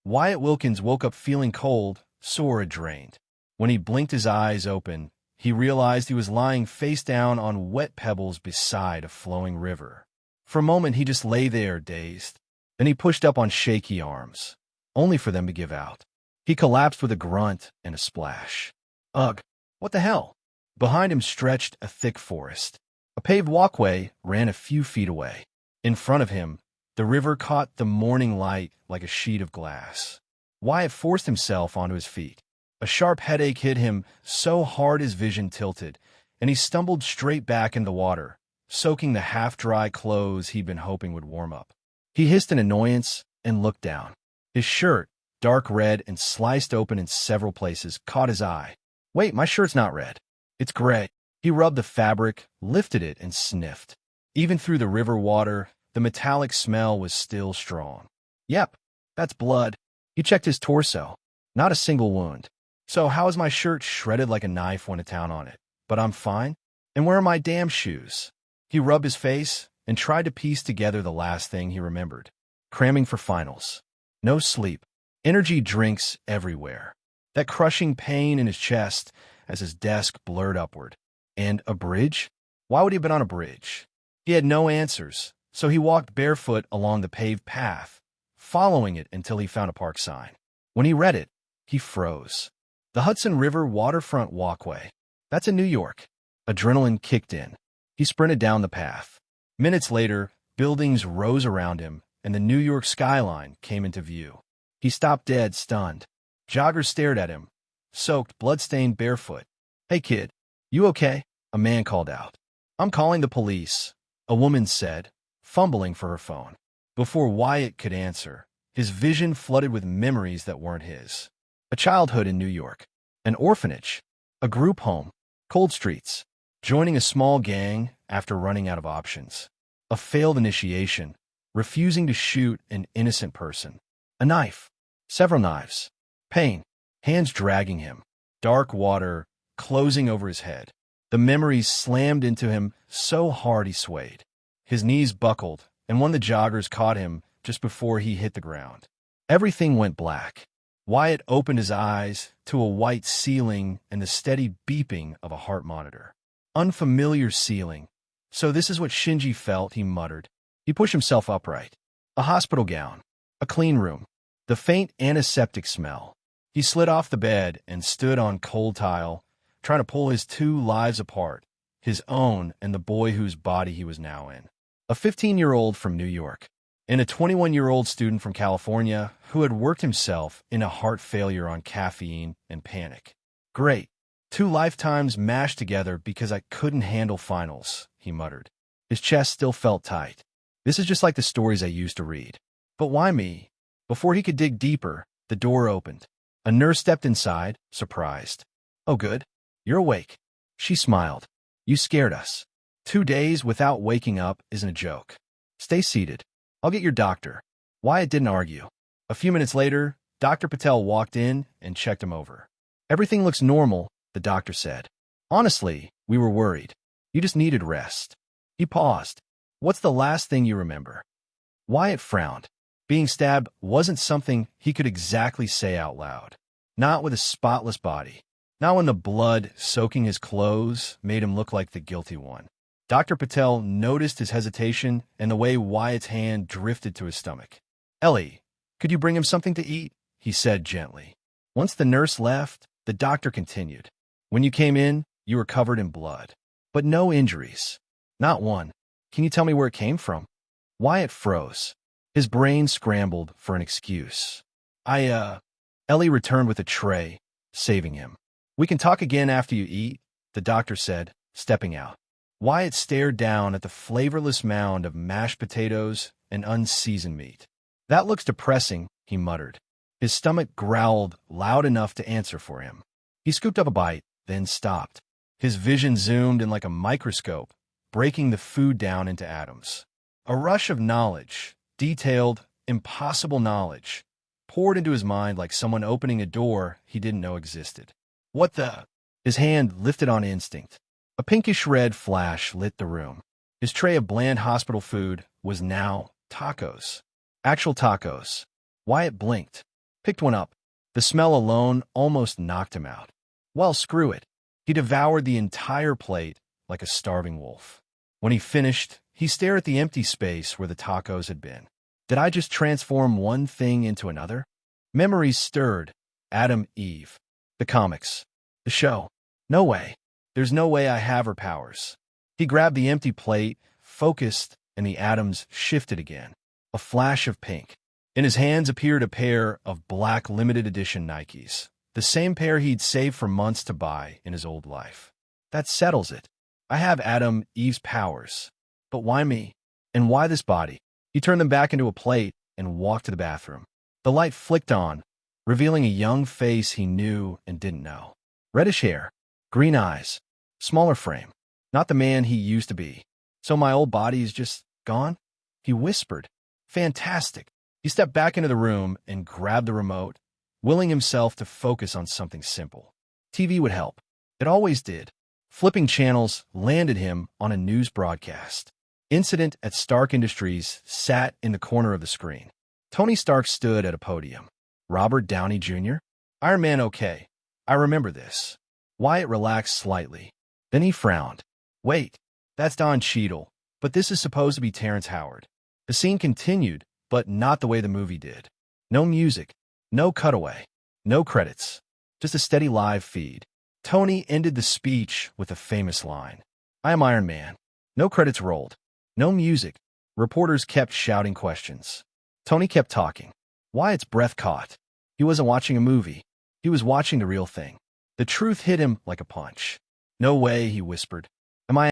Wyatt Wilkins woke up feeling cold, sore and drained. When he blinked his eyes open, he realized he was lying face down on wet pebbles beside a flowing river. For a moment, he just lay there, dazed. Then he pushed up on shaky arms, only for them to give out. He collapsed with a grunt and a splash. Ugh! What the hell? Behind him stretched a thick forest. A paved walkway ran a few feet away. In front of him, the river caught the morning light like a sheet of glass. Wyatt forced himself onto his feet. A sharp headache hit him so hard his vision tilted, and he stumbled straight back in the water, soaking the half-dry clothes he'd been hoping would warm up. He hissed in annoyance and looked down. His shirt, dark red and sliced open in several places, caught his eye. Wait, my shirt's not red. It's gray. He rubbed the fabric, lifted it, and sniffed. Even through the river water, the metallic smell was still strong. Yep, that's blood. He checked his torso. Not a single wound. So how is my shirt shredded like a knife went to town on it? But I'm fine. And where are my damn shoes? He rubbed his face and tried to piece together the last thing he remembered. Cramming for finals. No sleep. Energy drinks everywhere. That crushing pain in his chest as his desk blurred upward. And a bridge? Why would he have been on a bridge? He had no answers, so he walked barefoot along the paved path, following it until he found a park sign. When he read it, he froze. The Hudson River waterfront walkway. That's in New York. Adrenaline kicked in. He sprinted down the path. Minutes later, buildings rose around him, and the New York skyline came into view. He stopped dead, stunned. Joggers stared at him, soaked, blood-stained, barefoot. Hey, kid, you okay? A man called out. I'm calling the police, a woman said, fumbling for her phone. Before Wyatt could answer, his vision flooded with memories that weren't his. A childhood in New York, an orphanage, a group home, cold streets, joining a small gang after running out of options, a failed initiation, refusing to shoot an innocent person, a knife, several knives, pain, hands dragging him, dark water closing over his head. The memories slammed into him so hard he swayed. His knees buckled, and one of the joggers caught him just before he hit the ground. Everything went black. Wyatt opened his eyes to a white ceiling and the steady beeping of a heart monitor. Unfamiliar ceiling. So this is what Shinji felt, he muttered. He pushed himself upright. A hospital gown. A clean room. The faint antiseptic smell. He slid off the bed and stood on cold tile, trying to pull his two lives apart, his own and the boy whose body he was now in. A 15-year-old from New York, and a 21-year-old student from California who had worked himself in a heart failure on caffeine and panic. Great. 2 lifetimes mashed together because I couldn't handle finals, he muttered. His chest still felt tight. This is just like the stories I used to read. But why me? Before he could dig deeper, the door opened. A nurse stepped inside, surprised. Oh, good. You're awake. She smiled. You scared us. 2 days without waking up isn't a joke. Stay seated. I'll get your doctor. Wyatt didn't argue. A few minutes later, Dr. Patel walked in and checked him over. Everything looks normal, the doctor said. Honestly, we were worried. You just needed rest. He paused. What's the last thing you remember? Wyatt frowned. Being stabbed wasn't something he could exactly say out loud. Not with a spotless body. Not when the blood soaking his clothes made him look like the guilty one. Dr. Patel noticed his hesitation and the way Wyatt's hand drifted to his stomach. Ellie, could you bring him something to eat? He said gently. Once the nurse left, the doctor continued. When you came in, you were covered in blood. But no injuries. Not one. Can you tell me where it came from? Wyatt froze. His brain scrambled for an excuse. Ellie returned with a tray, saving him. We can talk again after you eat, the doctor said, stepping out. Wyatt stared down at the flavorless mound of mashed potatoes and unseasoned meat. That looks depressing, he muttered. His stomach growled loud enough to answer for him. He scooped up a bite, then stopped. His vision zoomed in like a microscope, breaking the food down into atoms. A rush of knowledge, detailed, impossible knowledge, poured into his mind like someone opening a door he didn't know existed. What the? His hand lifted on instinct. A pinkish red flash lit the room. His tray of bland hospital food was now tacos. Actual tacos. Wyatt blinked. picked one up. The smell alone almost knocked him out. Well, screw it. He devoured the entire plate like a starving wolf. When he finished, he stared at the empty space where the tacos had been. Did I just transform one thing into another? Memories stirred. Adam, Eve. The comics. The show. No way. There's no way I have her powers. He grabbed the empty plate, focused, and the atoms shifted again. A flash of pink. In his hands appeared a pair of black limited edition Nikes, the same pair he'd saved for months to buy in his old life. That settles it. I have Adam, Eve's powers. But why me? And why this body? He turned them back into a plate and walked to the bathroom. The light flicked on, revealing a young face he knew and didn't know. Reddish hair, green eyes, smaller frame. Not the man he used to be. So my old body is just gone? He whispered. Fantastic. He stepped back into the room and grabbed the remote, willing himself to focus on something simple. TV would help. It always did. Flipping channels landed him on a news broadcast. Incident at Stark Industries sat in the corner of the screen. Tony Stark stood at a podium. Robert Downey Jr.? Iron Man okay. I remember this. Wyatt relaxed slightly. Then he frowned. Wait, that's Don Cheadle, but this is supposed to be Terrence Howard. The scene continued, but not the way the movie did. No music, no cutaway, no credits, just a steady live feed. Tony ended the speech with a famous line. I am Iron Man. No credits rolled. No music. Reporters kept shouting questions. Tony kept talking. Wyatt's breath caught. He wasn't watching a movie. He was watching the real thing. The truth hit him like a punch. No way, he whispered.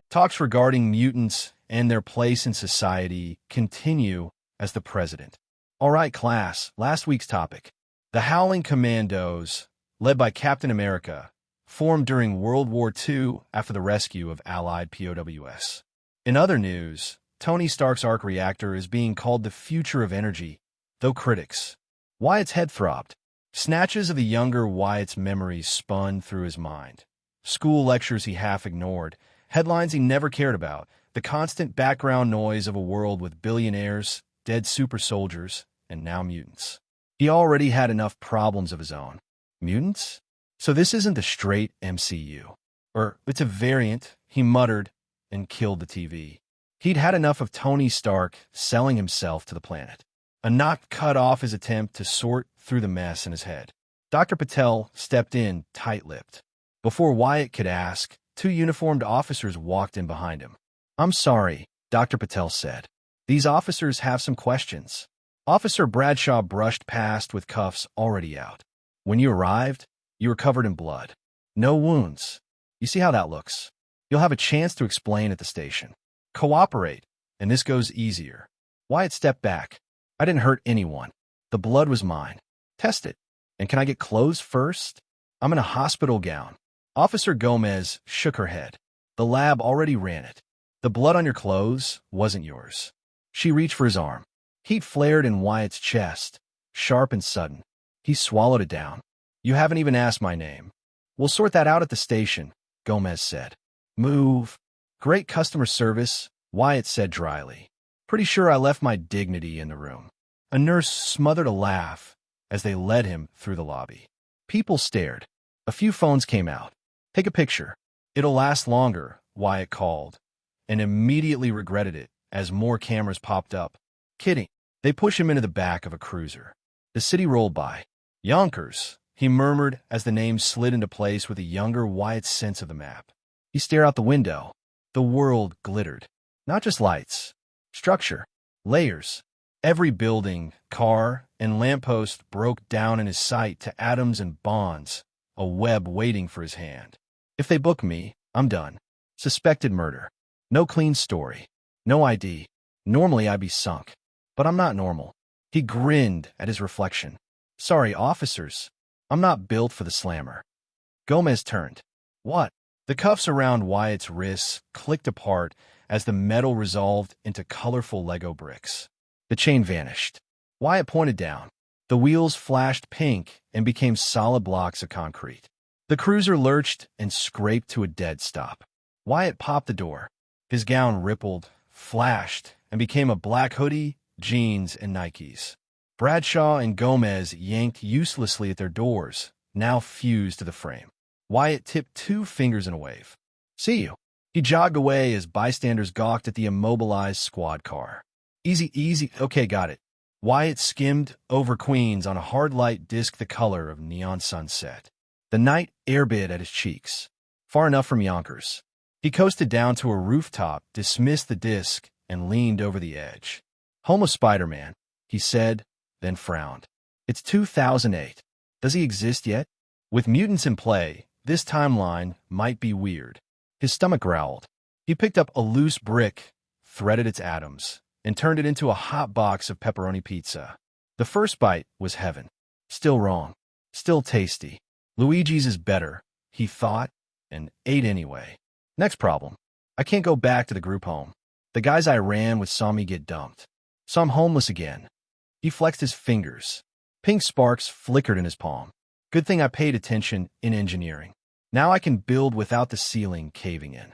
Talks regarding mutants and their place in society continue as the president. All right, class, last week's topic. The Howling Commandos, led by Captain America, formed during World War II after the rescue of Allied POWs. In other news, Tony Stark's arc reactor is being called the future of energy, though critics. Wyatt's head throbbed. Snatches of the younger Wyatt's memories spun through his mind. School lectures he half ignored, headlines he never cared about, the constant background noise of a world with billionaires, dead super soldiers, and now mutants. He already had enough problems of his own. Mutants? So this isn't the straight MCU. Or it's a variant, he muttered, and killed the TV. He'd had enough of Tony Stark selling himself to the planet. A knock cut off his attempt to sort through the mess in his head. Dr. Patel stepped in, tight-lipped. Before Wyatt could ask, two uniformed officers walked in behind him. I'm sorry, Dr. Patel said. These officers have some questions. Officer Bradshaw brushed past with cuffs already out. When you arrived, you were covered in blood. No wounds. You see how that looks? You'll have a chance to explain at the station. Cooperate, and this goes easier. Wyatt stepped back. I didn't hurt anyone. The blood was mine. Test it. And can I get clothes first? I'm in a hospital gown. Officer Gomez shook her head. The lab already ran it. The blood on your clothes wasn't yours. She reached for his arm. Heat flared in Wyatt's chest, sharp and sudden. He swallowed it down. You haven't even asked my name. We'll sort that out at the station, Gomez said. Move. Great customer service, Wyatt said dryly. Pretty sure I left my dignity in the room. A nurse smothered a laugh as they led him through the lobby. People stared. A few phones came out. Take a picture. It'll last longer, Wyatt called, and immediately regretted it as more cameras popped up. Kidding. They pushed him into the back of a cruiser. The city rolled by. Yonkers, he murmured as the name slid into place with a younger Wyatt's sense of the map. He stared out the window. The world glittered. Not just lights. Structure. Layers. Every building, car, and lamppost broke down in his sight to atoms and bonds, a web waiting for his hand. If they book me, I'm done. Suspected murder. No clean story. No ID. Normally I'd be sunk. But I'm not normal. He grinned at his reflection. Sorry, officers. I'm not built for the slammer. Gomez turned. What? The cuffs around Wyatt's wrists clicked apart as the metal resolved into colorful Lego bricks. The chain vanished. Wyatt pointed down. The wheels flashed pink and became solid blocks of concrete. The cruiser lurched and scraped to a dead stop. Wyatt popped the door. His gown rippled, flashed, and became a black hoodie, jeans, and Nikes. Bradshaw and Gomez yanked uselessly at their doors, now fused to the frame. Wyatt tipped 2 fingers in a wave. "See you." He jogged away as bystanders gawked at the immobilized squad car. "Easy, easy. Okay, got it." Wyatt skimmed over Queens on a hard light disk the color of neon sunset. The night airbid at his cheeks. Far enough from Yonkers. He coasted down to a rooftop, dismissed the disk, and leaned over the edge. "Homeless Spider-Man," he said, then frowned. "It's 2008. Does he exist yet? With mutants in play, this timeline might be weird." His stomach growled. He picked up a loose brick, threaded its atoms, and turned it into a hot box of pepperoni pizza. The first bite was heaven. Still wrong. Still tasty. Luigi's is better, he thought, and ate anyway. Next problem. I can't go back to the group home. The guys I ran with saw me get dumped. So I'm homeless again. He flexed his fingers. Pink sparks flickered in his palm. Good thing I paid attention in engineering. Now I can build without the ceiling caving in.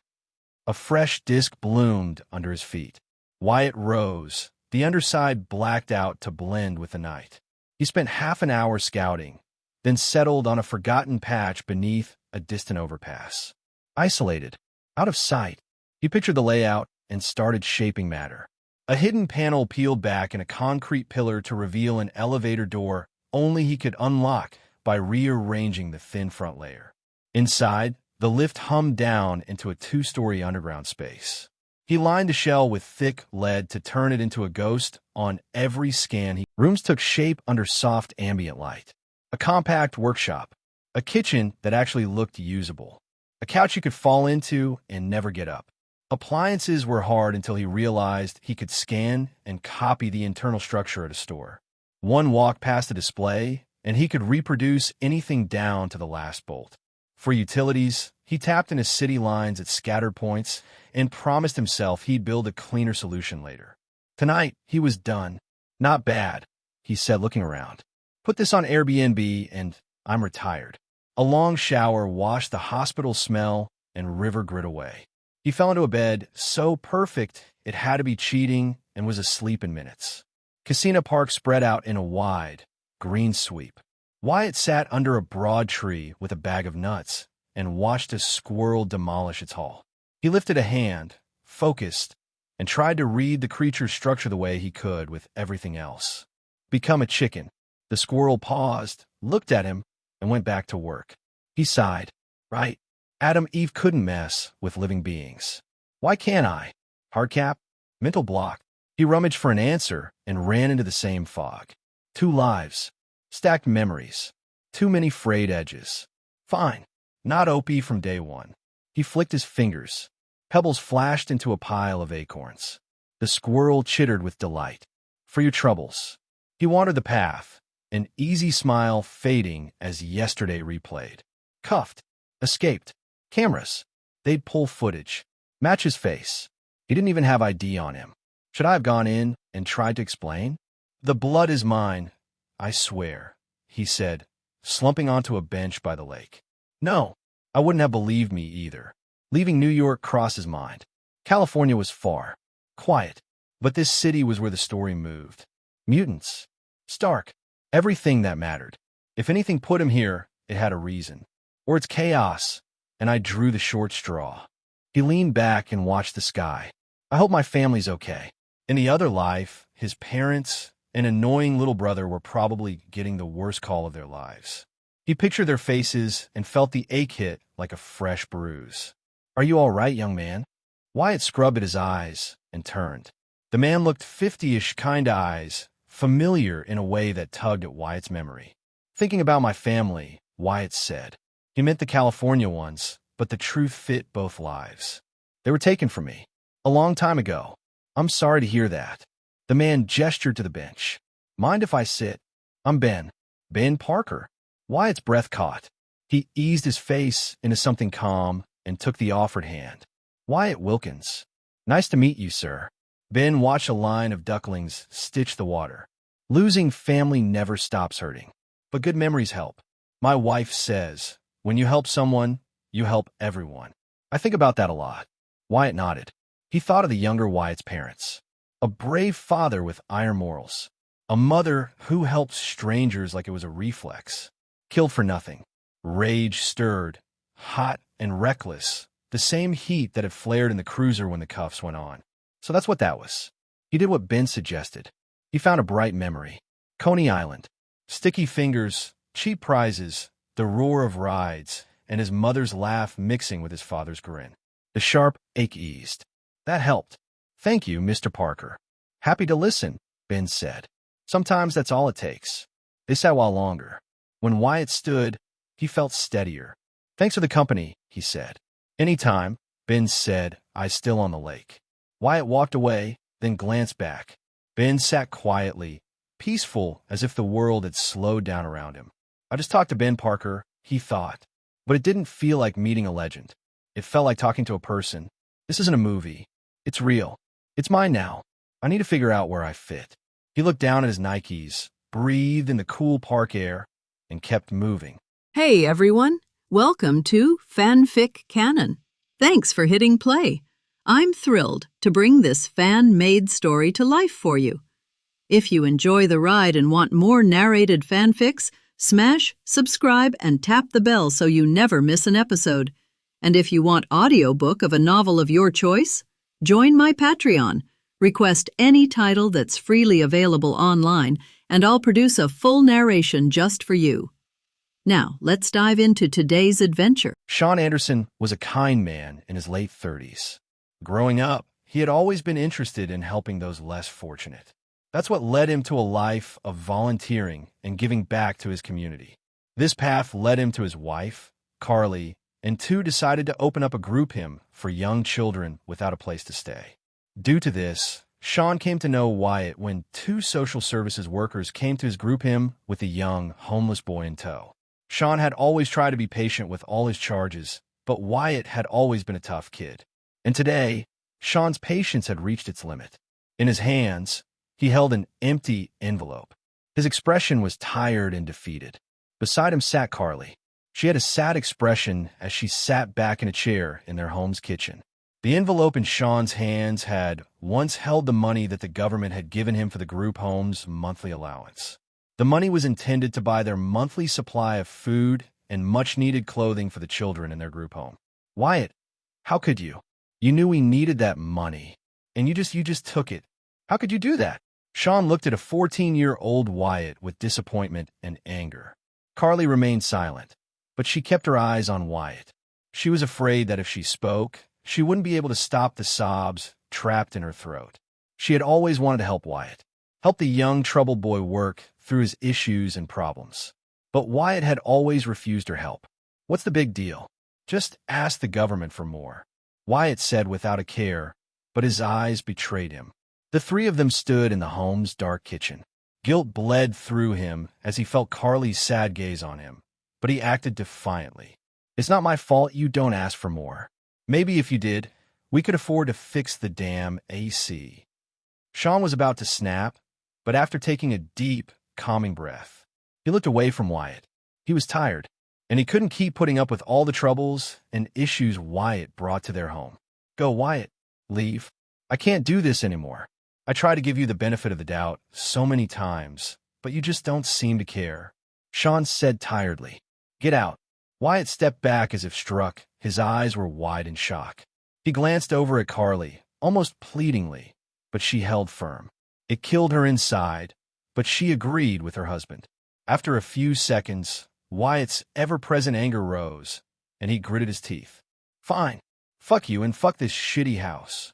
A fresh disc bloomed under his feet. Wyatt rose, the underside blacked out to blend with the night. He spent half an hour scouting, then settled on a forgotten patch beneath a distant overpass. Isolated, out of sight, he pictured the layout and started shaping matter. A hidden panel peeled back in a concrete pillar to reveal an elevator door only he could unlock by rearranging the thin front layer. Inside, the lift hummed down into a 2-story underground space. He lined the shell with thick lead to turn it into a ghost on every scan. Rooms took shape under soft ambient light. A compact workshop. A kitchen that actually looked usable. A couch you could fall into and never get up. Appliances were hard until he realized he could scan and copy the internal structure at a store. One walk past a display, and he could reproduce anything down to the last bolt. For utilities, he tapped into city lines at scattered points and promised himself he'd build a cleaner solution later. Tonight, he was done. Not bad, he said, looking around. Put this on Airbnb and I'm retired. A long shower washed the hospital smell and river grit away. He fell into a bed so perfect it had to be cheating and was asleep in minutes. Casino Park spread out in a wide, green sweep. Wyatt sat under a broad tree with a bag of nuts and watched a squirrel demolish its haul. He lifted a hand, focused, and tried to read the creature's structure the way he could with everything else. Become a chicken. The squirrel paused, looked at him, and went back to work. He sighed. Right. Adam Eve couldn't mess with living beings. Why can't I? Hardcap? Mental block. He rummaged for an answer and ran into the same fog. 2 lives. Stacked memories. Too many frayed edges. Fine. Not OP from day one. He flicked his fingers. Pebbles flashed into a pile of acorns. The squirrel chittered with delight. For your troubles. He wandered the path, an easy smile fading as yesterday replayed. Cuffed. Escaped. Cameras. They'd pull footage. Match his face. He didn't even have ID on him. Should I have gone in and tried to explain? The blood is mine, I swear, he said, slumping onto a bench by the lake. No, I wouldn't have believed me either. Leaving New York crossed his mind. California was far. Quiet. But this city was where the story moved. Mutants. Stark. Everything that mattered. If anything put him here, it had a reason. Or it's chaos, and I drew the short straw. He leaned back and watched the sky. I hope my family's okay. In the other life, his parents, an annoying little brother, were probably getting the worst call of their lives. He pictured their faces and felt the ache hit like a fresh bruise. Are you all right, young man? Wyatt scrubbed at his eyes and turned. The man looked 50-ish, kind eyes, familiar in a way that tugged at Wyatt's memory. Thinking about my family, Wyatt said. He meant the California ones, but the truth fit both lives. They were taken from me. A long time ago. I'm sorry to hear that. The man gestured to the bench. Mind if I sit? I'm Ben. Ben Parker. Wyatt's breath caught. He eased his face into something calm and took the offered hand. Wyatt Wilkins. Nice to meet you, sir. Ben watched a line of ducklings stitch the water. Losing family never stops hurting. But good memories help. My wife says, when you help someone, you help everyone. I think about that a lot. Wyatt nodded. He thought of the younger Wyatt's parents. A brave father with iron morals. A mother who helps strangers like it was a reflex. Killed for nothing. Rage stirred. Hot and reckless. The same heat that had flared in the cruiser when the cuffs went on. So that's what that was. He did what Ben suggested. He found a bright memory. Coney Island. Sticky fingers, cheap prizes, the roar of rides, and his mother's laugh mixing with his father's grin. The sharp ache eased. That helped. Thank you, Mr. Parker. Happy to listen, Ben said. Sometimes that's all it takes. They sat a while longer. When Wyatt stood, he felt steadier. Thanks for the company, he said. Anytime, Ben said, eyes still on the lake. Wyatt walked away, then glanced back. Ben sat quietly, peaceful as if the world had slowed down around him. I just talked to Ben Parker, he thought. But it didn't feel like meeting a legend. It felt like talking to a person. This isn't a movie. It's real. It's mine now. I need to figure out where I fit. He looked down at his Nikes, breathed in the cool park air, and kept moving. Hey everyone, welcome to FanFic Canon. Thanks for hitting play. I'm thrilled to bring this fan-made story to life for you. If you enjoy the ride and want more narrated fanfics, smash, subscribe, and tap the bell so you never miss an episode. And if you want audiobook of a novel of your choice, join my Patreon. Request any title that's freely available online, and I'll produce a full narration just for you. Now, let's dive into today's adventure. Sean Anderson was a kind man in his late 30s. Growing up, he had always been interested in helping those less fortunate. That's what led him to a life of volunteering and giving back to his community. This path led him to his wife, Carly, and two decided to open up a group home for young children without a place to stay. Due to this, Sean came to know Wyatt when two social services workers came to his group home with a young, homeless boy in tow. Sean had always tried to be patient with all his charges, but Wyatt had always been a tough kid. And today, Sean's patience had reached its limit. In his hands, he held an empty envelope. His expression was tired and defeated. Beside him sat Carly. She had a sad expression as she sat back in a chair in their home's kitchen. The envelope in Sean's hands had once held the money that the government had given him for the group home's monthly allowance. The money was intended to buy their monthly supply of food and much-needed clothing for the children in their group home. Wyatt, how could you? You knew we needed that money, and you just took it. How could you do that? Sean looked at a 14-year-old Wyatt with disappointment and anger. Carly remained silent, but she kept her eyes on Wyatt. She was afraid that if she spoke, she wouldn't be able to stop the sobs trapped in her throat. She had always wanted to help Wyatt, help the young troubled boy work through his issues and problems. But Wyatt had always refused her help. What's the big deal? Just ask the government for more, Wyatt said without a care, but his eyes betrayed him. The three of them stood in the home's dark kitchen. Guilt bled through him as he felt Carly's sad gaze on him, but he acted defiantly. It's not my fault you don't ask for more. Maybe if you did, we could afford to fix the damn AC. Sean was about to snap, but after taking a deep, calming breath, he looked away from Wyatt. He was tired, and he couldn't keep putting up with all the troubles and issues Wyatt brought to their home. Go, Wyatt. Leave. I can't do this anymore. I try to give you the benefit of the doubt so many times, but you just don't seem to care. Sean said tiredly. Get out. Wyatt stepped back as if struck. His eyes were wide in shock. He glanced over at Carly, almost pleadingly, but she held firm. It killed her inside, but she agreed with her husband. After a few seconds, Wyatt's ever-present anger rose, and he gritted his teeth. Fine. Fuck you and fuck this shitty house.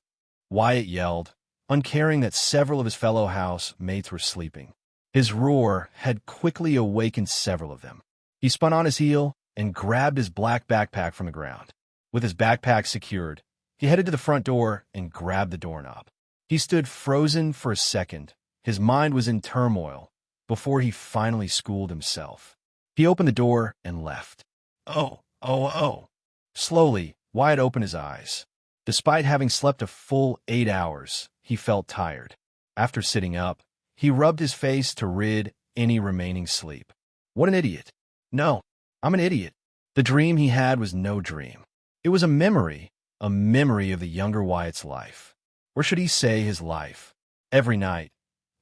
Wyatt yelled, uncaring that several of his fellow housemates were sleeping. His roar had quickly awakened several of them. He spun on his heel and grabbed his black backpack from the ground. With his backpack secured, he headed to the front door and grabbed the doorknob. He stood frozen for a second. His mind was in turmoil before he finally schooled himself. He opened the door and left. Oh. Slowly, Wyatt opened his eyes. Despite having slept a full 8 hours, he felt tired. After sitting up, he rubbed his face to rid any remaining sleep. What an idiot. No, I'm an idiot. The dream he had was no dream. It was a memory of the younger Wyatt's life. Or should he say his life? Every night,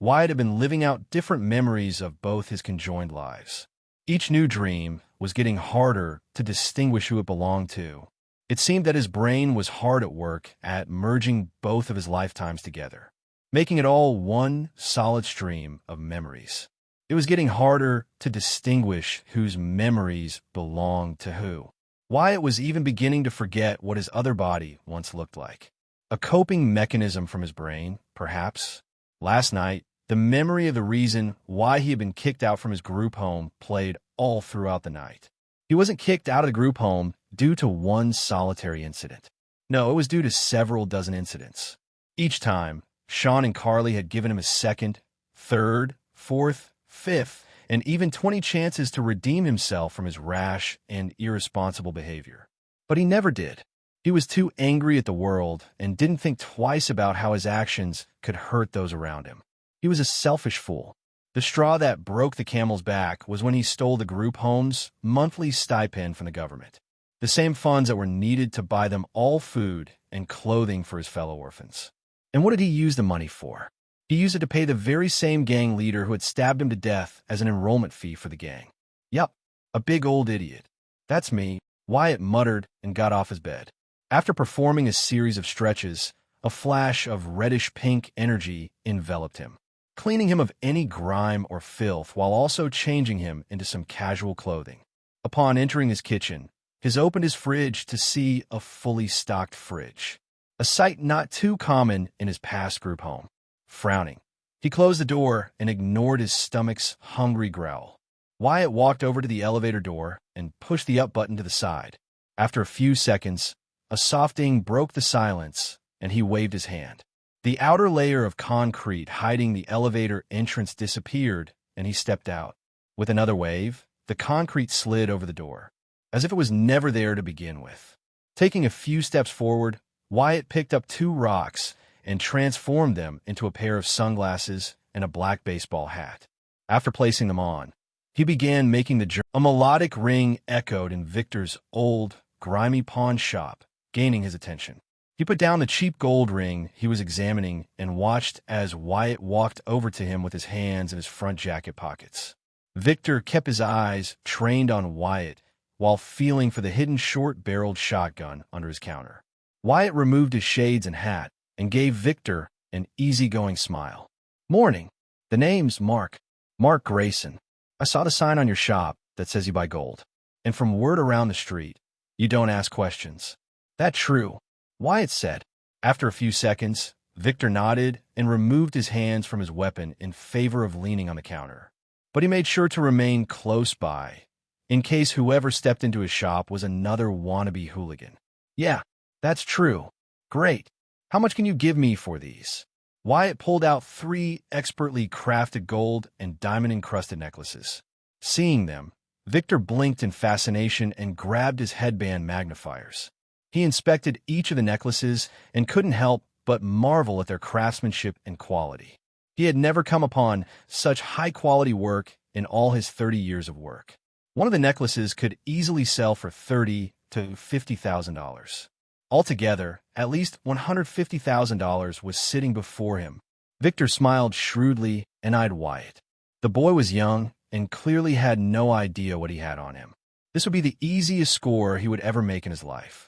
Wyatt had been living out different memories of both his conjoined lives. Each new dream was getting harder to distinguish who it belonged to. It seemed that his brain was hard at work at merging both of his lifetimes together, making it all one solid stream of memories. It was getting harder to distinguish whose memories belonged to who. Wyatt was even beginning to forget what his other body once looked like. A coping mechanism from his brain, perhaps. Last night, the memory of the reason why he had been kicked out from his group home played all throughout the night. He wasn't kicked out of the group home due to one solitary incident. No, it was due to several dozen incidents. Each time, Sean and Carly had given him a second, third, fourth, fifth, and even 20 chances to redeem himself from his rash and irresponsible behavior. But he never did. He was too angry at the world and didn't think twice about how his actions could hurt those around him. He was a selfish fool. The straw that broke the camel's back was when he stole the group home's monthly stipend from the government, the same funds that were needed to buy them all food and clothing for his fellow orphans. And what did he use the money for? He used it to pay the very same gang leader who had stabbed him to death as an enrollment fee for the gang. Yup, a big old idiot. That's me, Wyatt muttered and got off his bed. After performing a series of stretches, a flash of reddish-pink energy enveloped him, cleaning him of any grime or filth while also changing him into some casual clothing. Upon entering his kitchen, he opened his fridge to see a fully stocked fridge, a sight not too common in his past group home. Frowning, he closed the door and ignored his stomach's hungry growl. Wyatt walked over to the elevator door and pushed the up button to the side. After a few seconds, a soft ding broke the silence, and he waved his hand. The outer layer of concrete hiding the elevator entrance disappeared, and he stepped out. With another wave, the concrete slid over the door, as if it was never there to begin with. Taking a few steps forward, Wyatt picked up 2 rocks and transformed them into a pair of sunglasses and a black baseball hat. After placing them on, he began making the journey. A melodic ring echoed in Victor's old, grimy pawn shop, gaining his attention. He put down the cheap gold ring he was examining and watched as Wyatt walked over to him with his hands in his front jacket pockets. Victor kept his eyes trained on Wyatt while feeling for the hidden short-barreled shotgun under his counter. Wyatt removed his shades and hat and gave Victor an easygoing smile. "Morning. The name's Mark. Mark Grayson. I saw the sign on your shop that says you buy gold. And from word around the street, you don't ask questions." "That true," Wyatt said. After a few seconds, Victor nodded and removed his hands from his weapon in favor of leaning on the counter. But he made sure to remain close by, in case whoever stepped into his shop was another wannabe hooligan. "Yeah, that's true. Great. How much can you give me for these?" Wyatt pulled out 3 expertly crafted gold and diamond-encrusted necklaces. Seeing them, Victor blinked in fascination and grabbed his headband magnifiers. He inspected each of the necklaces and couldn't help but marvel at their craftsmanship and quality. He had never come upon such high-quality work in all his 30 years of work. One of the necklaces could easily sell for $30,000 to $50,000. Altogether, at least $150,000 was sitting before him. Victor smiled shrewdly and eyed Wyatt. The boy was young and clearly had no idea what he had on him. This would be the easiest score he would ever make in his life.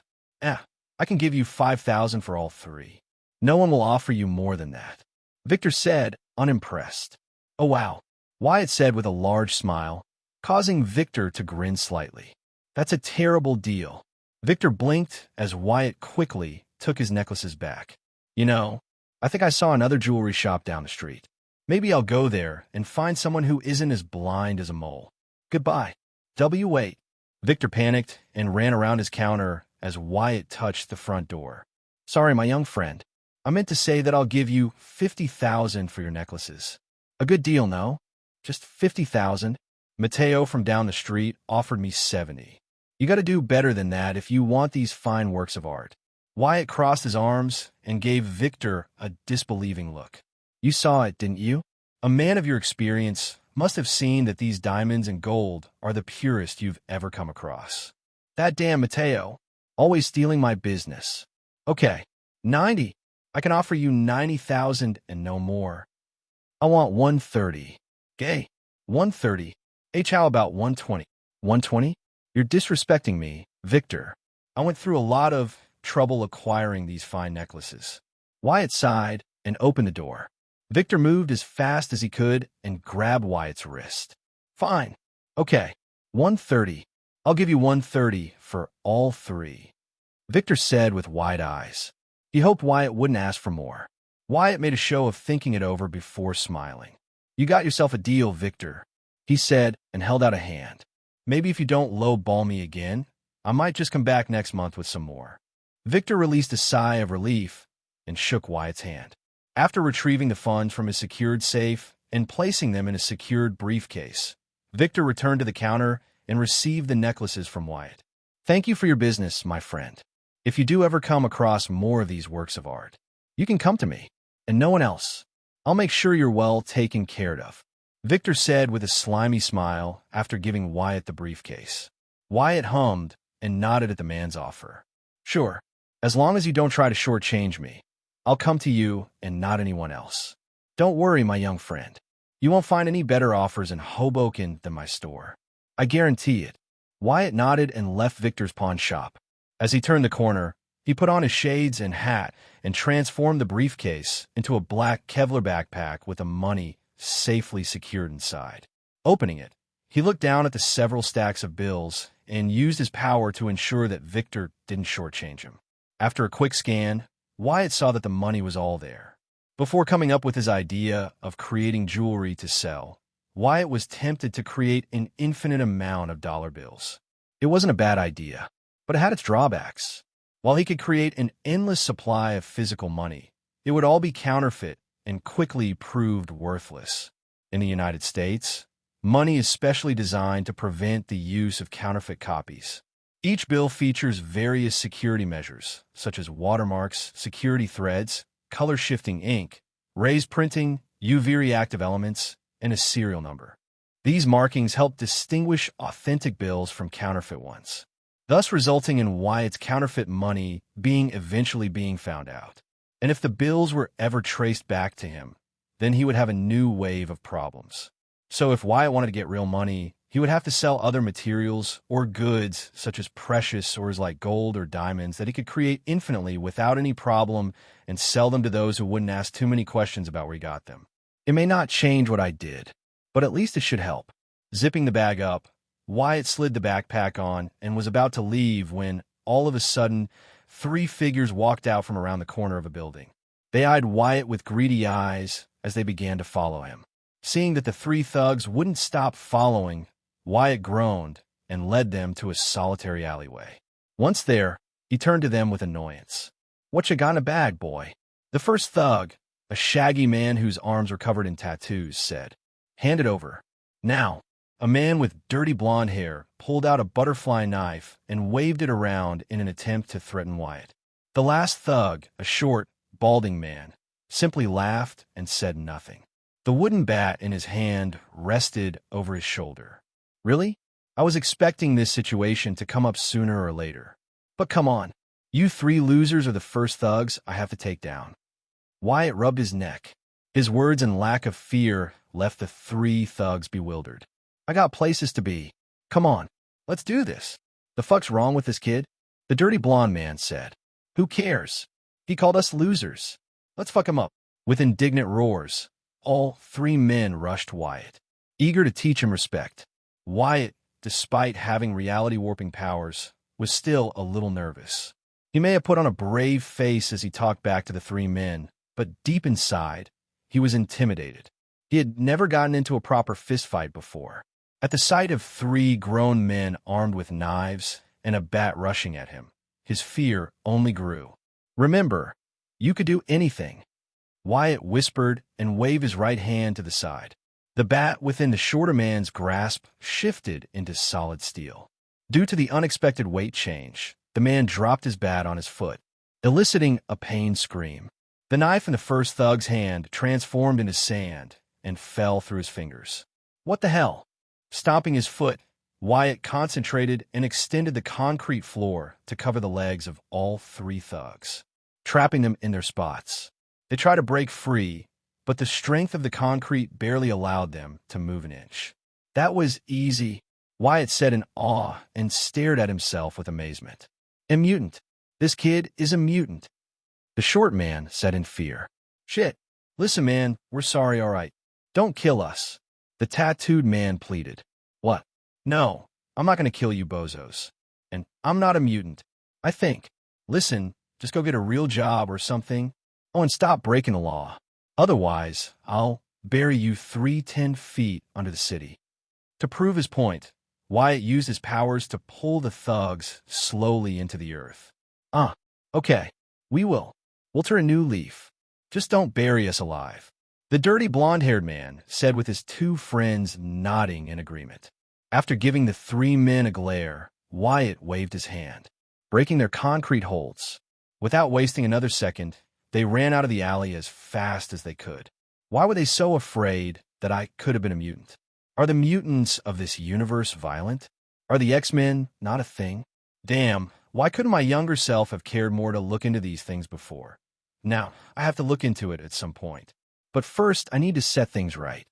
I can give you $5,000 for all 3. No one will offer you more than that," Victor said, unimpressed. "Oh, wow," Wyatt said with a large smile, causing Victor to grin slightly. "That's a terrible deal." Victor blinked as Wyatt quickly took his necklaces back. "You know, I think I saw another jewelry shop down the street. Maybe I'll go there and find someone who isn't as blind as a mole. Goodbye. Wait." Victor panicked and ran around his counter as Wyatt touched the front door. "Sorry, my young friend. I meant to say that I'll give you $50,000 for your necklaces. A good deal, no? Just $50,000. Mateo from down the street offered me $70. You got to do better than that if you want these fine works of art." Wyatt crossed his arms and gave Victor a disbelieving look. "You saw it, didn't you? A man of your experience must have seen that these diamonds and gold are the purest you've ever come across. That damn Mateo, always stealing my business. Okay, 90. I can offer you 90,000 and no more." I want 130. Gay. 130. H, how about 120? 120? You're disrespecting me, Victor. I went through a lot of trouble acquiring these fine necklaces. Wyatt sighed and opened the door. Victor moved as fast as he could and grabbed Wyatt's wrist. Fine. Okay. 130. I'll give you 130 for all three, Victor said with wide eyes. He hoped Wyatt wouldn't ask for more. Wyatt made a show of thinking it over before smiling. You got yourself a deal, Victor, he said and held out a hand. Maybe if you don't low-ball me again, I might just come back next month with some more. Victor released a sigh of relief and shook Wyatt's hand. After retrieving the funds from his secured safe and placing them in a secured briefcase, Victor returned to the counter and received the necklaces from Wyatt. Thank you for your business, my friend. If you do ever come across more of these works of art, you can come to me, and no one else. I'll make sure you're well taken care of, Victor said with a slimy smile after giving Wyatt the briefcase. Wyatt hummed and nodded at the man's offer. Sure, as long as you don't try to shortchange me, I'll come to you and not anyone else. Don't worry, my young friend. You won't find any better offers in Hoboken than my store. I guarantee it. Wyatt nodded and left Victor's pawn shop. As he turned the corner, he put on his shades and hat and transformed the briefcase into a black Kevlar backpack with the money safely secured inside. Opening it, he looked down at the several stacks of bills and used his power to ensure that Victor didn't shortchange him. After a quick scan, Wyatt saw that the money was all there. Before coming up with his idea of creating jewelry to sell, Wyatt was tempted to create an infinite amount of dollar bills. It wasn't a bad idea, but it had its drawbacks. While he could create an endless supply of physical money, it would all be counterfeit and quickly proved worthless. In the United States, money is specially designed to prevent the use of counterfeit copies. Each bill features various security measures, such as watermarks, security threads, color-shifting ink, raised printing, UV-reactive elements, and a serial number. These markings help distinguish authentic bills from counterfeit ones, thus resulting in Wyatt's counterfeit money eventually being found out. And if the bills were ever traced back to him, then he would have a new wave of problems. So if Wyatt wanted to get real money, he would have to sell other materials or goods such as precious ores like gold or diamonds that he could create infinitely without any problem and sell them to those who wouldn't ask too many questions about where he got them. It may not change what I did, but at least it should help. Zipping the bag up, Wyatt slid the backpack on and was about to leave when, all of a sudden, 3 figures walked out from around the corner of a building. They eyed Wyatt with greedy eyes as they began to follow him. Seeing that the 3 thugs wouldn't stop following, Wyatt groaned and led them to a solitary alleyway. Once there, he turned to them with annoyance. What you got in a bag, boy? The first thug, a shaggy man whose arms were covered in tattoos, said. Hand it over. Now, a man with dirty blonde hair pulled out a butterfly knife and waved it around in an attempt to threaten Wyatt. The last thug, a short, balding man, simply laughed and said nothing. The wooden bat in his hand rested over his shoulder. Really? I was expecting this situation to come up sooner or later. But come on, you 3 losers are the first thugs I have to take down. Wyatt rubbed his neck. His words and lack of fear left the 3 thugs bewildered. I got places to be. Come on, let's do this. The fuck's wrong with this kid? The dirty blonde man said. Who cares? He called us losers. Let's fuck him up. With indignant roars, all 3 men rushed Wyatt, eager to teach him respect. Wyatt, despite having reality-warping powers, was still a little nervous. He may have put on a brave face as he talked back to the 3 men, but deep inside, he was intimidated. He had never gotten into a proper fistfight before. At the sight of 3 grown men armed with knives and a bat rushing at him, his fear only grew. Remember, you could do anything. Wyatt whispered and waved his right hand to the side. The bat within the shorter man's grasp shifted into solid steel. Due to the unexpected weight change, the man dropped his bat on his foot, eliciting a pained scream. The knife in the first thug's hand transformed into sand and fell through his fingers. What the hell? Stomping his foot, Wyatt concentrated and extended the concrete floor to cover the legs of all 3 thugs, trapping them in their spots. They tried to break free, but the strength of the concrete barely allowed them to move an inch. That was easy, Wyatt said in awe and stared at himself with amazement. A mutant. This kid is a mutant. The short man said in fear. Shit. Listen, man, we're sorry, all right. Don't kill us. The tattooed man pleaded. What? No, I'm not going to kill you bozos. And I'm not a mutant. I think. Listen, just go get a real job or something. Oh, and stop breaking the law. Otherwise, I'll bury you 310 feet under the city. To prove his point, Wyatt used his powers to pull the thugs slowly into the earth. Okay, we will. We'll turn a new leaf. Just don't bury us alive. The dirty blonde-haired man said with his two friends nodding in agreement. After giving the three men a glare, Wyatt waved his hand, breaking their concrete holds. Without wasting another second, they ran out of the alley as fast as they could. Why were they so afraid that I could have been a mutant? Are the mutants of this universe violent? Are the X-Men not a thing? Damn, why couldn't my younger self have cared more to look into these things before? Now, I have to look into it at some point. But first, I need to set things right.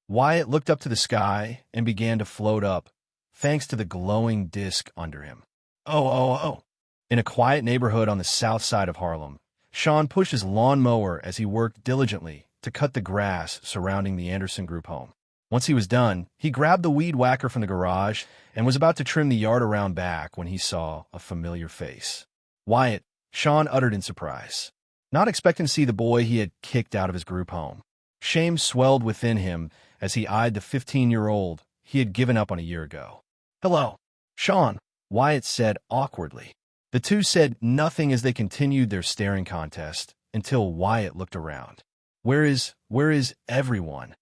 Wyatt looked up to the sky and began to float up, thanks to the glowing disk under him. Oh. In a quiet neighborhood on the south side of Harlem, Sean pushed his lawnmower as he worked diligently to cut the grass surrounding the Anderson Group home. Once he was done, he grabbed the weed whacker from the garage and was about to trim the yard around back when he saw a familiar face. Wyatt, Sean uttered in surprise, not expecting to see the boy he had kicked out of his group home. Shame swelled within him as he eyed the 15-year-old he had given up on a year ago. Hello, Sean, Wyatt said awkwardly. The two said nothing as they continued their staring contest until Wyatt looked around. Where is everyone?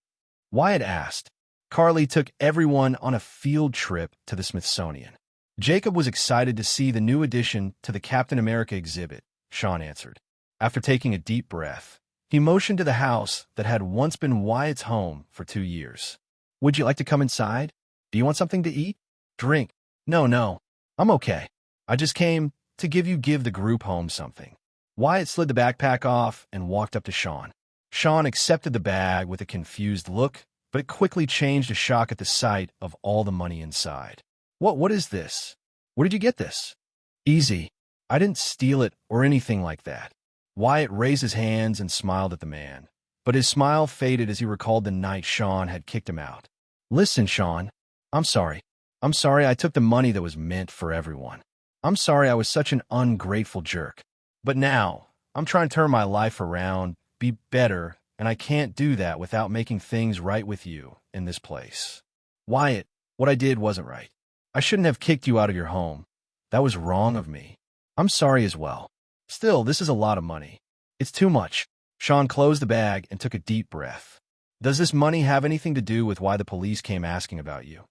Wyatt asked. Carly took everyone on a field trip to the Smithsonian. Jacob was excited to see the new addition to the Captain America exhibit, Sean answered. After taking a deep breath, he motioned to the house that had once been Wyatt's home for 2 years. Would you like to come inside? Do you want something to eat? Drink? No, I'm okay. I just came to give the group home something. Wyatt slid the backpack off and walked up to Sean. Sean accepted the bag with a confused look, but it quickly changed to shock at the sight of all the money inside. What is this? Where did you get this? Easy. I didn't steal it or anything like that. Wyatt raised his hands and smiled at the man, but his smile faded as he recalled the night Sean had kicked him out. Listen, Sean, I'm sorry. I'm sorry I took the money that was meant for everyone. I'm sorry I was such an ungrateful jerk. But now, I'm trying to turn my life around, be better, and I can't do that without making things right with you in this place. Wyatt, what I did wasn't right. I shouldn't have kicked you out of your home. That was wrong of me. I'm sorry as well. Still, this is a lot of money. It's too much. Sean closed the bag and took a deep breath. Does this money have anything to do with why the police came asking about you?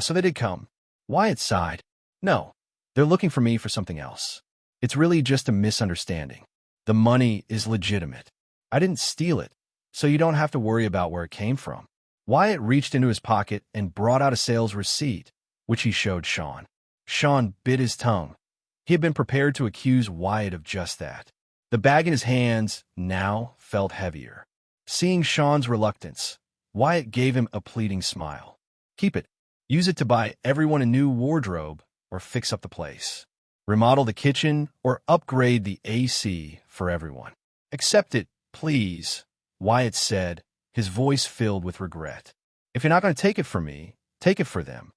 So they did come. Wyatt sighed. No, they're looking for me for something else. It's really just a misunderstanding. The money is legitimate. I didn't steal it, so you don't have to worry about where it came from. Wyatt reached into his pocket and brought out a sales receipt, which he showed Sean. Sean bit his tongue. He had been prepared to accuse Wyatt of just that. The bag in his hands now felt heavier. Seeing Sean's reluctance, Wyatt gave him a pleading smile. Keep it. Use it to buy everyone a new wardrobe or fix up the place. Remodel the kitchen or upgrade the AC for everyone. Accept it, please, Wyatt said, his voice filled with regret. If you're not going to take it from me, take it for them,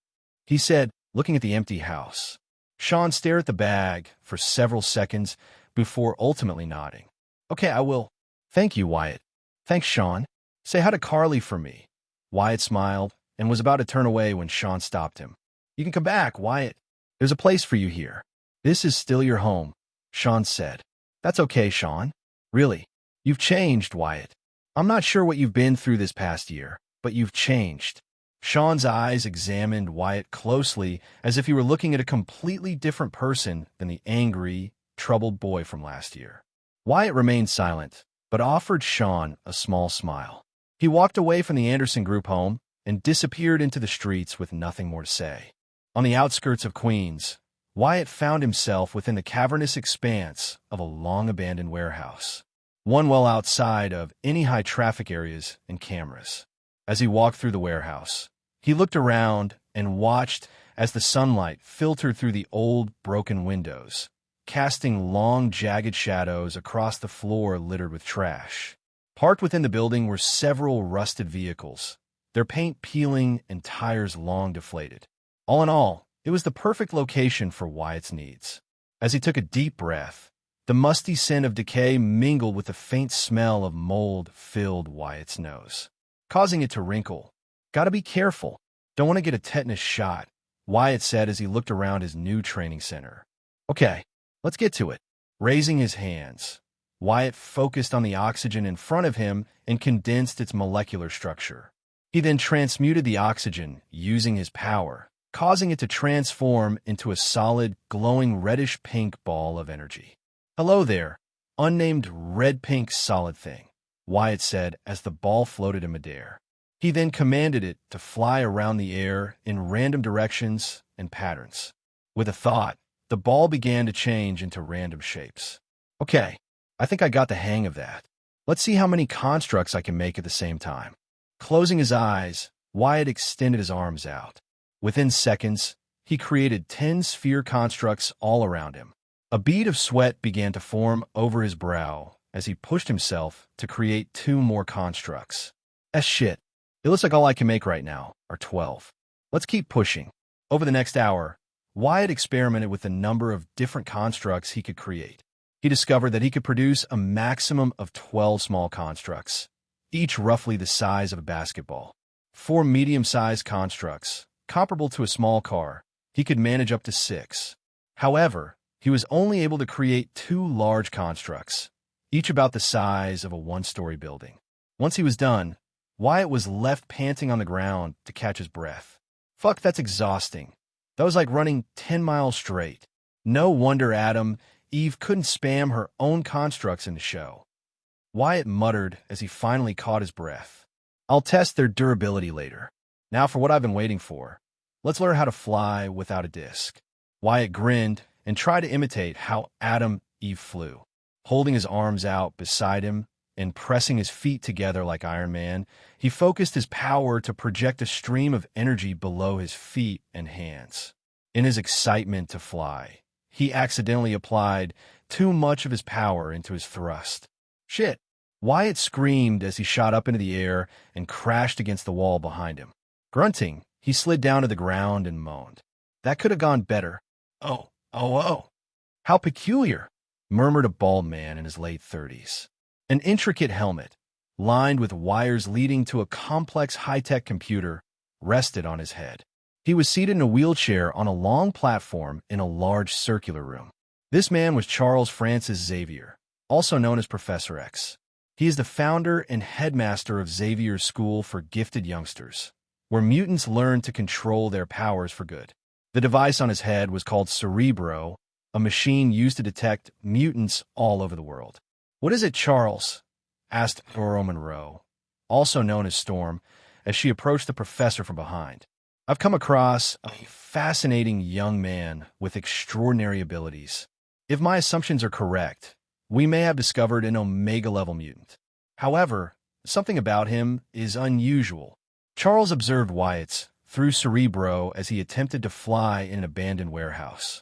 he said, looking at the empty house. Sean stared at the bag for several seconds before ultimately nodding. Okay, I will. Thank you, Wyatt. Thanks, Sean. Say hi to Carly for me. Wyatt smiled and was about to turn away when Sean stopped him. You can come back, Wyatt. There's a place for you here. This is still your home, Sean said. That's okay, Sean. Really. You've changed, Wyatt. I'm not sure what you've been through this past year, but you've changed. Sean's eyes examined Wyatt closely as if he were looking at a completely different person than the angry, troubled boy from last year. Wyatt remained silent, but offered Sean a small smile. He walked away from the Anderson group home and disappeared into the streets with nothing more to say. On the outskirts of Queens, Wyatt found himself within the cavernous expanse of a long-abandoned warehouse. one well outside of any high traffic areas and cameras. As he walked through the warehouse, he looked around and watched as the sunlight filtered through the old, broken windows, casting long, jagged shadows across the floor littered with trash. Parked within the building were several rusted vehicles, their paint peeling and tires long deflated. All in all, it was the perfect location for Wyatt's needs. As he took a deep breath, the musty scent of decay mingled with the faint smell of mold filled Wyatt's nose, causing it to wrinkle. "Gotta be careful. Don't want to get a tetanus shot," Wyatt said as he looked around his new training center. "Okay, let's get to it." Raising his hands, Wyatt focused on the oxygen in front of him and condensed its molecular structure. He then transmuted the oxygen using his power, causing it to transform into a solid, glowing reddish-pink ball of energy. "Hello there, unnamed red-pink solid thing," Wyatt said as the ball floated in midair. He then commanded it to fly around the air in random directions and patterns. With a thought, the ball began to change into random shapes. "Okay, I think I got the hang of that. Let's see how many constructs I can make at the same time." Closing his eyes, Wyatt extended his arms out. Within seconds, he created 10 sphere constructs all around him. A bead of sweat began to form over his brow as he pushed himself to create 2 more constructs. Shit. It looks like all I can make right now are 12. Let's keep pushing. Over the next hour, Wyatt experimented with a number of different constructs he could create. He discovered that he could produce a maximum of 12 small constructs, each roughly the size of a basketball. 4 medium-sized constructs, comparable to a small car, he could manage up to 6. However, he was only able to create 2 large constructs, each about the size of a 1-story building. Once he was done, Wyatt was left panting on the ground to catch his breath. Fuck, that's exhausting. That was like running 10 miles straight. No wonder Eve couldn't spam her own constructs in the show. Wyatt muttered as he finally caught his breath. "I'll test their durability later. Now for what I've been waiting for. Let's learn how to fly without a disc." Wyatt grinned and tried to imitate how Eve flew. Holding his arms out beside him and pressing his feet together like Iron Man, he focused his power to project a stream of energy below his feet and hands. In his excitement to fly, he accidentally applied too much of his power into his thrust. "Shit!" Wyatt screamed as he shot up into the air and crashed against the wall behind him. Grunting, he slid down to the ground and moaned. "That could have gone better. Oh. How peculiar," murmured a bald man in his late 30s. An intricate helmet, lined with wires leading to a complex high-tech computer, rested on his head. He was seated in a wheelchair on a long platform in a large circular room. This man was Charles Francis Xavier, also known as Professor X. He is the founder and headmaster of Xavier's School for Gifted Youngsters, where mutants learn to control their powers for good. The device on his head was called Cerebro, a machine used to detect mutants all over the world. "What is it, Charles?" asked Aurora Monroe, also known as Storm, as she approached the professor from behind. "I've come across a fascinating young man with extraordinary abilities. If my assumptions are correct, we may have discovered an Omega-level mutant. However, something about him is unusual." Charles observed Wyatt's through Cerebro as he attempted to fly in an abandoned warehouse.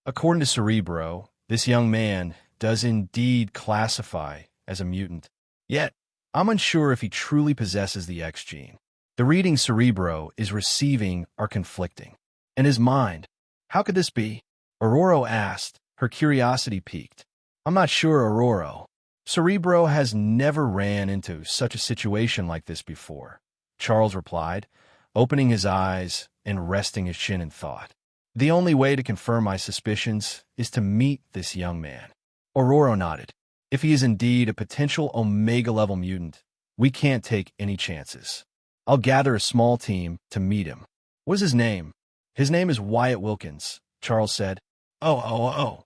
According to Cerebro, this young man does indeed classify as a mutant. Yet, I'm unsure if he truly possesses the X gene. The readings Cerebro is receiving are conflicting. And his mind, how could this be? Aurora asked, her curiosity piqued. "I'm not sure, Aurora. Cerebro has never ran into such a situation like this before," Charles replied, opening his eyes and resting his chin in thought. "The only way to confirm my suspicions is to meet this young man." Aurora nodded. "If he is indeed a potential Omega-level mutant, we can't take any chances. I'll gather a small team to meet him." "What is his name?" "His name is Wyatt Wilkins," Charles said. Oh.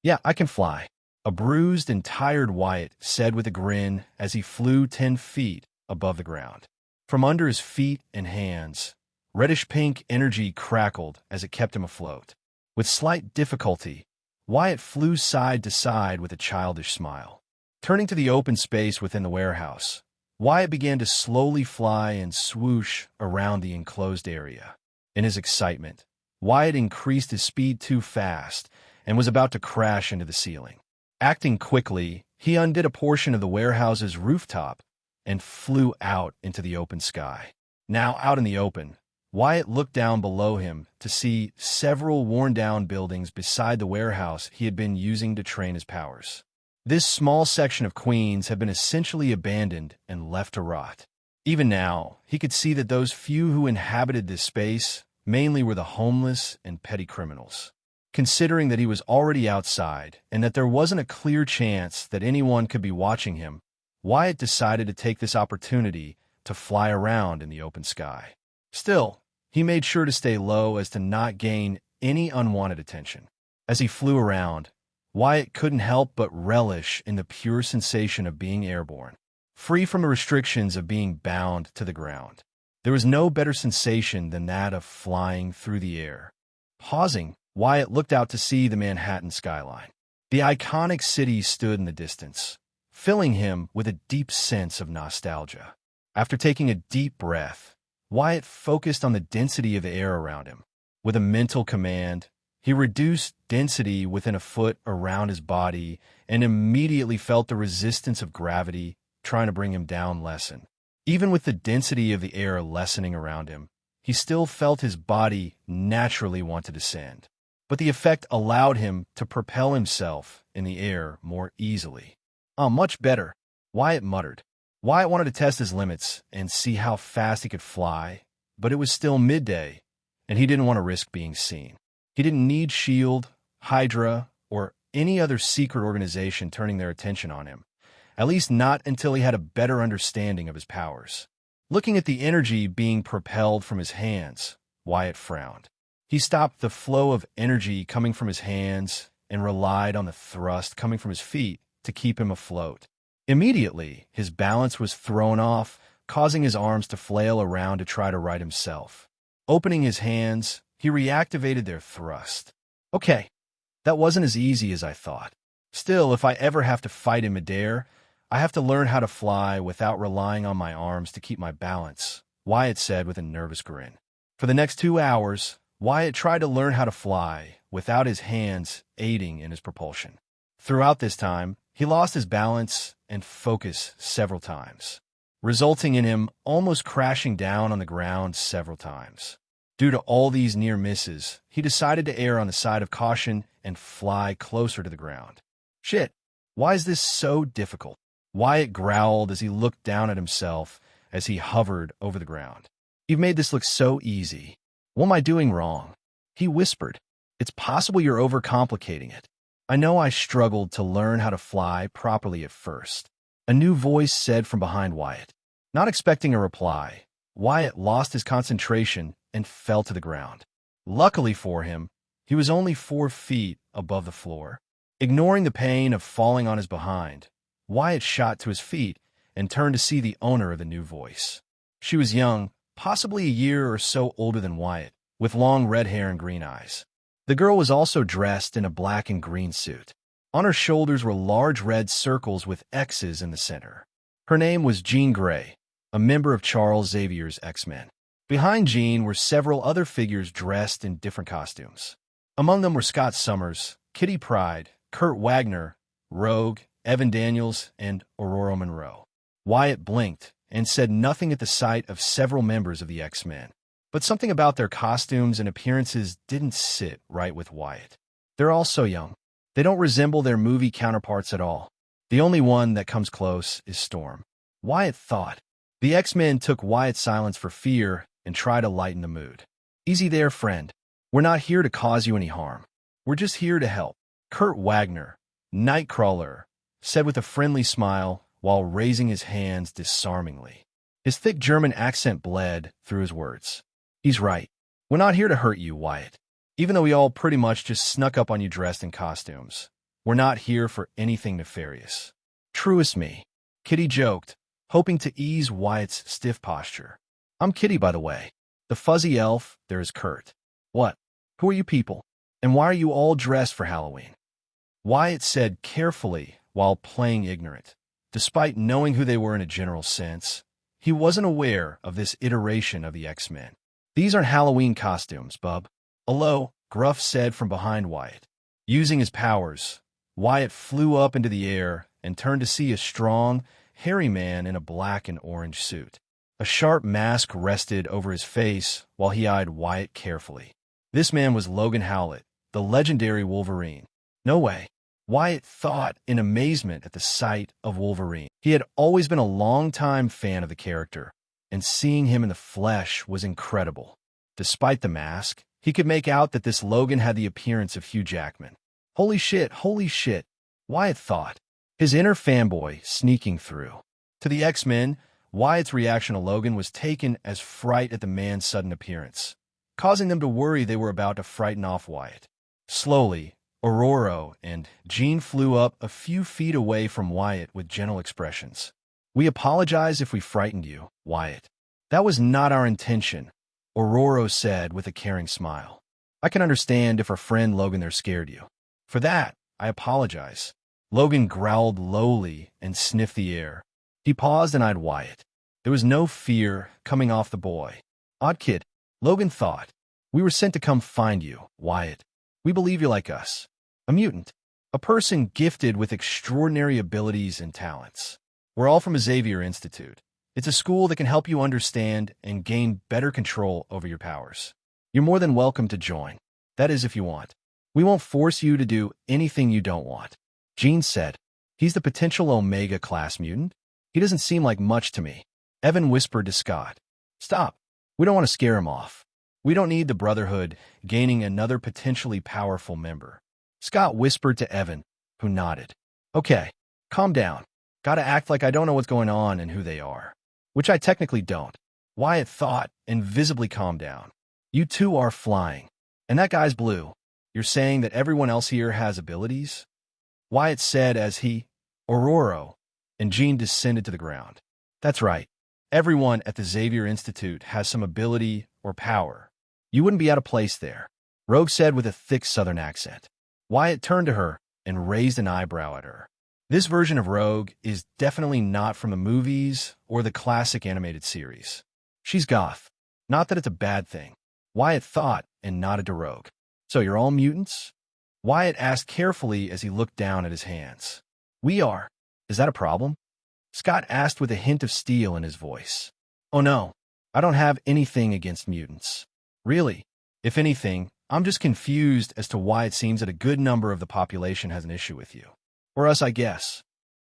Yeah, I can fly," a bruised and tired Wyatt said with a grin as he flew 10 feet above the ground. From under his feet and hands, reddish-pink energy crackled as it kept him afloat. With slight difficulty, Wyatt flew side to side with a childish smile. Turning to the open space within the warehouse, Wyatt began to slowly fly and swoosh around the enclosed area. In his excitement, Wyatt increased his speed too fast and was about to crash into the ceiling. Acting quickly, he undid a portion of the warehouse's rooftop and flew out into the open sky. Now out in the open, Wyatt looked down below him to see several worn-down buildings beside the warehouse he had been using to train his powers. This small section of Queens had been essentially abandoned and left to rot. Even now, he could see that those few who inhabited this space mainly were the homeless and petty criminals. Considering that he was already outside and that there wasn't a clear chance that anyone could be watching him, Wyatt decided to take this opportunity to fly around in the open sky. Still, he made sure to stay low as to not gain any unwanted attention. As he flew around, Wyatt couldn't help but relish in the pure sensation of being airborne, free from the restrictions of being bound to the ground. There was no better sensation than that of flying through the air. Pausing, Wyatt looked out to see the Manhattan skyline. The iconic city stood in the distance, filling him with a deep sense of nostalgia. After taking a deep breath, Wyatt focused on the density of the air around him. With a mental command, he reduced density within a foot around his body and immediately felt the resistance of gravity trying to bring him down lessen. Even with the density of the air lessening around him, he still felt his body naturally want to descend. But the effect allowed him to propel himself in the air more easily. Much better," Wyatt muttered. Wyatt wanted to test his limits and see how fast he could fly, but it was still midday, and he didn't want to risk being seen. He didn't need S.H.I.E.L.D., Hydra, or any other secret organization turning their attention on him, at least not until he had a better understanding of his powers. Looking at the energy being propelled from his hands, Wyatt frowned. He stopped the flow of energy coming from his hands and relied on the thrust coming from his feet to keep him afloat. Immediately, his balance was thrown off, causing his arms to flail around to try to right himself. Opening his hands, he reactivated their thrust. Okay, that wasn't as easy as I thought. Still, if I ever have to fight in midair, I have to learn how to fly without relying on my arms to keep my balance, Wyatt said with a nervous grin. For the next 2 hours, Wyatt tried to learn how to fly without his hands aiding in his propulsion. Throughout this time, he lost his balance and focus several times, resulting in him almost crashing down on the ground several times. Due to all these near misses, he decided to err on the side of caution and fly closer to the ground. Shit, why is this so difficult? Wyatt growled as he looked down at himself as he hovered over the ground. You've made this look so easy. What am I doing wrong? He whispered. It's possible you're overcomplicating it. I know I struggled to learn how to fly properly at first. A new voice said from behind Wyatt. Not expecting a reply, Wyatt lost his concentration and fell to the ground. Luckily for him, he was only 4 feet above the floor. Ignoring the pain of falling on his behind, Wyatt shot to his feet and turned to see the owner of the new voice. She was young, possibly a year or so older than Wyatt, with long red hair and green eyes. The girl was also dressed in a black and green suit. On her shoulders were large red circles with X's in the center. Her name was Jean Grey, a member of Charles Xavier's X-Men. Behind Jean were several other figures dressed in different costumes. Among them were Scott Summers, Kitty Pryde, Kurt Wagner, Rogue, Evan Daniels, and Aurora Monroe. Wyatt blinked and said nothing at the sight of several members of the X-Men. But something about their costumes and appearances didn't sit right with Wyatt. They're all so young. They don't resemble their movie counterparts at all. The only one that comes close is Storm. Wyatt thought. The X-Men took Wyatt's silence for fear and tried to lighten the mood. Easy there, friend. We're not here to cause you any harm. We're just here to help. Kurt Wagner, Nightcrawler, said with a friendly smile while raising his hands disarmingly. His thick German accent bled through his words. He's right. We're not here to hurt you, Wyatt. Even though we all pretty much just snuck up on you dressed in costumes, we're not here for anything nefarious. True as me, Kitty joked, hoping to ease Wyatt's stiff posture. I'm Kitty, by the way. The fuzzy elf, there is Kurt. What? Who are you people? And why are you all dressed for Halloween? Wyatt said carefully while playing ignorant. Despite knowing who they were in a general sense, he wasn't aware of this iteration of the X-Men. "These aren't Halloween costumes, bub." "Hello," Gruff said from behind Wyatt. Using his powers, Wyatt flew up into the air and turned to see a strong, hairy man in a black and orange suit. A sharp mask rested over his face while he eyed Wyatt carefully. This man was Logan Howlett, the legendary Wolverine. No way, Wyatt thought in amazement at the sight of Wolverine. He had always been a long-time fan of the character, and seeing him in the flesh was incredible. Despite the mask, he could make out that this Logan had the appearance of Hugh Jackman. Holy shit, Wyatt thought, his inner fanboy sneaking through. To the X-Men, Wyatt's reaction to Logan was taken as fright at the man's sudden appearance, causing them to worry they were about to frighten off Wyatt. Slowly, Aurora and Jean flew up a few feet away from Wyatt with gentle expressions. "We apologize if we frightened you, Wyatt. That was not our intention," Aurora said with a caring smile. "I can understand if our friend Logan there scared you. For that, I apologize." Logan growled lowly and sniffed the air. He paused and eyed Wyatt. There was no fear coming off the boy. "Odd kid," Logan thought. "We were sent to come find you, Wyatt. We believe you're like us. A mutant. A person gifted with extraordinary abilities and talents. We're all from Xavier Institute. It's a school that can help you understand and gain better control over your powers. You're more than welcome to join. That is, if you want. We won't force you to do anything you don't want." Jean said, "He's the potential Omega class mutant? He doesn't seem like much to me." Evan whispered to Scott, "Stop. We don't want to scare him off. We don't need the Brotherhood gaining another potentially powerful member." Scott whispered to Evan, who nodded. "Okay, calm down. Gotta act like I don't know what's going on and who they are." Which I technically don't. Wyatt thought, and visibly calmed down. "You two are flying. And that guy's blue. You're saying that everyone else here has abilities?" Wyatt said as he, Aurora, and Jean descended to the ground. "That's right. Everyone at the Xavier Institute has some ability or power. You wouldn't be out of place there," Rogue said with a thick southern accent. Wyatt turned to her and raised an eyebrow at her. This version of Rogue is definitely not from the movies or the classic animated series. She's goth. Not that it's a bad thing. Wyatt thought and nodded to Rogue. "So you're all mutants?" Wyatt asked carefully as he looked down at his hands. "We are. Is that a problem?" Scott asked with a hint of steel in his voice. "Oh no, I don't have anything against mutants. Really. If anything, I'm just confused as to why it seems that a good number of the population has an issue with you. Or us, I guess."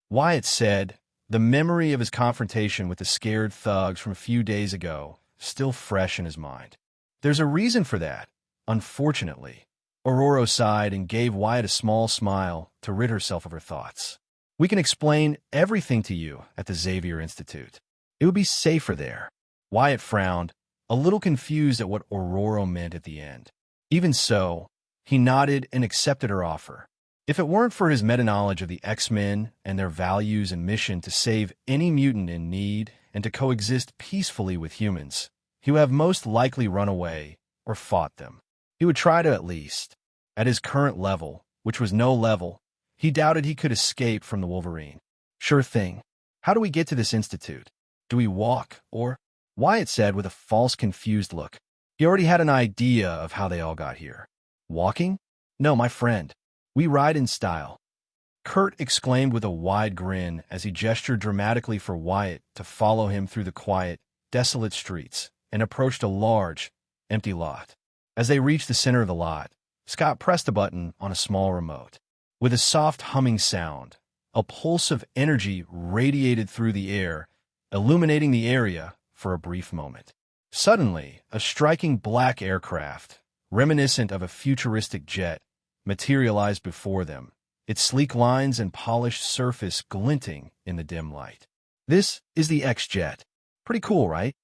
Wyatt said, the memory of his confrontation with the scared thugs from a few days ago still fresh in his mind. "There's a reason for that, unfortunately." Aurora sighed and gave Wyatt a small smile to rid herself of her thoughts. "We can explain everything to you at the Xavier Institute. It would be safer there." Wyatt frowned, a little confused at what Aurora meant at the end. Even so, he nodded and accepted her offer. If it weren't for his meta-knowledge of the X-Men and their values and mission to save any mutant in need and to coexist peacefully with humans, he would have most likely run away or fought them. He would try to at least. At his current level, which was no level, he doubted he could escape from the Wolverine. "Sure thing. How do we get to this institute? Do we walk, or?" Wyatt said with a false confused look. He already had an idea of how they all got here. "Walking? No, my friend. We ride in style." Kurt exclaimed with a wide grin as he gestured dramatically for Wyatt to follow him through the quiet, desolate streets and approached a large, empty lot. As they reached the center of the lot, Scott pressed a button on a small remote. With a soft humming sound, a pulse of energy radiated through the air, illuminating the area for a brief moment. Suddenly, a striking black aircraft, reminiscent of a futuristic jet, materialized before them, its sleek lines and polished surface glinting in the dim light. "This is the X-Jet. Pretty cool, right?"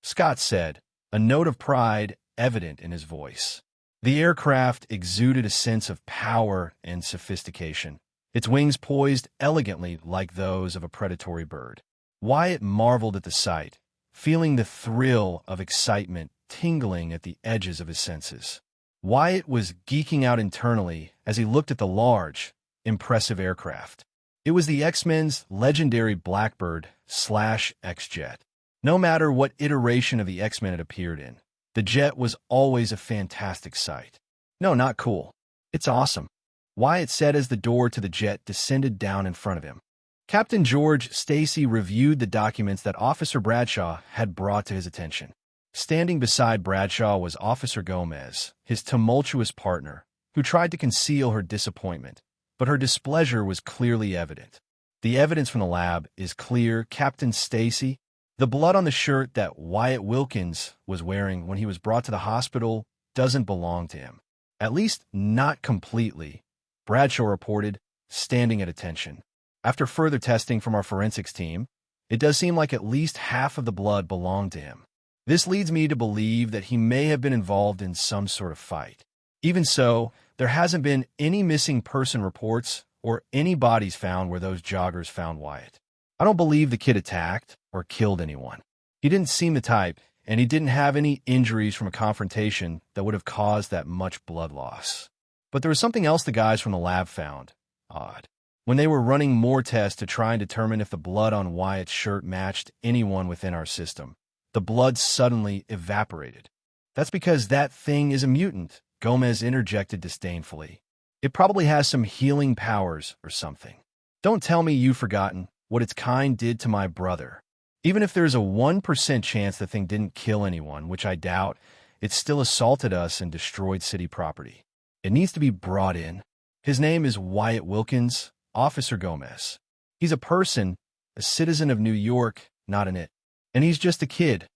Scott said, a note of pride evident in his voice. The aircraft exuded a sense of power and sophistication, its wings poised elegantly like those of a predatory bird. Wyatt marveled at the sight, feeling the thrill of excitement tingling at the edges of his senses. Wyatt was geeking out internally as he looked at the large, impressive aircraft. It was the X-Men's legendary Blackbird/X-Jet. No matter what iteration of the X-Men it appeared in, the jet was always a fantastic sight. No, not cool. It's awesome. Wyatt said as the door to the jet descended down in front of him. Captain George Stacy reviewed the documents that Officer Bradshaw had brought to his attention. Standing beside Bradshaw was Officer Gomez, his tumultuous partner, who tried to conceal her disappointment, but her displeasure was clearly evident. The evidence from the lab is clear, Captain Stacy. The blood on the shirt that Wyatt Wilkins was wearing when he was brought to the hospital doesn't belong to him. At least not completely, Bradshaw reported, standing at attention. After further testing from our forensics team, it does seem like at least half of the blood belonged to him. This leads me to believe that he may have been involved in some sort of fight. Even so, there hasn't been any missing person reports or any bodies found where those joggers found Wyatt. I don't believe the kid attacked or killed anyone. He didn't seem the type, and he didn't have any injuries from a confrontation that would have caused that much blood loss. But there was something else the guys from the lab found odd. When they were running more tests to try and determine if the blood on Wyatt's shirt matched anyone within our system, the blood suddenly evaporated. That's because that thing is a mutant, Gomez interjected disdainfully. It probably has some healing powers or something. Don't tell me you've forgotten what its kind did to my brother. Even if there's a 1% chance the thing didn't kill anyone, which I doubt, it still assaulted us and destroyed city property. It needs to be brought in. His name is Wyatt Wilkins, Officer Gomez. He's a person, a citizen of New York, not an it. And he's just a kid,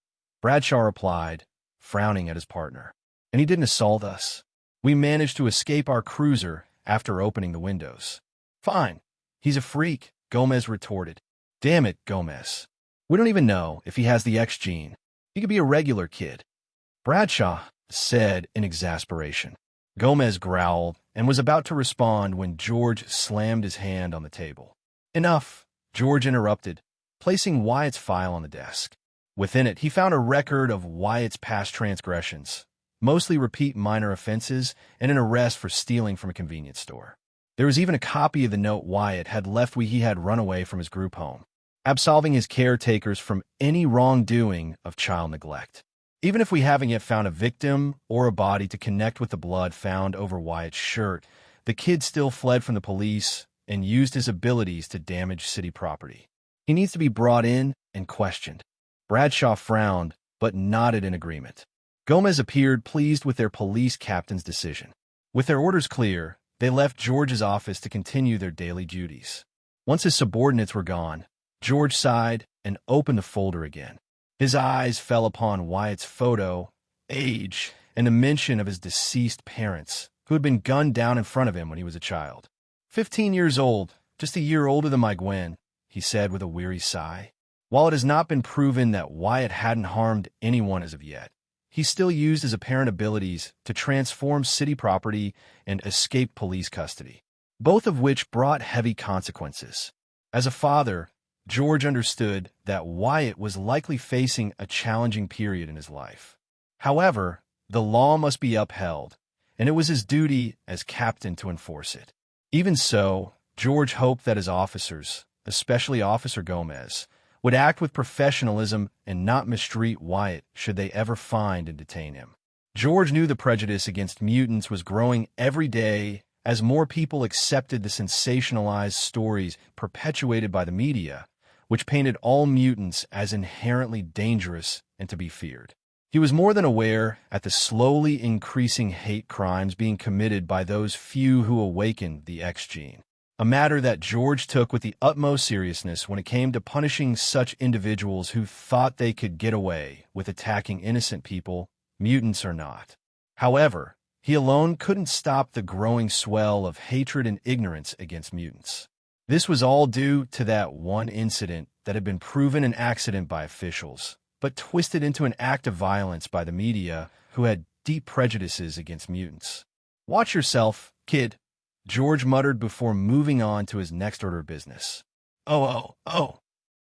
Bradshaw replied, frowning at his partner. And he didn't assault us. We managed to escape our cruiser after opening the windows. Fine. He's a freak, Gomez retorted. Damn it, Gomez. We don't even know if he has the X gene. He could be a regular kid. Bradshaw said in exasperation. Gomez growled and was about to respond when George slammed his hand on the table. Enough, George interrupted, placing Wyatt's file on the desk. Within it, he found a record of Wyatt's past transgressions, mostly repeat minor offenses and an arrest for stealing from a convenience store. There was even a copy of the note Wyatt had left when he had run away from his group home, absolving his caretakers from any wrongdoing of child neglect. Even if we haven't yet found a victim or a body to connect with the blood found over Wyatt's shirt, the kid still fled from the police and used his abilities to damage city property. He needs to be brought in and questioned. Bradshaw frowned, but nodded in agreement. Gomez appeared pleased with their police captain's decision. With their orders clear, they left George's office to continue their daily duties. Once his subordinates were gone, George sighed and opened the folder again. His eyes fell upon Wyatt's photo, age, and a mention of his deceased parents, who had been gunned down in front of him when he was a child. 15 years old, just a year older than my Gwen, he said with a weary sigh. While it has not been proven that Wyatt hadn't harmed anyone as of yet, he still used his apparent abilities to transform city property and escape police custody, both of which brought heavy consequences. As a father, George understood that Wyatt was likely facing a challenging period in his life. However, the law must be upheld, and it was his duty as captain to enforce it. Even so, George hoped that his officers, especially Officer Gomez, would act with professionalism and not mistreat Wyatt should they ever find and detain him. George knew the prejudice against mutants was growing every day as more people accepted the sensationalized stories perpetuated by the media, which painted all mutants as inherently dangerous and to be feared. He was more than aware at the slowly increasing hate crimes being committed by those few who awakened the X gene, a matter that George took with the utmost seriousness when it came to punishing such individuals who thought they could get away with attacking innocent people, mutants or not. However, he alone couldn't stop the growing swell of hatred and ignorance against mutants. This was all due to that one incident that had been proven an accident by officials, but twisted into an act of violence by the media who had deep prejudices against mutants. Watch yourself, kid, George muttered before moving on to his next order of business. Oh.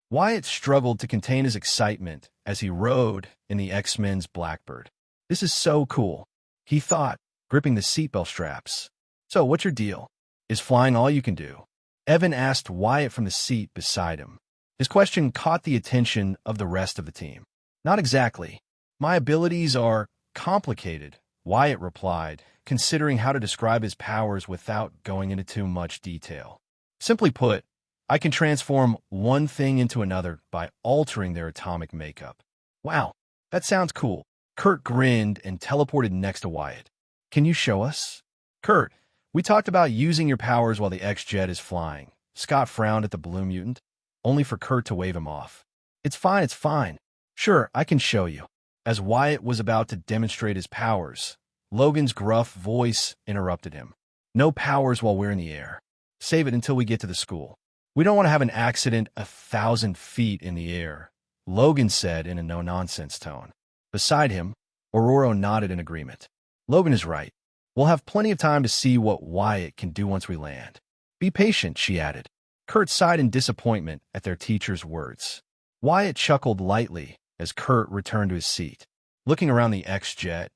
Wyatt struggled to contain his excitement as he rode in the X-Men's Blackbird. This is so cool, he thought, gripping the seatbelt straps. So, what's your deal? Is flying all you can do? Evan asked Wyatt from the seat beside him. His question caught the attention of the rest of the team. Not exactly. My abilities are complicated, Wyatt replied, considering how to describe his powers without going into too much detail. Simply put, I can transform one thing into another by altering their atomic makeup. Wow, that sounds cool. Kurt grinned and teleported next to Wyatt. Can you show us? Kurt, we talked about using your powers while the X-Jet is flying. Scott frowned at the blue mutant, only for Kurt to wave him off. It's fine, it's fine. Sure, I can show you. As Wyatt was about to demonstrate his powers, Logan's gruff voice interrupted him. No powers while we're in the air. Save it until we get to the school. We don't want to have an accident 1,000 feet in the air, Logan said in a no-nonsense tone. Beside him, Aurora nodded in agreement. Logan is right. We'll have plenty of time to see what Wyatt can do once we land. Be patient, she added. Kurt sighed in disappointment at their teacher's words. Wyatt chuckled lightly as Kurt returned to his seat. Looking around the X-Jet,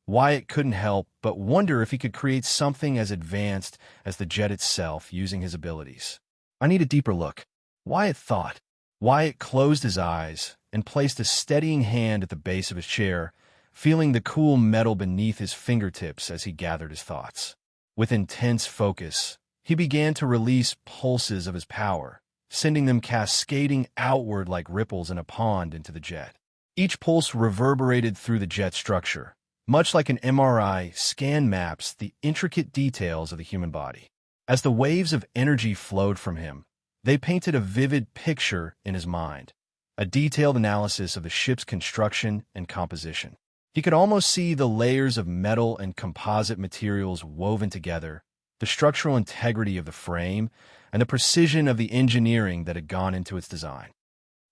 Wyatt couldn't help but wonder if he could create something as advanced as the jet itself using his abilities. I need a deeper look, Wyatt thought. Wyatt closed his eyes and placed a steadying hand at the base of his chair, feeling the cool metal beneath his fingertips as he gathered his thoughts. With intense focus, he began to release pulses of his power, sending them cascading outward like ripples in a pond into the jet. Each pulse reverberated through the jet structure, much like an MRI scan maps the intricate details of the human body. As the waves of energy flowed from him, they painted a vivid picture in his mind, a detailed analysis of the ship's construction and composition. He could almost see the layers of metal and composite materials woven together, the structural integrity of the frame, and the precision of the engineering that had gone into its design.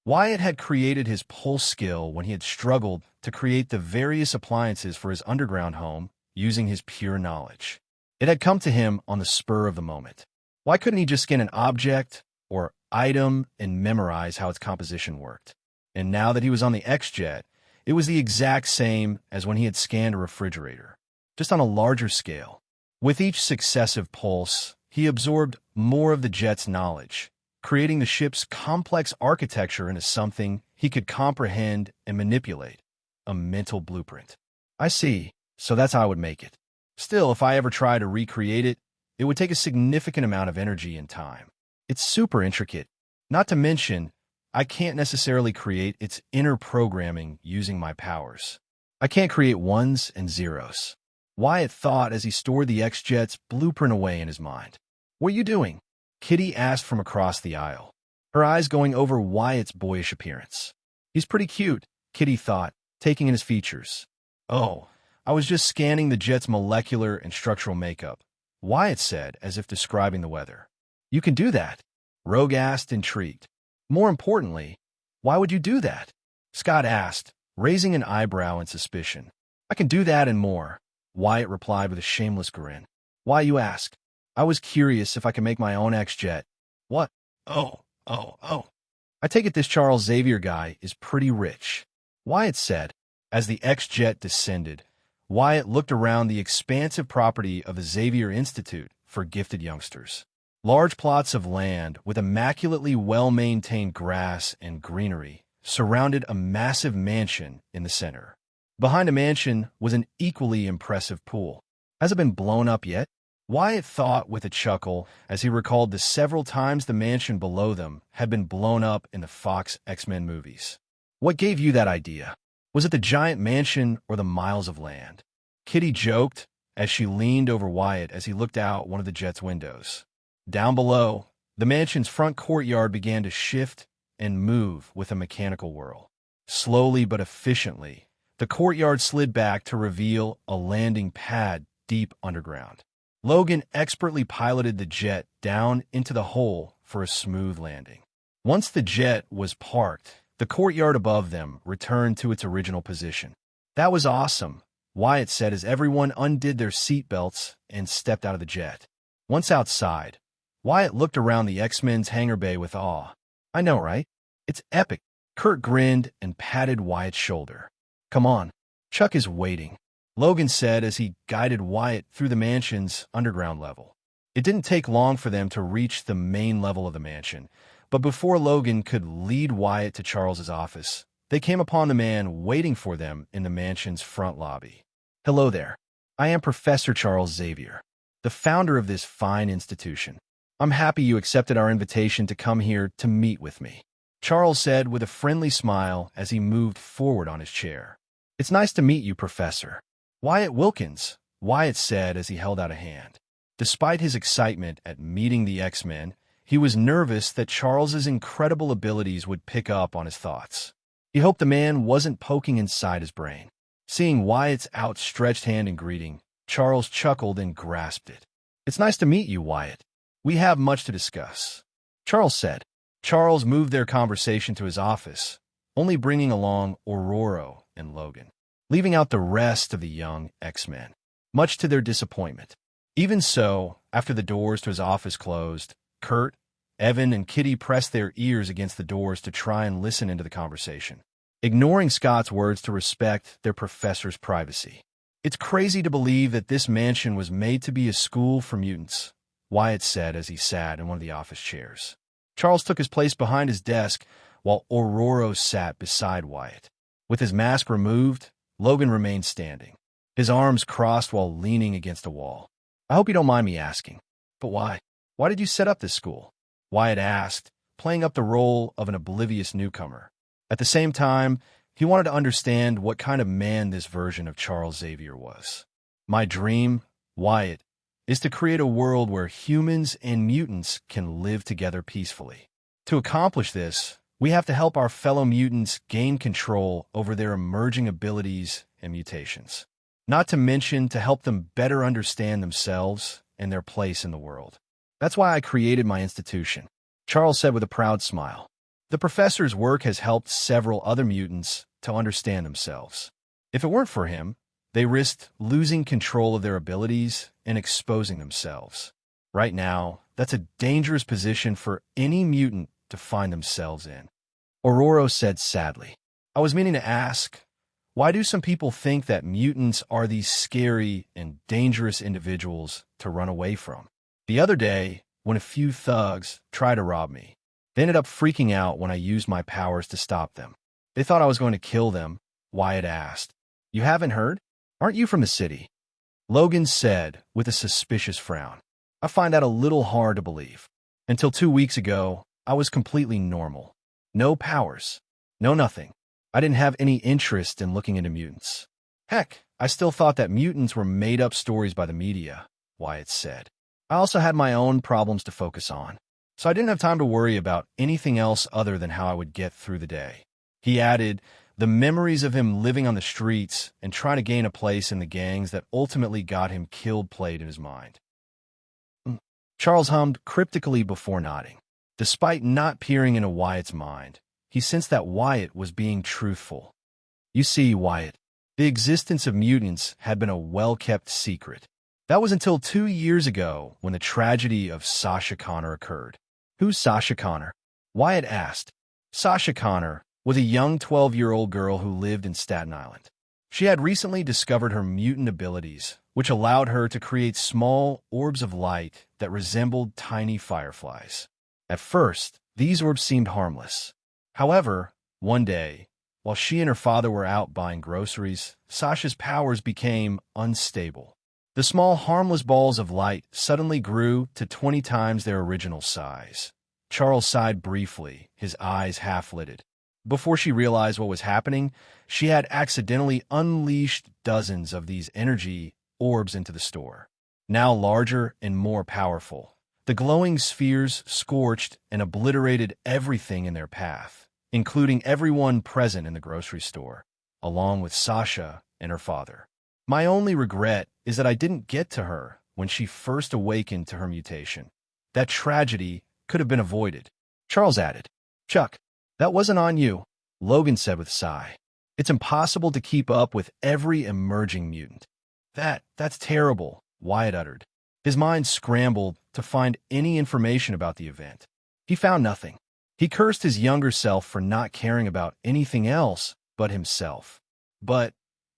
Wyatt had created his pulse skill when he had struggled to create the various appliances for his underground home using his pure knowledge. It had come to him on the spur of the moment. Why couldn't he just scan an object or item and memorize how its composition worked? And now that he was on the X-Jet, it was the exact same as when he had scanned a refrigerator, just on a larger scale. With each successive pulse, he absorbed more of the jet's knowledge, creating the ship's complex architecture into something he could comprehend and manipulate, a mental blueprint. I see, so that's how I would make it. Still, if I ever try to recreate it, it would take a significant amount of energy and time. It's super intricate. Not to mention, I can't necessarily create its inner programming using my powers. I can't create ones and zeros. Wyatt thought as he stored the X-Jet's blueprint away in his mind. What are you doing? Kitty asked from across the aisle, her eyes going over Wyatt's boyish appearance. He's pretty cute, Kitty thought, taking in his features. Oh, I was just scanning the jet's molecular and structural makeup, Wyatt said as if describing the weather. You can do that? Rogue asked, intrigued. More importantly, why would you do that? Scott asked, raising an eyebrow in suspicion. I can do that and more, Wyatt replied with a shameless grin. Why, you ask? I was curious if I could make my own X-Jet. What? Oh. I take it this Charles Xavier guy is pretty rich, Wyatt said. As the X-Jet descended, Wyatt looked around the expansive property of the Xavier Institute for Gifted Youngsters. Large plots of land with immaculately well-maintained grass and greenery surrounded a massive mansion in the center. Behind the mansion was an equally impressive pool. Has it been blown up yet? Wyatt thought with a chuckle as he recalled the several times the mansion below them had been blown up in the Fox X-Men movies. What gave you that idea? Was it the giant mansion or the miles of land? Kitty joked as she leaned over Wyatt as he looked out one of the jet's windows. Down below, the mansion's front courtyard began to shift and move with a mechanical whirl. Slowly but efficiently, the courtyard slid back to reveal a landing pad deep underground. Logan expertly piloted the jet down into the hole for a smooth landing. Once the jet was parked, the courtyard above them returned to its original position. That was awesome, Wyatt said as everyone undid their seatbelts and stepped out of the jet. Once outside, Wyatt looked around the X-Men's hangar bay with awe. I know, right? It's epic. Kurt grinned and patted Wyatt's shoulder. Come on, Chuck is waiting, Logan said as he guided Wyatt through the mansion's underground level. It didn't take long for them to reach the main level of the mansion, but before Logan could lead Wyatt to Charles's office, they came upon the man waiting for them in the mansion's front lobby. "Hello there. I am Professor Charles Xavier, the founder of this fine institution. I'm happy you accepted our invitation to come here to meet with me," Charles said with a friendly smile as he moved forward on his chair. "It's nice to meet you, Professor Wyatt Wilkins," Wyatt said as he held out a hand. Despite his excitement at meeting the X-Men, he was nervous that Charles's incredible abilities would pick up on his thoughts. He hoped the man wasn't poking inside his brain. Seeing Wyatt's outstretched hand in greeting, Charles chuckled and grasped it. "It's nice to meet you, Wyatt. We have much to discuss," Charles said. Charles moved their conversation to his office, only bringing along Aurora and Logan, leaving out the rest of the young X-Men, much to their disappointment. Even so, after the doors to his office closed, Kurt, Evan, and Kitty pressed their ears against the doors to try and listen into the conversation, ignoring Scott's words to respect their professor's privacy. "It's crazy to believe that this mansion was made to be a school for mutants," Wyatt said as he sat in one of the office chairs. Charles took his place behind his desk while Aurora sat beside Wyatt. With his mask removed, Logan remained standing, his arms crossed while leaning against a wall. "I hope you don't mind me asking, but why? Why did you set up this school?" Wyatt asked, playing up the role of an oblivious newcomer. At the same time, he wanted to understand what kind of man this version of Charles Xavier was. "My dream, Wyatt, is to create a world where humans and mutants can live together peacefully. To accomplish this, we have to help our fellow mutants gain control over their emerging abilities and mutations. Not to mention to help them better understand themselves and their place in the world. That's why I created my institution," Charles said with a proud smile. The professor's work has helped several other mutants to understand themselves. If it weren't for him, they risked losing control of their abilities and exposing themselves. Right now, that's a dangerous position for any mutant to find themselves in. Aurora said sadly, "I was meaning to ask, why do some people think that mutants are these scary and dangerous individuals to run away from? The other day, when a few thugs tried to rob me, they ended up freaking out when I used my powers to stop them. They thought I was going to kill them," Wyatt asked. "You haven't heard? Aren't you from the city?" Logan said with a suspicious frown. "I find that a little hard to believe. Until 2 weeks ago, I was completely normal. No powers. No nothing. I didn't have any interest in looking into mutants. Heck, I still thought that mutants were made-up stories by the media," Wyatt said. "I also had my own problems to focus on, so I didn't have time to worry about anything else other than how I would get through the day." He added, the memories of him living on the streets and trying to gain a place in the gangs that ultimately got him killed played in his mind. Charles hummed cryptically before nodding. Despite not peering into Wyatt's mind, he sensed that Wyatt was being truthful. "You see, Wyatt, the existence of mutants had been a well-kept secret. That was until 2 years ago when the tragedy of Sasha Connor occurred." "Who's Sasha Connor?" Wyatt asked. Sasha Connor was a young 12-year-old girl who lived in Staten Island. She had recently discovered her mutant abilities, which allowed her to create small orbs of light that resembled tiny fireflies. At first, these orbs seemed harmless. However, one day, while she and her father were out buying groceries, Sasha's powers became unstable. The small, harmless balls of light suddenly grew to 20 times their original size. Charles sighed briefly, his eyes half-lidded. Before she realized what was happening, she had accidentally unleashed dozens of these energy orbs into the store. Now larger and more powerful, the glowing spheres scorched and obliterated everything in their path, including everyone present in the grocery store, along with Sasha and her father. "My only regret is that I didn't get to her when she first awakened to her mutation. That tragedy could have been avoided," Charles added. "Chuck, that wasn't on you," Logan said with a sigh. "It's impossible to keep up with every emerging mutant." That's terrible," Wyatt uttered. His mind scrambled to find any information about the event. He found nothing. He cursed his younger self for not caring about anything else but himself. But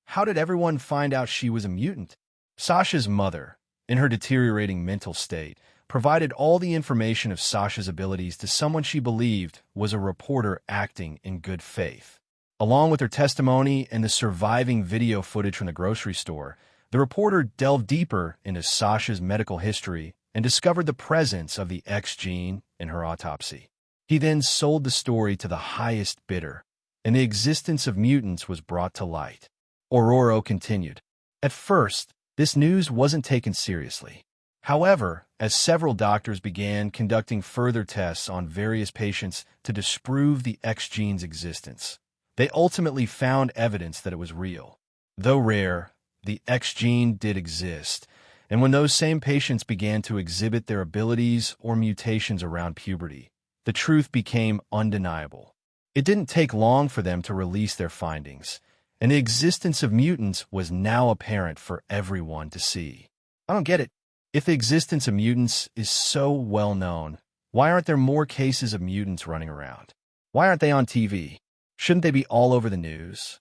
how did everyone find out she was a mutant? Sasha's mother, in her deteriorating mental state, provided all the information of Sasha's abilities to someone she believed was a reporter acting in good faith. Along with her testimony and the surviving video footage from the grocery store, the reporter delved deeper into Sasha's medical history and discovered the presence of the X gene in her autopsy. He then sold the story to the highest bidder, and the existence of mutants was brought to light. Ororo continued. At first, this news wasn't taken seriously. However, as several doctors began conducting further tests on various patients to disprove the X gene's existence, they ultimately found evidence that it was real. Though rare, the X gene did exist, and when those same patients began to exhibit their abilities or mutations around puberty, the truth became undeniable. It didn't take long for them to release their findings, and the existence of mutants was now apparent for everyone to see. I don't get it. If the existence of mutants is so well known, why aren't there more cases of mutants running around? Why aren't they on TV? Shouldn't they be all over the news?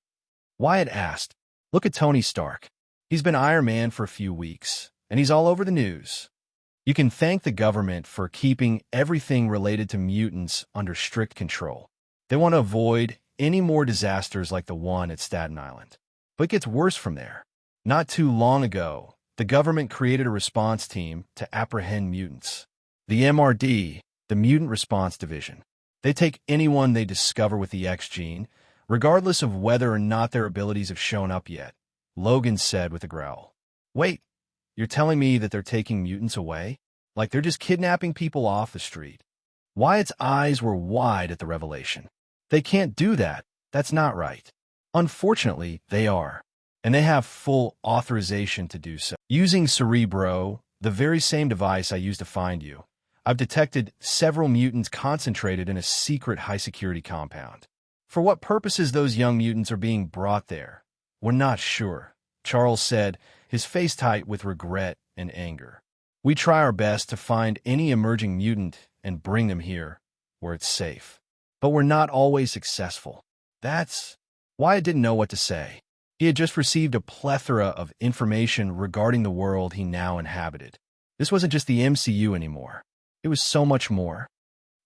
Wyatt asked. Look at Tony Stark. He's been Iron Man for a few weeks, and he's all over the news. You can thank the government for keeping everything related to mutants under strict control. They want to avoid any more disasters like the one at Staten Island. But it gets worse from there. Not too long ago, the government created a response team to apprehend mutants. The MRD, the Mutant Response Division. They take anyone they discover with the X gene, regardless of whether or not their abilities have shown up yet, Logan said with a growl. Wait, you're telling me that they're taking mutants away? Like they're just kidnapping people off the street? Wyatt's eyes were wide at the revelation. They can't do that. That's not right. Unfortunately, they are. And they have full authorization to do so. Using Cerebro, the very same device I used to find you, I've detected several mutants concentrated in a secret high-security compound. For what purposes those young mutants are being brought there, we're not sure, Charles said, his face tight with regret and anger. We try our best to find any emerging mutant and bring them here, where it's safe. But we're not always successful. That's why I didn't know what to say. He had just received a plethora of information regarding the world he now inhabited. This wasn't just the MCU anymore. It was so much more.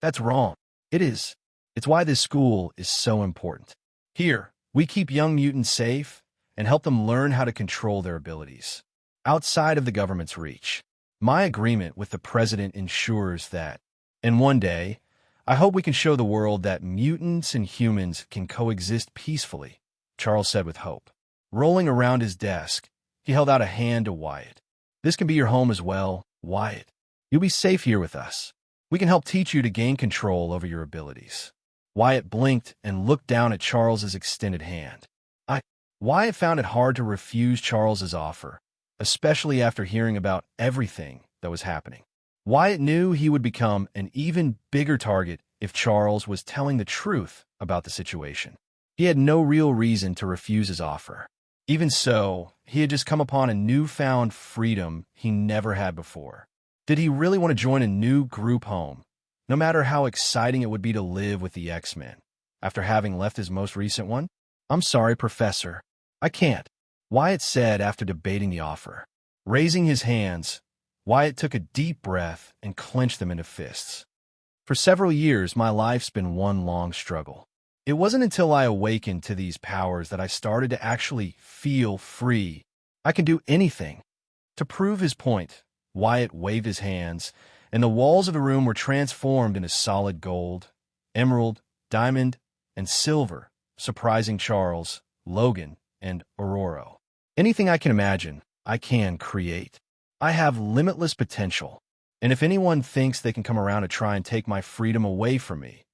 That's wrong. It is. It's why this school is so important. Here, we keep young mutants safe and help them learn how to control their abilities. Outside of the government's reach, my agreement with the president ensures that, and one day, I hope we can show the world that mutants and humans can coexist peacefully, Charles said with hope. Rolling around his desk, he held out a hand to Wyatt. This can be your home as well, Wyatt. You'll be safe here with us. We can help teach you to gain control over your abilities. Wyatt blinked and looked down at Charles's extended hand. Wyatt found it hard to refuse Charles's offer, especially after hearing about everything that was happening. Wyatt knew he would become an even bigger target if Charles was telling the truth about the situation. He had no real reason to refuse his offer. Even so, he had just come upon a newfound freedom he never had before. Did he really want to join a new group home, no matter how exciting it would be to live with the X-Men, after having left his most recent one? I'm sorry, Professor. I can't, Wyatt said after debating the offer. Raising his hands, Wyatt took a deep breath and clenched them into fists. For several years, my life's been one long struggle. It wasn't until I awakened to these powers that I started to actually feel free. I can do anything. To prove his point, Wyatt waved his hands, and the walls of the room were transformed into solid gold, emerald, diamond, and silver, surprising Charles, Logan, and Ororo. Anything I can imagine, I can create. I have limitless potential, and if anyone thinks they can come around to try and take my freedom away from me,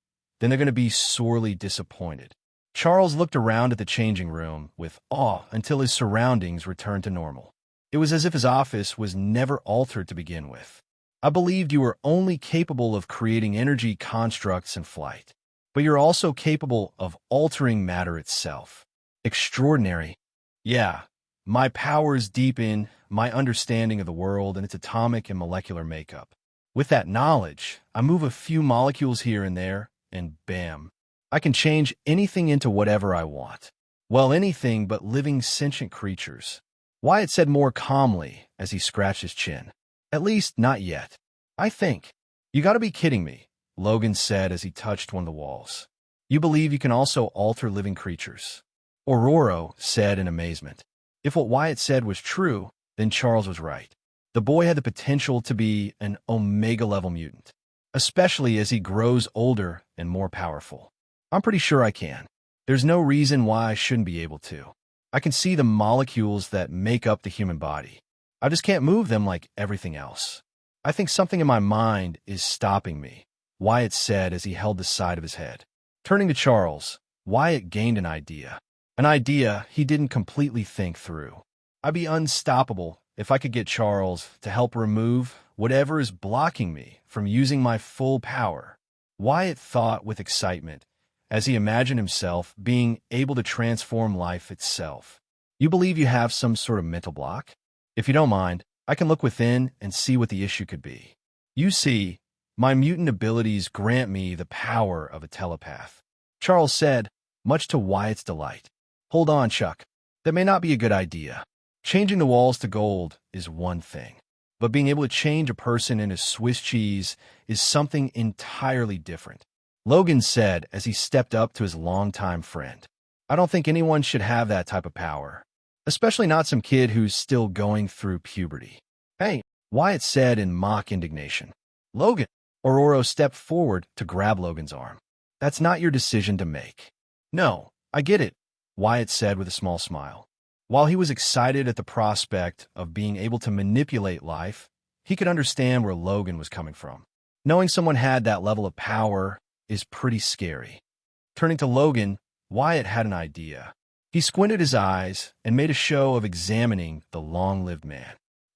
then they're going to be sorely disappointed. Charles looked around at the changing room with awe until his surroundings returned to normal. It was as if his office was never altered to begin with. I believed you were only capable of creating energy constructs in flight, but you're also capable of altering matter itself. Extraordinary. Yeah, my powers deepen my understanding of the world and its atomic and molecular makeup. With that knowledge, I move a few molecules here and there, and bam, I can change anything into whatever I want. Well, anything but living sentient creatures. Wyatt said more calmly as he scratched his chin. At least, not yet. I think. You gotta be kidding me, Logan said as he touched one of the walls. You believe you can also alter living creatures? Aurora said in amazement. If what Wyatt said was true, then Charles was right. The boy had the potential to be an Omega-level mutant, especially as he grows older and more powerful. I'm pretty sure I can. There's no reason why I shouldn't be able to. I can see the molecules that make up the human body. I just can't move them like everything else. I think something in my mind is stopping me, Wyatt said as he held the side of his head. Turning to Charles, Wyatt gained an idea. An idea he didn't completely think through. I'd be unstoppable if I could get Charles to help remove whatever is blocking me from using my full power. Wyatt thought with excitement as he imagined himself being able to transform life itself. You believe you have some sort of mental block? If you don't mind, I can look within and see what the issue could be. You see, my mutant abilities grant me the power of a telepath, Charles said, much to Wyatt's delight. Hold on, Chuck. That may not be a good idea. Changing the walls to gold is one thing, but being able to change a person into Swiss cheese is something entirely different, Logan said as he stepped up to his longtime friend. I don't think anyone should have that type of power, especially not some kid who's still going through puberty. Hey, Wyatt said in mock indignation. Logan, Aurora stepped forward to grab Logan's arm. That's not your decision to make. No, I get it, Wyatt said with a small smile. While he was excited at the prospect of being able to manipulate life, he could understand where Logan was coming from. Knowing someone had that level of power is pretty scary. Turning to Logan, Wyatt had an idea. He squinted his eyes and made a show of examining the long-lived man.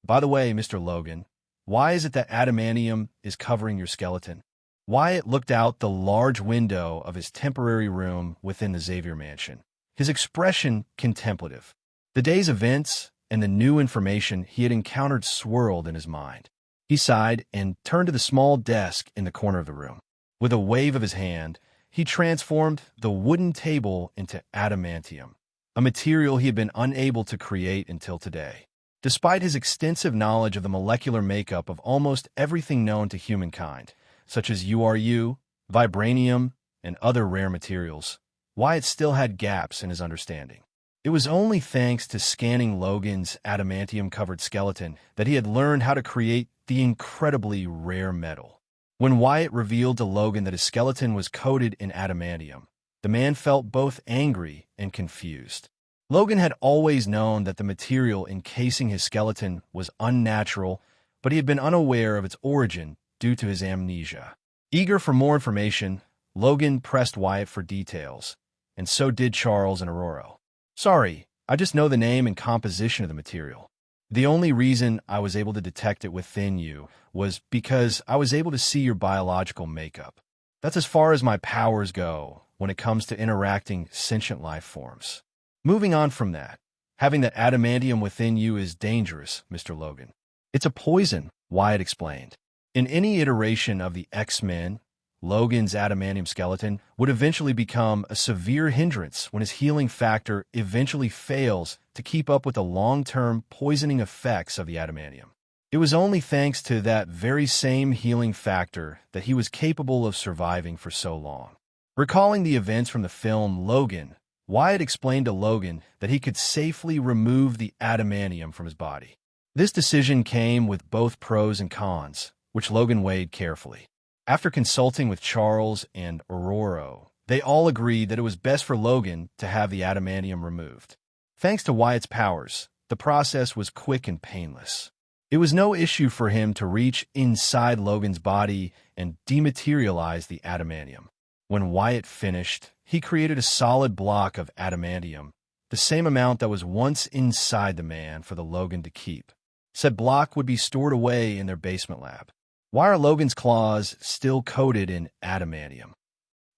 By the way, Mr. Logan, why is it that adamantium is covering your skeleton? Wyatt looked out the large window of his temporary room within the Xavier mansion, his expression contemplative. The day's events and the new information he had encountered swirled in his mind. He sighed and turned to the small desk in the corner of the room. With a wave of his hand, he transformed the wooden table into adamantium, a material he had been unable to create until today. Despite his extensive knowledge of the molecular makeup of almost everything known to humankind, such as URU, vibranium, and other rare materials, Wyatt still had gaps in his understanding. It was only thanks to scanning Logan's adamantium-covered skeleton that he had learned how to create the incredibly rare metal. When Wyatt revealed to Logan that his skeleton was coated in adamantium, the man felt both angry and confused. Logan had always known that the material encasing his skeleton was unnatural, but he had been unaware of its origin due to his amnesia. Eager for more information, Logan pressed Wyatt for details, and so did Charles and Aurora. Sorry, I just know the name and composition of the material. The only reason I was able to detect it within you was because I was able to see your biological makeup. That's as far as my powers go when it comes to interacting sentient life forms. Moving on from that, having that adamantium within you is dangerous, Mr. Logan. It's a poison, Wyatt explained. In any iteration of the X-Men, Logan's adamantium skeleton would eventually become a severe hindrance when his healing factor eventually fails to keep up with the long-term poisoning effects of the adamantium. It was only thanks to that very same healing factor that he was capable of surviving for so long. Recalling the events from the film Logan, Wyatt explained to Logan that he could safely remove the adamantium from his body. This decision came with both pros and cons, which Logan weighed carefully. After consulting with Charles and Aurora, they all agreed that it was best for Logan to have the adamantium removed. Thanks to Wyatt's powers, the process was quick and painless. It was no issue for him to reach inside Logan's body and dematerialize the adamantium. When Wyatt finished, he created a solid block of adamantium, the same amount that was once inside the man for the Logan to keep. Said block would be stored away in their basement lab. Why are Logan's claws still coated in adamantium?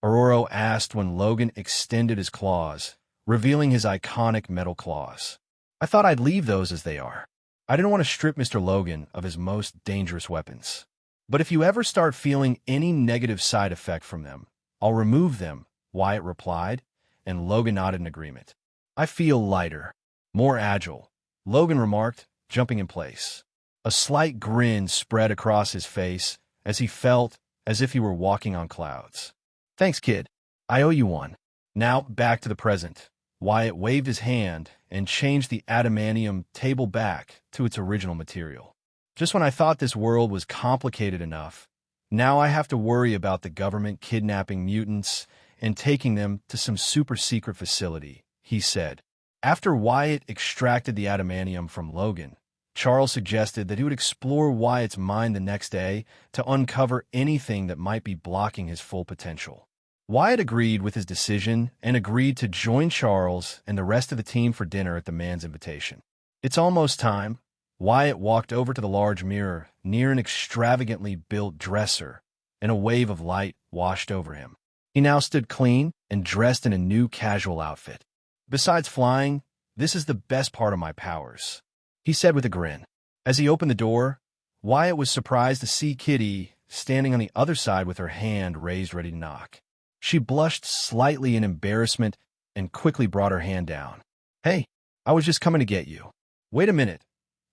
Aurora asked when Logan extended his claws, revealing his iconic metal claws. I thought I'd leave those as they are. I didn't want to strip Mr. Logan of his most dangerous weapons. But if you ever start feeling any negative side effect from them, I'll remove them, Wyatt replied, and Logan nodded in agreement. I feel lighter, more agile, Logan remarked jumping in place. A slight grin spread across his face as he felt as if he were walking on clouds. "Thanks, kid. I owe you one." Now, back to the present. Wyatt waved his hand and changed the adamantium table back to its original material. "Just when I thought this world was complicated enough, now I have to worry about the government kidnapping mutants and taking them to some super-secret facility," he said. After Wyatt extracted the adamantium from Logan, Charles suggested that he would explore Wyatt's mind the next day to uncover anything that might be blocking his full potential. Wyatt agreed with his decision and agreed to join Charles and the rest of the team for dinner at the man's invitation. "It's almost time." Wyatt walked over to the large mirror near an extravagantly built dresser, and a wave of light washed over him. He now stood clean and dressed in a new casual outfit. "Besides flying, this is the best part of my powers," he said with a grin. As he opened the door, Wyatt was surprised to see Kitty standing on the other side with her hand raised ready to knock. She blushed slightly in embarrassment and quickly brought her hand down. "Hey, I was just coming to get you." "Wait a minute.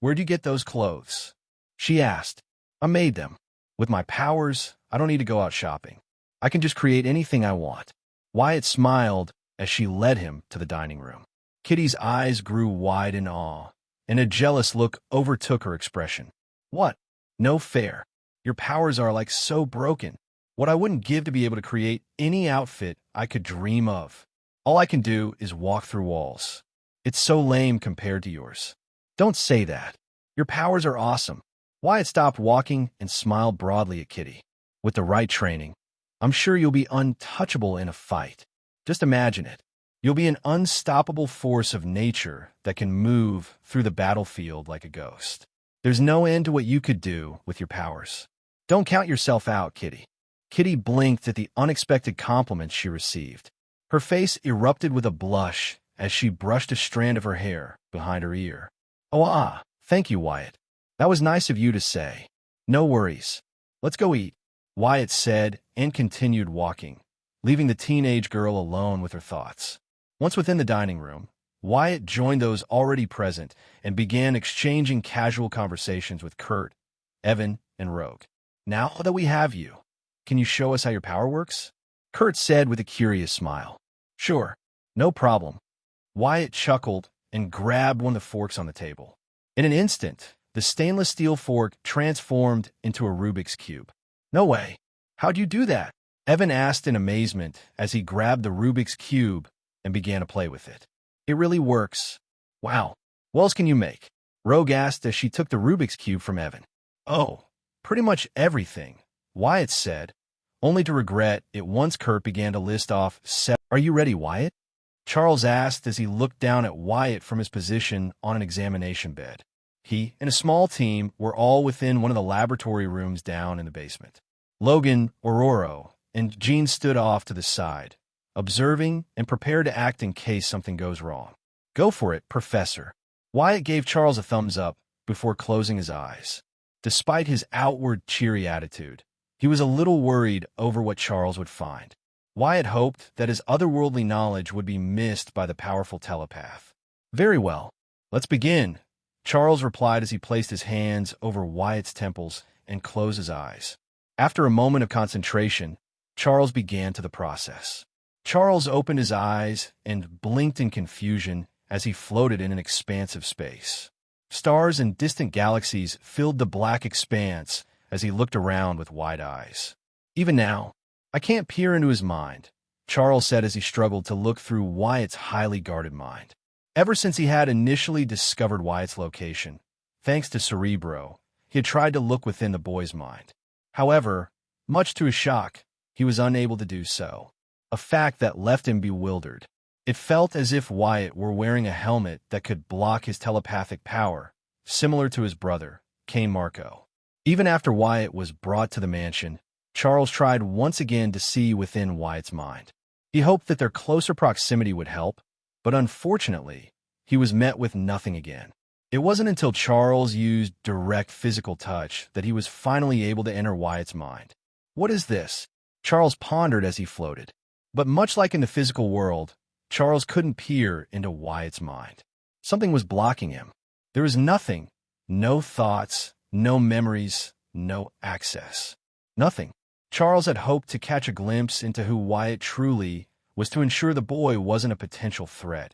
Where'd you get those clothes?" she asked. "I made them. With my powers, I don't need to go out shopping. I can just create anything I want." Wyatt smiled as she led him to the dining room. Kitty's eyes grew wide in awe, and a jealous look overtook her expression. "What? No fair. Your powers are like so broken. What I wouldn't give to be able to create any outfit I could dream of. All I can do is walk through walls. It's so lame compared to yours." "Don't say that. Your powers are awesome." Wyatt stopped walking and smiled broadly at Kitty. "With the right training, I'm sure you'll be untouchable in a fight. Just imagine it. You'll be an unstoppable force of nature that can move through the battlefield like a ghost. There's no end to what you could do with your powers. Don't count yourself out, Kitty." Kitty blinked at the unexpected compliments she received. Her face erupted with a blush as she brushed a strand of her hair behind her ear. "Oh, thank you, Wyatt. That was nice of you to say." "No worries. Let's go eat," Wyatt said and continued walking, leaving the teenage girl alone with her thoughts. Once within the dining room, Wyatt joined those already present and began exchanging casual conversations with Kurt, Evan, and Rogue. "Now that we have you, can you show us how your power works?" Kurt said with a curious smile. "Sure, no problem." Wyatt chuckled and grabbed one of the forks on the table. In an instant, the stainless steel fork transformed into a Rubik's Cube. "No way. How'd you do that?" Evan asked in amazement as he grabbed the Rubik's Cube and began to play with it. "It really works." "Wow. What else can you make?" Rogue asked as she took the Rubik's Cube from Evan. "Oh, pretty much everything," Wyatt said, only to regret it once Kurt began to list off seven. "Are you ready, Wyatt?" Charles asked as he looked down at Wyatt from his position on an examination bed. He and a small team were all within one of the laboratory rooms down in the basement. Logan, Aurora, and Jean stood off to the side, observing and prepared to act in case something goes wrong. "Go for it, Professor." Wyatt gave Charles a thumbs up before closing his eyes. Despite his outward cheery attitude, he was a little worried over what Charles would find. Wyatt hoped that his otherworldly knowledge would be missed by the powerful telepath. "Very well. Let's begin," Charles replied as he placed his hands over Wyatt's temples and closed his eyes. After a moment of concentration, Charles began to the process. Charles opened his eyes and blinked in confusion as he floated in an expansive space. Stars and distant galaxies filled the black expanse as he looked around with wide eyes. "Even now, I can't peer into his mind," Charles said as he struggled to look through Wyatt's highly guarded mind. Ever since he had initially discovered Wyatt's location, thanks to Cerebro, he had tried to look within the boy's mind. However, much to his shock, he was unable to do so, a fact that left him bewildered. It felt as if Wyatt were wearing a helmet that could block his telepathic power, similar to his brother, Cain Marco. Even after Wyatt was brought to the mansion, Charles tried once again to see within Wyatt's mind. He hoped that their closer proximity would help, but unfortunately, he was met with nothing again. It wasn't until Charles used direct physical touch that he was finally able to enter Wyatt's mind. "What is this?" Charles pondered as he floated. But much like in the physical world, Charles couldn't peer into Wyatt's mind. Something was blocking him. There was nothing No thoughts, no memories, no access. Nothing. Charles had hoped to catch a glimpse into who Wyatt truly was to ensure the boy wasn't a potential threat,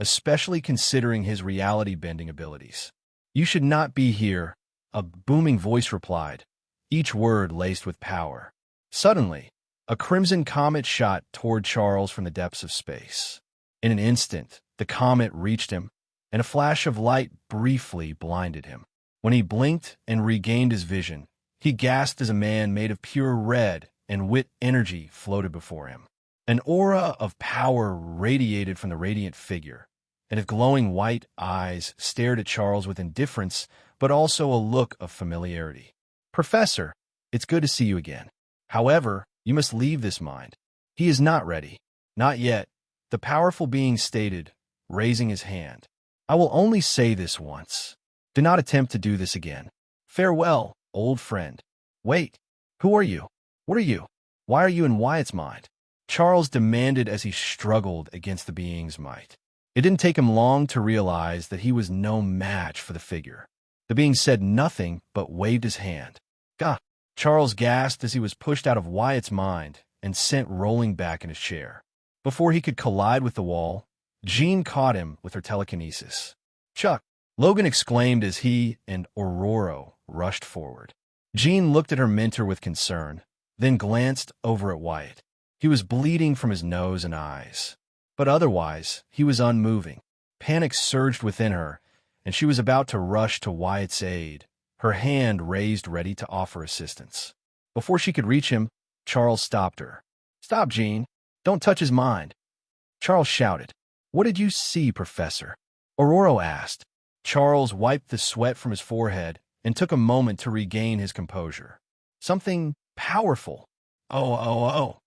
especially considering his reality-bending abilities. "You should not be here," a booming voice replied, each word laced with power. Suddenly, a crimson comet shot toward Charles from the depths of space. In an instant, the comet reached him, and a flash of light briefly blinded him. When he blinked and regained his vision, he gasped as a man made of pure red and wit energy floated before him. An aura of power radiated from the radiant figure, and his glowing white eyes stared at Charles with indifference, but also a look of familiarity. "Professor, it's good to see you again. However, you must leave this mind." "He is not ready." "Not yet," the powerful being stated, raising his hand. "I will only say this once. Do not attempt to do this again. Farewell, old friend." "Wait. Who are you? What are you? Why are you in Wyatt's mind?" Charles demanded as he struggled against the being's might. It didn't take him long to realize that he was no match for the figure. The being said nothing but waved his hand. "Gah!" Charles gasped as he was pushed out of Wyatt's mind and sent rolling back in his chair. Before he could collide with the wall, Jean caught him with her telekinesis. "Chuck!" Logan exclaimed as he and Aurora rushed forward. Jean looked at her mentor with concern, then glanced over at Wyatt. He was bleeding from his nose and eyes, but otherwise he was unmoving. Panic surged within her, and she was about to rush to Wyatt's aid, her hand raised ready to offer assistance. Before she could reach him, Charles stopped her. "Stop, Jean. Don't touch his mind." Charles shouted. "What did you see, Professor?" Aurora asked. Charles wiped the sweat from his forehead and took a moment to regain his composure. "Something powerful. Oh.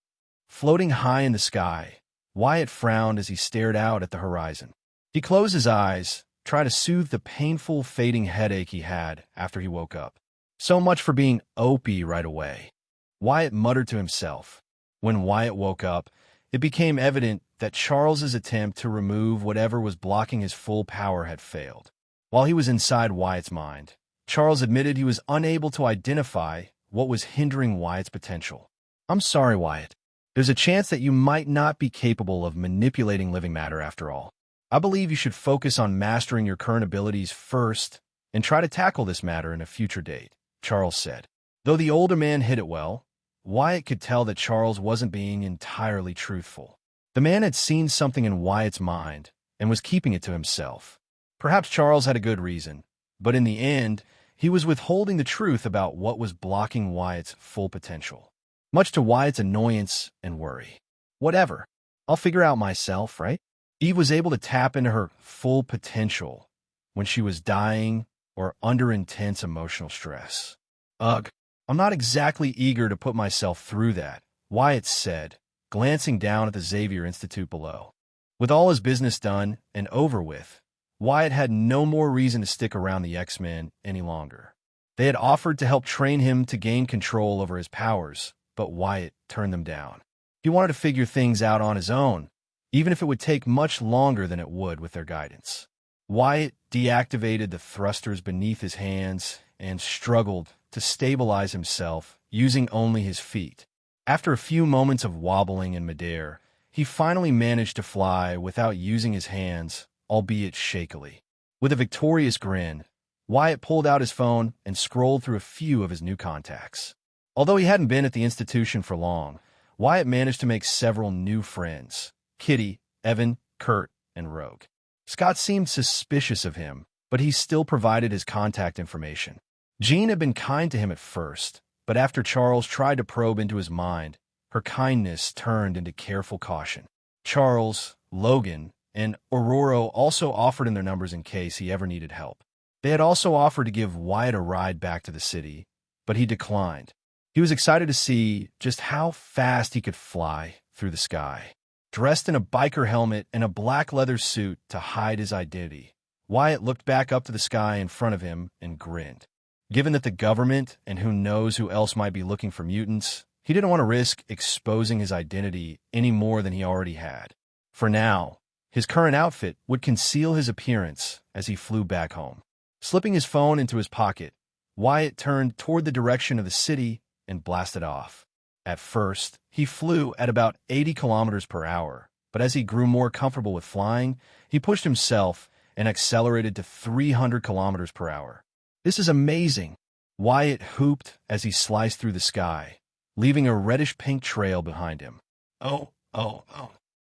Floating high in the sky, Wyatt frowned as he stared out at the horizon. He closed his eyes, tried to soothe the painful, fading headache he had after he woke up. "So much for being OP right away," Wyatt muttered to himself. When Wyatt woke up, it became evident that Charles's attempt to remove whatever was blocking his full power had failed. While he was inside Wyatt's mind, Charles admitted he was unable to identify what was hindering Wyatt's potential. "I'm sorry, Wyatt. There's a chance that you might not be capable of manipulating living matter after all. I believe you should focus on mastering your current abilities first and try to tackle this matter in a future date," Charles said. Though the older man hid it well, Wyatt could tell that Charles wasn't being entirely truthful. The man had seen something in Wyatt's mind and was keeping it to himself. Perhaps Charles had a good reason, but in the end, he was withholding the truth about what was blocking Wyatt's full potential. Much to Wyatt's annoyance and worry. "Whatever. I'll figure out myself, right?" Eve was able to tap into her full potential when she was dying or under intense emotional stress. "Ugh, I'm not exactly eager to put myself through that," Wyatt said, glancing down at the Xavier Institute below. With all his business done and over with, Wyatt had no more reason to stick around the X-Men any longer. They had offered to help train him to gain control over his powers, but Wyatt turned them down. He wanted to figure things out on his own, even if it would take much longer than it would with their guidance. Wyatt deactivated the thrusters beneath his hands and struggled to stabilize himself using only his feet. After a few moments of wobbling in midair, he finally managed to fly without using his hands, albeit shakily. With a victorious grin, Wyatt pulled out his phone and scrolled through a few of his new contacts. Although he hadn't been at the institution for long, Wyatt managed to make several new friends: Kitty, Evan, Kurt, and Rogue. Scott seemed suspicious of him, but he still provided his contact information. Jean had been kind to him at first, but after Charles tried to probe into his mind, her kindness turned into careful caution. Charles, Logan, and Aurora also offered him their numbers in case he ever needed help. They had also offered to give Wyatt a ride back to the city, but he declined. He was excited to see just how fast he could fly through the sky. Dressed in a biker helmet and a black leather suit to hide his identity, Wyatt looked back up to the sky in front of him and grinned. Given that the government and who knows who else might be looking for mutants, he didn't want to risk exposing his identity any more than he already had. For now, his current outfit would conceal his appearance as he flew back home. Slipping his phone into his pocket, Wyatt turned toward the direction of the city and blasted off. At first, he flew at about 80 kilometers per hour, but as he grew more comfortable with flying, he pushed himself and accelerated to 300 kilometers per hour. "This is amazing," Wyatt hooped as he sliced through the sky, leaving a reddish-pink trail behind him. Oh.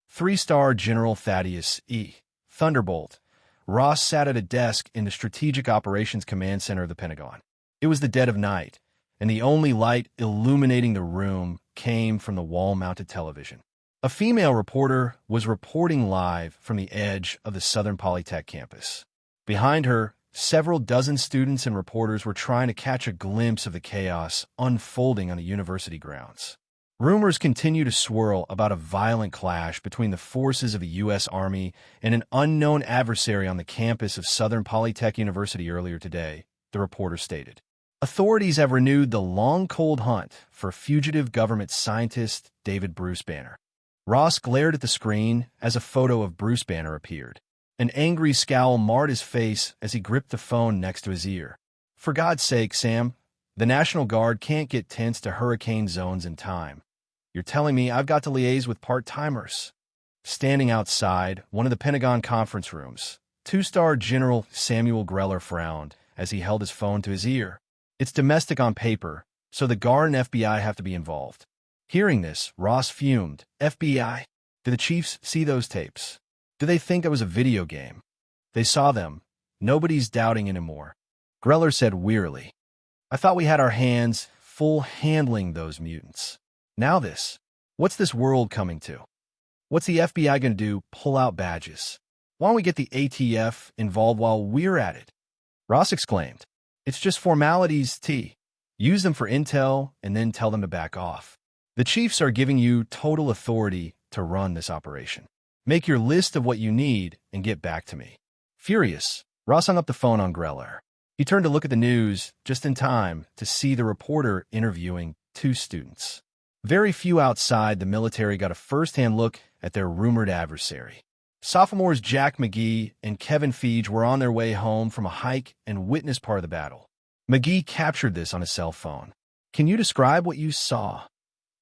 Three-star General Thaddeus E. Thunderbolt Ross sat at a desk in the Strategic Operations Command Center of the Pentagon. It was the dead of night, and the only light illuminating the room came from the wall-mounted television. A female reporter was reporting live from the edge of the Southern Polytech campus. Behind her, several dozen students and reporters were trying to catch a glimpse of the chaos unfolding on the university grounds. Rumors continue to swirl about a violent clash between the forces of the U.S. Army and an unknown adversary on the campus of Southern Polytech University earlier today, the reporter stated. Authorities have renewed the long cold hunt for fugitive government scientist David Bruce Banner. Ross glared at the screen as a photo of Bruce Banner appeared. An angry scowl marred his face as he gripped the phone next to his ear. "For God's sake, Sam, the National Guard can't get tents to hurricane zones in time. You're telling me I've got to liaise with part-timers?" Standing outside one of the Pentagon conference rooms, two-star General Samuel Greller frowned as he held his phone to his ear. "It's domestic on paper, so the Guard and FBI have to be involved." Hearing this, Ross fumed. "FBI? Do the chiefs see those tapes? Do they think it was a video game?" "They saw them. Nobody's doubting anymore." Greller said wearily. "I thought we had our hands full handling those mutants. Now this. What's this world coming to? What's the FBI going to do? Pull out badges? Why don't we get the ATF involved while we're at it?" Ross exclaimed. "It's just formalities, T. Use them for intel and then tell them to back off. The chiefs are giving you total authority to run this operation. Make your list of what you need and get back to me." Furious, Ross hung up the phone on Greller. He turned to look at the news just in time to see the reporter interviewing two students. Very few outside the military got a first-hand look at their rumored adversary. Sophomores Jack McGee and Kevin Feige were on their way home from a hike and witnessed part of the battle. McGee captured this on his cell phone. "Can you describe what you saw?"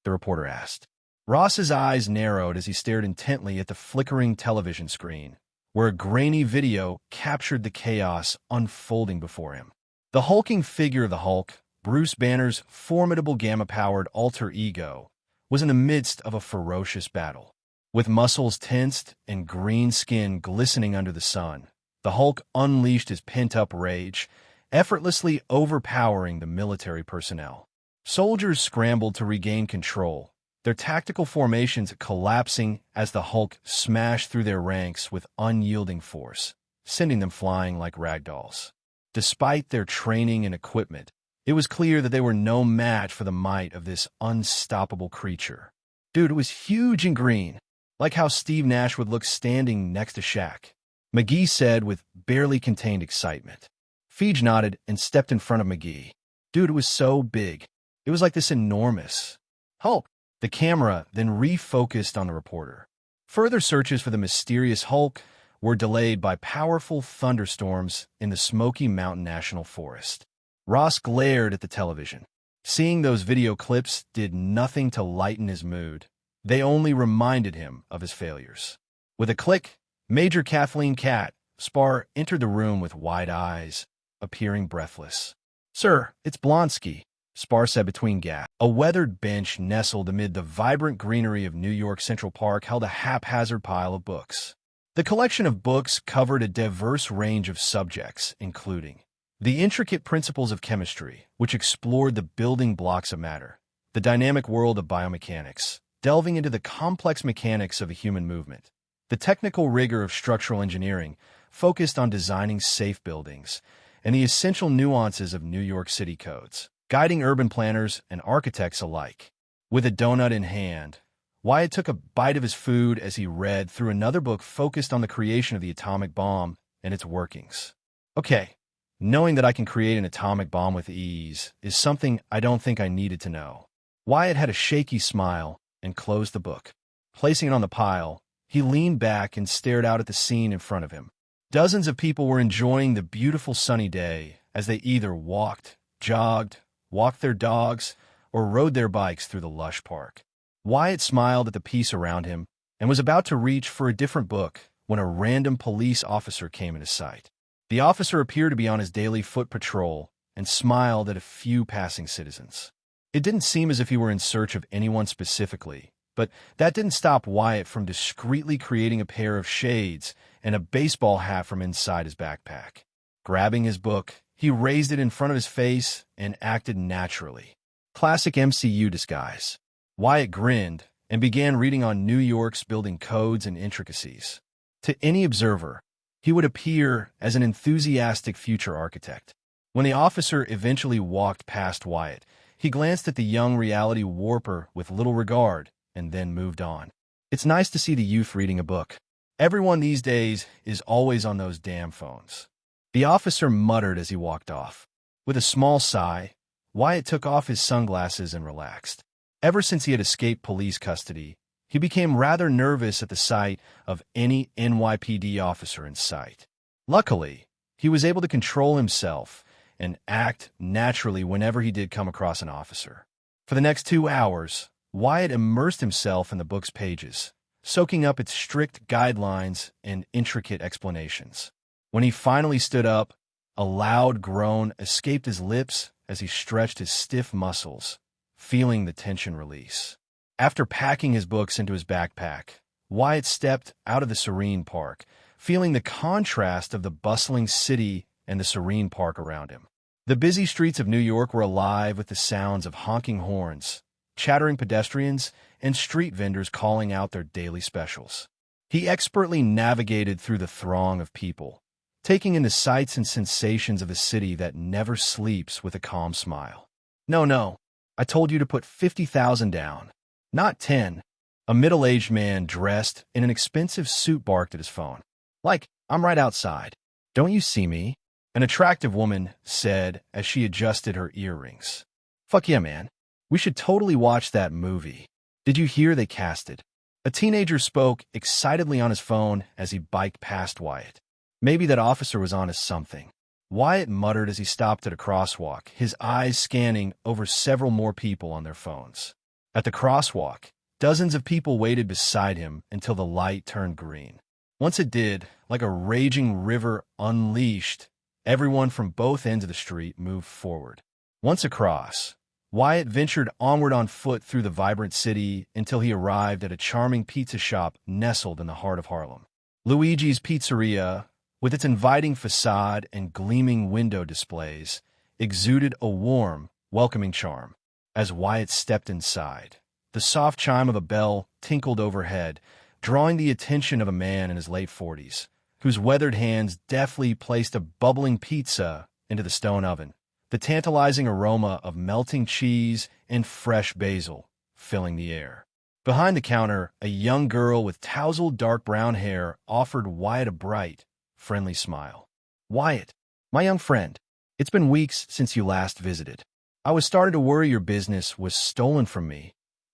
the reporter asked. Ross's eyes narrowed as he stared intently at the flickering television screen, where a grainy video captured the chaos unfolding before him. The hulking figure of the Hulk, Bruce Banner's formidable gamma-powered alter ego, was in the midst of a ferocious battle. With muscles tensed and green skin glistening under the sun, the Hulk unleashed his pent-up rage, effortlessly overpowering the military personnel. Soldiers scrambled to regain control, their tactical formations collapsing as the Hulk smashed through their ranks with unyielding force, sending them flying like ragdolls. Despite their training and equipment, it was clear that they were no match for the might of this unstoppable creature. Dude, it was huge and green, like how Steve Nash would look standing next to Shaq, McGee said with barely contained excitement. Feige nodded and stepped in front of McGee. Dude, it was so big. It was like this enormous Hulk. The camera then refocused on the reporter. Further searches for the mysterious Hulk were delayed by powerful thunderstorms in the Smoky Mountain National Forest. Ross glared at the television. Seeing those video clips did nothing to lighten his mood. They only reminded him of his failures. With a click, Major Kathleen Catt, Spar, entered the room with wide eyes, appearing breathless. "Sir, it's Blonsky," Spar said between gasps. A weathered bench nestled amid the vibrant greenery of New York Central Park held a haphazard pile of books. The collection of books covered a diverse range of subjects, including the intricate principles of chemistry, which explored the building blocks of matter, the dynamic world of biomechanics, delving into the complex mechanics of the human movement, the technical rigor of structural engineering, focused on designing safe buildings, and the essential nuances of New York City codes, guiding urban planners and architects alike. With a donut in hand, Wyatt took a bite of his food as he read through another book focused on the creation of the atomic bomb and its workings. Okay, knowing that I can create an atomic bomb with ease is something I don't think I needed to know. Wyatt had a shaky smile and closed the book. Placing it on the pile, he leaned back and stared out at the scene in front of him. Dozens of people were enjoying the beautiful sunny day as they either walked, jogged, walked their dogs, or rode their bikes through the lush park. Wyatt smiled at the peace around him and was about to reach for a different book when a random police officer came into sight. The officer appeared to be on his daily foot patrol and smiled at a few passing citizens. It didn't seem as if he were in search of anyone specifically, but that didn't stop Wyatt from discreetly creating a pair of shades and a baseball hat from inside his backpack. Grabbing his book, he raised it in front of his face and acted naturally. Classic MCU disguise. Wyatt grinned and began reading on New York's building codes and intricacies. To any observer, he would appear as an enthusiastic future architect. When the officer eventually walked past Wyatt, he glanced at the young reality warper with little regard and then moved on. It's nice to see the youth reading a book. Everyone these days is always on those damn phones. The officer muttered as he walked off. With a small sigh, Wyatt took off his sunglasses and relaxed. Ever since he had escaped police custody, he became rather nervous at the sight of any NYPD officer in sight. Luckily, he was able to control himself and act naturally whenever he did come across an officer. For the next 2 hours, Wyatt immersed himself in the book's pages, soaking up its strict guidelines and intricate explanations. When he finally stood up, a loud groan escaped his lips as he stretched his stiff muscles, feeling the tension release. After packing his books into his backpack, Wyatt stepped out of the serene park, feeling the contrast of the bustling city and the serene park around him. The busy streets of New York were alive with the sounds of honking horns, chattering pedestrians, and street vendors calling out their daily specials. He expertly navigated through the throng of people, taking in the sights and sensations of a city that never sleeps with a calm smile. No, I told you to put 50,000 down, not 10. A middle-aged man dressed in an expensive suit barked at his phone. Like, I'm right outside. Don't you see me? An attractive woman said as she adjusted her earrings. Fuck yeah, man. We should totally watch that movie. Did you hear they cast it? A teenager spoke excitedly on his phone as he biked past Wyatt. Maybe that officer was on to something. Wyatt muttered as he stopped at a crosswalk, his eyes scanning over several more people on their phones. At the crosswalk, dozens of people waited beside him until the light turned green. Once it did, like a raging river unleashed, everyone from both ends of the street moved forward. Once across, Wyatt ventured onward on foot through the vibrant city until he arrived at a charming pizza shop nestled in the heart of Harlem. Luigi's Pizzeria, with its inviting facade and gleaming window displays, exuded a warm, welcoming charm. As Wyatt stepped inside, the soft chime of a bell tinkled overhead, drawing the attention of a man in his late 40s, whose weathered hands deftly placed a bubbling pizza into the stone oven, the tantalizing aroma of melting cheese and fresh basil filling the air. Behind the counter, a young girl with tousled dark brown hair offered Wyatt a bright, friendly smile. Wyatt, my young friend, it's been weeks since you last visited. I was starting to worry your business was stolen from me.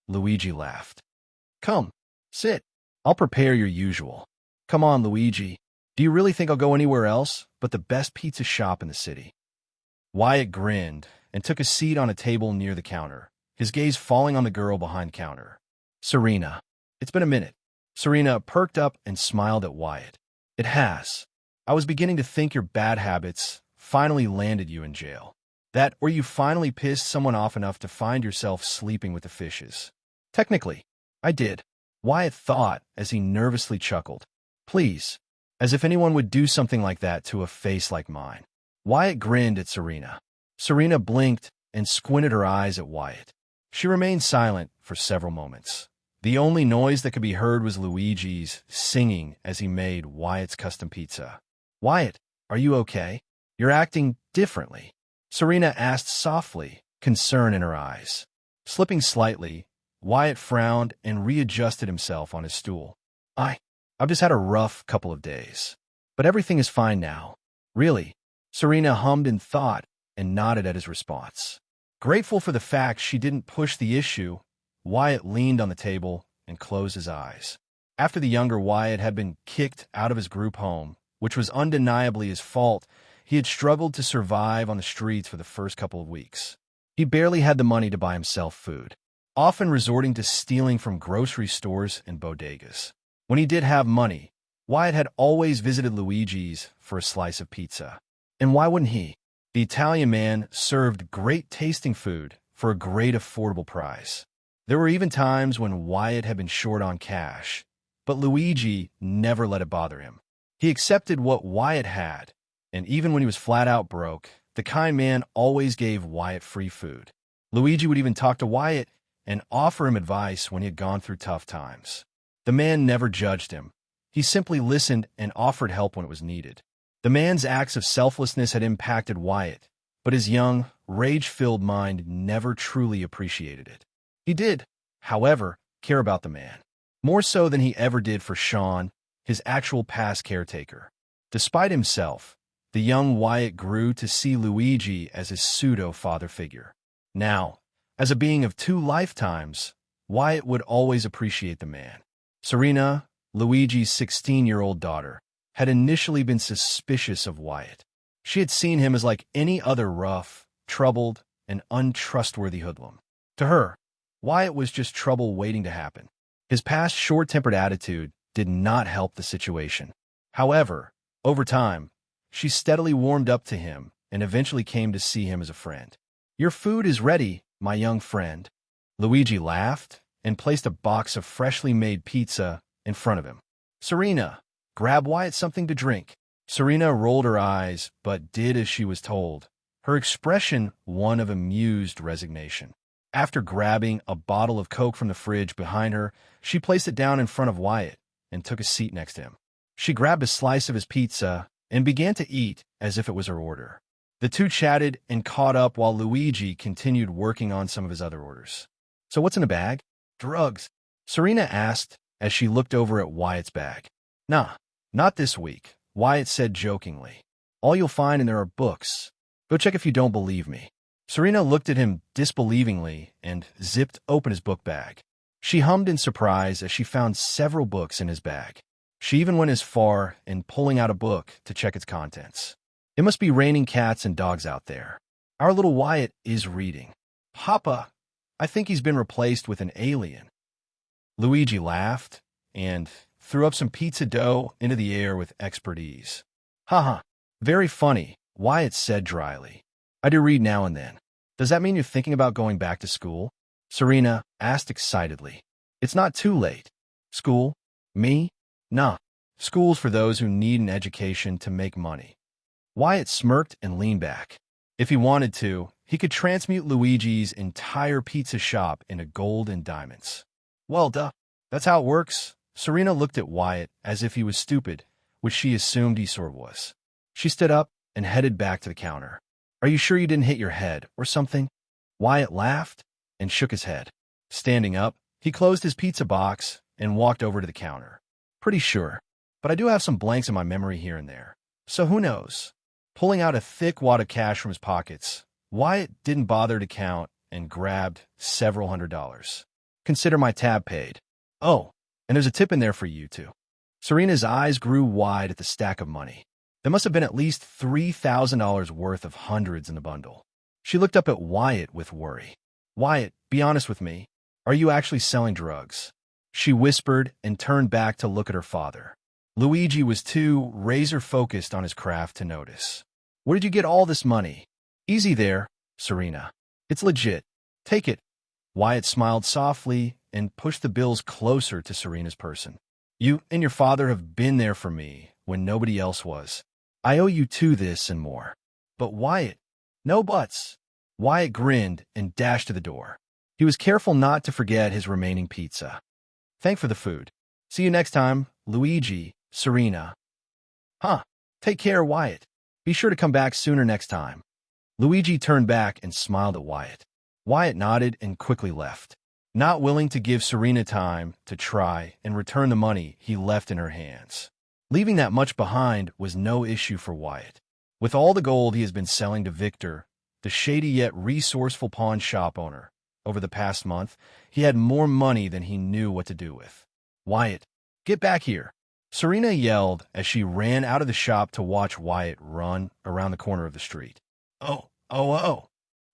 Luigi laughed. Come, sit. I'll prepare your usual. Come on, Luigi. Do you really think I'll go anywhere else but the best pizza shop in the city? Wyatt grinned and took a seat on a table near the counter, his gaze falling on the girl behind the counter. Serena. It's been a minute. Serena perked up and smiled at Wyatt. It has. I was beginning to think your bad habits finally landed you in jail. That or you finally pissed someone off enough to find yourself sleeping with the fishes. Technically, I did. Wyatt thought as he nervously chuckled. Please. As if anyone would do something like that to a face like mine. Wyatt grinned at Serena. Serena blinked and squinted her eyes at Wyatt. She remained silent for several moments. The only noise that could be heard was Luigi's singing as he made Wyatt's custom pizza. Wyatt, are you okay? You're acting differently. Serena asked softly, concern in her eyes. Slipping slightly, Wyatt frowned and readjusted himself on his stool. I've just had a rough couple of days. But everything is fine now. Really? Serena hummed in thought and nodded at his response. Grateful for the fact she didn't push the issue, Wyatt leaned on the table and closed his eyes. After the younger Wyatt had been kicked out of his group home, which was undeniably his fault. He had struggled to survive on the streets for the first couple of weeks. He barely had the money to buy himself food, often resorting to stealing from grocery stores and bodegas. When he did have money, Wyatt had always visited Luigi's for a slice of pizza. And why wouldn't he? The Italian man served great tasting food for a great affordable price. There were even times when Wyatt had been short on cash, but Luigi never let it bother him. He accepted what Wyatt had, and even when he was flat out broke, the kind man always gave Wyatt free food. Luigi would even talk to Wyatt and offer him advice when he had gone through tough times. The man never judged him. He simply listened and offered help when it was needed. The man's acts of selflessness had impacted Wyatt, but his young, rage-filled mind never truly appreciated it. He did, however, care about the man, more so than he ever did for Sean, his actual past caretaker. Despite himself, the young Wyatt grew to see Luigi as his pseudo-father figure. Now, as a being of two lifetimes, Wyatt would always appreciate the man. Serena, Luigi's 16-year-old daughter, had initially been suspicious of Wyatt. She had seen him as like any other rough, troubled, and untrustworthy hoodlum. To her, Wyatt was just trouble waiting to happen. His past short-tempered attitude did not help the situation. However, over time, she steadily warmed up to him and eventually came to see him as a friend. "Your food is ready, my young friend." Luigi laughed and placed a box of freshly made pizza in front of him. "Serena, grab Wyatt something to drink." Serena rolled her eyes, but did as she was told, her expression one of amused resignation. After grabbing a bottle of Coke from the fridge behind her, she placed it down in front of Wyatt and took a seat next to him. She grabbed a slice of his pizza and began to eat as if it was her order. The two chatted and caught up while Luigi continued working on some of his other orders. "So what's in the bag?" "Drugs," Serena asked as she looked over at Wyatt's bag. "Nah, not this week," Wyatt said jokingly. "All you'll find in there are books. Go check if you don't believe me." Serena looked at him disbelievingly and zipped open his book bag. She hummed in surprise as she found several books in his bag. She even went as far in pulling out a book to check its contents. "It must be raining cats and dogs out there. Our little Wyatt is reading." "Papa, I think he's been replaced with an alien." Luigi laughed and threw up some pizza dough into the air with expert ease. "Haha, very funny," Wyatt said dryly. "I do read now and then. Does that mean you're thinking about going back to school?" Serena asked excitedly. "It's not too late." "School? Me? Nah. School's for those who need an education to make money." Wyatt smirked and leaned back. If he wanted to, he could transmute Luigi's entire pizza shop into gold and diamonds. "Well, duh. That's how it works." Serena looked at Wyatt as if he was stupid, which she assumed he sort of was. She stood up and headed back to the counter. "Are you sure you didn't hit your head or something?" Wyatt laughed and shook his head. Standing up, he closed his pizza box and walked over to the counter. "Pretty sure, but I do have some blanks in my memory here and there. So who knows?" Pulling out a thick wad of cash from his pockets, Wyatt didn't bother to count and grabbed several $100s. "Consider my tab paid. Oh, and there's a tip in there for you, too." Serena's eyes grew wide at the stack of money. There must have been at least $3,000 worth of hundreds in the bundle. She looked up at Wyatt with worry. "Wyatt, be honest with me. Are you actually selling drugs?" She whispered and turned back to look at her father. Luigi was too razor-focused on his craft to notice. "Where did you get all this money?" "Easy there, Serena. It's legit. Take it." Wyatt smiled softly and pushed the bills closer to Serena's person. "You and your father have been there for me when nobody else was. I owe you this and more." "But Wyatt..." "No buts." Wyatt grinned and dashed to the door. He was careful not to forget his remaining pizza. "Thank for the food. See you next time, Luigi, Serena." "Huh. Take care, Wyatt. Be sure to come back sooner next time." Luigi turned back and smiled at Wyatt. Wyatt nodded and quickly left. Not willing to give Serena time to try and return the money he left in her hands. Leaving that much behind was no issue for Wyatt. With all the gold he has been selling to Victor, the shady yet resourceful pawn shop owner, over the past month, he had more money than he knew what to do with. "Wyatt, get back here." Serena yelled as she ran out of the shop to watch Wyatt run around the corner of the street. Oh, oh, oh.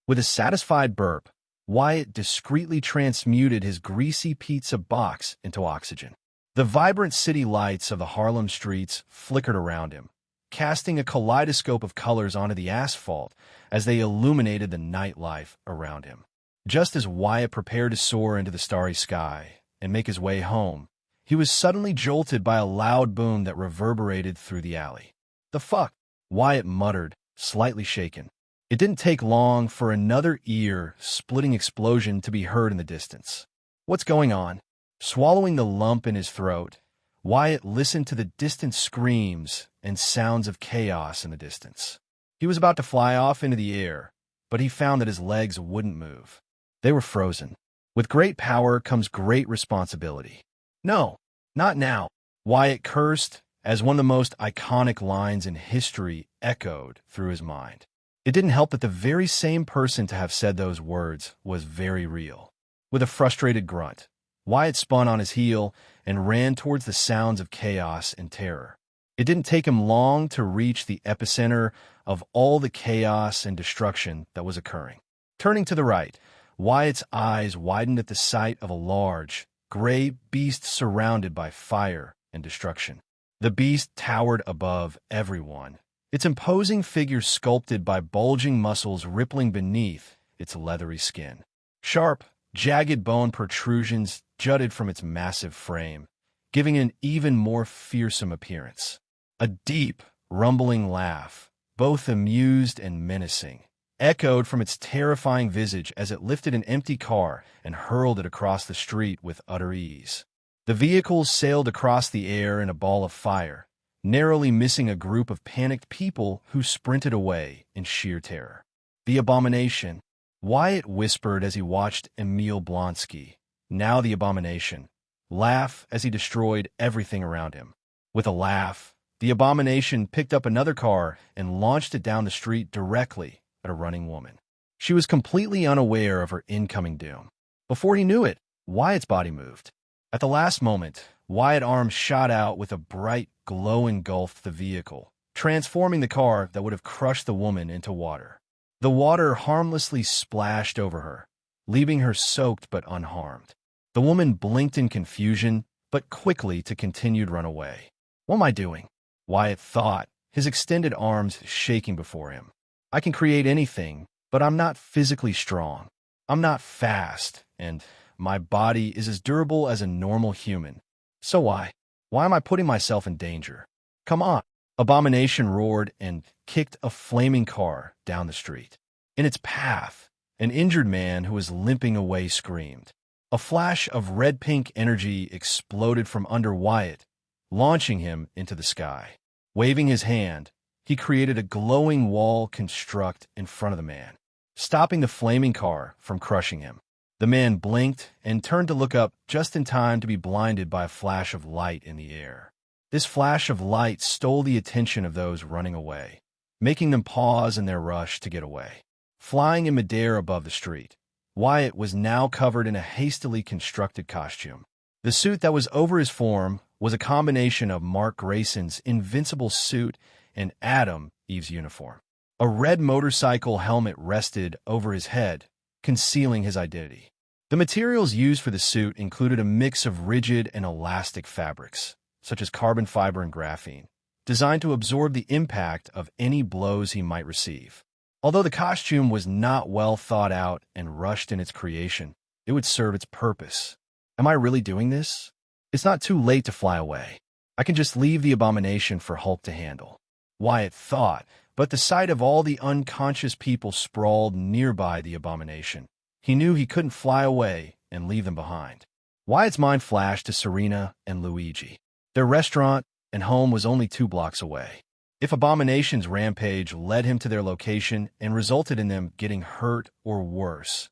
With a satisfied burp, Wyatt discreetly transmuted his greasy pizza box into oxygen. The vibrant city lights of the Harlem streets flickered around him, casting a kaleidoscope of colors onto the asphalt as they illuminated the nightlife around him. Just as Wyatt prepared to soar into the starry sky and make his way home, he was suddenly jolted by a loud boom that reverberated through the alley. "The fuck?" Wyatt muttered, slightly shaken. It didn't take long for another ear-splitting explosion to be heard in the distance. "What's going on?" Swallowing the lump in his throat, Wyatt listened to the distant screams and sounds of chaos in the distance. He was about to fly off into the air, but he found that his legs wouldn't move. They were frozen. With great power comes great responsibility. "No, not now," Wyatt cursed as one of the most iconic lines in history echoed through his mind. It didn't help that the very same person to have said those words was very real. With a frustrated grunt, Wyatt spun on his heel and ran towards the sounds of chaos and terror. It didn't take him long to reach the epicenter of all the chaos and destruction that was occurring. Turning to the right, Wyatt's eyes widened at the sight of a large, gray beast surrounded by fire and destruction. The beast towered above everyone, its imposing figure sculpted by bulging muscles rippling beneath its leathery skin. Sharp, jagged bone protrusions jutted from its massive frame, giving an even more fearsome appearance. A deep, rumbling laugh, both amused and menacing, echoed from its terrifying visage as it lifted an empty car and hurled it across the street with utter ease. The vehicle sailed across the air in a ball of fire, narrowly missing a group of panicked people who sprinted away in sheer terror. "The abomination," Wyatt whispered as he watched Emil Blonsky, now the abomination, laugh as he destroyed everything around him. With a laugh, the abomination picked up another car and launched it down the street directly at a running woman. She was completely unaware of her incoming doom. Before he knew it, Wyatt's body moved. At the last moment, Wyatt's arms shot out with a bright glow engulfed the vehicle, transforming the car that would have crushed the woman into water. The water harmlessly splashed over her, leaving her soaked but unharmed. The woman blinked in confusion, but quickly to continued run away. "What am I doing?" Wyatt thought, his extended arms shaking before him. "I can create anything, but I'm not physically strong. I'm not fast, and my body is as durable as a normal human. So why am I putting myself in danger? Come on." Abomination roared and kicked a flaming car down the street. In its path, an injured man who was limping away screamed. A flash of red-pink energy exploded from under Wyatt, launching him into the sky. Waving his hand, he created a glowing wall construct in front of the man, stopping the flaming car from crushing him. The man blinked and turned to look up just in time to be blinded by a flash of light in the air. This flash of light stole the attention of those running away, making them pause in their rush to get away. Flying in midair above the street, Wyatt was now covered in a hastily constructed costume. The suit that was over his form was a combination of Mark Grayson's Invincible suit and Adam Eve's uniform. A red motorcycle helmet rested over his head, concealing his identity. The materials used for the suit included a mix of rigid and elastic fabrics, such as carbon fiber and graphene, designed to absorb the impact of any blows he might receive. Although the costume was not well thought out and rushed in its creation, it would serve its purpose. Am I really doing this? It's not too late to fly away. I can just leave the abomination for Hulk to handle. Wyatt thought, but the sight of all the unconscious people sprawled nearby the abomination, he knew he couldn't fly away and leave them behind. Wyatt's mind flashed to Serena and Luigi. Their restaurant and home was only 2 blocks away. If Abomination's rampage led him to their location and resulted in them getting hurt or worse,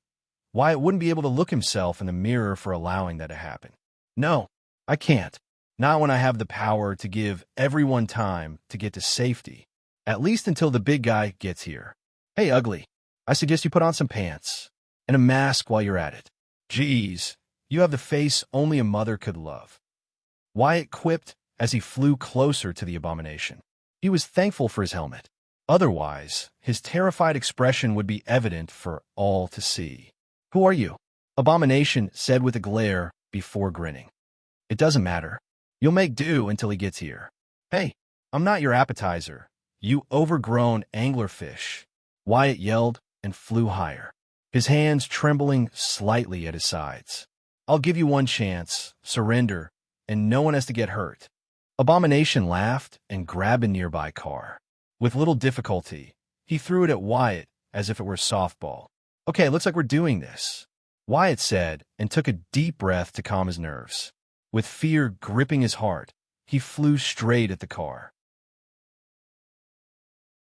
Wyatt wouldn't be able to look himself in the mirror for allowing that to happen. "No, I can't. Not when I have the power to give everyone time to get to safety, at least until the big guy gets here. Hey, ugly, I suggest you put on some pants and a mask while you're at it. Geez, you have the face only a mother could love." Wyatt quipped as he flew closer to the abomination. He was thankful for his helmet. Otherwise, his terrified expression would be evident for all to see. "Who are you?" Abomination said with a glare before grinning. "It doesn't matter. You'll make do until he gets here." "Hey, I'm not your appetizer, you overgrown anglerfish," Wyatt yelled and flew higher, his hands trembling slightly at his sides. "I'll give you one chance, surrender, and no one has to get hurt." Abomination laughed and grabbed a nearby car. With little difficulty, he threw it at Wyatt as if it were a softball. "Okay, looks like we're doing this," Wyatt said and took a deep breath to calm his nerves. With fear gripping his heart, he flew straight at the car.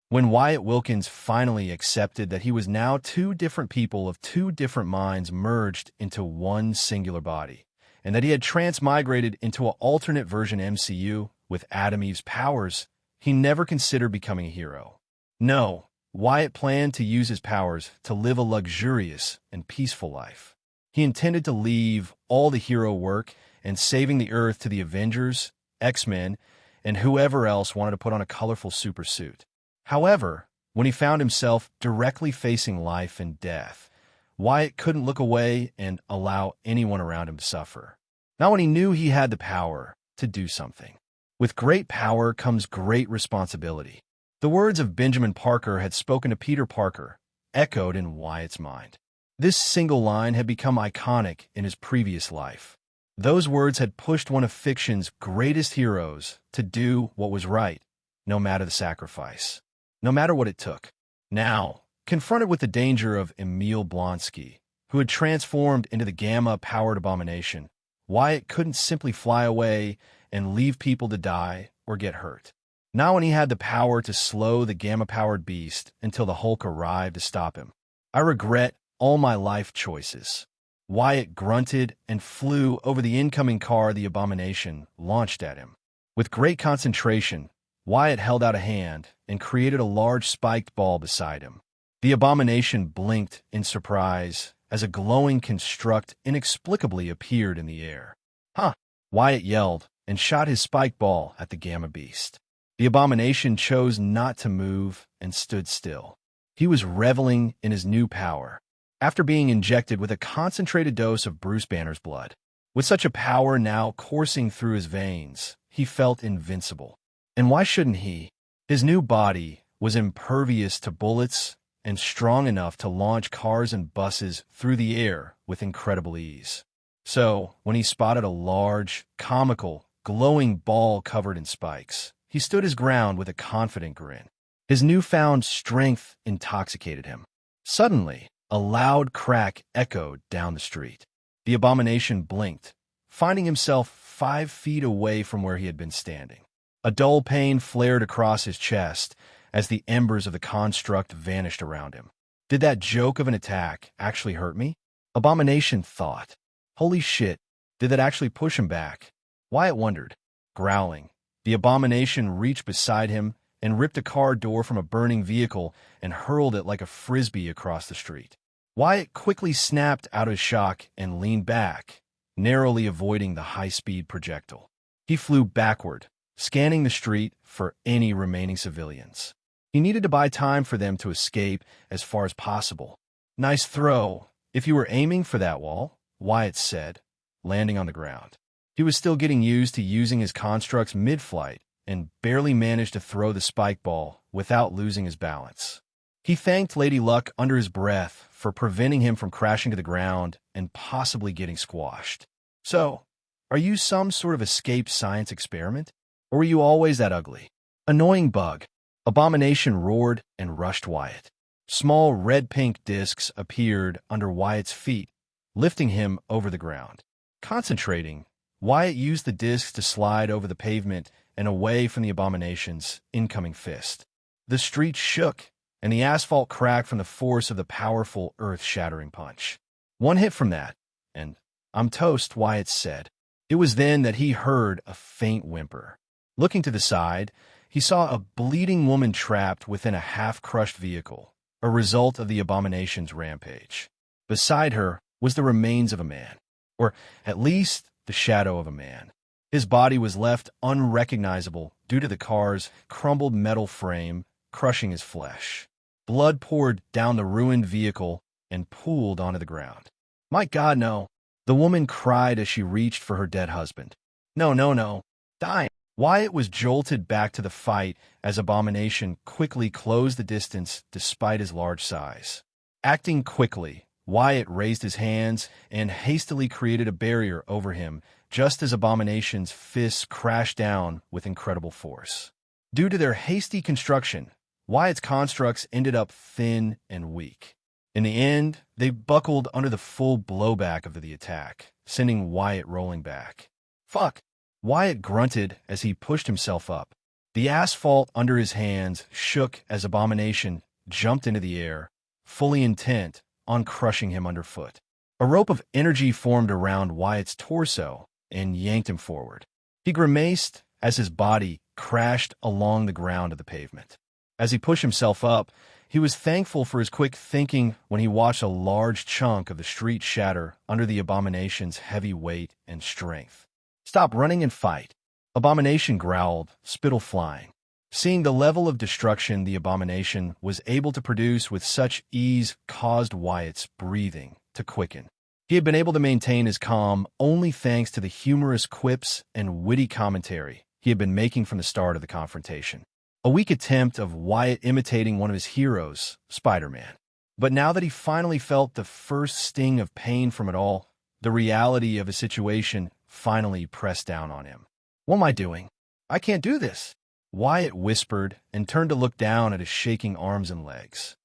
When Wyatt Wilkins finally accepted that he was now two different people of two different minds merged into one singular body, and that he had transmigrated into an alternate version MCU with Adam Eve's powers, he never considered becoming a hero. No, Wyatt planned to use his powers to live a luxurious and peaceful life. He intended to leave all the hero work and saving the Earth to the Avengers, X-Men, and whoever else wanted to put on a colorful supersuit. However, when he found himself directly facing life and death, Wyatt couldn't look away and allow anyone around him to suffer. Not when he knew he had the power to do something. With great power comes great responsibility. The words of Benjamin Parker had spoken to Peter Parker echoed in Wyatt's mind. This single line had become iconic in his previous life. Those words had pushed one of fiction's greatest heroes to do what was right, no matter the sacrifice, no matter what it took. Now, confronted with the danger of Emil Blonsky, who had transformed into the Gamma-powered abomination, Wyatt couldn't simply fly away and leave people to die or get hurt. Not when he had the power to slow the Gamma-powered beast until the Hulk arrived to stop him. "I regret all my life choices." Wyatt grunted and flew over the incoming car the abomination launched at him. With great concentration, Wyatt held out a hand and created a large spiked ball beside him. The abomination blinked in surprise as a glowing construct inexplicably appeared in the air. "Huh!" Wyatt yelled and shot his spiked ball at the Gamma Beast. The abomination chose not to move and stood still. He was reveling in his new power, after being injected with a concentrated dose of Bruce Banner's blood. With such a power now coursing through his veins, he felt invincible. And why shouldn't he? His new body was impervious to bullets and strong enough to launch cars and buses through the air with incredible ease. So, when he spotted a large, comical, glowing ball covered in spikes, he stood his ground with a confident grin. His newfound strength intoxicated him. Suddenly, a loud crack echoed down the street. The abomination blinked, finding himself 5 feet away from where he had been standing. A dull pain flared across his chest as the embers of the construct vanished around him. Did that joke of an attack actually hurt me? Abomination thought. Holy shit, did that actually push him back? Wyatt wondered. Growling, the abomination reached beside him and ripped a car door from a burning vehicle and hurled it like a frisbee across the street. Wyatt quickly snapped out of shock and leaned back, narrowly avoiding the high-speed projectile. He flew backward, scanning the street for any remaining civilians. He needed to buy time for them to escape as far as possible. Nice throw, if you were aiming for that wall, Wyatt said, landing on the ground. He was still getting used to using his constructs mid-flight and barely managed to throw the spike ball without losing his balance. He thanked Lady Luck under his breath for preventing him from crashing to the ground and possibly getting squashed. So, are you some sort of escaped science experiment? Or were you always that ugly? Annoying bug. Abomination roared and rushed Wyatt. Small red-pink discs appeared under Wyatt's feet, lifting him over the ground. Concentrating, Wyatt used the discs to slide over the pavement and away from the abomination's incoming fist. The street shook, and the asphalt cracked from the force of the powerful earth-shattering punch. One hit from that, and I'm toast, Wyatt said. It was then that he heard a faint whimper. Looking to the side, he saw a bleeding woman trapped within a half-crushed vehicle, a result of the abomination's rampage. Beside her was the remains of a man, or at least the shadow of a man. His body was left unrecognizable due to the car's crumbled metal frame crushing his flesh. Blood poured down the ruined vehicle and pooled onto the ground. "My God, no!" the woman cried as she reached for her dead husband. "No, no, no. Dying." Wyatt was jolted back to the fight as Abomination quickly closed the distance despite his large size. Acting quickly, Wyatt raised his hands and hastily created a barrier over him just as Abomination's fists crashed down with incredible force. Due to their hasty construction, Wyatt's constructs ended up thin and weak. In the end, they buckled under the full blowback of the attack, sending Wyatt rolling back. "Fuck!" Wyatt grunted as he pushed himself up. The asphalt under his hands shook as Abomination jumped into the air, fully intent on crushing him underfoot. A rope of energy formed around Wyatt's torso and yanked him forward. He grimaced as his body crashed along the ground of the pavement. As he pushed himself up, he was thankful for his quick thinking when he watched a large chunk of the street shatter under the Abomination's heavy weight and strength. "Stop running and fight," Abomination growled, spittle flying. Seeing the level of destruction the Abomination was able to produce with such ease caused Wyatt's breathing to quicken. He had been able to maintain his calm only thanks to the humorous quips and witty commentary he had been making from the start of the confrontation. A weak attempt of Wyatt imitating one of his heroes, Spider-Man. But now that he finally felt the first sting of pain from it all, the reality of his situation finally pressed down on him. "What am I doing? I can't do this," Wyatt whispered and turned to look down at his shaking arms and legs.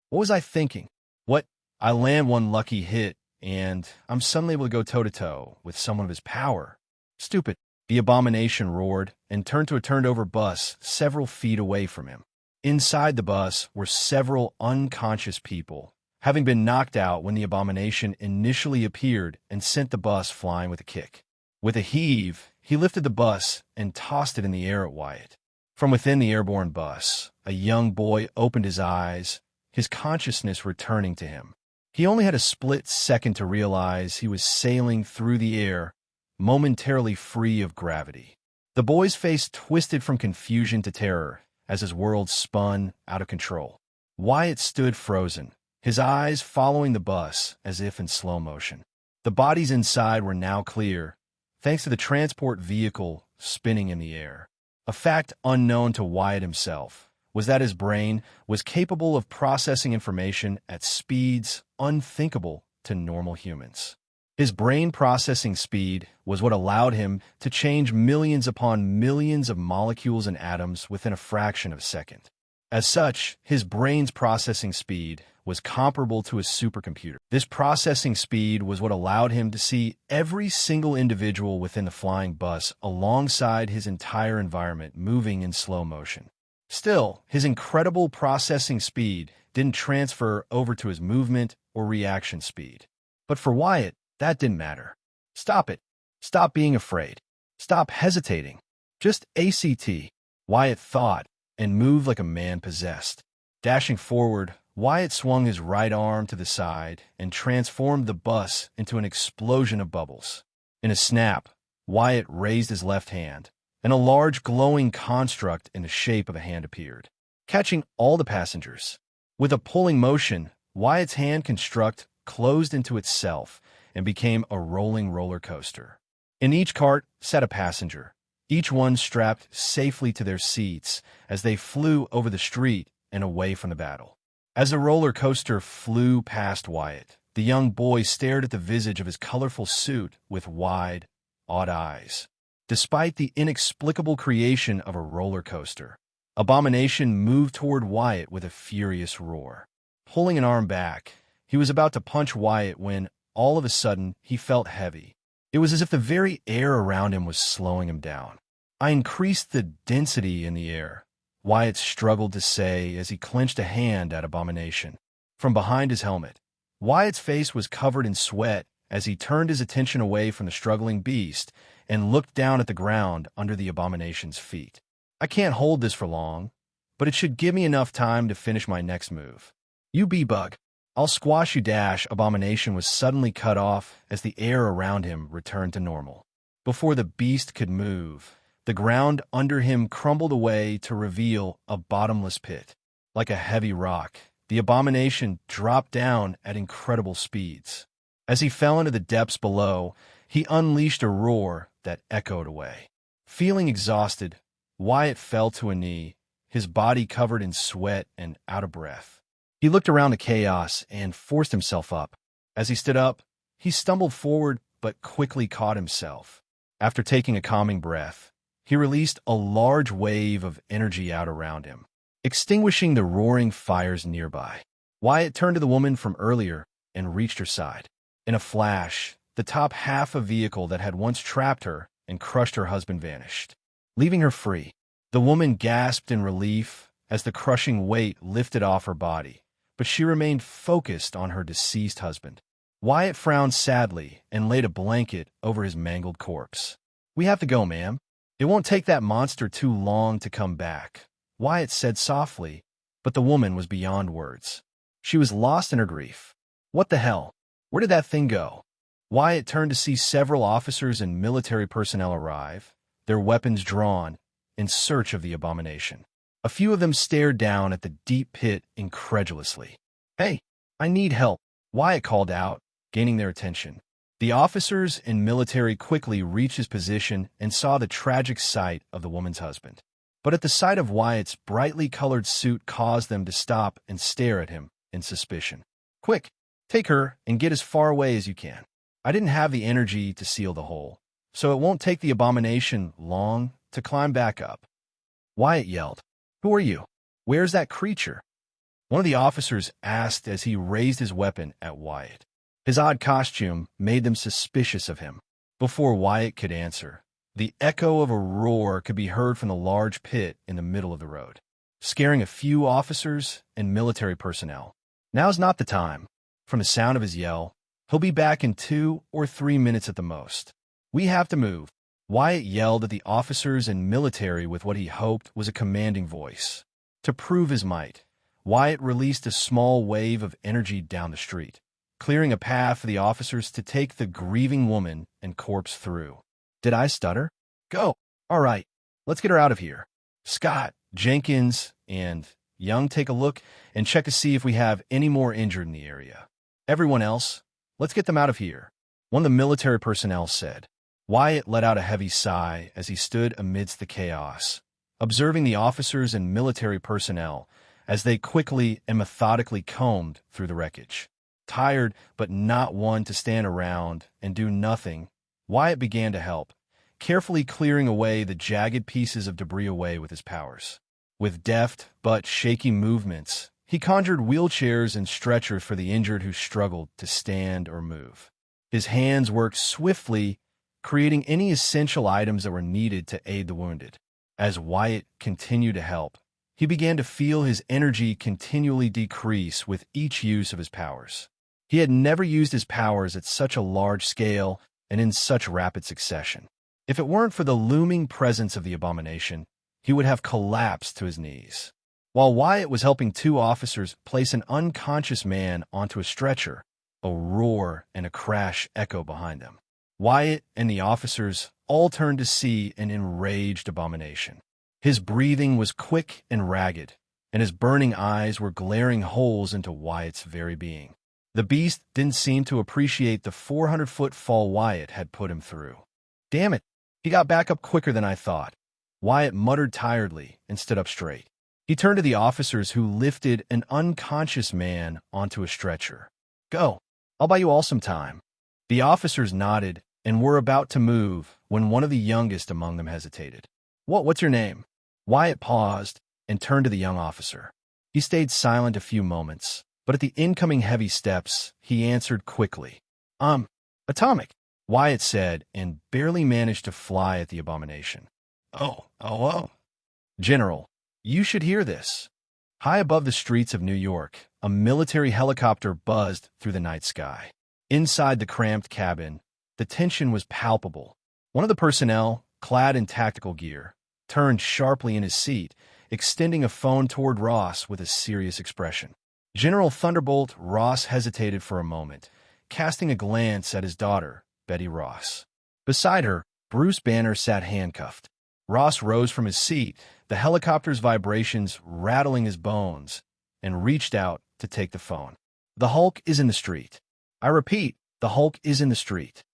"What was I thinking? What? I land one lucky hit, and I'm suddenly able to go toe-to-toe with someone of his power. Stupid." The Abomination roared and turned to a turned-over bus several feet away from him. Inside the bus were several unconscious people, having been knocked out when the Abomination initially appeared and sent the bus flying with a kick. With a heave, he lifted the bus and tossed it in the air at Wyatt. From within the airborne bus, a young boy opened his eyes, his consciousness returning to him. He only had a split second to realize he was sailing through the air, momentarily free of gravity. The boy's face twisted from confusion to terror as his world spun out of control. Wyatt stood frozen, his eyes following the bus as if in slow motion. The bodies inside were now clear, thanks to the transport vehicle spinning in the air. A fact unknown to Wyatt himself was that his brain was capable of processing information at speeds unthinkable to normal humans. His brain processing speed was what allowed him to change millions upon millions of molecules and atoms within a fraction of a second. As such, his brain's processing speed was comparable to a supercomputer. This processing speed was what allowed him to see every single individual within the flying bus alongside his entire environment moving in slow motion. Still, his incredible processing speed didn't transfer over to his movement or reaction speed. But for Wyatt, that didn't matter. "Stop it. Stop being afraid. Stop hesitating. Just ACT," Wyatt thought, and moved like a man possessed. Dashing forward, Wyatt swung his right arm to the side and transformed the bus into an explosion of bubbles. In a snap, Wyatt raised his left hand, and a large glowing construct in the shape of a hand appeared, catching all the passengers. With a pulling motion, Wyatt's hand construct closed into itself and became a rolling roller coaster. In each cart sat a passenger, each one strapped safely to their seats as they flew over the street and away from the battle. As the roller coaster flew past Wyatt, the young boy stared at the visage of his colorful suit with wide, awed eyes. Despite the inexplicable creation of a roller coaster, Abomination moved toward Wyatt with a furious roar. Pulling an arm back, he was about to punch Wyatt when, all of a sudden, he felt heavy. It was as if the very air around him was slowing him down. "I increased the density in the air," Wyatt struggled to say as he clenched a hand at Abomination. From behind his helmet, Wyatt's face was covered in sweat as he turned his attention away from the struggling beast and looked down at the ground under the Abomination's feet. "I can't hold this for long, but it should give me enough time to finish my next move. You bug. I'll squash you." Abomination was suddenly cut off as the air around him returned to normal. Before the beast could move, the ground under him crumbled away to reveal a bottomless pit. Like a heavy rock, the abomination dropped down at incredible speeds. As he fell into the depths below, he unleashed a roar that echoed away. Feeling exhausted, Wyatt fell to a knee, his body covered in sweat and out of breath. He looked around the chaos and forced himself up. As he stood up, he stumbled forward but quickly caught himself. After taking a calming breath, he released a large wave of energy out around him, extinguishing the roaring fires nearby. Wyatt turned to the woman from earlier and reached her side. In a flash, the top half of the vehicle that had once trapped her and crushed her husband vanished, leaving her free. The woman gasped in relief as the crushing weight lifted off her body, but she remained focused on her deceased husband. Wyatt frowned sadly and laid a blanket over his mangled corpse. "We have to go, ma'am. It won't take that monster too long to come back," Wyatt said softly, but the woman was beyond words. She was lost in her grief. What the hell? Where did that thing go? Wyatt turned to see several officers and military personnel arrive, their weapons drawn, in search of the abomination. A few of them stared down at the deep pit incredulously. "Hey, I need help," Wyatt called out, gaining their attention. The officers and military quickly reached his position and saw the tragic sight of the woman's husband. But at the sight of Wyatt's brightly colored suit caused them to stop and stare at him in suspicion. "Quick, take her and get as far away as you can. I didn't have the energy to seal the hole, so it won't take the abomination long to climb back up." Wyatt yelled, "Who are you? Where's that creature?" One of the officers asked as he raised his weapon at Wyatt. His odd costume made them suspicious of him. Before Wyatt could answer, the echo of a roar could be heard from the large pit in the middle of the road, scaring a few officers and military personnel. "Now's not the time." From the sound of his yell, "He'll be back in 2 or 3 minutes at the most. We have to move." Wyatt yelled at the officers and military with what he hoped was a commanding voice. To prove his might, Wyatt released a small wave of energy down the street, clearing a path for the officers to take the grieving woman and corpse through. "Did I stutter? Go. All right, let's get her out of here. Scott, Jenkins, and Young, take a look and check to see if we have any more injured in the area. Everyone else, let's get them out of here," one of the military personnel said. Wyatt let out a heavy sigh as he stood amidst the chaos, observing the officers and military personnel as they quickly and methodically combed through the wreckage. Tired but not one to stand around and do nothing, Wyatt began to help, carefully clearing away the jagged pieces of debris away with his powers. With deft but shaky movements, he conjured wheelchairs and stretchers for the injured who struggled to stand or move. His hands worked swiftly, creating any essential items that were needed to aid the wounded. As Wyatt continued to help, he began to feel his energy continually decrease with each use of his powers. He had never used his powers at such a large scale and in such rapid succession. If it weren't for the looming presence of the abomination, he would have collapsed to his knees. While Wyatt was helping 2 officers place an unconscious man onto a stretcher, a roar and a crash echoed behind them. Wyatt and the officers all turned to see an enraged abomination. His breathing was quick and ragged, and his burning eyes were glaring holes into Wyatt's very being. The beast didn't seem to appreciate the 400-foot fall Wyatt had put him through. "Damn it, he got back up quicker than I thought," Wyatt muttered tiredly and stood up straight. He turned to the officers who lifted an unconscious man onto a stretcher. "Go, I'll buy you all some time." The officers nodded and were about to move when one of the youngest among them hesitated. What's your name?" Wyatt paused and turned to the young officer. He stayed silent a few moments, but at the incoming heavy steps, he answered quickly. Atomic," Wyatt said, and barely managed to fly at the abomination. Oh. "General, you should hear this." High above the streets of New York, a military helicopter buzzed through the night sky. Inside the cramped cabin, the tension was palpable. One of the personnel, clad in tactical gear, turned sharply in his seat, extending a phone toward Ross with a serious expression. General Thunderbolt Ross hesitated for a moment, casting a glance at his daughter, Betty Ross. Beside her, Bruce Banner sat handcuffed. Ross rose from his seat, the helicopter's vibrations rattling his bones, and reached out to take the phone. "The Hulk is in the street. I repeat, the Hulk is in the street."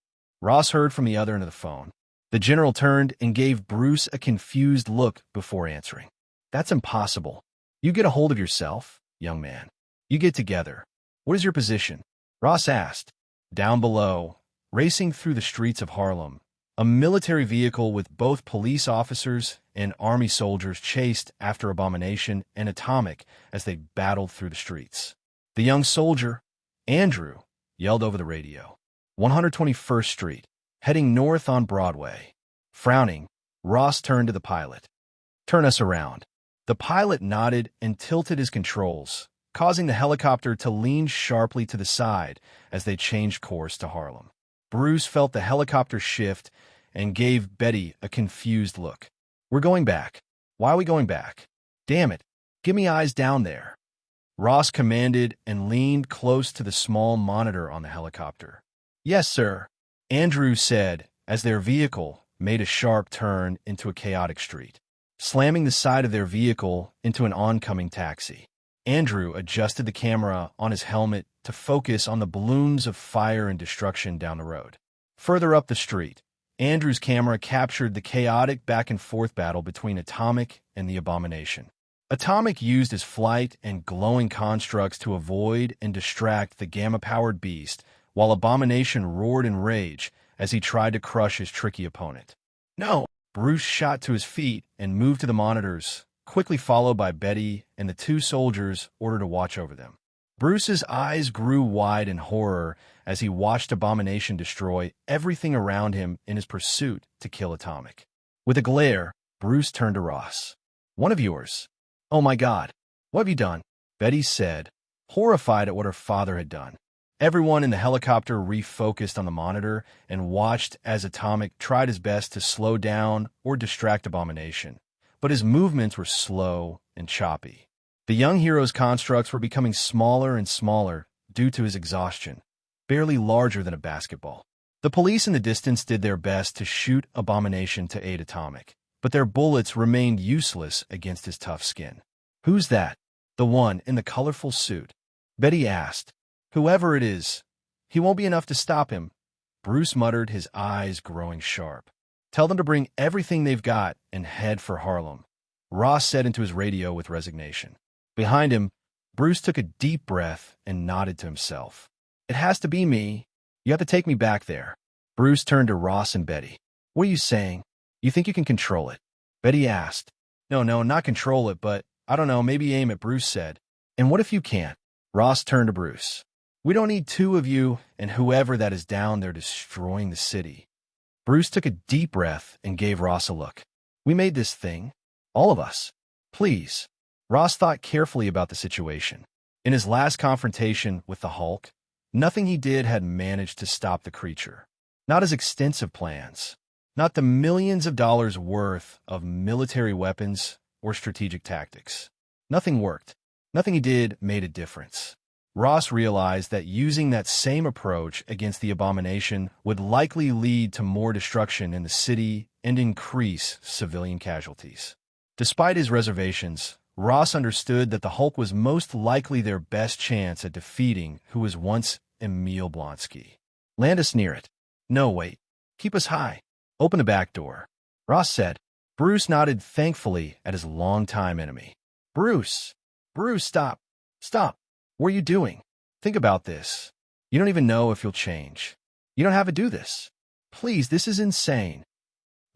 Ross heard from the other end of the phone. The general turned and gave Bruce a confused look before answering. "That's impossible. You get a hold of yourself, young man. You get together. What is your position?" Ross asked. Down below, racing through the streets of Harlem, a military vehicle with both police officers and army soldiers chased after Abomination and Atomic as they battled through the streets. The young soldier, Andrew, yelled over the radio. 121st Street, heading north on Broadway. Frowning, Ross turned to the pilot. "Turn us around." The pilot nodded and tilted his controls, causing the helicopter to lean sharply to the side as they changed course to Harlem. Bruce felt the helicopter shift and gave Betty a confused look. "We're going back." "Why are we going back?" "Damn it, give me eyes down there." Ross commanded and leaned close to the small monitor on the helicopter. "Yes, sir," Andrew said as their vehicle made a sharp turn into a chaotic street, slamming the side of their vehicle into an oncoming taxi. Andrew adjusted the camera on his helmet to focus on the balloons of fire and destruction down the road. Further up the street, Andrew's camera captured the chaotic back-and-forth battle between Atomic and the Abomination. Atomic used his flight and glowing constructs to avoid and distract the gamma-powered beast, while Abomination roared in rage as he tried to crush his tricky opponent. "No!" Bruce shot to his feet and moved to the monitors, quickly followed by Betty and the two soldiers ordered to watch over them. Bruce's eyes grew wide in horror as he watched Abomination destroy everything around him in his pursuit to kill Atomic. With a glare, Bruce turned to Ross. "One of yours." "Oh my God, what have you done?" Betty said, horrified at what her father had done. Everyone in the helicopter refocused on the monitor and watched as Atomic tried his best to slow down or distract Abomination, but his movements were slow and choppy. The young hero's constructs were becoming smaller and smaller due to his exhaustion, barely larger than a basketball. The police in the distance did their best to shoot Abomination to aid Atomic, but their bullets remained useless against his tough skin. "Who's that?" "The one in the colorful suit," Betty asked. "Whoever it is, he won't be enough to stop him," Bruce muttered, his eyes growing sharp. "Tell them to bring everything they've got and head for Harlem," Ross said into his radio with resignation. Behind him, Bruce took a deep breath and nodded to himself. "It has to be me. You have to take me back there." Bruce turned to Ross and Betty. "What are you saying? You think you can control it?" Betty asked. No, not control it, but, I don't know, maybe aim it," Bruce said. "And what if you can't?" Ross turned to Bruce. "We don't need two of you and whoever that is down there destroying the city." Bruce took a deep breath and gave Ross a look. "We made this thing. All of us. Please." Ross thought carefully about the situation. In his last confrontation with the Hulk, nothing he did had managed to stop the creature. Not his extensive plans. Not the millions of dollars worth of military weapons or strategic tactics. Nothing worked. Nothing he did made a difference. Ross realized that using that same approach against the Abomination would likely lead to more destruction in the city and increase civilian casualties. Despite his reservations, Ross understood that the Hulk was most likely their best chance at defeating who was once Emil Blonsky. "Land us near it." "No, wait. Keep us high. Open the back door," Ross said. Bruce nodded thankfully at his longtime enemy. Bruce, stop. Stop. What are you doing? Think about this. You don't even know if you'll change. You don't have to do this. Please, this is insane,"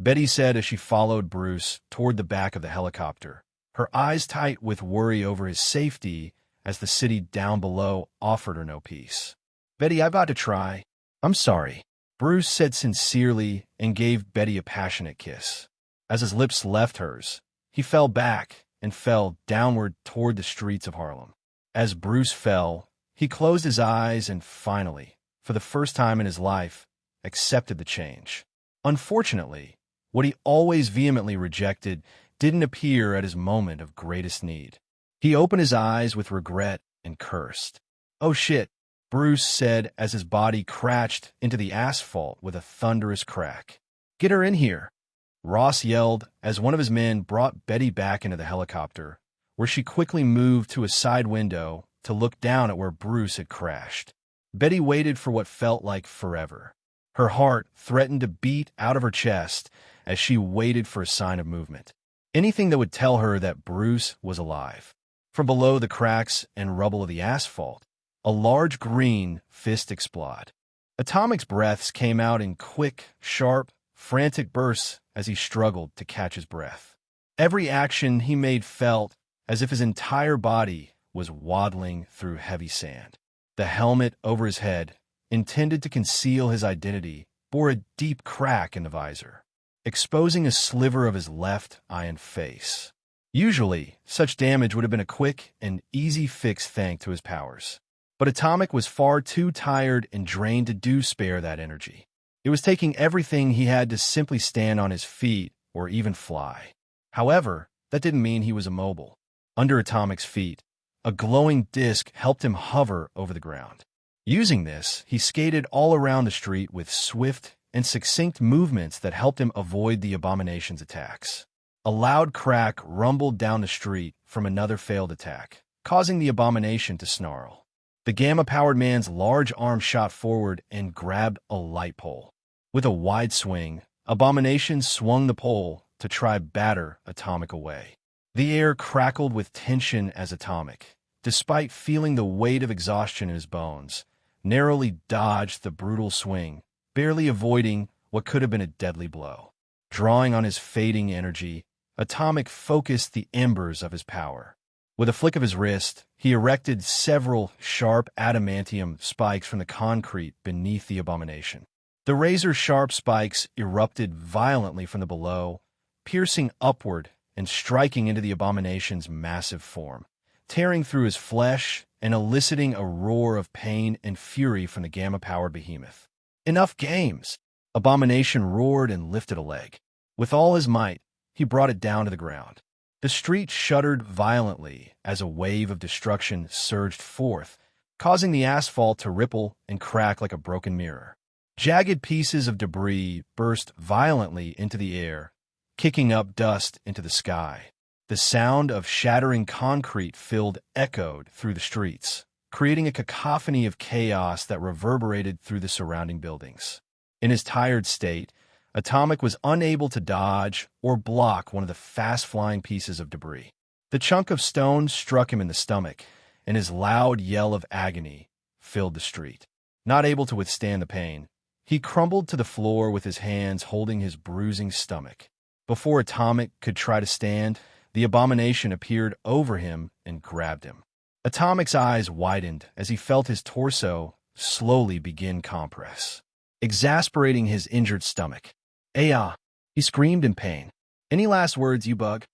Betty said as she followed Bruce toward the back of the helicopter, her eyes tight with worry over his safety as the city down below offered her no peace. "Betty, I've got to try." "I'm sorry," Bruce said sincerely and gave Betty a passionate kiss. As his lips left hers, he fell back and fell downward toward the streets of Harlem. As Bruce fell, he closed his eyes and finally, for the first time in his life, accepted the change. Unfortunately, what he always vehemently rejected didn't appear at his moment of greatest need. He opened his eyes with regret and cursed. "Oh shit," Bruce said as his body crashed into the asphalt with a thunderous crack. "Get her in here," Ross yelled as one of his men brought Betty back into the helicopter, where she quickly moved to a side window to look down at where Bruce had crashed. Betty waited for what felt like forever. Her heart threatened to beat out of her chest as she waited for a sign of movement. Anything that would tell her that Bruce was alive. From below the cracks and rubble of the asphalt, a large green fist exploded. Atomic's breaths came out in quick, sharp, frantic bursts as he struggled to catch his breath. Every action he made felt as if his entire body was waddling through heavy sand. The helmet over his head, intended to conceal his identity, bore a deep crack in the visor, exposing a sliver of his left eye and face. Usually, such damage would have been a quick and easy fix thanks to his powers. But Atomic was far too tired and drained to spare that energy. It was taking everything he had to simply stand on his feet or even fly. However, that didn't mean he was immobile. Under Atomic's feet, a glowing disc helped him hover over the ground. Using this, he skated all around the street with swift and succinct movements that helped him avoid the Abomination's attacks. A loud crack rumbled down the street from another failed attack, causing the Abomination to snarl. The Gamma-powered man's large arm shot forward and grabbed a light pole. With a wide swing, Abomination swung the pole to try batter Atomic away. The air crackled with tension as Atomic, despite feeling the weight of exhaustion in his bones, narrowly dodged the brutal swing, barely avoiding what could have been a deadly blow. Drawing on his fading energy, Atomic focused the embers of his power. With a flick of his wrist, he erected several sharp adamantium spikes from the concrete beneath the Abomination. The razor-sharp spikes erupted violently from the below, piercing upward and striking into the Abomination's massive form, tearing through his flesh and eliciting a roar of pain and fury from the Gamma-powered behemoth. "Enough games!" Abomination roared and lifted a leg. With all his might, he brought it down to the ground. The street shuddered violently as a wave of destruction surged forth, causing the asphalt to ripple and crack like a broken mirror. Jagged pieces of debris burst violently into the air, kicking up dust into the sky. The sound of shattering concrete echoed through the streets, creating a cacophony of chaos that reverberated through the surrounding buildings. In his tired state, Atomic was unable to dodge or block one of the fast-flying pieces of debris. The chunk of stone struck him in the stomach, and his loud yell of agony filled the street. Not able to withstand the pain, he crumbled to the floor with his hands holding his bruising stomach. Before Atomic could try to stand, the Abomination appeared over him and grabbed him. Atomic's eyes widened as he felt his torso slowly begin compress, exasperating his injured stomach. "Aya!" he screamed in pain. "Any last words, you bug?"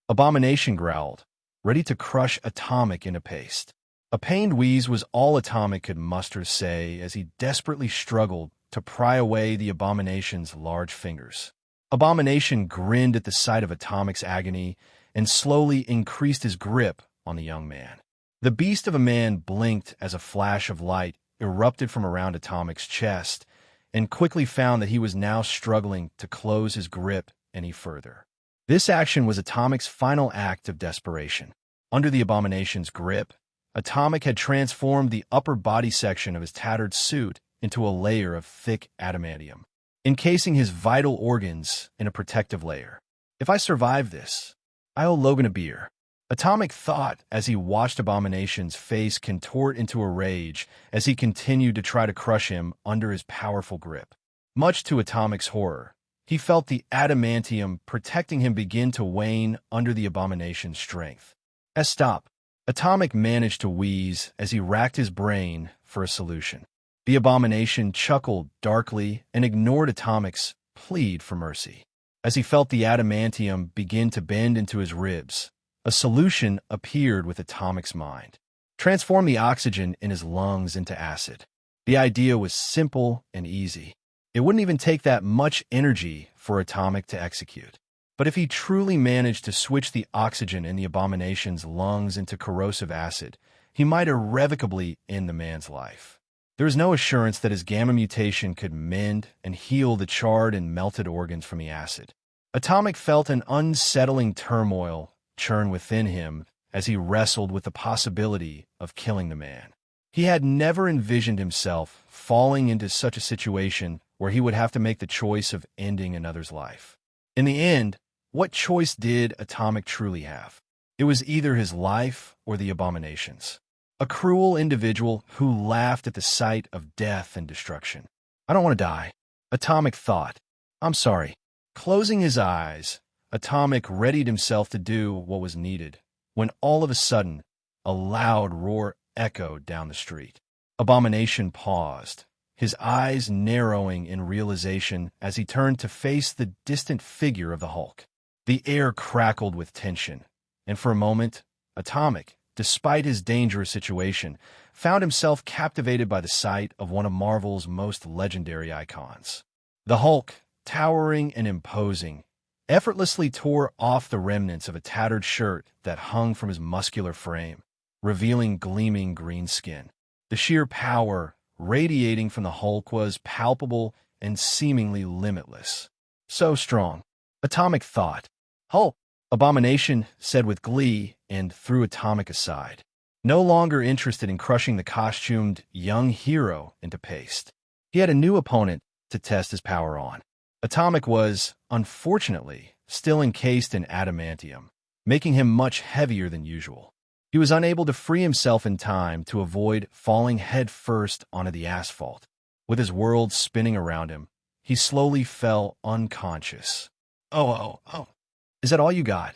Abomination growled, ready to crush Atomic into paste. A pained wheeze was all Atomic could muster to say as he desperately struggled to pry away the Abomination's large fingers. Abomination grinned at the sight of Atomic's agony and slowly increased his grip on the young man. The beast of a man blinked as a flash of light erupted from around Atomic's chest, and quickly found that he was now struggling to close his grip any further. This action was Atomic's final act of desperation. Under the Abomination's grip, Atomic had transformed the upper body section of his tattered suit into a layer of thick adamantium, encasing his vital organs in a protective layer. "If I survive this, I owe Logan a beer," Atomic thought as he watched Abomination's face contort into a rage as he continued to try to crush him under his powerful grip. Much to Atomic's horror, he felt the adamantium protecting him begin to wane under the Abomination's strength. Stop. Atomic managed to wheeze as he racked his brain for a solution. The Abomination chuckled darkly and ignored Atomic's plea for mercy. As he felt the adamantium begin to bend into his ribs, a solution appeared with Atomic's mind. Transform the oxygen in his lungs into acid. The idea was simple and easy. It wouldn't even take that much energy for Atomic to execute. But if he truly managed to switch the oxygen in the Abomination's lungs into corrosive acid, he might irrevocably end the man's life. There was no assurance that his gamma mutation could mend and heal the charred and melted organs from the acid. Atomic felt an unsettling turmoil churn within him as he wrestled with the possibility of killing the man. He had never envisioned himself falling into such a situation where he would have to make the choice of ending another's life. In the end, what choice did Atomic truly have? It was either his life or the abominations. A cruel individual who laughed at the sight of death and destruction. I don't want to die, Atomic thought. I'm sorry. Closing his eyes, Atomic readied himself to do what was needed, when all of a sudden, a loud roar echoed down the street. Abomination paused, his eyes narrowing in realization as he turned to face the distant figure of the Hulk. The air crackled with tension, and for a moment, Atomic, despite his dangerous situation, found himself captivated by the sight of one of Marvel's most legendary icons. The Hulk, towering and imposing, effortlessly tore off the remnants of a tattered shirt that hung from his muscular frame, revealing gleaming green skin. The sheer power radiating from the Hulk was palpable and seemingly limitless. So strong, Atomic thought. Hulk! Abomination said with glee and threw Atomic aside, no longer interested in crushing the costumed young hero into paste. He had a new opponent to test his power on. Atomic was, unfortunately, still encased in adamantium, making him much heavier than usual. He was unable to free himself in time to avoid falling headfirst onto the asphalt. With his world spinning around him, he slowly fell unconscious. Oh. Is that all you got?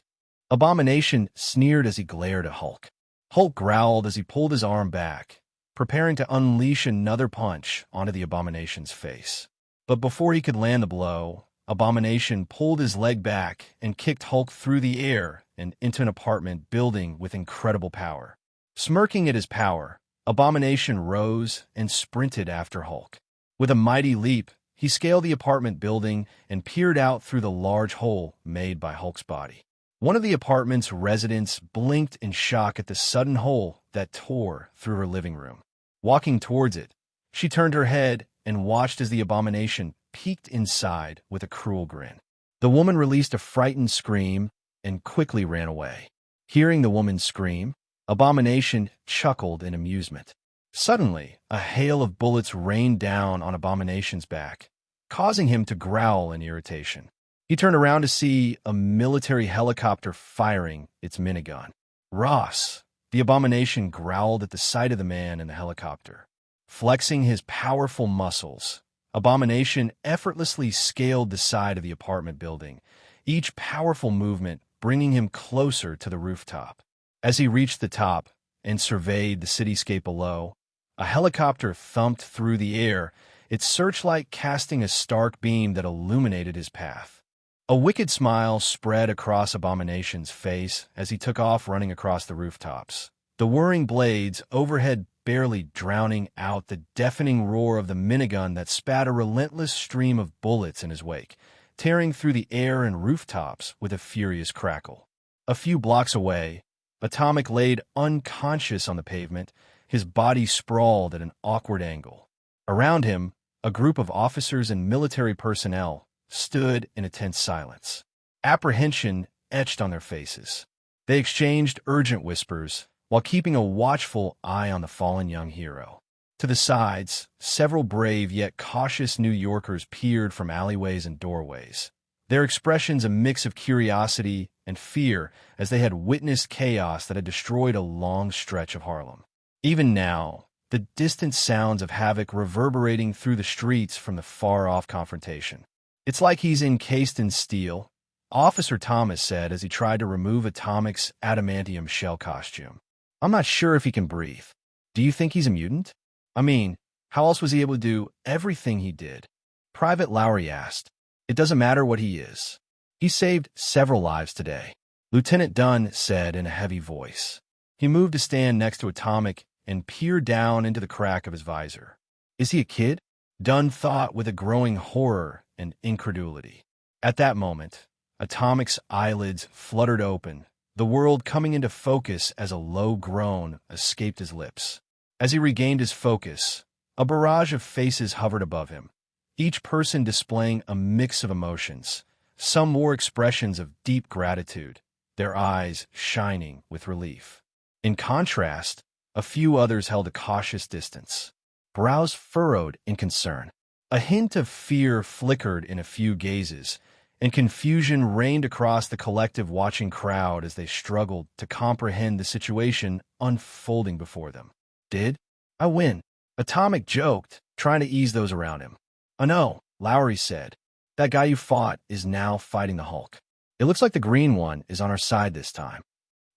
Abomination sneered as he glared at Hulk. Hulk growled as he pulled his arm back, preparing to unleash another punch onto the Abomination's face. But before he could land the blow, Abomination pulled his leg back and kicked Hulk through the air and into an apartment building with incredible power. Smirking at his power, Abomination rose and sprinted after Hulk. With a mighty leap, he scaled the apartment building and peered out through the large hole made by Hulk's body. One of the apartment's residents blinked in shock at the sudden hole that tore through her living room. Walking towards it, she turned her head and watched as the Abomination peeked inside with a cruel grin. The woman released a frightened scream and quickly ran away. Hearing the woman scream, Abomination chuckled in amusement. Suddenly, a hail of bullets rained down on Abomination's back, causing him to growl in irritation. He turned around to see a military helicopter firing its minigun. Ross! The Abomination growled at the sight of the man in the helicopter. Flexing his powerful muscles, Abomination effortlessly scaled the side of the apartment building, each powerful movement bringing him closer to the rooftop. As he reached the top and surveyed the cityscape below, a helicopter thumped through the air, its searchlight casting a stark beam that illuminated his path. A wicked smile spread across Abomination's face as he took off running across the rooftops, the whirring blades overhead barely drowning out the deafening roar of the minigun that spat a relentless stream of bullets in his wake, tearing through the air and rooftops with a furious crackle. A few blocks away, Atomic laid unconscious on the pavement, his body sprawled at an awkward angle. Around him, a group of officers and military personnel stood in a tense silence. Apprehension etched on their faces. They exchanged urgent whispers while keeping a watchful eye on the fallen young hero. To the sides, several brave yet cautious New Yorkers peered from alleyways and doorways, their expressions a mix of curiosity and fear as they had witnessed chaos that had destroyed a long stretch of Harlem. Even now, the distant sounds of havoc reverberating through the streets from the far-off confrontation. It's like he's encased in steel, Officer Thomas said as he tried to remove Atomic's adamantium shell costume. I'm not sure if he can breathe. Do you think he's a mutant? I mean, how else was he able to do everything he did? Private Lowry asked. It doesn't matter what he is. He saved several lives today, Lieutenant Dunn said in a heavy voice. He moved to stand next to Atomic and peered down into the crack of his visor. Is he a kid? Dunn thought with a growing horror and incredulity. At that moment, Atomic's eyelids fluttered open, the world coming into focus as a low groan escaped his lips. As he regained his focus, A barrage of faces hovered above him, each person displaying a mix of emotions. Some wore expressions of deep gratitude, their eyes shining with relief. In contrast, a few others held a cautious distance, brows furrowed in concern. A hint of fear flickered in a few gazes, and confusion reigned across the collective watching crowd as they struggled to comprehend the situation unfolding before them. "Did I win?" Atomic joked, trying to ease those around him. "Oh no," Lowry said. "That guy you fought is now fighting the Hulk. It looks like the green one is on our side this time."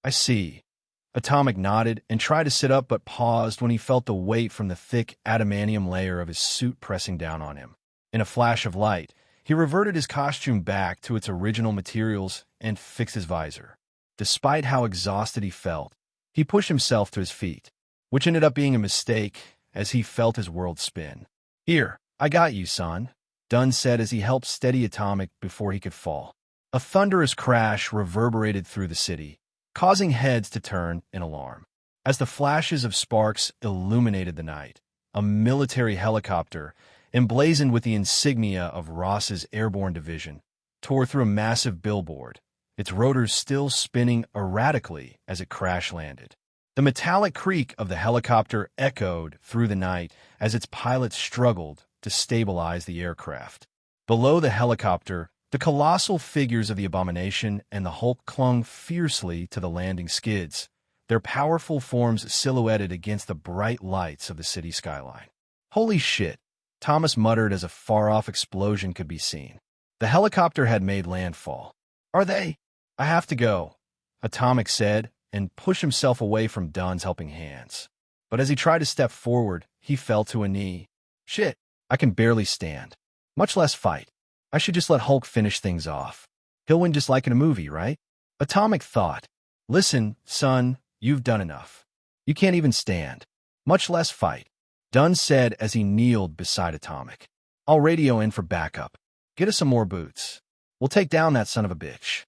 "I see." Atomic nodded and tried to sit up but paused when he felt the weight from the thick adamantium layer of his suit pressing down on him. In a flash of light, he reverted his costume back to its original materials and fixed his visor. Despite how exhausted he felt, he pushed himself to his feet, which ended up being a mistake as he felt his world spin. "Here, I got you, son," Dunn said as he helped steady Atomic before he could fall. A thunderous crash reverberated through the city, causing heads to turn in alarm. As the flashes of sparks illuminated the night, a military helicopter, emblazoned with the insignia of Ross's airborne division, tore through a massive billboard, its rotors still spinning erratically as it crash-landed. The metallic creak of the helicopter echoed through the night as its pilots struggled to stabilize the aircraft. Below the helicopter, the colossal figures of the Abomination and the Hulk clung fiercely to the landing skids, their powerful forms silhouetted against the bright lights of the city skyline. "Holy shit," Thomas muttered as a far-off explosion could be seen. The helicopter had made landfall. "Are they?" "I have to go," Atomic said, and pushed himself away from Dunn's helping hands. But as he tried to step forward, he fell to a knee. "Shit, I can barely stand, much less fight. I should just let Hulk finish things off. He'll win just like in a movie, right?" Atomic thought. "Listen, son, you've done enough. You can't even stand, much less fight," Dunn said as he kneeled beside Atomic. "I'll radio in for backup. Get us some more boots. We'll take down that son of a bitch."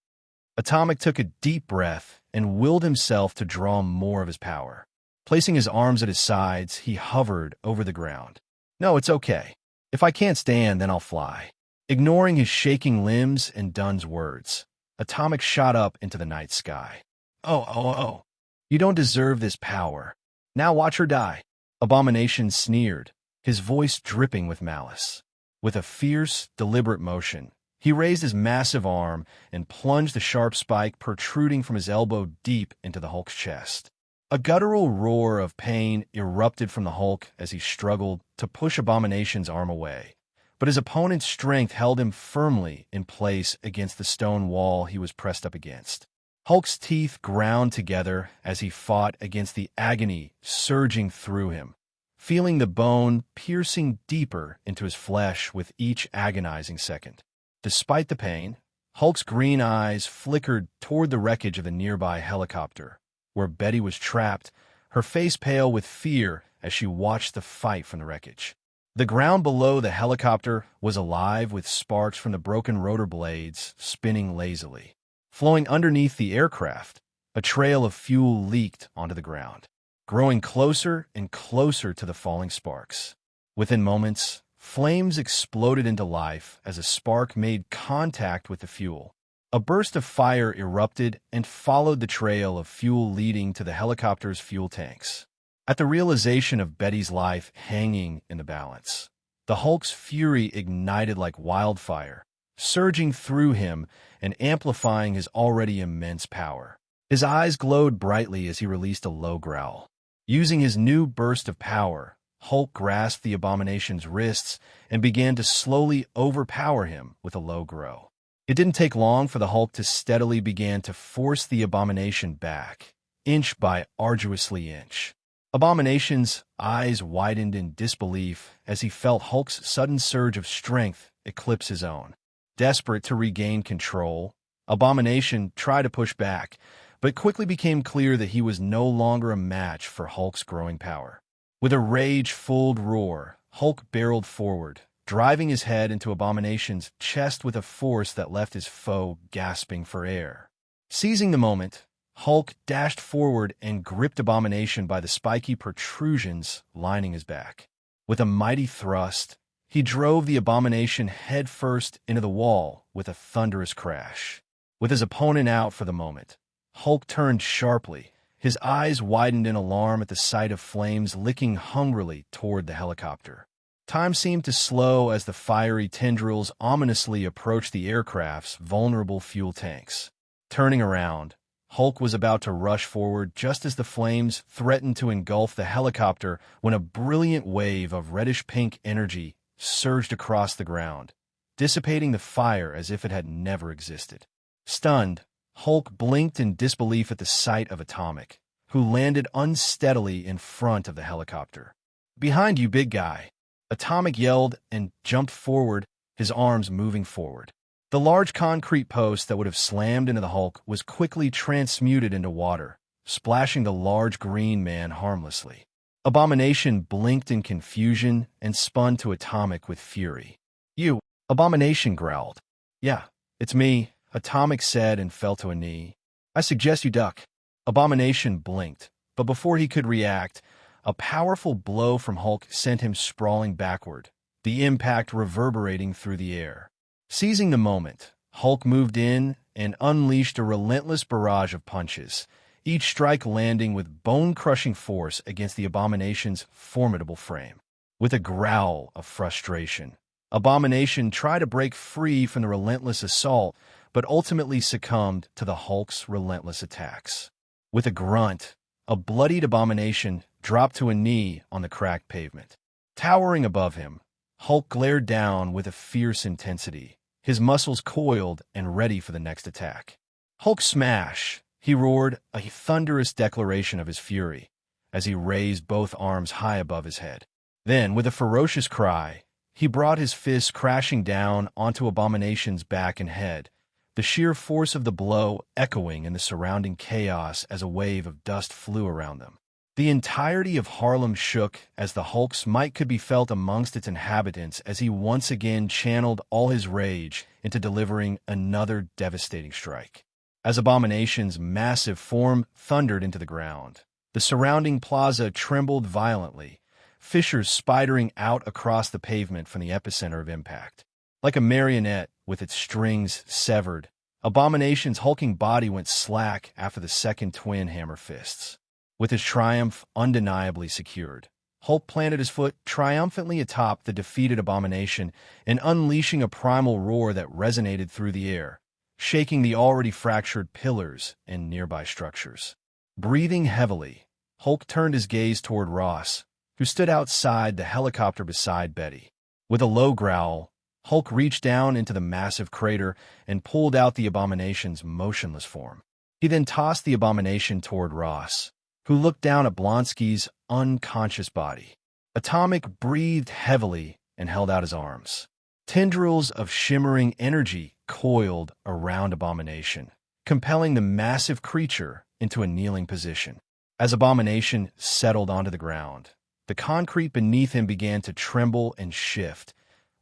Atomic took a deep breath and willed himself to draw more of his power. Placing his arms at his sides, he hovered over the ground. "No, it's okay. If I can't stand, then I'll fly." Ignoring his shaking limbs and Dunn's words, Atomic shot up into the night sky. Oh. You don't deserve this power. Now watch her die." Abomination sneered, his voice dripping with malice. With a fierce, deliberate motion, he raised his massive arm and plunged the sharp spike protruding from his elbow deep into the Hulk's chest. A guttural roar of pain erupted from the Hulk as he struggled to push Abomination's arm away. But his opponent's strength held him firmly in place against the stone wall he was pressed up against. Hulk's teeth ground together as he fought against the agony surging through him, feeling the bone piercing deeper into his flesh with each agonizing second. Despite the pain, Hulk's green eyes flickered toward the wreckage of the nearby helicopter, where Betty was trapped, her face pale with fear as she watched the fight from the wreckage. The ground below the helicopter was alive with sparks from the broken rotor blades spinning lazily. Flowing underneath the aircraft, a trail of fuel leaked onto the ground, growing closer and closer to the falling sparks. Within moments, flames exploded into life as a spark made contact with the fuel. A burst of fire erupted and followed the trail of fuel leading to the helicopter's fuel tanks. At the realization of Betty's life hanging in the balance, the Hulk's fury ignited like wildfire, surging through him and amplifying his already immense power. His eyes glowed brightly as he released a low growl. Using his new burst of power, Hulk grasped the Abomination's wrists and began to slowly overpower him with a low grow. It didn't take long for the Hulk to steadily begin to force the Abomination back, inch by arduously inch. Abomination's eyes widened in disbelief as he felt Hulk's sudden surge of strength eclipse his own. Desperate to regain control, Abomination tried to push back, but quickly became clear that he was no longer a match for Hulk's growing power. With a rage-filled roar, Hulk barreled forward, driving his head into Abomination's chest with a force that left his foe gasping for air. Seizing the moment, Hulk dashed forward and gripped Abomination by the spiky protrusions lining his back. With a mighty thrust, he drove the abomination headfirst into the wall with a thunderous crash. With his opponent out for the moment, Hulk turned sharply. His eyes widened in alarm at the sight of flames licking hungrily toward the helicopter. Time seemed to slow as the fiery tendrils ominously approached the aircraft's vulnerable fuel tanks. Turning around, Hulk was about to rush forward just as the flames threatened to engulf the helicopter when a brilliant wave of reddish-pink energy surged across the ground, dissipating the fire as if it had never existed. Stunned, Hulk blinked in disbelief at the sight of Atomic, who landed unsteadily in front of the helicopter. "Behind you, big guy!" Atomic yelled and jumped forward, his arms moving forward. The large concrete post that would have slammed into the Hulk was quickly transmuted into water, splashing the large green man harmlessly. Abomination blinked in confusion and spun to Atomic with fury. "You!" Abomination growled. "Yeah, it's me," Atomic said and fell to a knee. "I suggest you duck." Abomination blinked, but before he could react, a powerful blow from Hulk sent him sprawling backward, the impact reverberating through the air. Seizing the moment, Hulk moved in and unleashed a relentless barrage of punches, each strike landing with bone-crushing force against the Abomination's formidable frame. With a growl of frustration, Abomination tried to break free from the relentless assault, but ultimately succumbed to the Hulk's relentless attacks. With a grunt, a bloodied Abomination dropped to a knee on the cracked pavement. Towering above him, Hulk glared down with a fierce intensity, his muscles coiled and ready for the next attack. "Hulk smash!" he roared, a thunderous declaration of his fury, as he raised both arms high above his head. Then, with a ferocious cry, he brought his fists crashing down onto Abomination's back and head, the sheer force of the blow echoing in the surrounding chaos as a wave of dust flew around them. The entirety of Harlem shook as the Hulk's might could be felt amongst its inhabitants as he once again channeled all his rage into delivering another devastating strike. As Abomination's massive form thundered into the ground, the surrounding plaza trembled violently, fissures spidering out across the pavement from the epicenter of impact. Like a marionette with its strings severed, Abomination's hulking body went slack after the second twin hammer fists. With his triumph undeniably secured, Hulk planted his foot triumphantly atop the defeated Abomination and unleashing a primal roar that resonated through the air, shaking the already fractured pillars and nearby structures. Breathing heavily, Hulk turned his gaze toward Ross, who stood outside the helicopter beside Betty. With a low growl, Hulk reached down into the massive crater and pulled out the Abomination's motionless form. He then tossed the Abomination toward Ross, who looked down at Blonsky's unconscious body. Atomic breathed heavily and held out his arms. Tendrils of shimmering energy coiled around Abomination, compelling the massive creature into a kneeling position. As Abomination settled onto the ground, the concrete beneath him began to tremble and shift,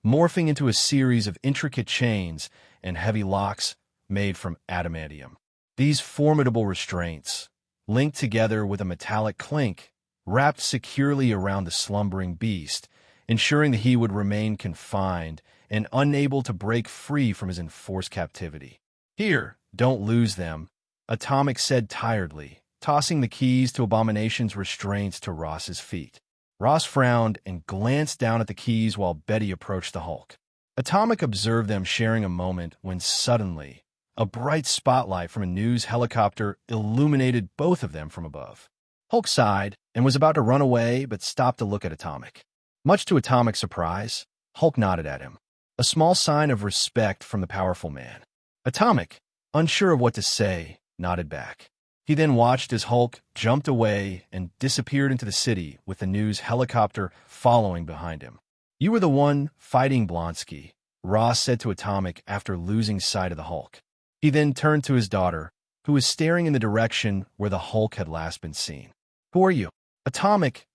morphing into a series of intricate chains and heavy locks made from adamantium. These formidable restraints, linked together with a metallic clink, wrapped securely around the slumbering beast, ensuring that he would remain confined and unable to break free from his enforced captivity. "Here, don't lose them," Atomic said tiredly, tossing the keys to Abomination's restraints to Ross's feet. Ross frowned and glanced down at the keys while Betty approached the Hulk. Atomic observed them sharing a moment when suddenly, a bright spotlight from a news helicopter illuminated both of them from above. Hulk sighed and was about to run away but stopped to look at Atomic. Much to Atomic's surprise, Hulk nodded at him, a small sign of respect from the powerful man. Atomic, unsure of what to say, nodded back. He then watched as Hulk jumped away and disappeared into the city with the news helicopter following behind him. "You were the one fighting Blonsky," Ross said to Atomic after losing sight of the Hulk. He then turned to his daughter, who was staring in the direction where the Hulk had last been seen. "Who are you?" Atomic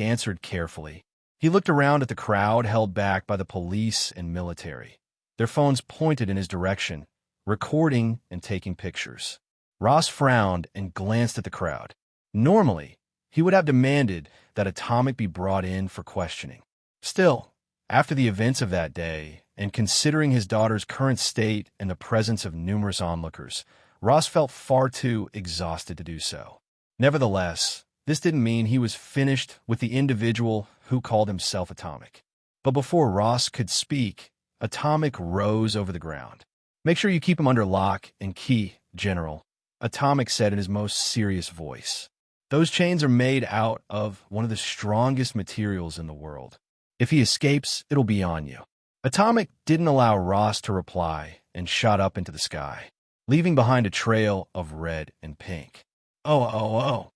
answered carefully. He looked around at the crowd held back by the police and military, their phones pointed in his direction, recording and taking pictures. Ross frowned and glanced at the crowd. Normally, he would have demanded that Atomic be brought in for questioning. Still, after the events of that day, and considering his daughter's current state and the presence of numerous onlookers, Ross felt far too exhausted to do so. Nevertheless, this didn't mean he was finished with the individual who called himself Atomic. But before Ross could speak, Atomic rose over the ground. "Make sure you keep him under lock and key, General," Atomic said in his most serious voice. "Those chains are made out of one of the strongest materials in the world. If he escapes, it'll be on you." Atomic didn't allow Ross to reply and shot up into the sky, leaving behind a trail of red and pink. Oh.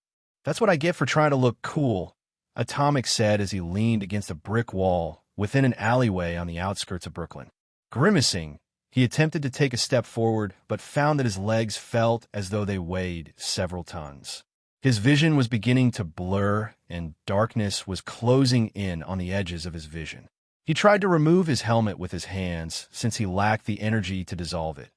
That's what I get for trying to look cool," Atomic said as he leaned against a brick wall within an alleyway on the outskirts of Brooklyn. Grimacing, he attempted to take a step forward, but found that his legs felt as though they weighed several tons. His vision was beginning to blur, and darkness was closing in on the edges of his vision. He tried to remove his helmet with his hands, since he lacked the energy to dissolve it.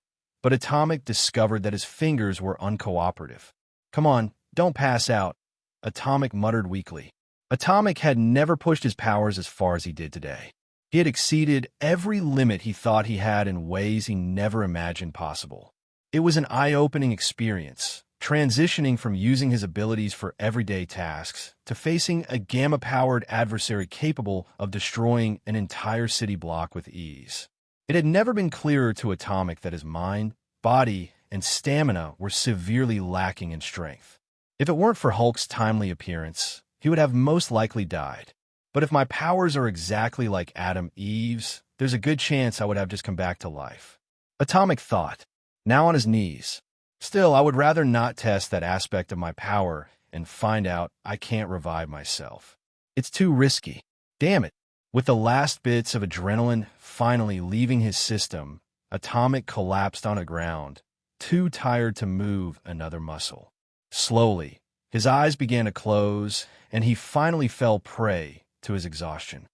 But Atomic discovered that his fingers were uncooperative. "Come on, don't pass out," Atomic muttered weakly. Atomic had never pushed his powers as far as he did today. He had exceeded every limit he thought he had in ways he never imagined possible. It was an eye-opening experience, transitioning from using his abilities for everyday tasks to facing a gamma-powered adversary capable of destroying an entire city block with ease. It had never been clearer to Atomic that his mind, body, and stamina were severely lacking in strength. If it weren't for Hulk's timely appearance, he would have most likely died. But if my powers are exactly like Adam Eve's, there's a good chance I would have just come back to life. Atomic thought, now on his knees. Still, I would rather not test that aspect of my power and find out I can't revive myself. It's too risky. Damn it. With the last bits of adrenaline finally leaving his system, Atomic collapsed on the ground, too tired to move another muscle. Slowly, his eyes began to close, and he finally fell prey to his exhaustion.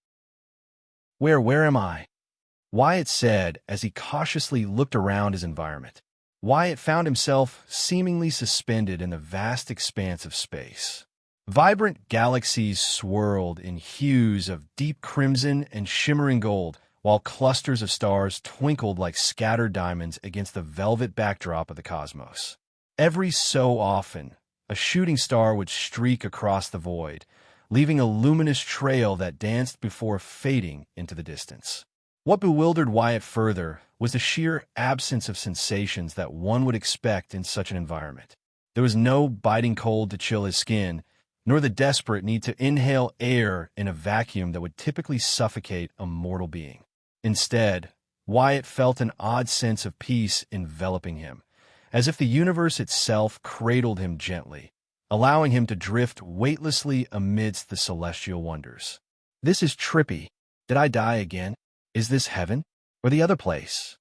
Where am I?" Wyatt said as he cautiously looked around his environment. Wyatt found himself seemingly suspended in the vast expanse of space. Vibrant galaxies swirled in hues of deep crimson and shimmering gold, while clusters of stars twinkled like scattered diamonds against the velvet backdrop of the cosmos. Every so often, a shooting star would streak across the void, leaving a luminous trail that danced before fading into the distance. What bewildered Wyatt further was the sheer absence of sensations that one would expect in such an environment. There was no biting cold to chill his skin, nor the desperate need to inhale air in a vacuum that would typically suffocate a mortal being. Instead, Wyatt felt an odd sense of peace enveloping him, as if the universe itself cradled him gently, allowing him to drift weightlessly amidst the celestial wonders. "This is trippy. Did I die again? Is this heaven? Or the other place?"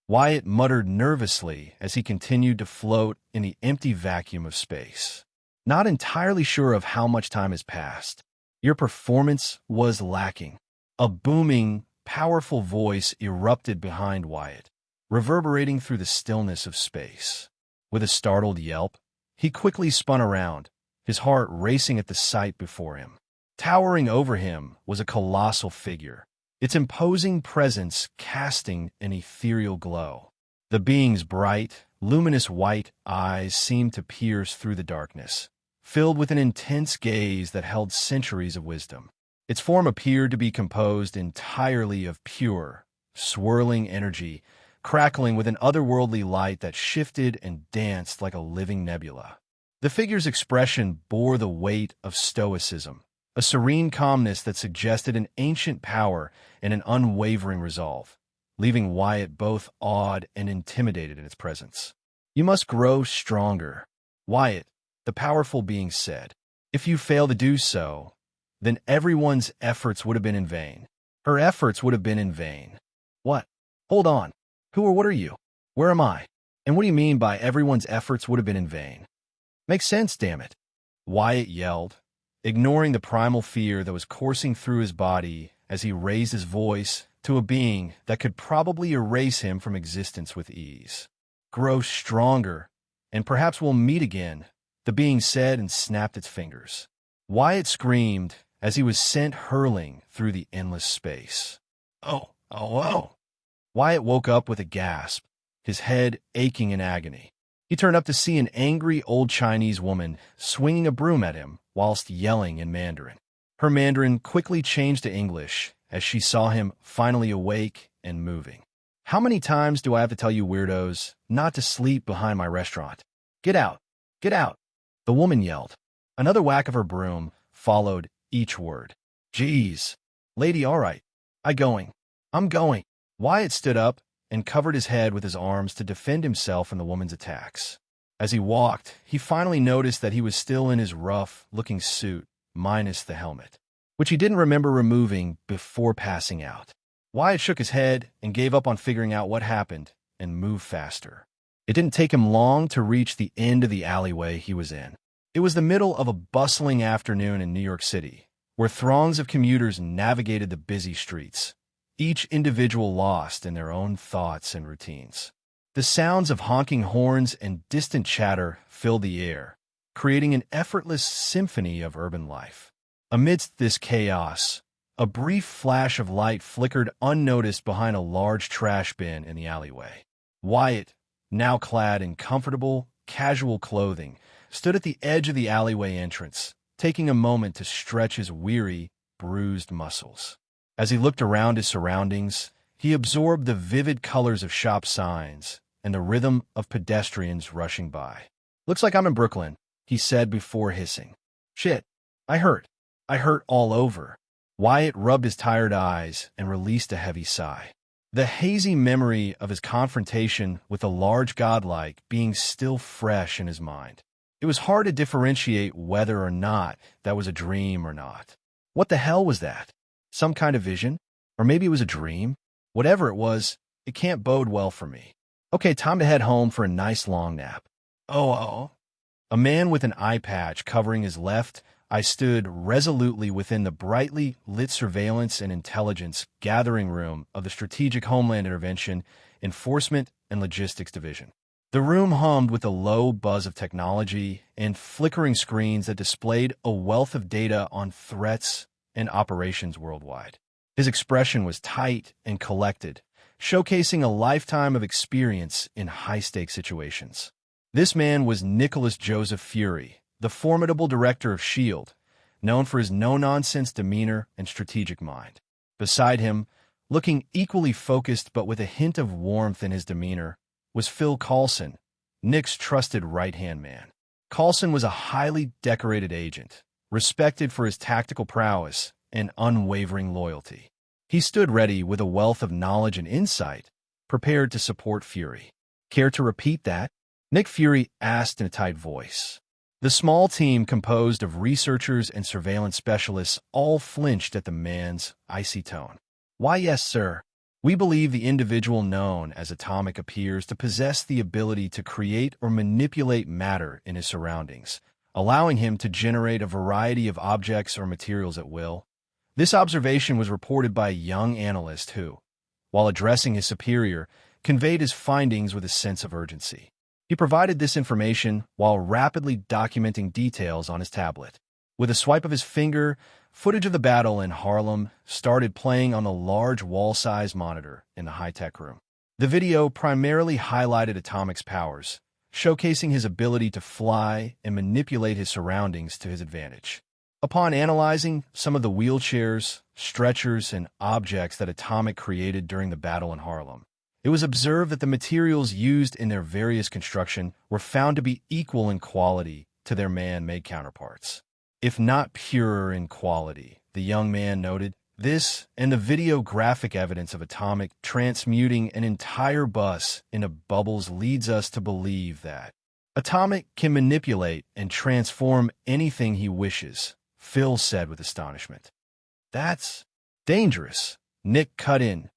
Wyatt muttered nervously as he continued to float in the empty vacuum of space. Not entirely sure of how much time has passed. Your performance was lacking. A booming, powerful voice erupted behind Wyatt, reverberating through the stillness of space. With a startled yelp, he quickly spun around, his heart racing at the sight before him. Towering over him was a colossal figure, its imposing presence casting an ethereal glow. The being's bright, luminous white eyes seemed to pierce through the darkness, filled with an intense gaze that held centuries of wisdom. Its form appeared to be composed entirely of pure, swirling energy, crackling with an otherworldly light that shifted and danced like a living nebula. The figure's expression bore the weight of stoicism, a serene calmness that suggested an ancient power and an unwavering resolve, leaving Wyatt both awed and intimidated in its presence. "You must grow stronger," Wyatt, the powerful being, said. "If you fail to do so, then everyone's efforts would have been in vain. Her efforts would have been in vain." "What? Hold on. Who or what are you? Where am I? And what do you mean by everyone's efforts would have been in vain?" "Makes sense, damn it," Wyatt yelled, ignoring the primal fear that was coursing through his body as he raised his voice to a being that could probably erase him from existence with ease. "Grow stronger, and perhaps we'll meet again," the being said and snapped its fingers. Wyatt screamed as he was sent hurling through the endless space. Oh. Wyatt woke up with a gasp, his head aching in agony. He turned up to see an angry old Chinese woman swinging a broom at him whilst yelling in Mandarin. Her Mandarin quickly changed to English as she saw him finally awake and moving. "How many times do I have to tell you weirdos not to sleep behind my restaurant? Get out! Get out!" The woman yelled. Another whack of her broom followed each word. "Geez, lady, all right. I'm going." Wyatt stood up and covered his head with his arms to defend himself from the woman's attacks. As he walked, he finally noticed that he was still in his rough-looking suit, minus the helmet, which he didn't remember removing before passing out. Wyatt shook his head and gave up on figuring out what happened and moved faster. It didn't take him long to reach the end of the alleyway he was in. It was the middle of a bustling afternoon in New York City, where throngs of commuters navigated the busy streets, each individual lost in their own thoughts and routines. The sounds of honking horns and distant chatter filled the air, creating an effortless symphony of urban life. Amidst this chaos, a brief flash of light flickered unnoticed behind a large trash bin in the alleyway. Wyatt, now clad in comfortable, casual clothing, stood at the edge of the alleyway entrance, taking a moment to stretch his weary, bruised muscles. As he looked around his surroundings, he absorbed the vivid colors of shop signs and the rhythm of pedestrians rushing by. "Looks like I'm in Brooklyn," he said before hissing. "Shit, I hurt all over." Wyatt rubbed his tired eyes and released a heavy sigh. The hazy memory of his confrontation with the large godlike being still fresh in his mind. It was hard to differentiate whether or not that was a dream or not. What the hell was that? Some kind of vision? Or maybe it was a dream? Whatever it was, it can't bode well for me. Okay, time to head home for a nice long nap. Oh. A man with an eye patch covering his left eye stood resolutely within the brightly lit surveillance and intelligence gathering room of the Strategic Homeland Intervention, Enforcement, and Logistics Division. The room hummed with a low buzz of technology and flickering screens that displayed a wealth of data on threats and operations worldwide. His expression was tight and collected, showcasing a lifetime of experience in high-stakes situations. This man was Nicholas Joseph Fury, the formidable director of S.H.I.E.L.D., known for his no-nonsense demeanor and strategic mind. Beside him, looking equally focused but with a hint of warmth in his demeanor, was Phil Coulson, Nick's trusted right-hand man. Coulson was a highly decorated agent, respected for his tactical prowess and unwavering loyalty. He stood ready with a wealth of knowledge and insight, prepared to support Fury. "Care to repeat that?" Nick Fury asked in a tight voice. The small team composed of researchers and surveillance specialists all flinched at the man's icy tone. "Why, yes, sir. We believe the individual known as Atomic appears to possess the ability to create or manipulate matter in his surroundings, allowing him to generate a variety of objects or materials at will. This observation was reported by a young analyst who, while addressing his superior, conveyed his findings with a sense of urgency. He provided this information while rapidly documenting details on his tablet. With a swipe of his finger, footage of the battle in Harlem started playing on the large wall-sized monitor in the high-tech room. The video primarily highlighted Atomic's powers, showcasing his ability to fly and manipulate his surroundings to his advantage. Upon analyzing some of the wheelchairs, stretchers, and objects that Atomic created during the battle in Harlem, it was observed that the materials used in their various construction were found to be equal in quality to their man-made counterparts, if not purer in quality, the young man noted. This and the video graphic evidence of Atomic transmuting an entire bus into bubbles leads us to believe that Atomic can manipulate and transform anything he wishes, Phil said with astonishment. "That's dangerous," Nick cut in,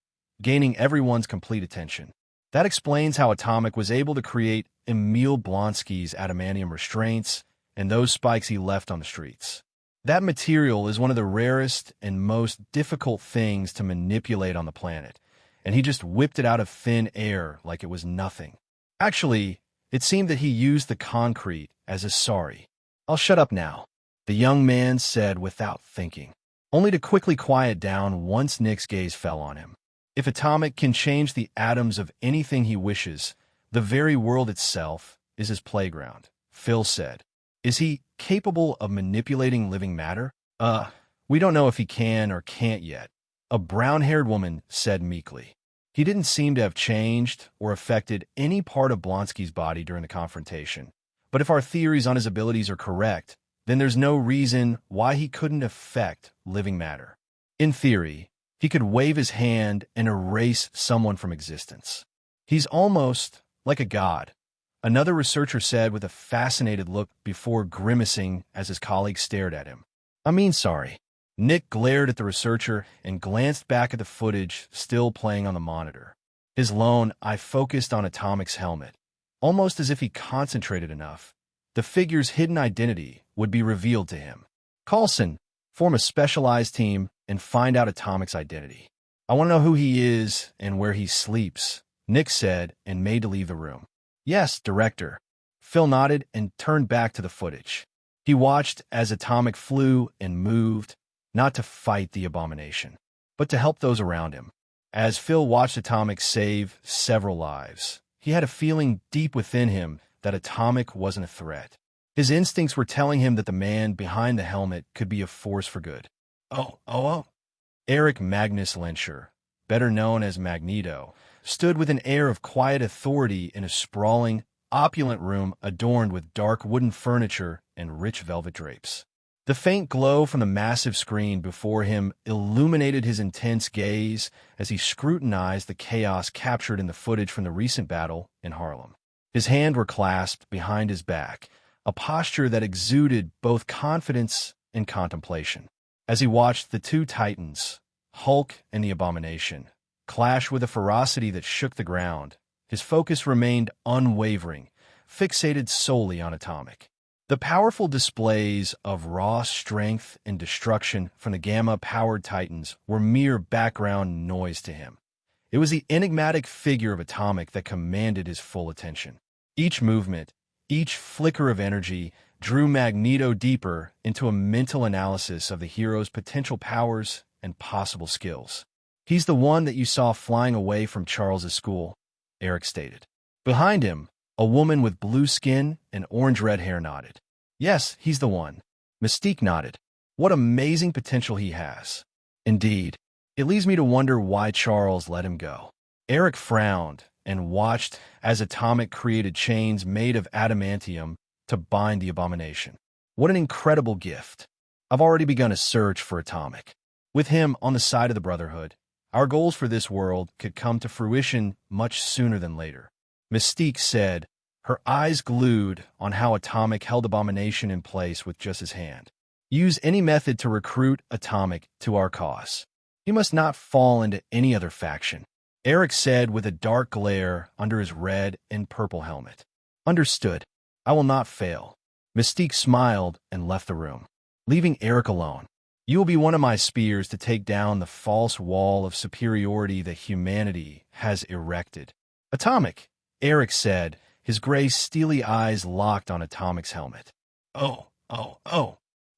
gaining everyone's complete attention. "That explains how Atomic was able to create Emil Blonsky's adamantium restraints and those spikes he left on the streets. That material is one of the rarest and most difficult things to manipulate on the planet, and he just whipped it out of thin air like it was nothing. Actually, it seemed that he used the concrete as a sorry. I'll shut up now. the young man said without thinking, only to quickly quiet down once Nick's gaze fell on him. If Atomic can change the atoms of anything he wishes, the very world itself is his playground, Phil said. Is he capable of manipulating living matter? We don't know if he can or can't yet, a brown-haired woman said meekly. He didn't seem to have changed or affected any part of Blonsky's body during the confrontation. But if our theories on his abilities are correct, then there's no reason why he couldn't affect living matter. In theory, he could wave his hand and erase someone from existence. He's almost like a god, another researcher said with a fascinated look before grimacing as his colleague stared at him. Sorry. Nick glared at the researcher and glanced back at the footage still playing on the monitor. His lone eye focused on Atomic's helmet, almost as if he concentrated enough. The figure's hidden identity would be revealed to him. Coulson, form a specialized team and find out Atomic's identity. I want to know who he is and where he sleeps, Nick said and made to leave the room. Yes, Director. Phil nodded and turned back to the footage. He watched as Atomic flew and moved, not to fight the abomination, but to help those around him. As Phil watched Atomic save several lives, he had a feeling deep within him that Atomic wasn't a threat. His instincts were telling him that the man behind the helmet could be a force for good. Oh. Eric Magnus Lenscher, better known as Magneto, stood with an air of quiet authority in a sprawling, opulent room adorned with dark wooden furniture and rich velvet drapes. The faint glow from the massive screen before him illuminated his intense gaze as he scrutinized the chaos captured in the footage from the recent battle in Harlem. His hands were clasped behind his back, a posture that exuded both confidence and contemplation. As he watched the two titans, Hulk and the Abomination, clash with a ferocity that shook the ground, his focus remained unwavering, fixated solely on Atomic. The powerful displays of raw strength and destruction from the Gamma-powered Titans were mere background noise to him. It was the enigmatic figure of Atomic that commanded his full attention. Each movement, each flicker of energy, drew Magneto deeper into a mental analysis of the hero's potential powers and possible skills. He's the one that you saw flying away from Charles's school, Eric stated. Behind him, a woman with blue skin and orange-red hair nodded. Yes, he's the one. Mystique nodded. What amazing potential he has. Indeed, it leads me to wonder why Charles let him go. Eric frowned and watched as Atomic created chains made of adamantium to bind the Abomination. What an incredible gift. I've already begun a search for Atomic. With him on the side of the Brotherhood, our goals for this world could come to fruition much sooner than later. Mystique said, her eyes glued on how Atomic held Abomination in place with just his hand. Use any method to recruit Atomic to our cause. He must not fall into any other faction, Eric said with a dark glare under his red and purple helmet. Understood. I will not fail. Mystique smiled and left the room, leaving Eric alone. You will be one of my spears to take down the false wall of superiority that humanity has erected. Atomic, Eric said, his gray, steely eyes locked on Atomic's helmet. Oh.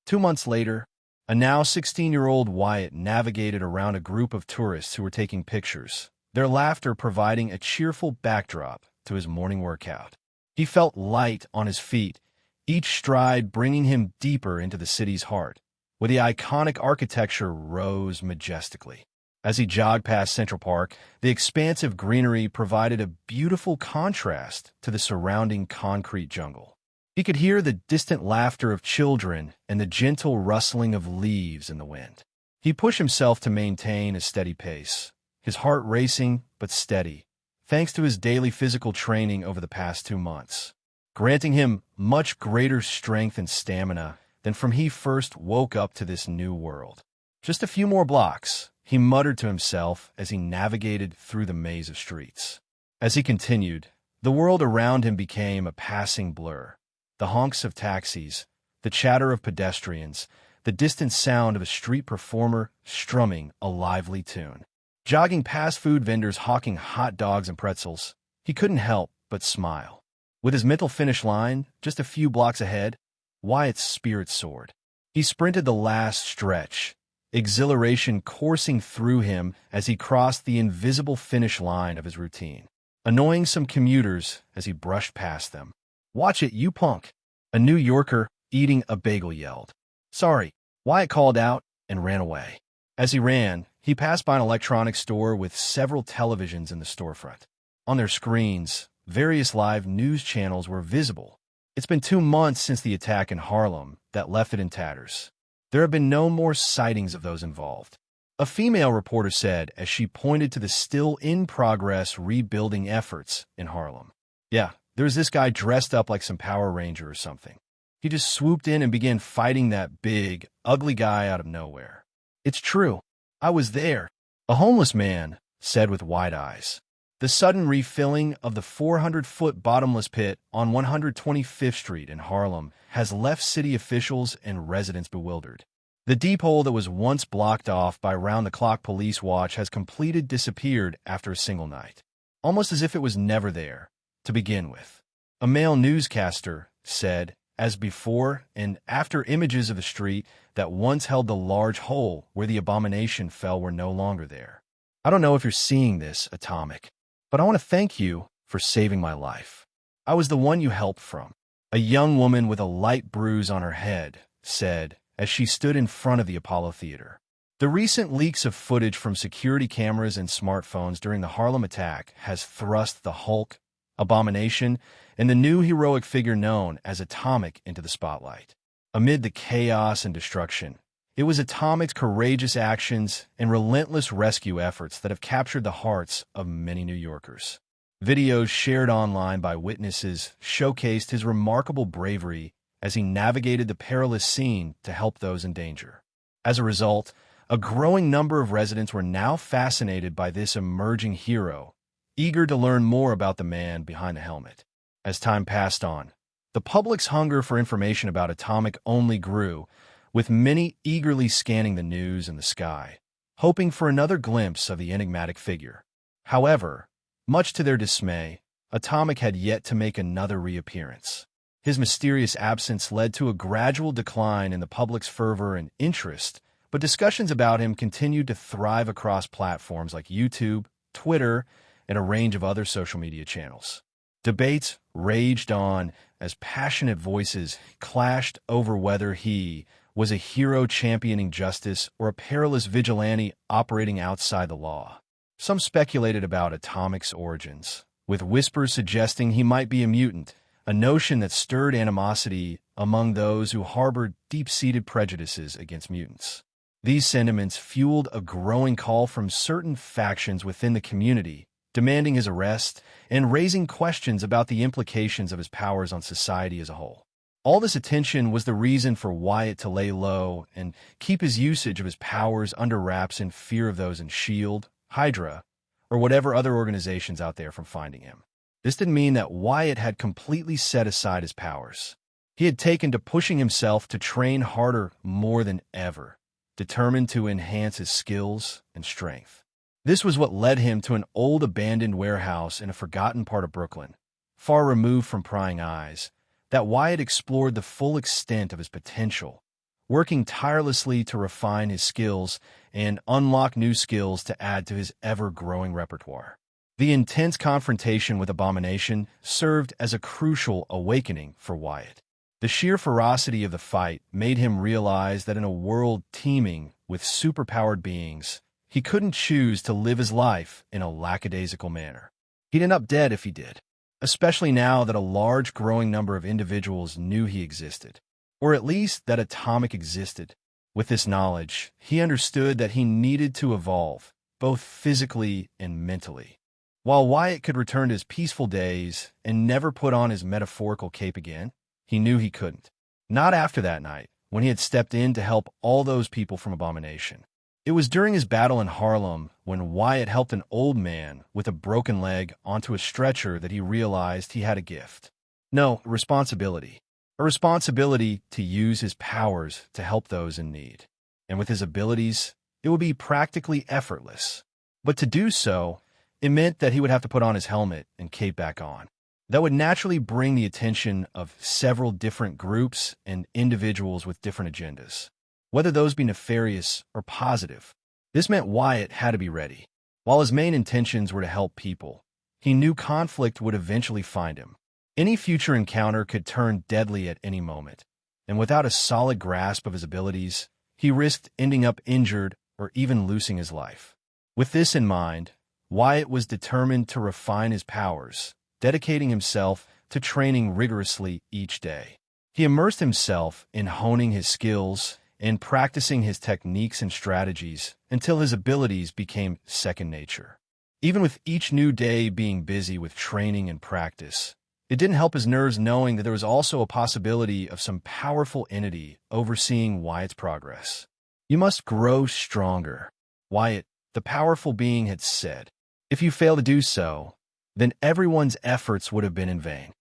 2 months later, a now 16-year-old Wyatt navigated around a group of tourists who were taking pictures, their laughter providing a cheerful backdrop to his morning workout. He felt light on his feet, each stride bringing him deeper into the city's heart, where the iconic architecture rose majestically. As he jogged past Central Park, the expansive greenery provided a beautiful contrast to the surrounding concrete jungle. He could hear the distant laughter of children and the gentle rustling of leaves in the wind. He pushed himself to maintain a steady pace, his heart racing but steady, thanks to his daily physical training over the past 2 months, granting him much greater strength and stamina than from he first woke up to this new world. Just a few more blocks, he muttered to himself as he navigated through the maze of streets. As he continued, the world around him became a passing blur. The honks of taxis, the chatter of pedestrians, the distant sound of a street performer strumming a lively tune. Jogging past food vendors hawking hot dogs and pretzels, he couldn't help but smile. With his mental finish line just a few blocks ahead, Wyatt's spirit soared. He sprinted the last stretch, exhilaration coursing through him as he crossed the invisible finish line of his routine, annoying some commuters as he brushed past them. "Watch it, you punk!" A New Yorker eating a bagel yelled. "Sorry," Wyatt called out and ran away. As he ran, he passed by an electronics store with several televisions in the storefront. On their screens, various live news channels were visible. It's been 2 months since the attack in Harlem that left it in tatters. There have been no more sightings of those involved. A female reporter said as she pointed to the still-in-progress rebuilding efforts in Harlem. "Yeah, there's this guy dressed up like some Power Ranger or something. He just swooped in and began fighting that big, ugly guy out of nowhere. It's true. I was there," a homeless man said with wide eyes. The sudden refilling of the 400-foot bottomless pit on 125th Street in Harlem has left city officials and residents bewildered. The deep hole that was once blocked off by round-the-clock police watch has completely disappeared after a single night, almost as if it was never there to begin with. A male newscaster said, as before and after images of the street that once held the large hole where the abomination fell were no longer there. "I don't know if you're seeing this, Atomic, but I want to thank you for saving my life. I was the one you helped from," a young woman with a light bruise on her head said as she stood in front of the Apollo Theater. The recent leaks of footage from security cameras and smartphones during the Harlem attack has thrust the Hulk, Abomination, and the new heroic figure known as Atomic into the spotlight. Amid the chaos and destruction, it was Atomic's courageous actions and relentless rescue efforts that have captured the hearts of many New Yorkers. Videos shared online by witnesses showcased his remarkable bravery as he navigated the perilous scene to help those in danger. As a result, a growing number of residents were now fascinated by this emerging hero, eager to learn more about the man behind the helmet. As time passed on, the public's hunger for information about Atomic only grew, with many eagerly scanning the news and the sky, hoping for another glimpse of the enigmatic figure. However, much to their dismay, Atomic had yet to make another reappearance. His mysterious absence led to a gradual decline in the public's fervor and interest, but discussions about him continued to thrive across platforms like YouTube, Twitter, and a range of other social media channels. Debates raged on as passionate voices clashed over whether he was a hero championing justice or a perilous vigilante operating outside the law. Some speculated about Atomic's origins, with whispers suggesting he might be a mutant, a notion that stirred animosity among those who harbored deep-seated prejudices against mutants. These sentiments fueled a growing call from certain factions within the community, demanding his arrest and raising questions about the implications of his powers on society as a whole. All this attention was the reason for Wyatt to lay low and keep his usage of his powers under wraps in fear of those in S.H.I.E.L.D., Hydra, or whatever other organizations out there from finding him. This didn't mean that Wyatt had completely set aside his powers. He had taken to pushing himself to train harder more than ever, determined to enhance his skills and strength. This was what led him to an old abandoned warehouse in a forgotten part of Brooklyn, far removed from prying eyes, that Wyatt explored the full extent of his potential, working tirelessly to refine his skills and unlock new skills to add to his ever-growing repertoire. The intense confrontation with Abomination served as a crucial awakening for Wyatt. The sheer ferocity of the fight made him realize that in a world teeming with superpowered beings, he couldn't choose to live his life in a lackadaisical manner. He'd end up dead if he did, especially now that a large growing number of individuals knew he existed, or at least that Atomic existed. With this knowledge, he understood that he needed to evolve, both physically and mentally. While Wyatt could return to his peaceful days and never put on his metaphorical cape again, he knew he couldn't. Not after that night, when he had stepped in to help all those people from Abomination. It was during his battle in Harlem when Wyatt helped an old man with a broken leg onto a stretcher that he realized he had a gift. No, a responsibility. A responsibility to use his powers to help those in need. And with his abilities, it would be practically effortless. But to do so, it meant that he would have to put on his helmet and cape back on. that would naturally bring the attention of several different groups and individuals with different agendas, whether those be nefarious or positive. This meant Wyatt had to be ready. While his main intentions were to help people, he knew conflict would eventually find him. Any future encounter could turn deadly at any moment, and without a solid grasp of his abilities, he risked ending up injured or even losing his life. With this in mind, Wyatt was determined to refine his powers, dedicating himself to training rigorously each day. He immersed himself in honing his skills and practicing his techniques and strategies until his abilities became second nature. Even with each new day being busy with training and practice, it didn't help his nerves knowing that there was also a possibility of some powerful entity overseeing Wyatt's progress. "You must grow stronger," Wyatt, the powerful being, had said. "If you fail to do so, then everyone's efforts would have been in vain."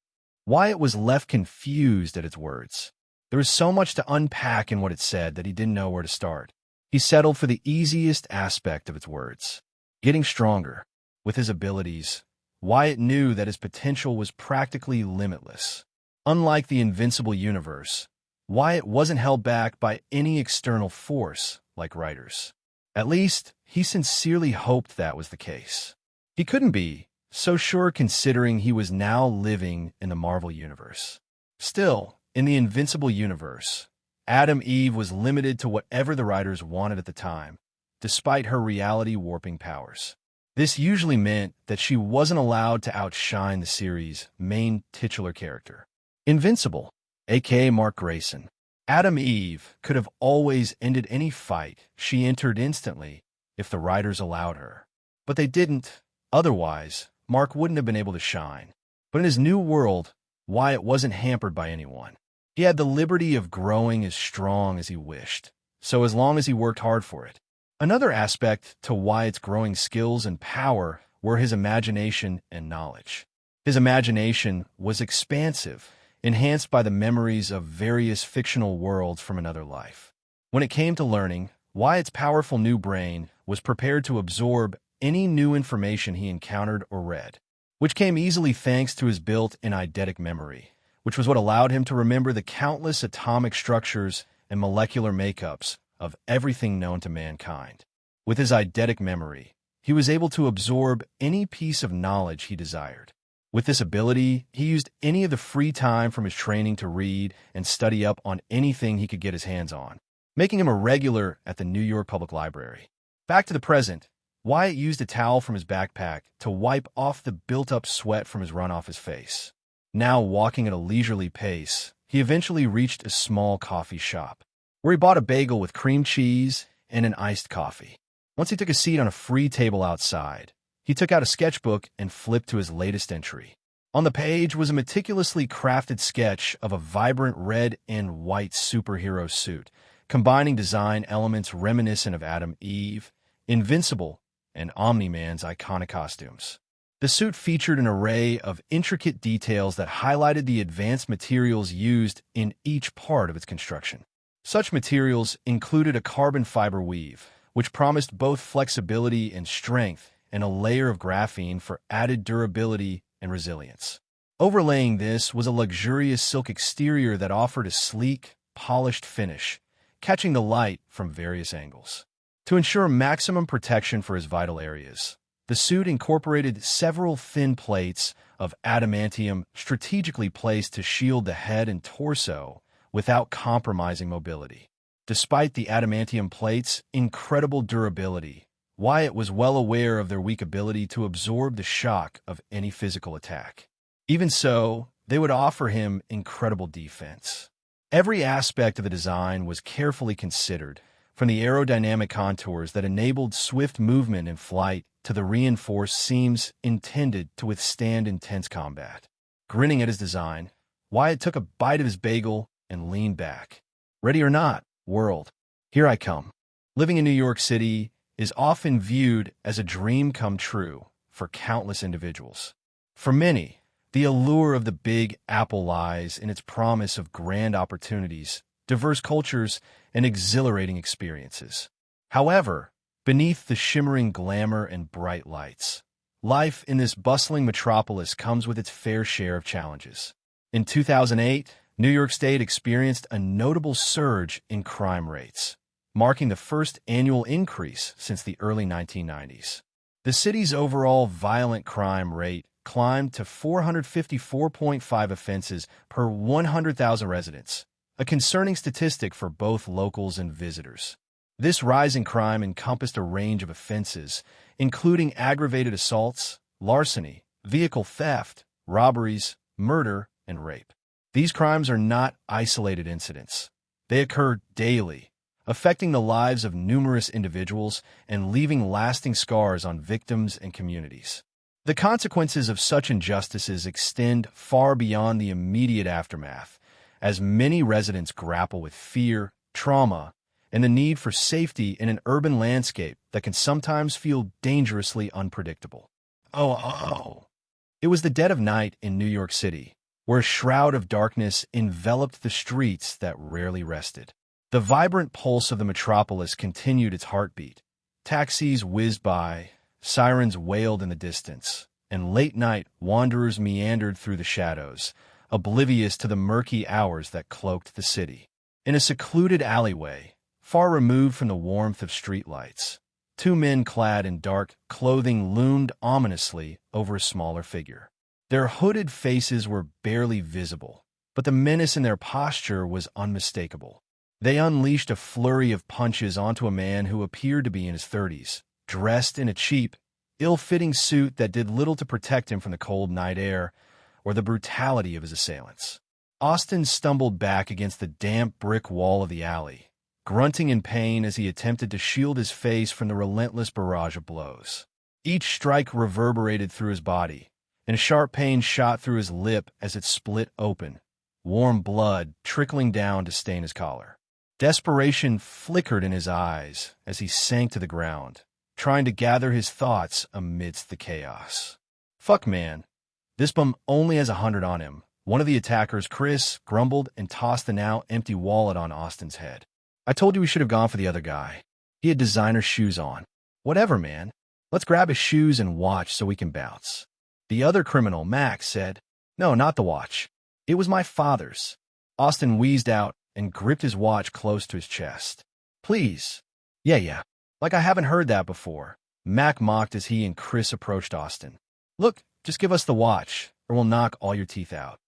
Wyatt was left confused at its words. There was so much to unpack in what it said that he didn't know where to start. He settled for the easiest aspect of its words: getting stronger. With his abilities, Wyatt knew that his potential was practically limitless. Unlike the Invincible universe, Wyatt wasn't held back by any external force like writers. At least, he sincerely hoped that was the case. He couldn't be so sure considering he was now living in the Marvel universe. Still, in the Invincible universe, Adam Eve was limited to whatever the writers wanted at the time, despite her reality-warping powers. This usually meant that she wasn't allowed to outshine the series' main titular character. Invincible, aka Mark Grayson, Adam Eve could have always ended any fight she entered instantly if the writers allowed her. But they didn't. Otherwise, Mark wouldn't have been able to shine. But in his new world, Wyatt wasn't hampered by anyone. He had the liberty of growing as strong as he wished, so as long as he worked hard for it. Another aspect to Wyatt's growing skills and power were his imagination and knowledge. His imagination was expansive, enhanced by the memories of various fictional worlds from another life. When it came to learning, Wyatt's powerful new brain was prepared to absorb any new information he encountered or read, which came easily thanks to his built-in eidetic memory, which was what allowed him to remember the countless atomic structures and molecular makeups of everything known to mankind. With his eidetic memory, he was able to absorb any piece of knowledge he desired. With this ability, he used any of the free time from his training to read and study up on anything he could get his hands on, making him a regular at the New York Public Library. Back to the present, Wyatt used a towel from his backpack to wipe off the built-up sweat from his run off his face. Now walking at a leisurely pace, he eventually reached a small coffee shop, where he bought a bagel with cream cheese and an iced coffee. Once he took a seat on a free table outside, he took out a sketchbook and flipped to his latest entry. On the page was a meticulously crafted sketch of a vibrant red and white superhero suit, combining design elements reminiscent of Adam Eve, Invincible, and Omni-Man's iconic costumes. The suit featured an array of intricate details that highlighted the advanced materials used in each part of its construction. Such materials included a carbon fiber weave, which promised both flexibility and strength, and a layer of graphene for added durability and resilience. Overlaying this was a luxurious silk exterior that offered a sleek, polished finish, catching the light from various angles. To ensure maximum protection for his vital areas, the suit incorporated several thin plates of adamantium strategically placed to shield the head and torso without compromising mobility. Despite the adamantium plates' incredible durability, Wyatt was well aware of their weak ability to absorb the shock of any physical attack. Even so, they would offer him incredible defense. Every aspect of the design was carefully considered, from the aerodynamic contours that enabled swift movement in flight to the reinforced seams intended to withstand intense combat. Grinning at his design, Wyatt took a bite of his bagel and leaned back. "Ready or not, world, here I come." Living in New York City is often viewed as a dream come true for countless individuals. For many, the allure of the Big Apple lies in its promise of grand opportunities, diverse cultures, and exhilarating experiences. However, beneath the shimmering glamour and bright lights, life in this bustling metropolis comes with its fair share of challenges. In 2008, New York State experienced a notable surge in crime rates, marking the first annual increase since the early 1990s. The city's overall violent crime rate climbed to 454.5 offenses per 100,000 residents, a concerning statistic for both locals and visitors. This rise in crime encompassed a range of offenses, including aggravated assaults, larceny, vehicle theft, robberies, murder, and rape. These crimes are not isolated incidents. They occur daily, affecting the lives of numerous individuals and leaving lasting scars on victims and communities. The consequences of such injustices extend far beyond the immediate aftermath, as many residents grapple with fear, trauma, and the need for safety in an urban landscape that can sometimes feel dangerously unpredictable. It was the dead of night in New York City, where a shroud of darkness enveloped the streets that rarely rested. The vibrant pulse of the metropolis continued its heartbeat. Taxis whizzed by, sirens wailed in the distance, and late-night wanderers meandered through the shadows, oblivious to the murky hours that cloaked the city. In a secluded alleyway, far removed from the warmth of streetlights, two men clad in dark clothing loomed ominously over a smaller figure. Their hooded faces were barely visible, but the menace in their posture was unmistakable. They unleashed a flurry of punches onto a man who appeared to be in his 30s, dressed in a cheap, ill-fitting suit that did little to protect him from the cold night air or the brutality of his assailants. Austin stumbled back against the damp brick wall of the alley, grunting in pain as he attempted to shield his face from the relentless barrage of blows. Each strike reverberated through his body, and a sharp pain shot through his lip as it split open, warm blood trickling down to stain his collar. Desperation flickered in his eyes as he sank to the ground, trying to gather his thoughts amidst the chaos. "Fuck, man. This bum only has 100 on him," one of the attackers, Chris, grumbled and tossed the now empty wallet on Austin's head. "I told you we should have gone for the other guy. He had designer shoes on." "Whatever, man. Let's grab his shoes and watch so we can bounce." The other criminal, Max, said, "No, not the watch. It was my father's." Austin wheezed out and gripped his watch close to his chest. "Please." Yeah. Like I haven't heard that before." Mac mocked as he and Chris approached Austin. "Look, just give us the watch, or we'll knock all your teeth out."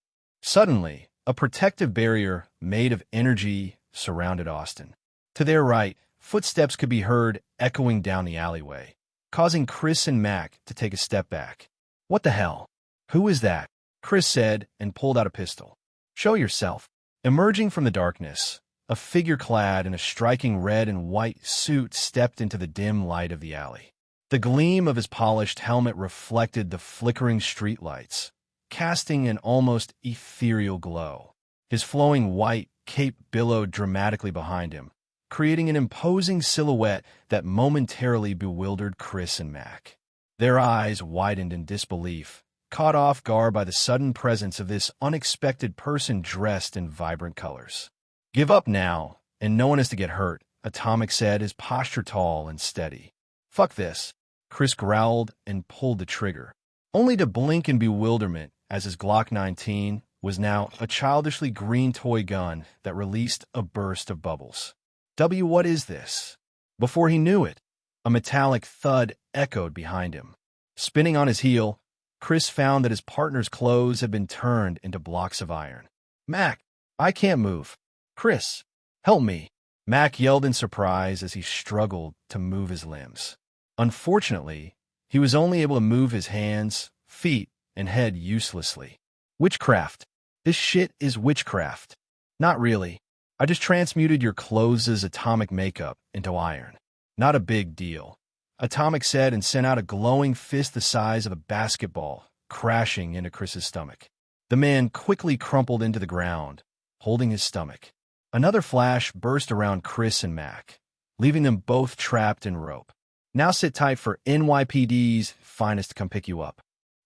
Suddenly, a protective barrier made of energy surrounded Austin. To their right, footsteps could be heard echoing down the alleyway, causing Chris and Mac to take a step back. "What the hell? Who is that?" Chris said and pulled out a pistol. "Show yourself." Emerging from the darkness, a figure clad in a striking red and white suit stepped into the dim light of the alley. The gleam of his polished helmet reflected the flickering streetlights, casting an almost ethereal glow. His flowing white cape billowed dramatically behind him, creating an imposing silhouette that momentarily bewildered Chris and Mac. Their eyes widened in disbelief, caught off guard by the sudden presence of this unexpected person dressed in vibrant colors. "Give up now, and no one is to get hurt," Atomic said, his posture tall and steady. "Fuck this," Chris growled and pulled the trigger, only to blink in bewilderment as his Glock 19 was now a childishly green toy gun that released a burst of bubbles. What is this?" Before he knew it, a metallic thud echoed behind him. Spinning on his heel, Chris found that his partner's clothes had been turned into blocks of iron. "Mac, I can't move. Chris, help me." Mac yelled in surprise as he struggled to move his limbs. Unfortunately, he was only able to move his hands, feet, and head uselessly. "Witchcraft. This shit is witchcraft." "Not really. I just transmuted your clothes' atomic makeup into iron. Not a big deal." Atomic said and sent out a glowing fist the size of a basketball, crashing into Chris's stomach. The man quickly crumpled into the ground, holding his stomach. Another flash burst around Chris and Mac, leaving them both trapped in rope. "Now sit tight for NYPD's finest to come pick you up."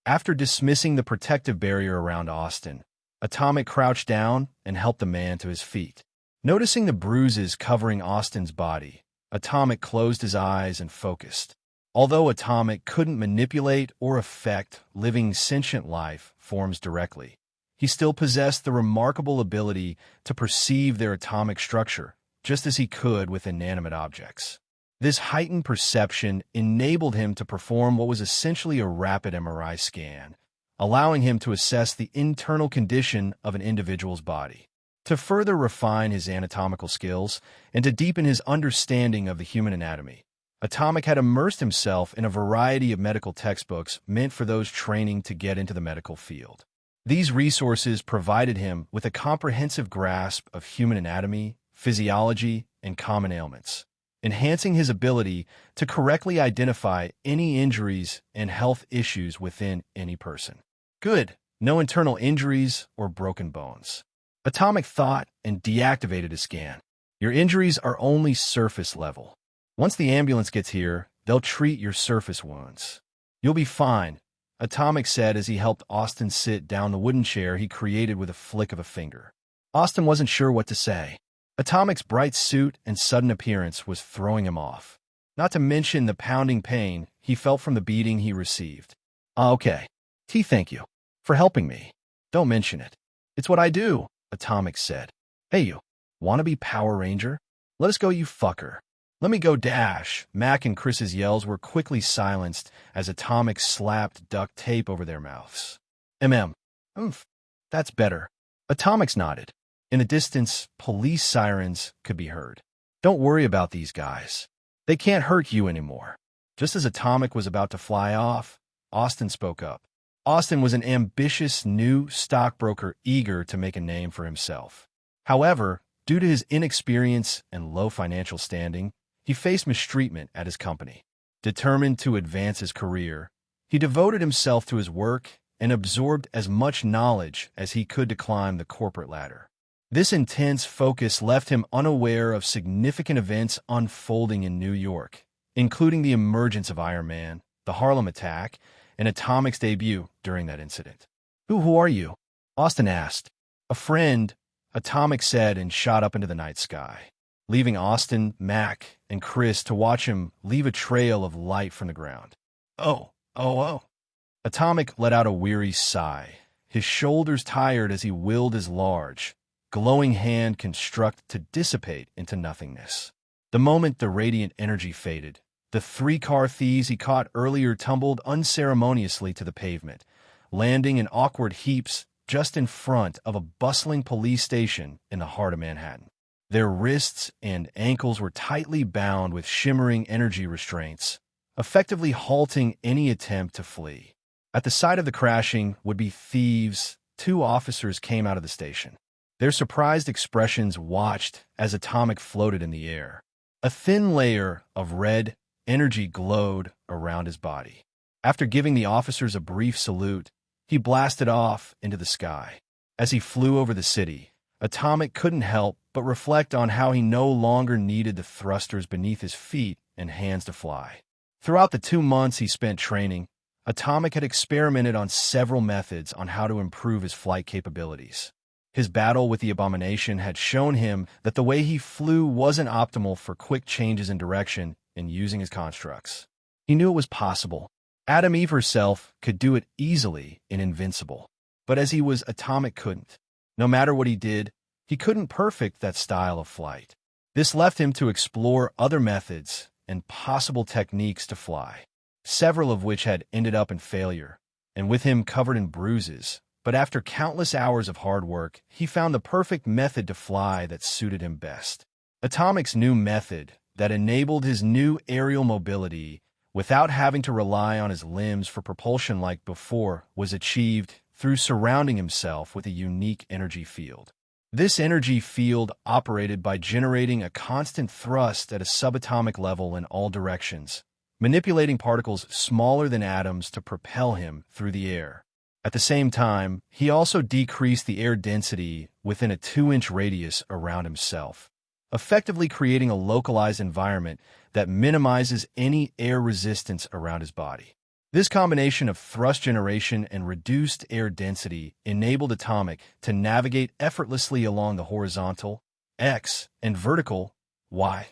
After dismissing the protective barrier around Austin, Atomic crouched down and helped the man to his feet. Noticing the bruises covering Austin's body, Atomic closed his eyes and focused. Although Atomic couldn't manipulate or affect living sentient life forms directly, he still possessed the remarkable ability to perceive their atomic structure, just as he could with inanimate objects. This heightened perception enabled him to perform what was essentially a rapid MRI scan, allowing him to assess the internal condition of an individual's body. To further refine his anatomical skills and to deepen his understanding of the human anatomy, Atomic had immersed himself in a variety of medical textbooks meant for those training to get into the medical field. These resources provided him with a comprehensive grasp of human anatomy, physiology, and common ailments, enhancing his ability to correctly identify any injuries and health issues within any person. Good. No internal injuries or broken bones. Atomic thought and deactivated his scan. Your injuries are only surface level. Once the ambulance gets here, they'll treat your surface wounds. You'll be fine, Atomic said as he helped Austin sit down the wooden chair he created with a flick of a finger. Austin wasn't sure what to say. Atomic's bright suit and sudden appearance was throwing him off, not to mention the pounding pain he felt from the beating he received. Okay. Thank you for helping me. Don't mention it. It's what I do, Atomic said. Hey you, wanna be Power Ranger? Let us go, you fucker. Let me go dash. Mac and Chris's yells were quickly silenced as Atomic slapped duct tape over their mouths. Oomph. That's better. Atomic's nodded. In the distance, police sirens could be heard. Don't worry about these guys. They can't hurt you anymore. Just as Atomic was about to fly off, Austin spoke up. Austin was an ambitious new stockbroker eager to make a name for himself. However, due to his inexperience and low financial standing, he faced mistreatment at his company. Determined to advance his career, he devoted himself to his work and absorbed as much knowledge as he could to climb the corporate ladder. This intense focus left him unaware of significant events unfolding in New York, including the emergence of Iron Man, the Harlem attack, and Atomic's debut during that incident. Who are you? Austin asked. A friend, Atomic said and shot up into the night sky, leaving Austin, Mac, and Chris to watch him leave a trail of light from the ground. Oh. Atomic let out a weary sigh, his shoulders tired as he willed his large, glowing hand construct to dissipate into nothingness. The moment the radiant energy faded, the 3 car thieves he caught earlier tumbled unceremoniously to the pavement, landing in awkward heaps just in front of a bustling police station in the heart of Manhattan. Their wrists and ankles were tightly bound with shimmering energy restraints, effectively halting any attempt to flee. At the sight of the crashing would-be thieves, 2 officers came out of the station. Their surprised expressions watched as Atomic floated in the air. A thin layer of red energy glowed around his body. After giving the officers a brief salute, he blasted off into the sky. As he flew over the city, Atomic couldn't help but reflect on how he no longer needed the thrusters beneath his feet and hands to fly. Throughout the 2 months he spent training, Atomic had experimented on several methods on how to improve his flight capabilities. His battle with the abomination had shown him that the way he flew wasn't optimal for quick changes in direction and using his constructs. He knew it was possible. Adam Eve herself could do it easily in Invincible. But as he was, Atomic couldn't. No matter what he did, he couldn't perfect that style of flight. This left him to explore other methods and possible techniques to fly, several of which had ended up in failure, and with him covered in bruises. But after countless hours of hard work, he found the perfect method to fly that suited him best. Atomic's new method that enabled his new aerial mobility without having to rely on his limbs for propulsion like before was achieved through surrounding himself with a unique energy field. This energy field operated by generating a constant thrust at a subatomic level in all directions, manipulating particles smaller than atoms to propel him through the air. At the same time, he also decreased the air density within a 2-inch radius around himself, effectively creating a localized environment that minimizes any air resistance around his body. This combination of thrust generation and reduced air density enabled Atomic to navigate effortlessly along the horizontal, X, and vertical, Y,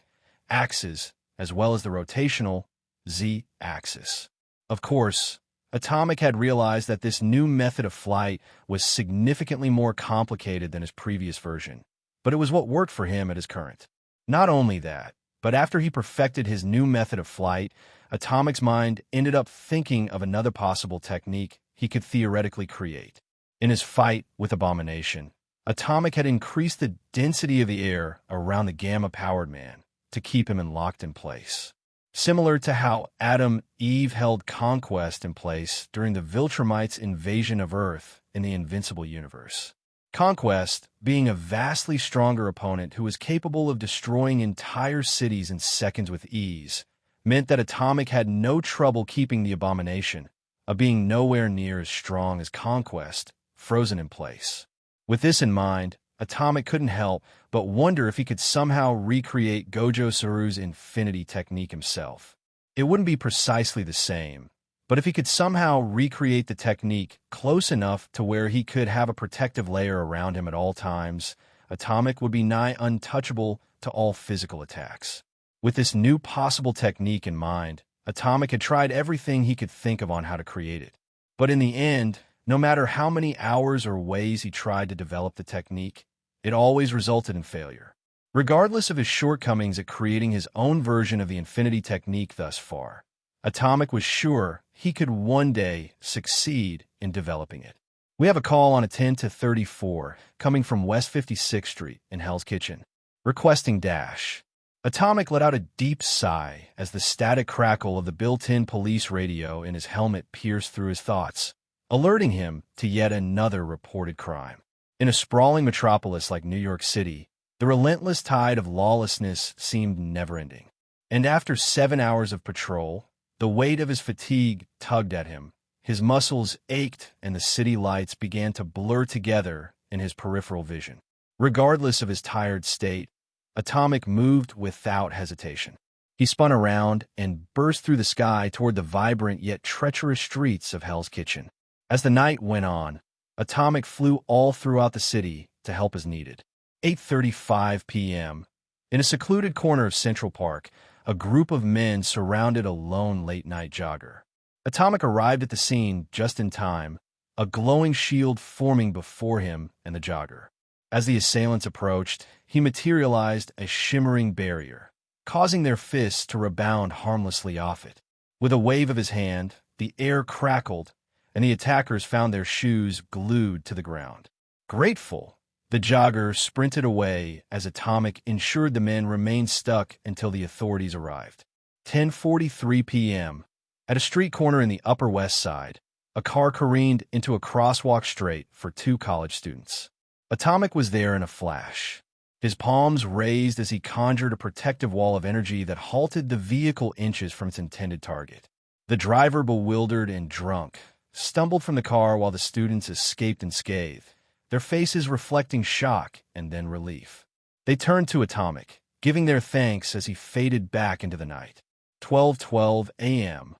axes, as well as the rotational, z-axis. Of course, Atomic had realized that this new method of flight was significantly more complicated than his previous version, but it was what worked for him at his current. Not only that, but after he perfected his new method of flight, Atomic's mind ended up thinking of another possible technique he could theoretically create. In his fight with Abomination, Atomic had increased the density of the air around the Gamma-powered man to keep him locked in place. Similar to how Adam Eve held Conquest in place during the Viltrumites' invasion of Earth in the Invincible universe. Conquest, being a vastly stronger opponent who was capable of destroying entire cities in seconds with ease, meant that Atomic had no trouble keeping the Abomination, a being nowhere near as strong as Conquest, frozen in place. With this in mind, Atomic couldn't help but wonder if he could somehow recreate Gojo Saru's infinity technique himself. It wouldn't be precisely the same, but if he could somehow recreate the technique close enough to where he could have a protective layer around him at all times, Atomic would be nigh untouchable to all physical attacks. With this new possible technique in mind, Atomic had tried everything he could think of on how to create it. But in the end, no matter how many hours or ways he tried to develop the technique, it always resulted in failure. Regardless of his shortcomings at creating his own version of the infinity technique thus far, Atomic was sure he could one day succeed in developing it. We have a call on a 10-34 coming from West 56th Street in Hell's Kitchen, requesting Dash. Atomic let out a deep sigh as the static crackle of the built-in police radio in his helmet pierced through his thoughts, alerting him to yet another reported crime. In a sprawling metropolis like New York City, the relentless tide of lawlessness seemed never-ending. And after 7 hours of patrol, the weight of his fatigue tugged at him. His muscles ached and the city lights began to blur together in his peripheral vision. Regardless of his tired state, Atomic moved without hesitation. He spun around and burst through the sky toward the vibrant yet treacherous streets of Hell's Kitchen. As the night went on, Atomic flew all throughout the city to help as needed. 8:35 p.m. In a secluded corner of Central Park, a group of men surrounded a lone late-night jogger. Atomic arrived at the scene just in time, a glowing shield forming before him and the jogger. As the assailants approached, he materialized a shimmering barrier, causing their fists to rebound harmlessly off it. With a wave of his hand, the air crackled, and the attackers found their shoes glued to the ground. Grateful, the jogger sprinted away as Atomic ensured the men remained stuck until the authorities arrived. 10:43 p.m. At a street corner in the Upper West Side, a car careened into a crosswalk straight for two college students. Atomic was there in a flash, his palms raised as he conjured a protective wall of energy that halted the vehicle inches from its intended target. The driver, bewildered and drunk, stumbled from the car while the students escaped unscathed, their faces reflecting shock and then relief. They turned to Atomic, giving their thanks as he faded back into the night. 12:12 a.m.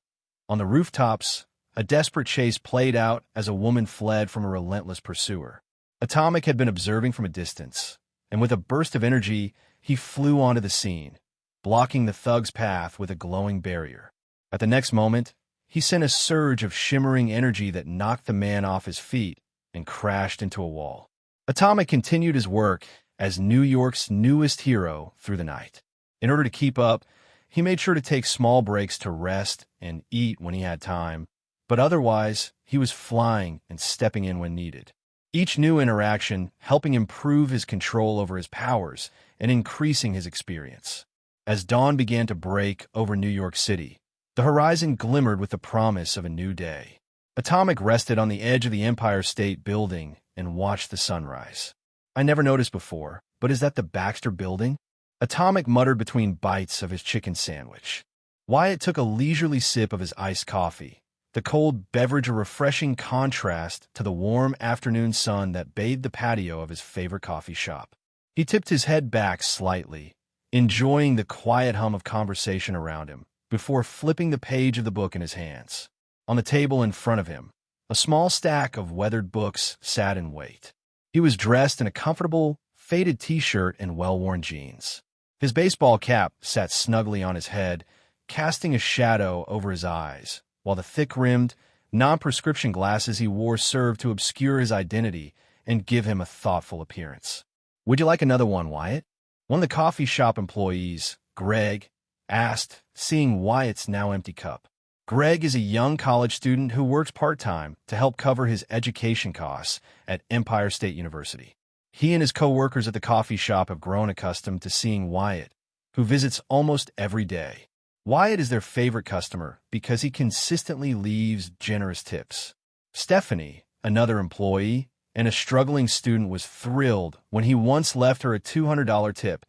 On the rooftops, a desperate chase played out as a woman fled from a relentless pursuer. Atomic had been observing from a distance, and with a burst of energy, he flew onto the scene, blocking the thug's path with a glowing barrier. At the next moment, he sent a surge of shimmering energy that knocked the man off his feet and crashed into a wall. Atomic continued his work as New York's newest hero through the night. In order to keep up, he made sure to take small breaks to rest and eat when he had time, but otherwise, he was flying and stepping in when needed. Each new interaction helping improve his control over his powers and increasing his experience. As dawn began to break over New York City, the horizon glimmered with the promise of a new day. Atomic rested on the edge of the Empire State Building and watched the sunrise. "I never noticed before, but is that the Baxter Building?" Atomic muttered between bites of his chicken sandwich. Wyatt took a leisurely sip of his iced coffee, the cold beverage a refreshing contrast to the warm afternoon sun that bathed the patio of his favorite coffee shop. He tipped his head back slightly, enjoying the quiet hum of conversation around him, before flipping the page of the book in his hands. On the table in front of him, a small stack of weathered books sat in wait. He was dressed in a comfortable, faded t-shirt and well-worn jeans. His baseball cap sat snugly on his head, casting a shadow over his eyes, while the thick-rimmed, non-prescription glasses he wore served to obscure his identity and give him a thoughtful appearance. "Would you like another one, Wyatt?" One of the coffee shop employees, Greg, asked, seeing Wyatt's now empty cup. Greg is a young college student who works part-time to help cover his education costs at Empire State University. He and his co-workers at the coffee shop have grown accustomed to seeing Wyatt, who visits almost every day. Wyatt is their favorite customer because he consistently leaves generous tips. Stephanie, another employee and a struggling student, was thrilled when he once left her a $200 tip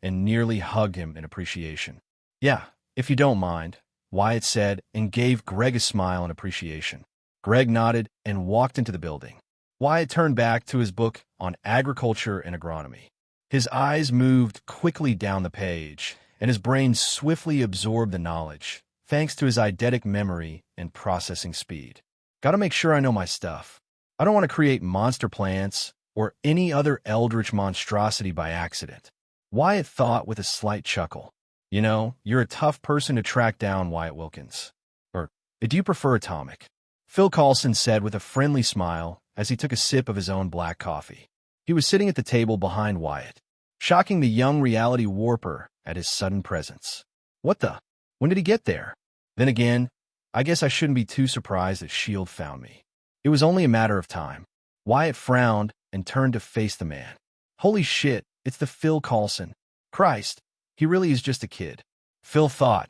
and nearly hugged him in appreciation. "Yeah, if you don't mind," Wyatt said, and gave Greg a smile in appreciation. Greg nodded and walked into the building. Wyatt turned back to his book on agriculture and agronomy. His eyes moved quickly down the page, and his brain swiftly absorbed the knowledge, thanks to his eidetic memory and processing speed. "Gotta make sure I know my stuff. I don't want to create monster plants or any other eldritch monstrosity by accident," Wyatt thought with a slight chuckle. "You know, you're a tough person to track down, Wyatt Wilkins. Or, do you prefer atomic?" Phil Coulson said with a friendly smile as he took a sip of his own black coffee. He was sitting at the table behind Wyatt, shocking the young reality warper at his sudden presence. "What the? When did he get there? Then again, I guess I shouldn't be too surprised that S.H.I.E.L.D. found me. It was only a matter of time." Wyatt frowned and turned to face the man. "Holy shit, it's the Phil Coulson. Christ, he really is just a kid," Phil thought,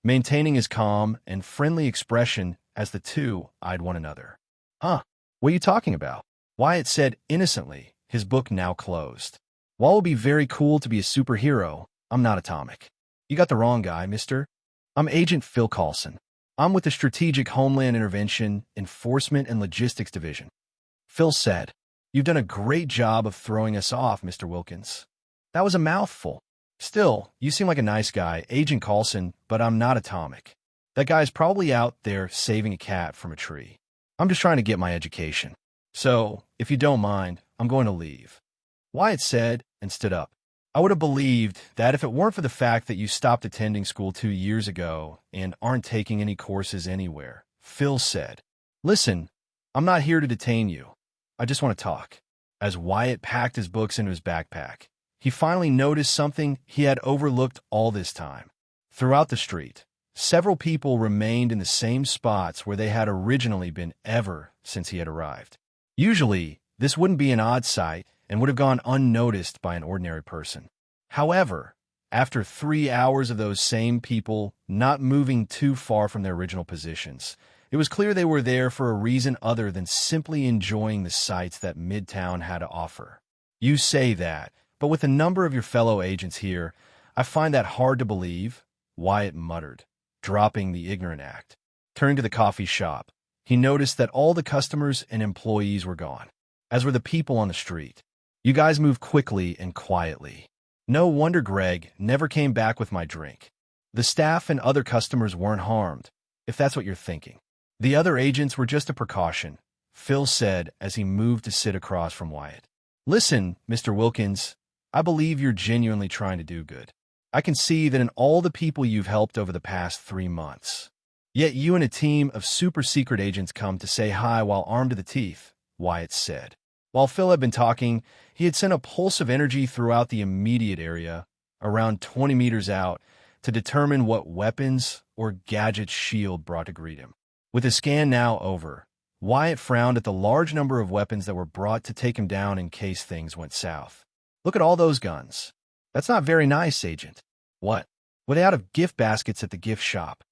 maintaining his calm and friendly expression as the two eyed one another. "Huh, what are you talking about?" Wyatt said innocently, his book now closed. "While it would be very cool to be a superhero, I'm not atomic. You got the wrong guy, mister. I'm Agent Phil Coulson. I'm with the Strategic Homeland Intervention, Enforcement, and Logistics Division." Phil said, "You've done a great job of throwing us off, Mr. Wilkins." That was a mouthful. "Still, you seem like a nice guy, Agent Coulson, but I'm not atomic. That guy's probably out there saving a cat from a tree. I'm just trying to get my education. So, if you don't mind, I'm going to leave," Wyatt said and stood up. "I would have believed that if it weren't for the fact that you stopped attending school 2 years ago and aren't taking any courses anywhere," Phil said. "Listen, I'm not here to detain you. I just want to talk." As Wyatt packed his books into his backpack, he finally noticed something he had overlooked all this time. Throughout the street, several people remained in the same spots where they had originally been ever since he had arrived. Usually, this wouldn't be an odd sight and would have gone unnoticed by an ordinary person. However, after 3 hours of those same people not moving too far from their original positions, it was clear they were there for a reason other than simply enjoying the sights that Midtown had to offer. "You say that, but with the number of your fellow agents here, I find that hard to believe," Wyatt muttered, dropping the ignorant act. Turning to the coffee shop, he noticed that all the customers and employees were gone, as were the people on the street. "You guys move quickly and quietly. No wonder Greg never came back with my drink. The staff and other customers weren't harmed, if that's what you're thinking. The other agents were just a precaution," Phil said as he moved to sit across from Wyatt. "Listen, Mr. Wilkins, I believe you're genuinely trying to do good. I can see that in all the people you've helped over the past 3 months. Yet you and a team of super-secret agents come to say hi while armed to the teeth," Wyatt said. While Phil had been talking, he had sent a pulse of energy throughout the immediate area, around 20 meters out, to determine what weapons or gadgets S.H.I.E.L.D. brought to greet him. With the scan now over, Wyatt frowned at the large number of weapons that were brought to take him down in case things went south. "Look at all those guns. That's not very nice, Agent." "What? Were they out of gift baskets at the gift shop?"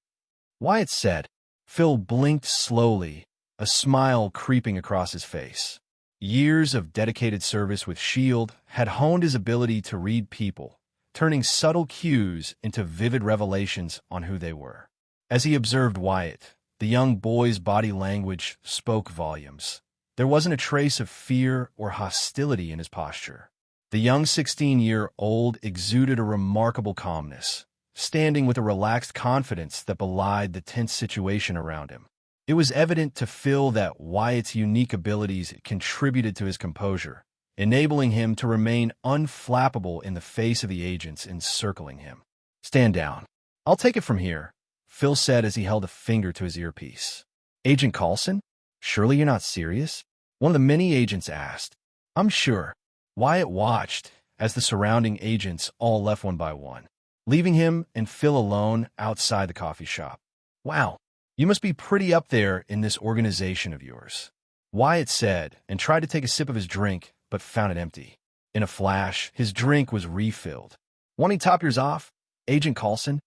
Wyatt said. Phil blinked slowly, a smile creeping across his face. Years of dedicated service with S.H.I.E.L.D. had honed his ability to read people, turning subtle cues into vivid revelations on who they were. As he observed Wyatt, the young boy's body language spoke volumes. There wasn't a trace of fear or hostility in his posture. The young 16-year-old exuded a remarkable calmness, standing with a relaxed confidence that belied the tense situation around him. It was evident to Phil that Wyatt's unique abilities contributed to his composure, enabling him to remain unflappable in the face of the agents encircling him. "Stand down. I'll take it from here," Phil said as he held a finger to his earpiece. Agent Coulson? Surely you're not serious? One of the many agents asked. I'm sure. Wyatt watched as the surrounding agents all left one by one, leaving him and Phil alone outside the coffee shop. Wow, you must be pretty up there in this organization of yours, Wyatt said and tried to take a sip of his drink, but found it empty. In a flash, his drink was refilled. Want to top yours off, Agent Coulson?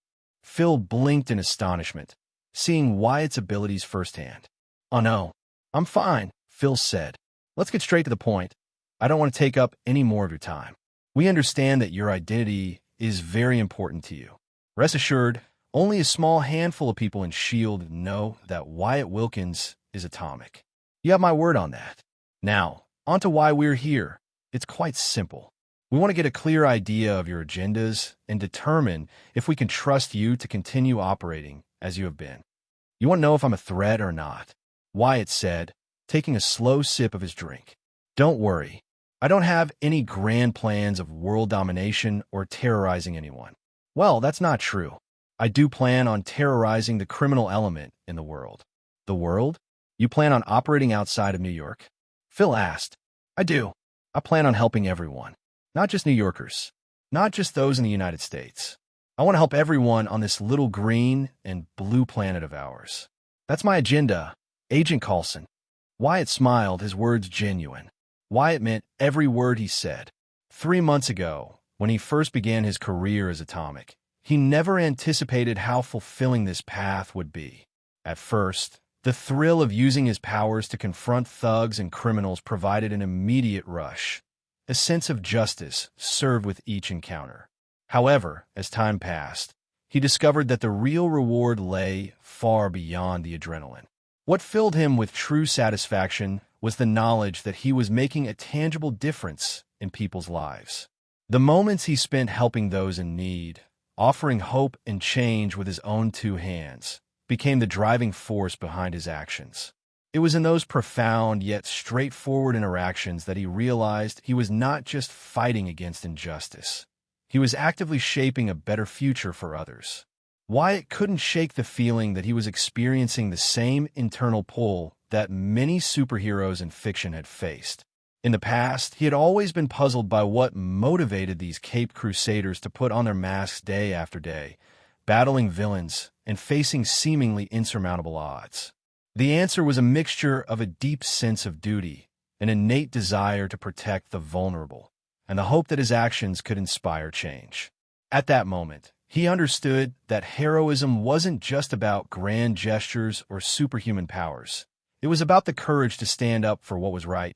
Phil blinked in astonishment, seeing Wyatt's abilities firsthand. Oh no, I'm fine, Phil said. Let's get straight to the point. I don't want to take up any more of your time. We understand that your identity is very important to you. Rest assured, only a small handful of people in S.H.I.E.L.D. know that Wyatt Wilkins is atomic. You have my word on that. Now, on to why we're here. It's quite simple. We want to get a clear idea of your agendas and determine if we can trust you to continue operating as you have been. You want to know if I'm a threat or not, Wyatt said, taking a slow sip of his drink. Don't worry. I don't have any grand plans of world domination or terrorizing anyone. Well, that's not true. I do plan on terrorizing the criminal element in the world. The world? You plan on operating outside of New York? Phil asked. I do. I plan on helping everyone. Not just New Yorkers. Not just those in the United States. I want to help everyone on this little green and blue planet of ours. That's my agenda, Agent Coulson. Wyatt smiled, his words genuine. Wyatt meant every word he said. 3 months ago, when he first began his career as Atomic, he never anticipated how fulfilling this path would be. At first, the thrill of using his powers to confront thugs and criminals provided an immediate rush. A sense of justice served with each encounter. However, as time passed, he discovered that the real reward lay far beyond the adrenaline. What filled him with true satisfaction was the knowledge that he was making a tangible difference in people's lives. The moments he spent helping those in need, offering hope and change with his own 2 hands, became the driving force behind his actions. It was in those profound yet straightforward interactions that he realized he was not just fighting against injustice. He was actively shaping a better future for others. Wyatt couldn't shake the feeling that he was experiencing the same internal pull that many superheroes in fiction had faced. In the past, he had always been puzzled by what motivated these Caped Crusaders to put on their masks day after day, battling villains and facing seemingly insurmountable odds. The answer was a mixture of a deep sense of duty, an innate desire to protect the vulnerable, and the hope that his actions could inspire change. At that moment, he understood that heroism wasn't just about grand gestures or superhuman powers. It was about the courage to stand up for what was right,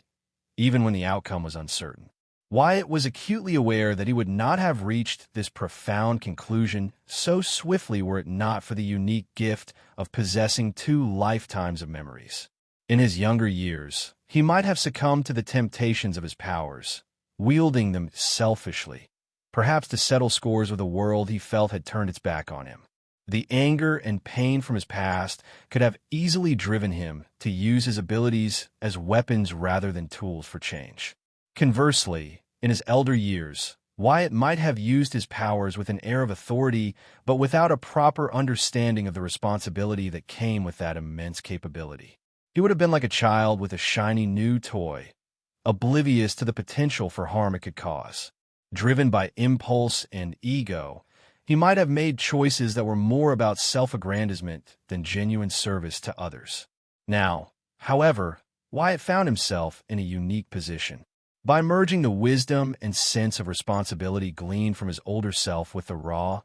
even when the outcome was uncertain. Wyatt was acutely aware that he would not have reached this profound conclusion so swiftly were it not for the unique gift of possessing 2 lifetimes of memories. In his younger years, he might have succumbed to the temptations of his powers, wielding them selfishly, perhaps to settle scores with a world he felt had turned its back on him. The anger and pain from his past could have easily driven him to use his abilities as weapons rather than tools for change. Conversely, in his elder years, Wyatt might have used his powers with an air of authority, but without a proper understanding of the responsibility that came with that immense capability. He would have been like a child with a shiny new toy, oblivious to the potential for harm it could cause. Driven by impulse and ego, he might have made choices that were more about self-aggrandizement than genuine service to others. Now, however, Wyatt found himself in a unique position. By merging the wisdom and sense of responsibility gleaned from his older self with the raw,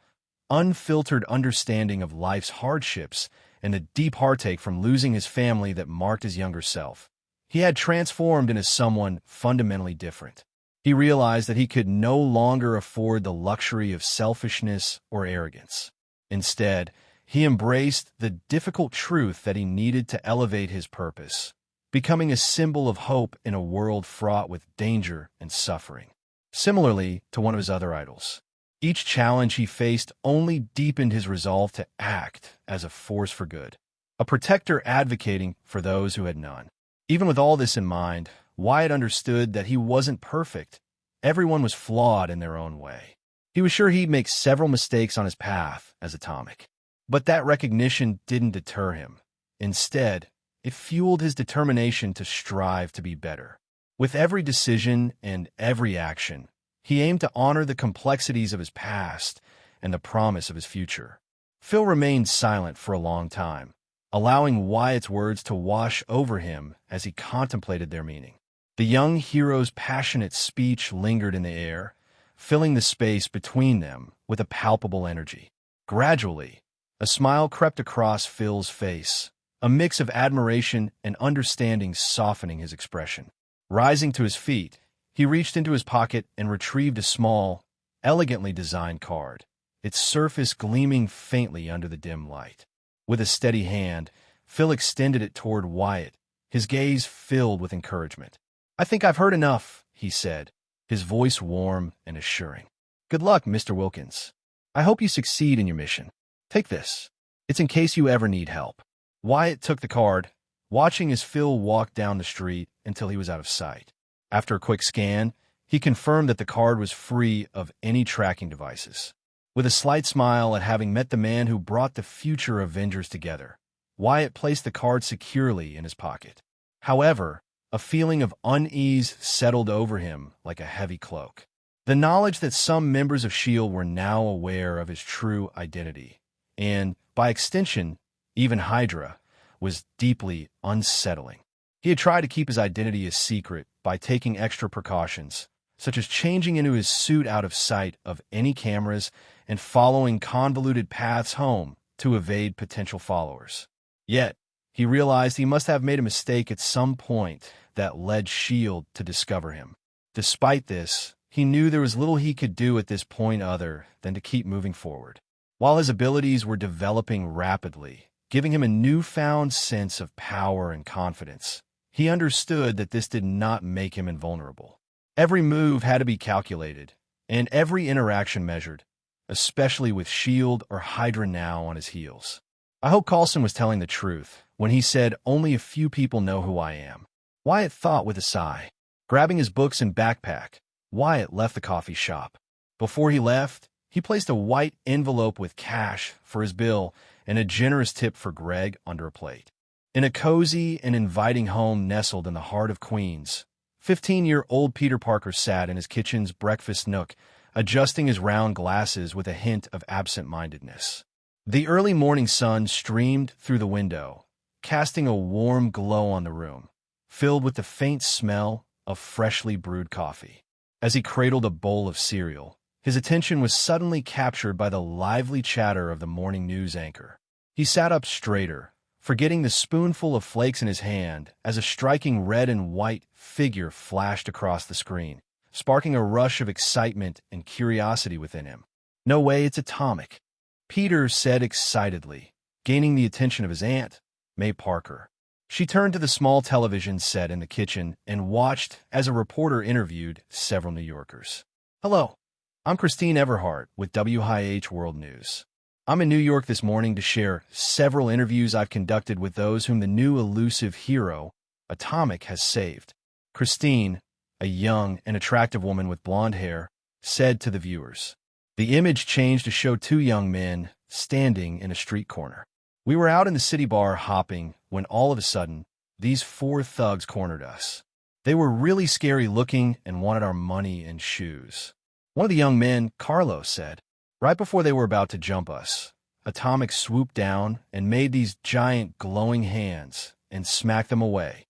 unfiltered understanding of life's hardships and the deep heartache from losing his family that marked his younger self, he had transformed into someone fundamentally different. He realized that he could no longer afford the luxury of selfishness or arrogance. Instead, he embraced the difficult truth that he needed to elevate his purpose, becoming a symbol of hope in a world fraught with danger and suffering. Similarly to one of his other idols, each challenge he faced only deepened his resolve to act as a force for good, a protector advocating for those who had none. Even with all this in mind, Wyatt understood that he wasn't perfect. Everyone was flawed in their own way. He was sure he'd make several mistakes on his path as Atomic. But that recognition didn't deter him. Instead, it fueled his determination to strive to be better. With every decision and every action, he aimed to honor the complexities of his past and the promise of his future. Phil remained silent for a long time, allowing Wyatt's words to wash over him as he contemplated their meaning. The young hero's passionate speech lingered in the air, filling the space between them with a palpable energy. Gradually, a smile crept across Phil's face, a mix of admiration and understanding softening his expression. Rising to his feet, he reached into his pocket and retrieved a small, elegantly designed card, its surface gleaming faintly under the dim light. With a steady hand, Phil extended it toward Wyatt, his gaze filled with encouragement. "I think I've heard enough," he said, his voice warm and assuring. "Good luck, Mr. Wilkins. I hope you succeed in your mission. Take this. It's in case you ever need help." Wyatt took the card, watching as Phil walked down the street until he was out of sight. After a quick scan, he confirmed that the card was free of any tracking devices. With a slight smile at having met the man who brought the future Avengers together, Wyatt placed the card securely in his pocket. However, a feeling of unease settled over him like a heavy cloak. The knowledge that some members of S.H.I.E.L.D. were now aware of his true identity, and, by extension, even Hydra, was deeply unsettling. He had tried to keep his identity a secret by taking extra precautions, such as changing into his suit out of sight of any cameras and following convoluted paths home to evade potential followers. Yet, he realized he must have made a mistake at some point that led S.H.I.E.L.D. to discover him. Despite this, he knew there was little he could do at this point other than to keep moving forward. While his abilities were developing rapidly, giving him a newfound sense of power and confidence, he understood that this did not make him invulnerable. Every move had to be calculated, and every interaction measured, especially with S.H.I.E.L.D. or Hydra now on his heels. I hope Coulson was telling the truth when he said only a few people know who I am, Wyatt thought with a sigh. Grabbing his books and backpack, Wyatt left the coffee shop. Before he left, he placed a white envelope with cash for his bill and a generous tip for Greg under a plate. In a cozy and inviting home nestled in the heart of Queens, 15-year-old Peter Parker sat in his kitchen's breakfast nook, adjusting his round glasses with a hint of absent-mindedness. The early morning sun streamed through the window, casting a warm glow on the room, filled with the faint smell of freshly brewed coffee. As he cradled a bowl of cereal, his attention was suddenly captured by the lively chatter of the morning news anchor. He sat up straighter, forgetting the spoonful of flakes in his hand as a striking red and white figure flashed across the screen, sparking a rush of excitement and curiosity within him. "No way, it's Atomic," Peter said excitedly, gaining the attention of his aunt, May Parker. She turned to the small television set in the kitchen and watched as a reporter interviewed several New Yorkers. "Hello, I'm Christine Everhart with WHH World News. I'm in New York this morning to share several interviews I've conducted with those whom the new elusive hero, Atomic, has saved." Christine, a young and attractive woman with blonde hair, said to the viewers. The image changed to show two young men standing in a street corner. "We were out in the city bar hopping when all of a sudden, these four thugs cornered us. They were really scary looking and wanted our money and shoes." One of the young men, Carlos, said, "Right before they were about to jump us, Atomic swooped down and made these giant glowing hands and smacked them away."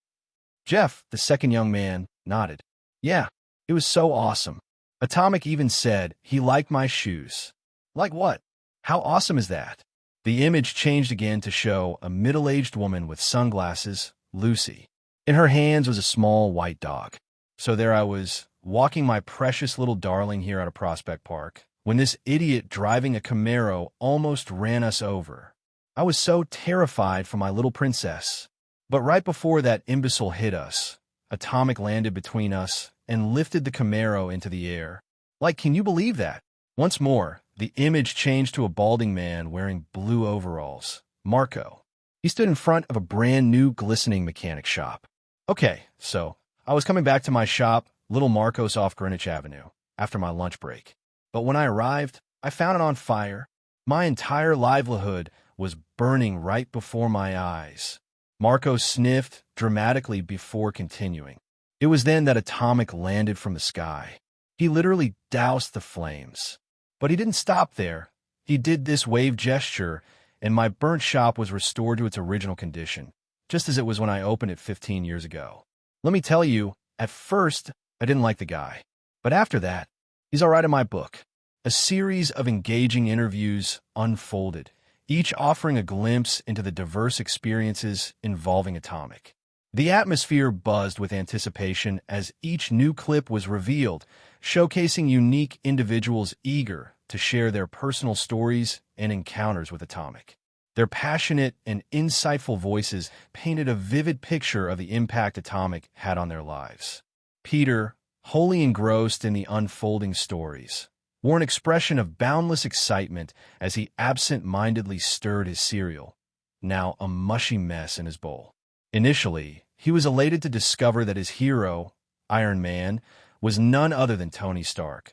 Jeff, the second young man, nodded. "Yeah, it was so awesome. Atomic even said he liked my shoes." "Like what? How awesome is that?" The image changed again to show a middle-aged woman with sunglasses, Lucy. In her hands was a small white dog. "So there I was, walking my precious little darling here out of Prospect Park, when this idiot driving a Camaro almost ran us over. I was so terrified for my little princess. But right before that imbecile hit us, Atomic landed between us and lifted the Camaro into the air. Like, can you believe that?" Once more, the image changed to a balding man wearing blue overalls, Marco. He stood in front of a brand new glistening mechanic shop. "Okay, so I was coming back to my shop, Little Marcos off Greenwich Avenue, after my lunch break. But when I arrived, I found it on fire. My entire livelihood was burning right before my eyes. Marco sniffed dramatically before continuing. It was then that Atomic landed from the sky. He literally doused the flames. But he didn't stop there. He did this wave gesture, and my burnt shop was restored to its original condition, just as it was when I opened it 15 years ago. Let me tell you, at first, I didn't like the guy. But after that, he's all right in my book. A series of engaging interviews unfolded, each offering a glimpse into the diverse experiences involving Atomic. The atmosphere buzzed with anticipation as each new clip was revealed, showcasing unique individuals eager to share their personal stories and encounters with Atomic. Their passionate and insightful voices painted a vivid picture of the impact Atomic had on their lives. Peter, wholly engrossed in the unfolding stories, wore an expression of boundless excitement as he absent-mindedly stirred his cereal, now a mushy mess in his bowl. Initially, he was elated to discover that his hero, Iron Man, was none other than Tony Stark,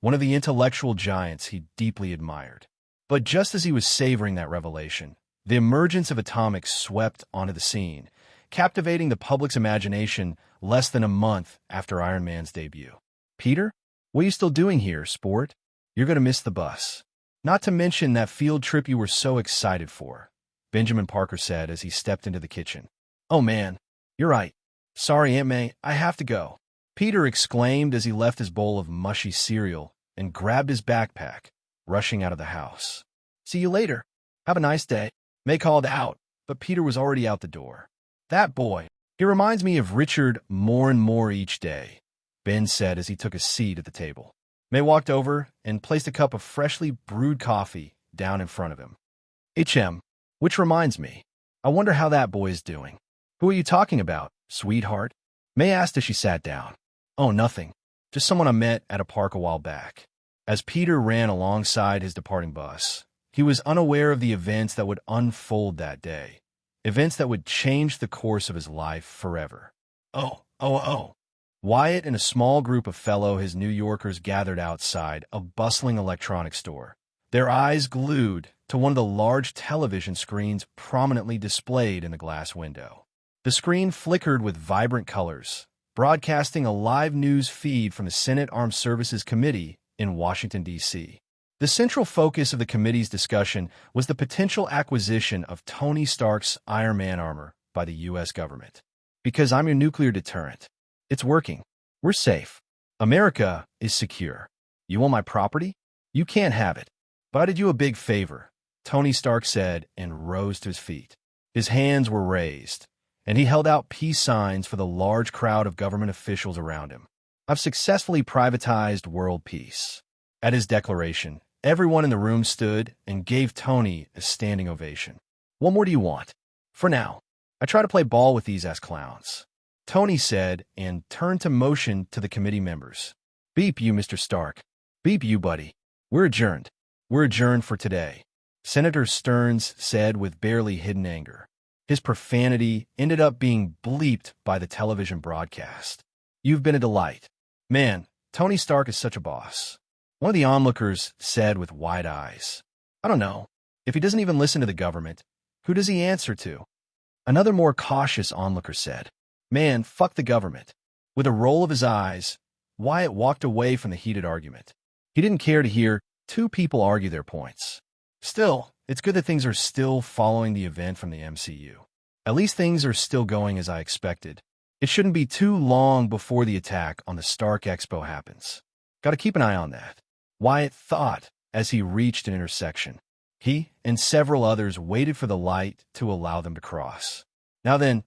one of the intellectual giants he deeply admired. But just as he was savoring that revelation, the emergence of Atomic swept onto the scene, captivating the public's imagination less than a month after Iron Man's debut. "Peter, what are you still doing here, sport? You're going to miss the bus. Not to mention that field trip you were so excited for," Benjamin Parker said as he stepped into the kitchen. "Oh man, you're right. Sorry, Aunt May, I have to go," Peter exclaimed as he left his bowl of mushy cereal and grabbed his backpack, rushing out of the house. "See you later. Have a nice day." May called out, but Peter was already out the door. "That boy, he reminds me of Richard more and more each day," Ben said as he took a seat at the table. May walked over and placed a cup of freshly brewed coffee down in front of him. Which reminds me, I wonder how that boy is doing." "Who are you talking about, sweetheart?" May asked as she sat down. "Oh, nothing. Just someone I met at a park a while back." As Peter ran alongside his departing bus, he was unaware of the events that would unfold that day, events that would change the course of his life forever. Wyatt and a small group of his New Yorkers gathered outside a bustling electronics store, their eyes glued to one of the large television screens prominently displayed in the glass window. The screen flickered with vibrant colors, broadcasting a live news feed from the Senate Armed Services Committee in Washington, D.C. The central focus of the committee's discussion was the potential acquisition of Tony Stark's Iron Man armor by the U.S. government. "Because I'm your nuclear deterrent. It's working. We're safe. America is secure. You want my property? You can't have it. But I did you a big favor," Tony Stark said and rose to his feet. His hands were raised, and he held out peace signs for the large crowd of government officials around him. "I've successfully privatized world peace." At his declaration, everyone in the room stood and gave Tony a standing ovation. "What more do you want?" "For now, I try to play ball with these ass clowns," Tony said and turned to motion to the committee members. "Beep you, Mr. Stark. Beep you, buddy. We're adjourned. We're adjourned for today," Senator Stearns said with barely hidden anger. His profanity ended up being bleeped by the television broadcast. "You've been a delight. Man, Tony Stark is such a boss," one of the onlookers said with wide eyes. "I don't know. If he doesn't even listen to the government, who does he answer to?" Another more cautious onlooker said, "Man, fuck the government." With a roll of his eyes, Wyatt walked away from the heated argument. He didn't care to hear two people argue their points. Still, it's good that things are still following the event from the MCU. At least things are still going as I expected. It shouldn't be too long before the attack on the Stark Expo happens. Gotta keep an eye on that, Wyatt thought as he reached an intersection. He and several others waited for the light to allow them to cross. "Now then,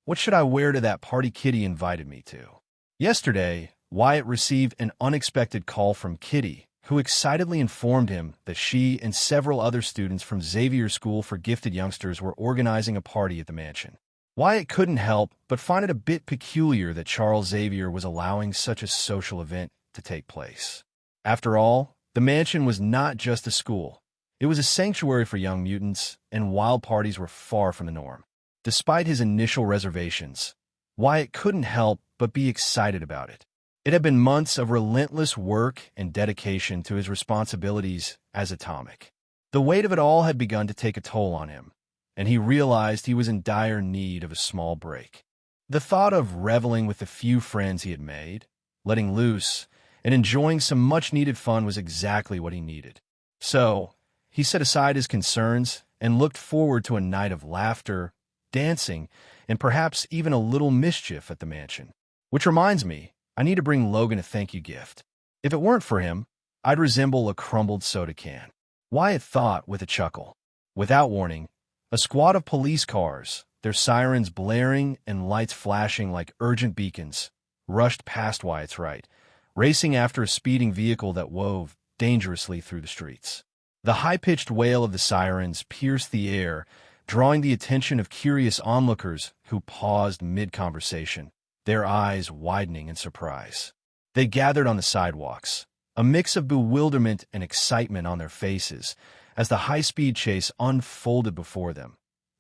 what should I wear to that party Kitty invited me to?" Yesterday, Wyatt received an unexpected call from Kitty, who excitedly informed him that she and several other students from Xavier School for Gifted Youngsters were organizing a party at the mansion. Wyatt couldn't help but find it a bit peculiar that Charles Xavier was allowing such a social event to take place. After all, the mansion was not just a school. It was a sanctuary for young mutants, and wild parties were far from the norm. Despite his initial reservations, Wyatt couldn't help but be excited about it. It had been months of relentless work and dedication to his responsibilities as Atomic. The weight of it all had begun to take a toll on him, and he realized he was in dire need of a small break. The thought of reveling with the few friends he had made, letting loose, and enjoying some much-needed fun was exactly what he needed. So, he set aside his concerns and looked forward to a night of laughter, dancing, and perhaps even a little mischief at the mansion. Which reminds me, I need to bring Logan a thank-you gift. If it weren't for him, I'd resemble a crumbled soda can. Wyatt thought with a chuckle. Without warning, a squad of police cars, their sirens blaring and lights flashing like urgent beacons, rushed past Wyatt's right, racing after a speeding vehicle that wove dangerously through the streets. The high-pitched wail of the sirens pierced the air, drawing the attention of curious onlookers who paused mid-conversation, their eyes widening in surprise. They gathered on the sidewalks, a mix of bewilderment and excitement on their faces as the high-speed chase unfolded before them,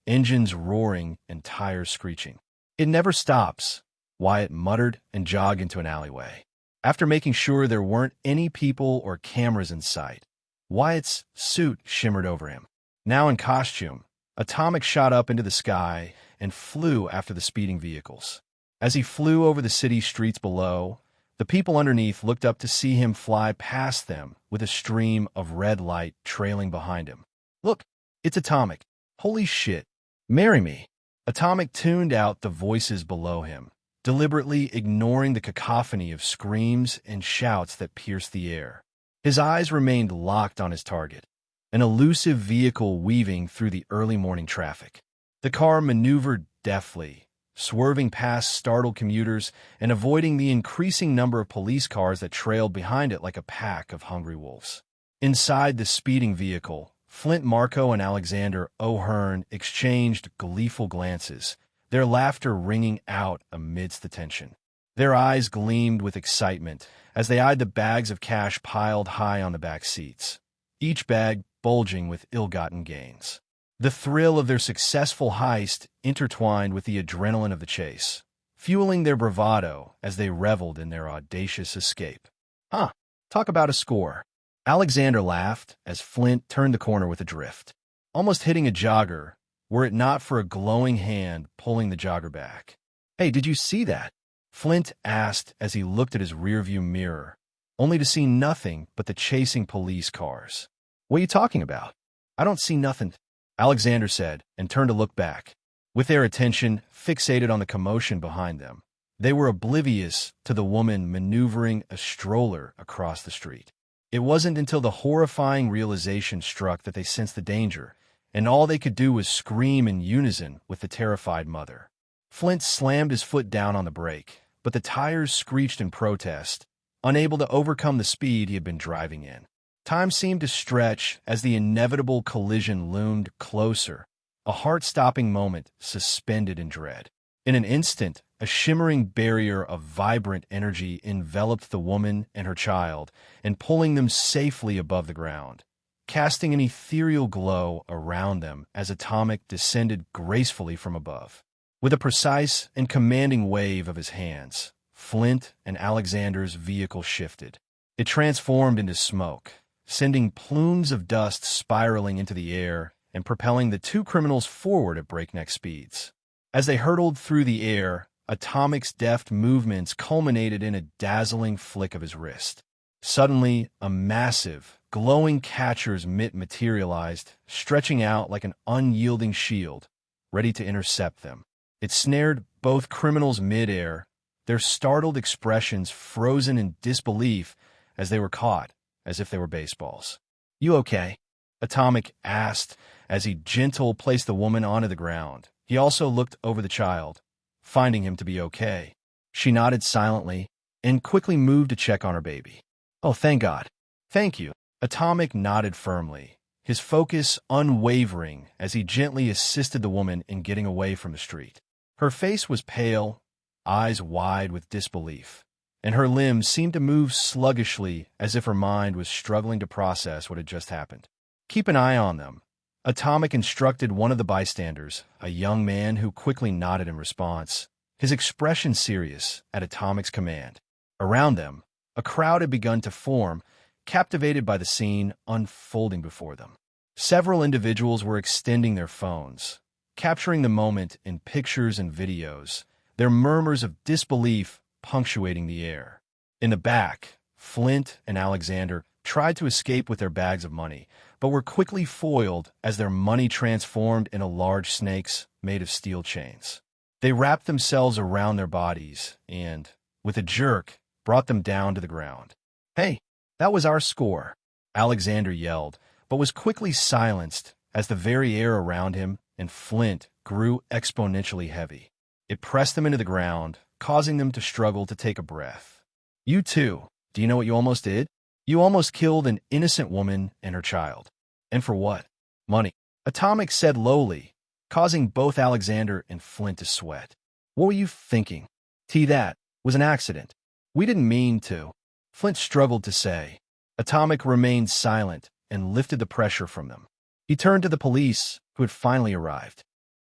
engines roaring and tires screeching. "It never stops," Wyatt muttered and jogged into an alleyway. After making sure there weren't any people or cameras in sight, Wyatt's suit shimmered over him. Now in costume, Atomic shot up into the sky and flew after the speeding vehicles. As he flew over the city streets below, the people underneath looked up to see him fly past them with a stream of red light trailing behind him. "Look, it's Atomic. Holy shit. Marry me." Atomic tuned out the voices below him, deliberately ignoring the cacophony of screams and shouts that pierced the air. His eyes remained locked on his target, an elusive vehicle weaving through the early morning traffic. The car maneuvered deftly, swerving past startled commuters and avoiding the increasing number of police cars that trailed behind it like a pack of hungry wolves. Inside the speeding vehicle, Flint Marco and Alexander O'Hearn exchanged gleeful glances, their laughter ringing out amidst the tension. Their eyes gleamed with excitement as they eyed the bags of cash piled high on the back seats, each bag bulging with ill-gotten gains. The thrill of their successful heist intertwined with the adrenaline of the chase, fueling their bravado as they reveled in their audacious escape. Talk about a score. Alexander laughed as Flint turned the corner with a drift, almost hitting a jogger, were it not for a glowing hand pulling the jogger back. "Hey, did you see that?" Flint asked as he looked at his rearview mirror, only to see nothing but the chasing police cars. "What are you talking about?" "I don't see nothing," Alexander said, and turned to look back. With their attention fixated on the commotion behind them, they were oblivious to the woman maneuvering a stroller across the street. It wasn't until the horrifying realization struck that they sensed the danger, and all they could do was scream in unison with the terrified mother. Flint slammed his foot down on the brake, but the tires screeched in protest, unable to overcome the speed he had been driving in. Time seemed to stretch as the inevitable collision loomed closer, a heart-stopping moment suspended in dread. In an instant, a shimmering barrier of vibrant energy enveloped the woman and her child and pulling them safely above the ground, casting an ethereal glow around them as Atomic descended gracefully from above. With a precise and commanding wave of his hands, Flint and Alexander's vehicle shifted. It transformed into smoke, sending plumes of dust spiraling into the air and propelling the two criminals forward at breakneck speeds. As they hurtled through the air, Atomic's deft movements culminated in a dazzling flick of his wrist. Suddenly, a massive, glowing catcher's mitt materialized, stretching out like an unyielding shield, ready to intercept them. It snared both criminals mid-air, their startled expressions frozen in disbelief as they were caught, as if they were baseballs. "You okay?" Atomic asked as he gently placed the woman onto the ground. He also looked over the child, finding him to be okay. She nodded silently and quickly moved to check on her baby. "Oh, thank God." "Thank you." Atomic nodded firmly, his focus unwavering as he gently assisted the woman in getting away from the street. Her face was pale, eyes wide with disbelief, and her limbs seemed to move sluggishly as if her mind was struggling to process what had just happened. "Keep an eye on them," Atomic instructed one of the bystanders, a young man who quickly nodded in response, his expression serious at Atomic's command. Around them, a crowd had begun to form, captivated by the scene unfolding before them. Several individuals were extending their phones, capturing the moment in pictures and videos, their murmurs of disbelief punctuating the air. In the back, Flint and Alexander tried to escape with their bags of money, but were quickly foiled as their money transformed into large snakes made of steel chains. They wrapped themselves around their bodies and, with a jerk, brought them down to the ground. "Hey, that was our score," Alexander yelled, but was quickly silenced as the very air around him and Flint grew exponentially heavy. It pressed them into the ground, causing them to struggle to take a breath. "You too. Do you know what you almost did? You almost killed an innocent woman and her child. And for what? Money," Atomic said lowly, causing both Alexander and Flint to sweat. "What were you thinking? That was an accident. We didn't mean to," Flint struggled to say. Atomic remained silent and lifted the pressure from them. He turned to the police, who had finally arrived.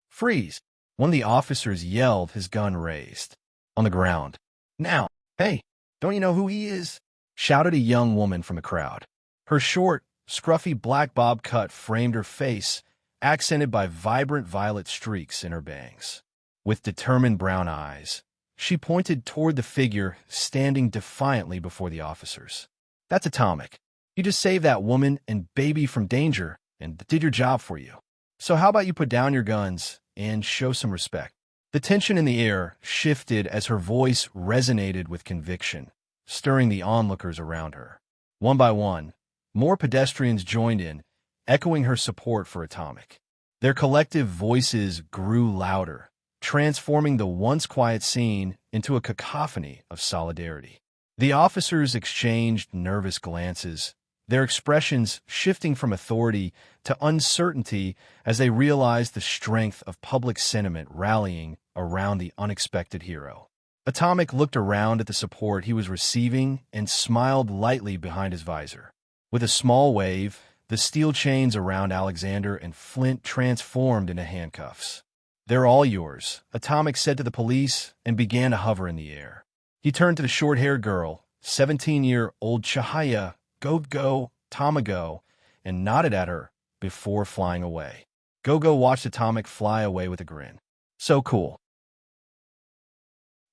"Freeze!" One of the officers yelled, his gun raised. On the ground. "Now! Hey, don't you know who he is?" shouted a young woman from the crowd. Her short, scruffy black bob cut framed her face, accented by vibrant violet streaks in her bangs. With determined brown eyes, she pointed toward the figure standing defiantly before the officers. "That's Atomic. You just saved that woman and baby from danger and did your job for you. So how about you put down your guns and show some respect?" The tension in the air shifted as her voice resonated with conviction, stirring the onlookers around her. One by one, more pedestrians joined in, echoing her support for Atomic. Their collective voices grew louder, transforming the once quiet scene into a cacophony of solidarity. The officers exchanged nervous glances, their expressions shifting from authority to uncertainty as they realized the strength of public sentiment rallying around the unexpected hero. Atomic looked around at the support he was receiving and smiled lightly behind his visor. With a small wave, the steel chains around Alexander and Flint transformed into handcuffs. "They're all yours," Atomic said to the police and began to hover in the air. He turned to the short-haired girl, 17-year-old Chahaya Go Tamago, and nodded at her before flying away. Gogo watched Atomic fly away with a grin. "So cool."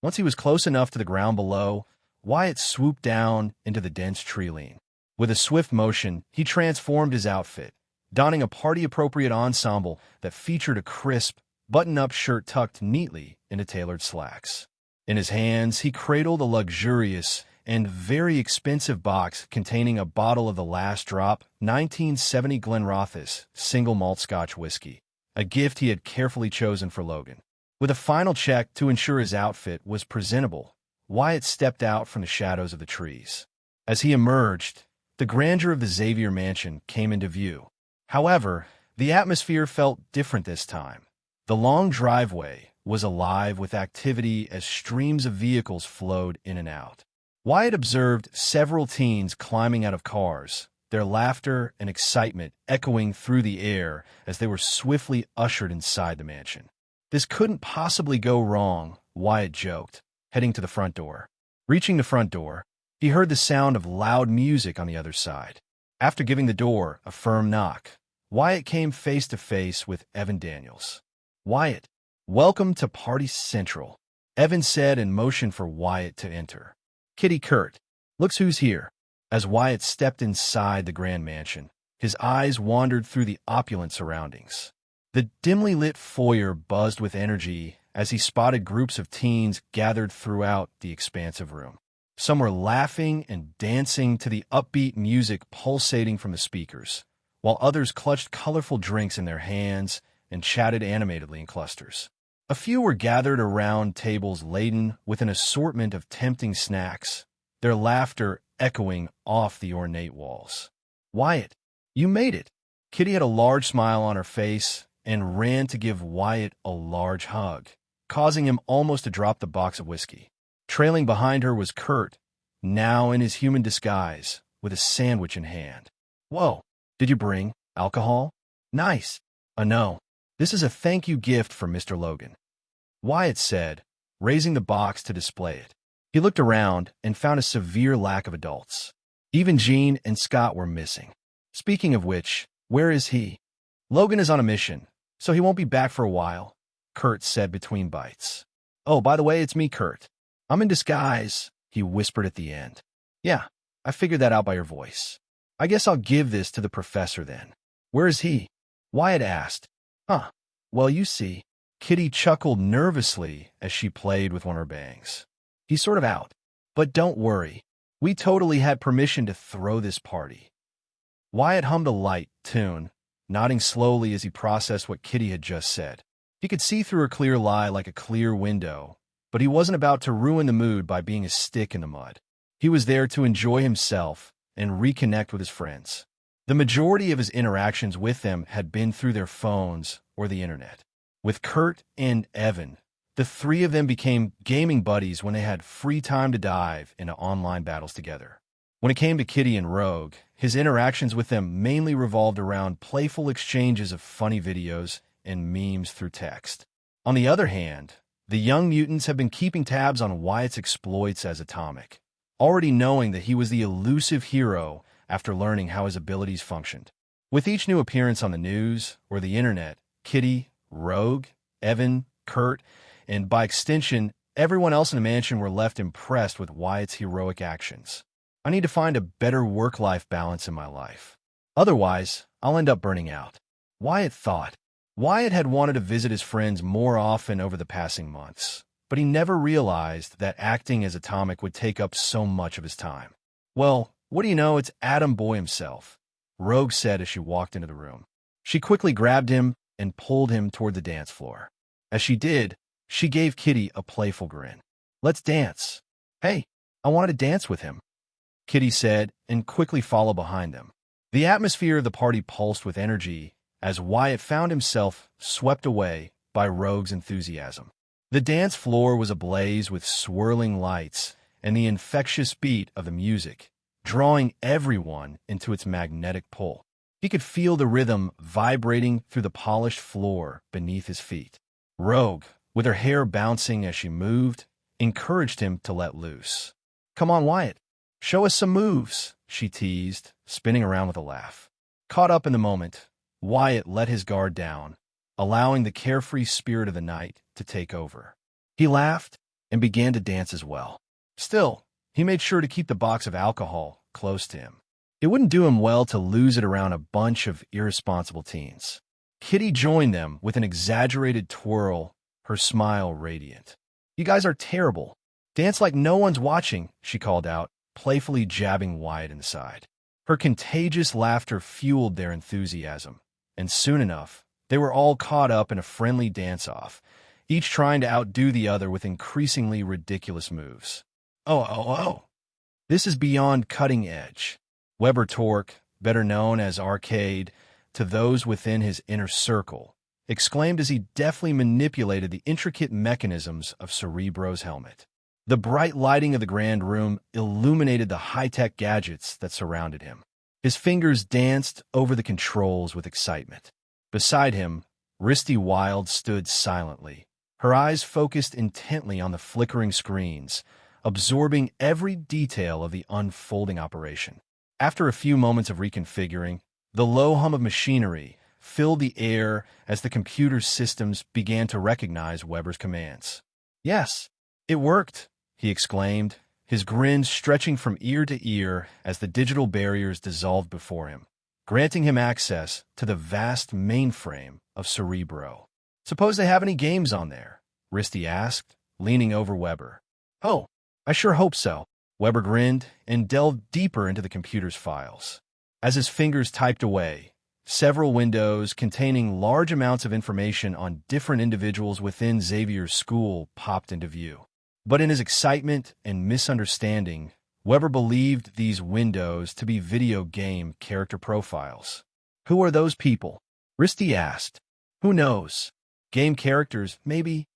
Once he was close enough to the ground below, Wyatt swooped down into the dense tree line. With a swift motion, he transformed his outfit, donning a party-appropriate ensemble that featured a crisp, button-up shirt tucked neatly into tailored slacks. In his hands, he cradled a luxurious and very expensive box containing a bottle of the last drop 1970 Glenrothes single malt Scotch whiskey, a gift he had carefully chosen for Logan. With a final check to ensure his outfit was presentable, Wyatt stepped out from the shadows of the trees. As he emerged, the grandeur of the Xavier mansion came into view. However, the atmosphere felt different this time. The long driveway was alive with activity as streams of vehicles flowed in and out. Wyatt observed several teens climbing out of cars, their laughter and excitement echoing through the air as they were swiftly ushered inside the mansion. "This couldn't possibly go wrong," Wyatt joked, heading to the front door. Reaching the front door, he heard the sound of loud music on the other side. After giving the door a firm knock, Wyatt came face to face with Evan Daniels. "Wyatt, welcome to Party Central," Evan said and motioned for Wyatt to enter. "Kitty Kurt, looks who's here." As Wyatt stepped inside the grand mansion, his eyes wandered through the opulent surroundings. The dimly lit foyer buzzed with energy as he spotted groups of teens gathered throughout the expansive room. Some were laughing and dancing to the upbeat music pulsating from the speakers, while others clutched colorful drinks in their hands and chatted animatedly in clusters. A few were gathered around tables laden with an assortment of tempting snacks, their laughter echoing off the ornate walls. "Wyatt, you made it." Kitty had a large smile on her face and ran to give Wyatt a large hug, causing him almost to drop the box of whiskey. Trailing behind her was Kurt, now in his human disguise, with a sandwich in hand. "Whoa, did you bring alcohol?" "Nice." No. This is a thank you gift for Mr. Logan," Wyatt said, raising the box to display it. He looked around and found a severe lack of adults. Even Jean and Scott were missing. Speaking of which, Where is he? Logan is on a mission, so he won't be back for a while, Kurt said between bites. Oh, by the way, it's me, Kurt. I'm in disguise, he whispered at the end. Yeah, I figured that out by your voice. I guess I'll give this to the professor then. Where is he? Wyatt asked. Huh. Well, you see. Kitty chuckled nervously as she played with one of her bangs. He's sort of out. But don't worry. We totally had permission to throw this party. Wyatt hummed a light tune, nodding slowly as he processed what Kitty had just said. He could see through her clear lie like a clear window, but he wasn't about to ruin the mood by being a stick in the mud. He was there to enjoy himself and reconnect with his friends. The majority of his interactions with them had been through their phones or the internet. With Kurt and Evan, the three of them became gaming buddies when they had free time to dive into online battles together. When it came to Kitty and Rogue, his interactions with them mainly revolved around playful exchanges of funny videos and memes through text. On the other hand, the young mutants have been keeping tabs on Wyatt's exploits as Atomic, already knowing that he was the elusive hero after learning how his abilities functioned. With each new appearance on the news or the internet, Kitty, Rogue, Evan, Kurt, and by extension, everyone else in the mansion were left impressed with Wyatt's heroic actions. I need to find a better work-life balance in my life. Otherwise, I'll end up burning out. Wyatt thought. Wyatt had wanted to visit his friends more often over the passing months, but he never realized that acting as Atomic would take up so much of his time. Well, what do you know, it's Atom Boy himself, Rogue said as she walked into the room. She quickly grabbed him and pulled him toward the dance floor. As she did, she gave Kitty a playful grin. Let's dance. Hey, I wanted to dance with him, Kitty said, and quickly followed behind them. The atmosphere of the party pulsed with energy as Wyatt found himself swept away by Rogue's enthusiasm. The dance floor was ablaze with swirling lights and the infectious beat of the music, drawing everyone into its magnetic pull. He could feel the rhythm vibrating through the polished floor beneath his feet. Rogue, with her hair bouncing as she moved, encouraged him to let loose. Come on, Wyatt. Show us some moves, she teased, spinning around with a laugh. Caught up in the moment, Wyatt let his guard down, allowing the carefree spirit of the night to take over. He laughed and began to dance as well. Still, he made sure to keep the box of alcohol close to him. It wouldn't do him well to lose it around a bunch of irresponsible teens. Kitty joined them with an exaggerated twirl, her smile radiant. You guys are terrible. Dance like no one's watching, she called out, playfully jabbing Wyatt in the side. Her contagious laughter fueled their enthusiasm, and soon enough, they were all caught up in a friendly dance-off, each trying to outdo the other with increasingly ridiculous moves. Oh. This is beyond cutting edge. Weber Torque, better known as Arcade, to those within his inner circle, exclaimed as he deftly manipulated the intricate mechanisms of Cerebro's helmet. The bright lighting of the grand room illuminated the high-tech gadgets that surrounded him. His fingers danced over the controls with excitement. Beside him, Risty Wild stood silently, her eyes focused intently on the flickering screens, absorbing every detail of the unfolding operation. After a few moments of reconfiguring, the low hum of machinery filled the air as the computer's systems began to recognize Weber's commands. Yes, it worked, he exclaimed, his grin stretching from ear to ear as the digital barriers dissolved before him, granting him access to the vast mainframe of Cerebro. Suppose they have any games on there? Risty asked, leaning over Weber. Oh, I sure hope so. Weber grinned and delved deeper into the computer's files. As his fingers typed away, several windows containing large amounts of information on different individuals within Xavier's school popped into view. But in his excitement and misunderstanding, Weber believed these windows to be video game character profiles. Who are those people? Risty asked. Who knows? Game characters, maybe?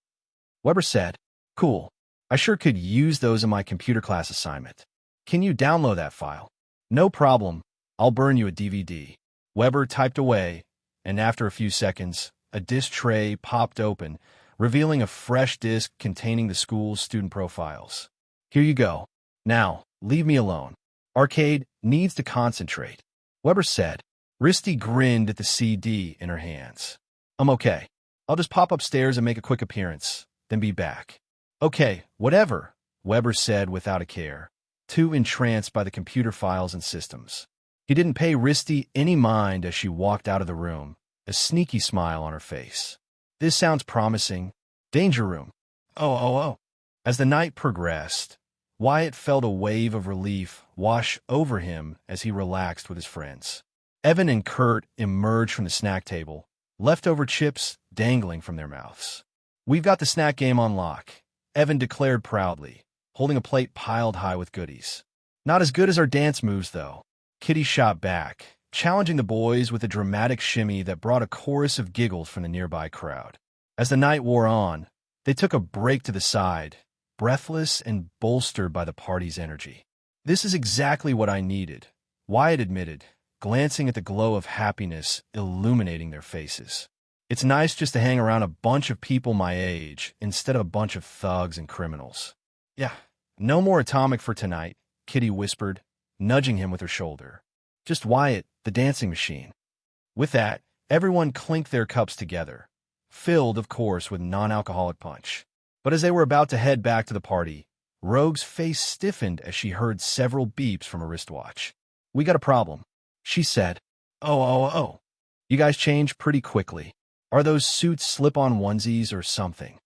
Weber said, Cool. I sure could use those in my computer class assignment. Can you download that file? No problem. I'll burn you a DVD. Weber typed away, and after a few seconds, a disk tray popped open, revealing a fresh disk containing the school's student profiles. Here you go. Now, leave me alone. Arcade needs to concentrate. Weber said, Risty grinned at the CD in her hands. I'm okay. I'll just pop upstairs and make a quick appearance, then be back. Okay, whatever, Weber said without a care, too entranced by the computer files and systems. He didn't pay Risty any mind as she walked out of the room, a sneaky smile on her face. This sounds promising. Danger room. Oh. As the night progressed, Wyatt felt a wave of relief wash over him as he relaxed with his friends. Evan and Kurt emerged from the snack table, leftover chips dangling from their mouths. We've got the snack game on lock, Evan declared proudly, holding a plate piled high with goodies. Not as good as our dance moves, though. Kitty shot back, challenging the boys with a dramatic shimmy that brought a chorus of giggles from the nearby crowd. As the night wore on, they took a break to the side, breathless and bolstered by the party's energy. This is exactly what I needed, Wyatt admitted, glancing at the glow of happiness illuminating their faces. It's nice just to hang around a bunch of people my age instead of a bunch of thugs and criminals. Yeah, no more Atomic for tonight, Kitty whispered, nudging him with her shoulder. Just Wyatt, the dancing machine. With that, everyone clinked their cups together, filled, of course, with non-alcoholic punch. But as they were about to head back to the party, Rogue's face stiffened as she heard several beeps from a wristwatch. We got a problem, she said. Oh. You guys change pretty quickly. Are those suits slip-on onesies or something?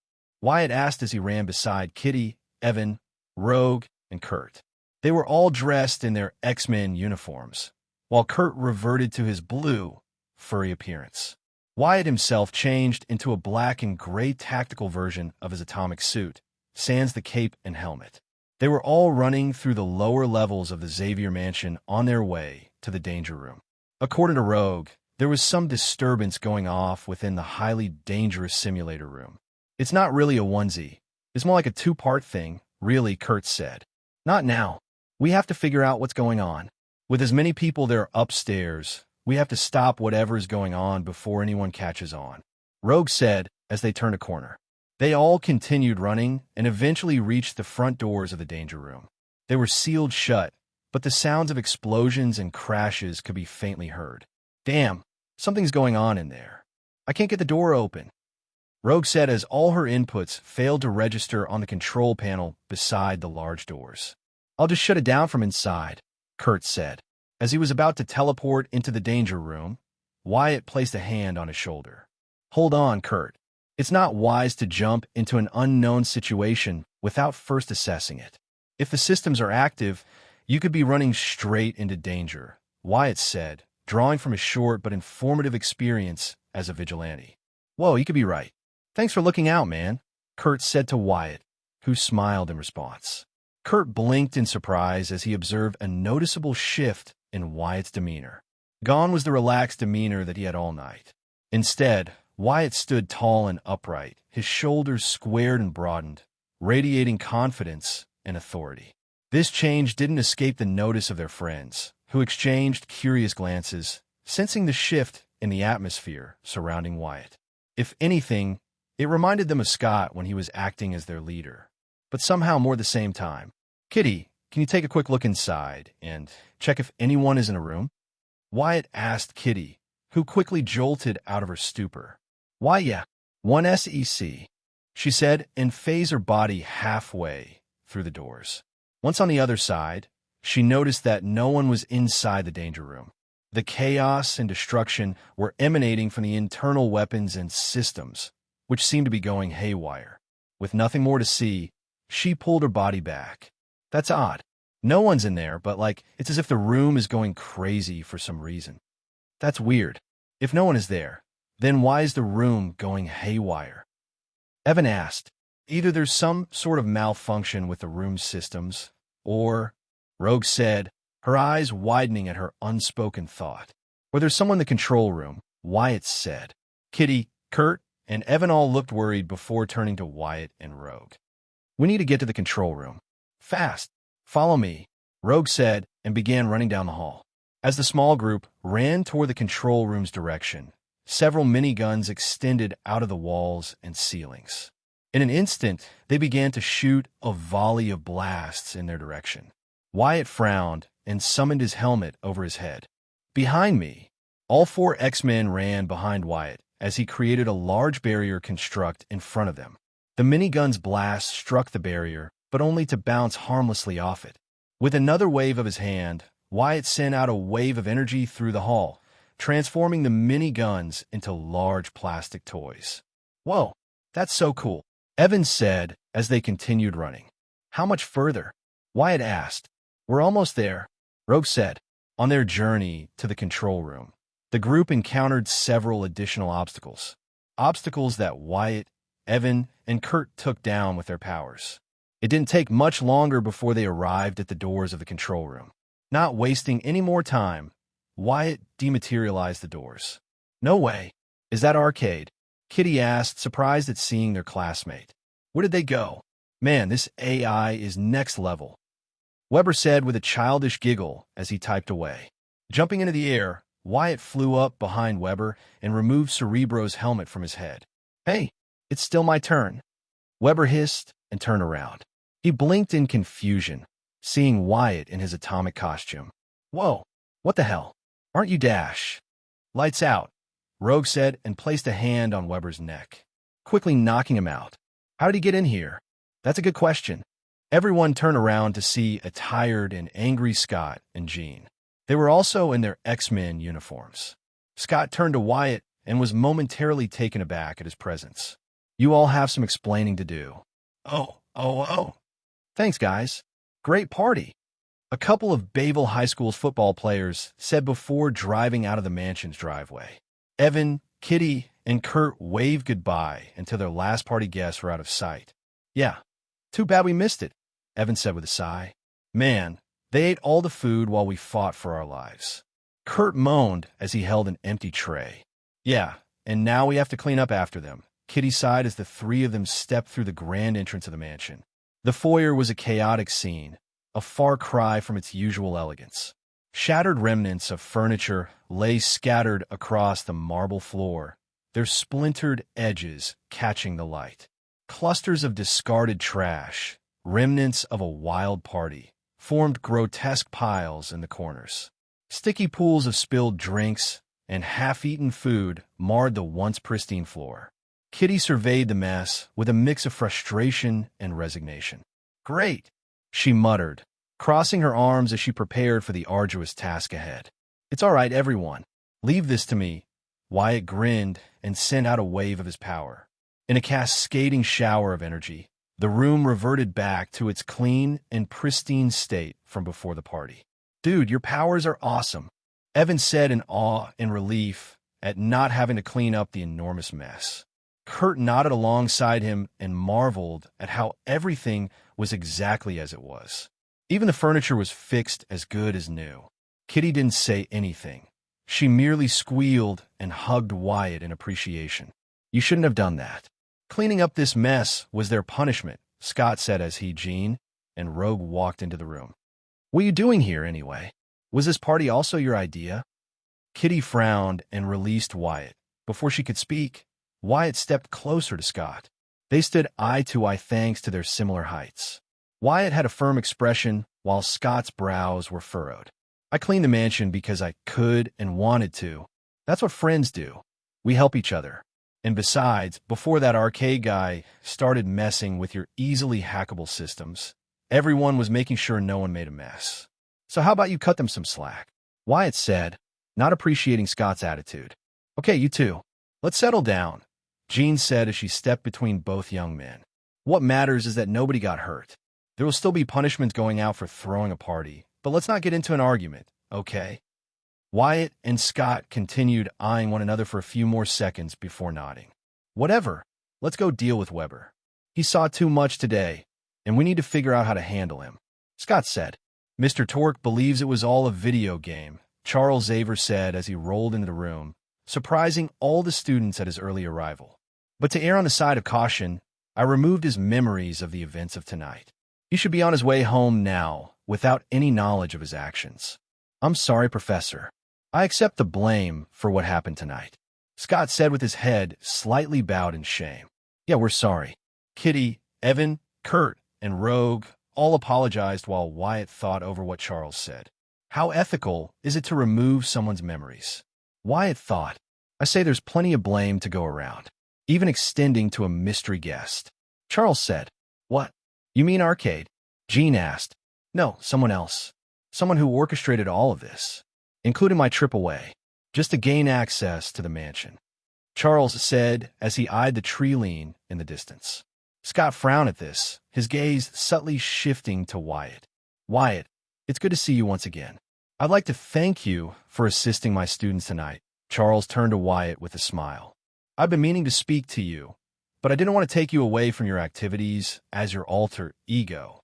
Wyatt asked as he ran beside Kitty, Evan, Rogue, and Kurt. They were all dressed in their X-Men uniforms, while Kurt reverted to his blue, furry appearance. Wyatt himself changed into a black and gray tactical version of his atomic suit, sans the cape and helmet. They were all running through the lower levels of the Xavier Mansion on their way to the danger room. According to Rogue, there was some disturbance going off within the highly dangerous simulator room. It's not really a onesie. It's more like a two-part thing, really, Kurt said. Not now. We have to figure out what's going on. With as many people there upstairs, we have to stop whatever is going on before anyone catches on, Rogue said as they turned a corner. They all continued running and eventually reached the front doors of the danger room. They were sealed shut, but the sounds of explosions and crashes could be faintly heard. Damn, something's going on in there. I can't get the door open, Rogue said as all her inputs failed to register on the control panel beside the large doors. I'll just shut it down from inside, Kurt said. As he was about to teleport into the danger room, Wyatt placed a hand on his shoulder. Hold on, Kurt. It's not wise to jump into an unknown situation without first assessing it. If the systems are active, you could be running straight into danger, Wyatt said, drawing from a short but informative experience as a vigilante. Whoa, you could be right. Thanks for looking out, man, Kurt said to Wyatt, who smiled in response. Kurt blinked in surprise as he observed a noticeable shift in Wyatt's demeanor. Gone was the relaxed demeanor that he had all night. Instead, Wyatt stood tall and upright, his shoulders squared and broadened, radiating confidence and authority. This change didn't escape the notice of their friends, who exchanged curious glances, sensing the shift in the atmosphere surrounding Wyatt. If anything, it reminded them of Scott when he was acting as their leader, but somehow more the same time. Kitty, can you take a quick look inside and check if anyone is in a room? Wyatt asked Kitty, who quickly jolted out of her stupor. Why, yeah, one SEC, she said, and phased her body halfway through the doors. Once on the other side, she noticed that no one was inside the danger room. The chaos and destruction were emanating from the internal weapons and systems, which seemed to be going haywire. With nothing more to see, she pulled her body back. That's odd. No one's in there, but it's as if the room is going crazy for some reason. That's weird. If no one is there, then why is the room going haywire? Evan asked. Either there's some sort of malfunction with the room's systems, or, Rogue said, her eyes widening at her unspoken thought, or there's someone in the control room, Wyatt said. Kitty, Kurt, and Evan all looked worried before turning to Wyatt and Rogue. We need to get to the control room. Fast. Follow me, Rogue said, and began running down the hall. As the small group ran toward the control room's direction, several miniguns extended out of the walls and ceilings. In an instant, they began to shoot a volley of blasts in their direction. Wyatt frowned and summoned his helmet over his head. Behind me, All four X-Men ran behind Wyatt as he created a large barrier construct in front of them. The minigun's blast struck the barrier, but only to bounce harmlessly off it. With another wave of his hand, Wyatt sent out a wave of energy through the hall, transforming the miniguns into large plastic toys. "Whoa, that's so cool," Evans said as they continued running. "How much further?" Wyatt asked. "We're almost there," Rogue said. On their journey to the control room, the group encountered several additional obstacles. Obstacles that Wyatt, Evan, and Kurt took down with their powers. It didn't take much longer before they arrived at the doors of the control room. Not wasting any more time, Wyatt dematerialized the doors. "No way. Is that Arcade?" Kitty asked, surprised at seeing their classmate. "Where did they go? Man, this AI is next level," Weber said with a childish giggle as he typed away. Jumping into the air, Wyatt flew up behind Weber and removed Cerebro's helmet from his head. "Hey, it's still my turn," Weber hissed and turned around. He blinked in confusion, seeing Wyatt in his atomic costume. "Whoa, what the hell? Aren't you Dash?" "Lights out," Rogue said and placed a hand on Weber's neck, quickly knocking him out. "How did he get in here?" "That's a good question." Everyone turned around to see a tired and angry Scott and Jean. They were also in their X-Men uniforms. Scott turned to Wyatt and was momentarily taken aback at his presence. "You all have some explaining to do." Oh. "Thanks, guys. Great party," a couple of Bayville High School's football players said before driving out of the mansion's driveway. Evan, Kitty, and Kurt waved goodbye until their last party guests were out of sight. "Yeah, too bad we missed it," Evan said with a sigh. "Man, they ate all the food while we fought for our lives." Kurt moaned as he held an empty tray. "Yeah, and now we have to clean up after them," Kitty sighed as the three of them stepped through the grand entrance of the mansion. The foyer was a chaotic scene, a far cry from its usual elegance. Shattered remnants of furniture lay scattered across the marble floor, their splintered edges catching the light. Clusters of discarded trash, remnants of a wild party, formed grotesque piles in the corners. Sticky pools of spilled drinks and half-eaten food marred the once pristine floor. Kitty surveyed the mess with a mix of frustration and resignation. "Great," she muttered, crossing her arms as she prepared for the arduous task ahead. "It's all right, everyone. Leave this to me." Wyatt grinned and sent out a wave of his power. In a cascading shower of energy, the room reverted back to its clean and pristine state from before the party. "Dude, your powers are awesome," Evan said in awe and relief at not having to clean up the enormous mess. Kurt nodded alongside him and marveled at how everything was exactly as it was. Even the furniture was fixed as good as new. Kitty didn't say anything. She merely squealed and hugged Wyatt in appreciation. "You shouldn't have done that." "Cleaning up this mess was their punishment," Scott said as Jean and Rogue walked into the room. "What are you doing here, anyway? Was this party also your idea?" Kitty frowned and released Wyatt. Before she could speak, Wyatt stepped closer to Scott. They stood eye to eye thanks to their similar heights. Wyatt had a firm expression, while Scott's brows were furrowed. "I cleaned the mansion because I could and wanted to. That's what friends do. We help each other. And besides, before that arcade guy started messing with your easily hackable systems, everyone was making sure no one made a mess. So how about you cut them some slack?" Wyatt said, not appreciating Scott's attitude. "Okay, you two. Let's settle down," Jean said as she stepped between both young men. "What matters is that nobody got hurt. There will still be punishment going out for throwing a party, but let's not get into an argument, okay?" Wyatt and Scott continued eyeing one another for a few more seconds before nodding. "Whatever. Let's go deal with Weber. He saw too much today, and we need to figure out how to handle him," Scott said. "Mr. Torque believes it was all a video game," Charles Xavier said as he rolled into the room, surprising all the students at his early arrival. "But to err on the side of caution, I removed his memories of the events of tonight. He should be on his way home now, without any knowledge of his actions." "I'm sorry, Professor. I accept the blame for what happened tonight," Scott said with his head slightly bowed in shame. "Yeah, we're sorry." Kitty, Evan, Kurt, and Rogue all apologized while Wyatt thought over what Charles said. How ethical is it to remove someone's memories? Wyatt thought. I say there's plenty of blame to go around, even extending to a mystery guest. Charles said. What? You mean Arcade? Jean asked. No, someone else. Someone who orchestrated all of this, including my trip away, just to gain access to the mansion. Charles said as he eyed the tree lean in the distance. Scott frowned at this, his gaze subtly shifting to Wyatt. Wyatt, it's good to see you once again. I'd like to thank you for assisting my students tonight. Charles turned to Wyatt with a smile. I've been meaning to speak to you, but I didn't want to take you away from your activities as your alter ego.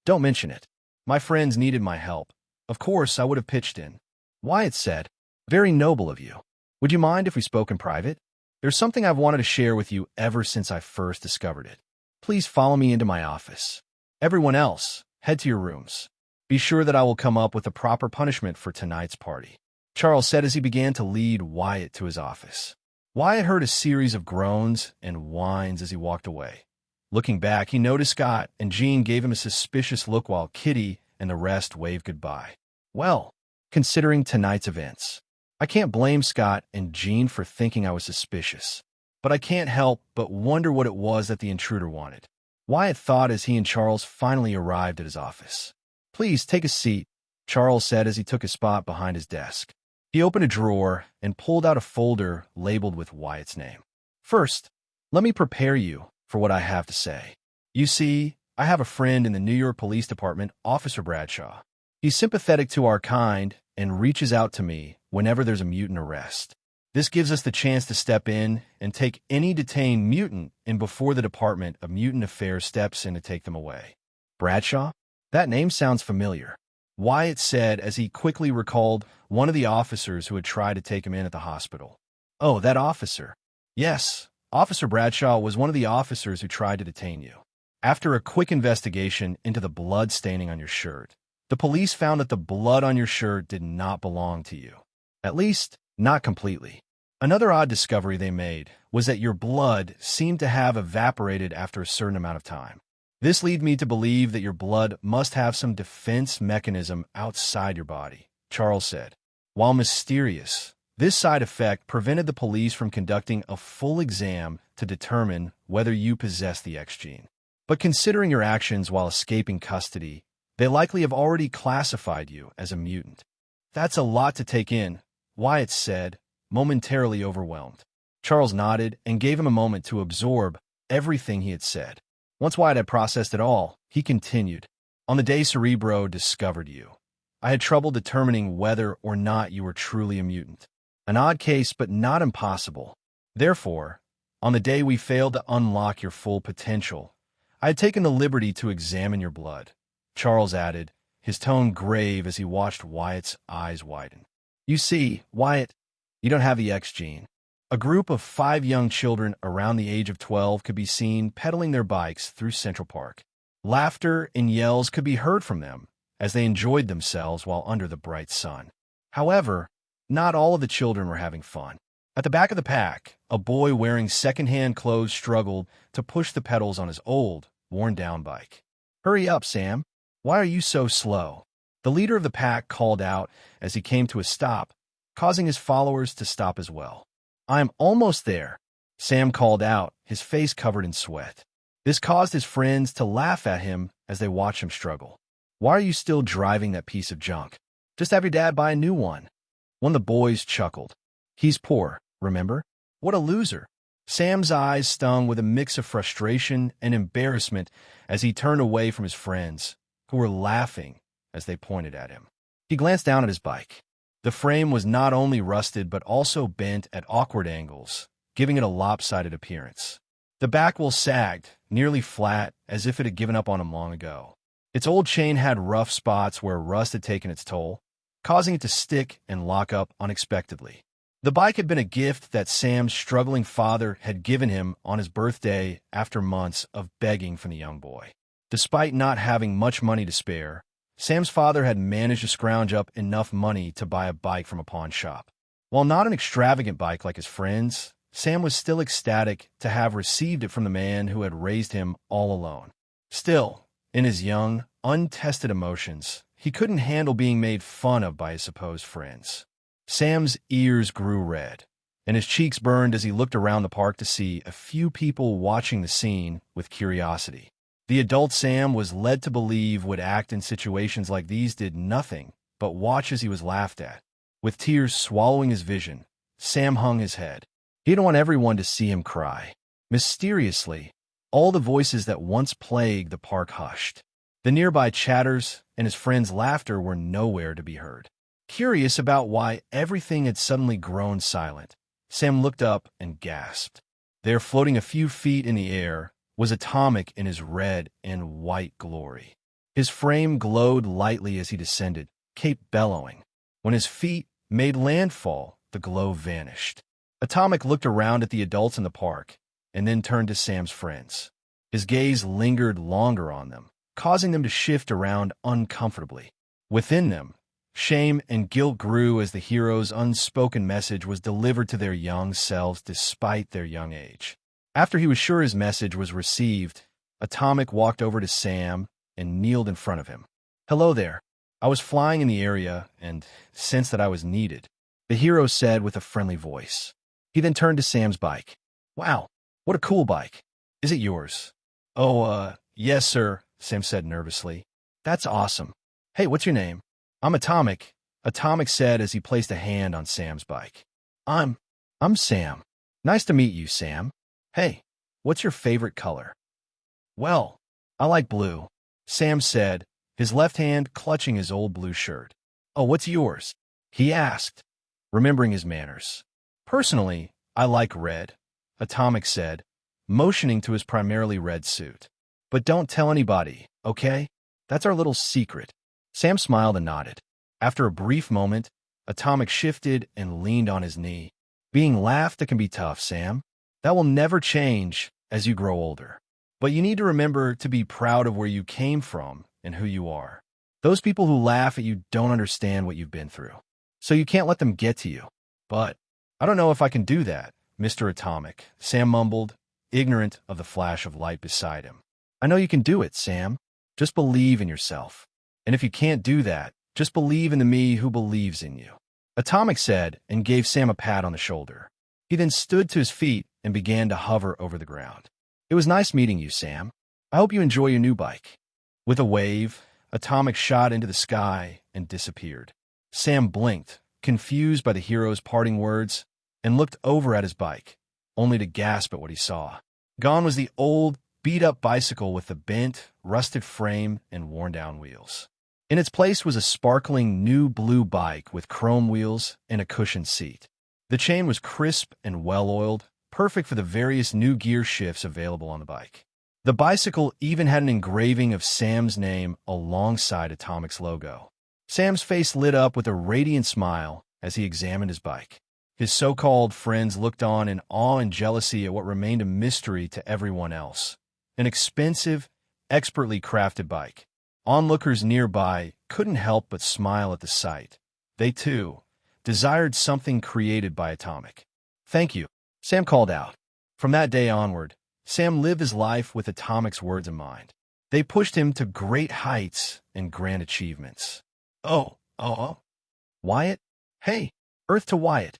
Don't mention it. My friends needed my help. Of course, I would have pitched in. Wyatt said, very noble of you. Would you mind if we spoke in private? There's something I've wanted to share with you ever since I first discovered it. Please follow me into my office. Everyone else, head to your rooms. Be sure that I will come up with the proper punishment for tonight's party. Charles said as he began to lead Wyatt to his office. Wyatt heard a series of groans and whines as he walked away. Looking back, he noticed Scott and Jean gave him a suspicious look while Kitty and the rest waved goodbye. Well, considering tonight's events, I can't blame Scott and Jean for thinking I was suspicious, but I can't help but wonder what it was that the intruder wanted. Wyatt thought as he and Charles finally arrived at his office. Please take a seat, Charles said as he took a spot behind his desk. He opened a drawer and pulled out a folder labeled with Wyatt's name. First, let me prepare you for what I have to say. You see, I have a friend in the New York Police Department, Officer Bradshaw. He's sympathetic to our kind and reaches out to me whenever there's a mutant arrest. This gives us the chance to step in and take any detained mutant in before the Department of Mutant Affairs steps in to take them away. Bradshaw? That name sounds familiar, Wyatt said as he quickly recalled one of the officers who had tried to take him in at the hospital. Oh, that officer. Yes, Officer Bradshaw was one of the officers who tried to detain you. After a quick investigation into the blood staining on your shirt, the police found that the blood on your shirt did not belong to you. At least, not completely. Another odd discovery they made was that your blood seemed to have evaporated after a certain amount of time. This led me to believe that your blood must have some defense mechanism outside your body, Charles said. While mysterious, this side effect prevented the police from conducting a full exam to determine whether you possess the X gene. But considering your actions while escaping custody, they likely have already classified you as a mutant. That's a lot to take in, Wyatt said, momentarily overwhelmed. Charles nodded and gave him a moment to absorb everything he had said. Once Wyatt had processed it all, he continued. On the day Cerebro discovered you, I had trouble determining whether or not you were truly a mutant. An odd case, but not impossible. Therefore, on the day we failed to unlock your full potential, I had taken the liberty to examine your blood, Charles added, his tone grave as he watched Wyatt's eyes widen. You see, Wyatt, you don't have the X gene. A group of 5 young children around the age of 12 could be seen pedaling their bikes through Central Park. Laughter and yells could be heard from them as they enjoyed themselves while under the bright sun. However, not all of the children were having fun. At the back of the pack, a boy wearing second-hand clothes struggled to push the pedals on his old, worn-down bike. Hurry up, Sam. Why are you so slow? The leader of the pack called out as he came to a stop, causing his followers to stop as well. I'm almost there, Sam called out, his face covered in sweat. This caused his friends to laugh at him as they watched him struggle. Why are you still driving that piece of junk? Just have your dad buy a new one. One of the boys chuckled. He's poor, remember? What a loser. Sam's eyes stung with a mix of frustration and embarrassment as he turned away from his friends, who were laughing as they pointed at him. He glanced down at his bike. The frame was not only rusted but also bent at awkward angles, giving it a lopsided appearance. The back wheel sagged, nearly flat, as if it had given up on him long ago. Its old chain had rough spots where rust had taken its toll, causing it to stick and lock up unexpectedly. The bike had been a gift that Sam's struggling father had given him on his birthday after months of begging from the young boy. Despite not having much money to spare, Sam's father had managed to scrounge up enough money to buy a bike from a pawn shop. While not an extravagant bike like his friends, Sam was still ecstatic to have received it from the man who had raised him all alone. Still, in his young, untested emotions, he couldn't handle being made fun of by his supposed friends. Sam's ears grew red, and his cheeks burned as he looked around the park to see a few people watching the scene with curiosity. The adult Sam was led to believe would act in situations like these did nothing but watch as he was laughed at. With tears swallowing his vision, Sam hung his head. He didn't want everyone to see him cry. Mysteriously, all the voices that once plagued the park hushed. The nearby chatters and his friends' laughter were nowhere to be heard. Curious about why everything had suddenly grown silent, Sam looked up and gasped. There, floating a few feet in the air, was Atomic in his red and white glory. His frame glowed lightly as he descended, cape bellowing. When his feet made landfall, the glow vanished. Atomic looked around at the adults in the park, and then turned to Sam's friends. His gaze lingered longer on them, causing them to shift around uncomfortably. Within them, shame and guilt grew as the hero's unspoken message was delivered to their young selves despite their young age. After he was sure his message was received, Atomic walked over to Sam and kneeled in front of him. "Hello there. I was flying in the area and sensed that I was needed," the hero said with a friendly voice. He then turned to Sam's bike. "Wow, what a cool bike. Is it yours?" "Oh, yes, sir," Sam said nervously. "That's awesome. Hey, what's your name?" "I'm Atomic," Atomic said as he placed a hand on Sam's bike. I'm Sam. Nice to meet you, Sam. Hey, what's your favorite color?" "Well, I like blue," Sam said, his left hand clutching his old blue shirt. "Oh, what's yours?" he asked, remembering his manners. "Personally, I like red," Atomic said, motioning to his primarily red suit. "But don't tell anybody, okay? That's our little secret." Sam smiled and nodded. After a brief moment, Atomic shifted and leaned on his knee. "Being laughed at can be tough, Sam. That will never change as you grow older. But you need to remember to be proud of where you came from and who you are. Those people who laugh at you don't understand what you've been through, so you can't let them get to you." "But I don't know if I can do that, Mr. Atomic," Sam mumbled, ignorant of the flash of light beside him. "I know you can do it, Sam. Just believe in yourself. And if you can't do that, just believe in the me who believes in you," Atomic said and gave Sam a pat on the shoulder. He then stood to his feet and began to hover over the ground. "It was nice meeting you, Sam. I hope you enjoy your new bike." With a wave, Atomic shot into the sky and disappeared. Sam blinked, confused by the hero's parting words, and looked over at his bike, only to gasp at what he saw. Gone was the old, beat-up bicycle with the bent, rusted frame and worn-down wheels. In its place was a sparkling new blue bike with chrome wheels and a cushioned seat. The chain was crisp and well-oiled, perfect for the various new gear shifts available on the bike. The bicycle even had an engraving of Sam's name alongside Atomic's logo. Sam's face lit up with a radiant smile as he examined his bike. His so-called friends looked on in awe and jealousy at what remained a mystery to everyone else. An expensive, expertly crafted bike. Onlookers nearby couldn't help but smile at the sight. They, too, desired something created by Atomic. "Thank you," Sam called out. From that day onward, Sam lived his life with Atomic's words in mind. They pushed him to great heights and grand achievements. Oh, Wyatt? Hey, Earth to Wyatt.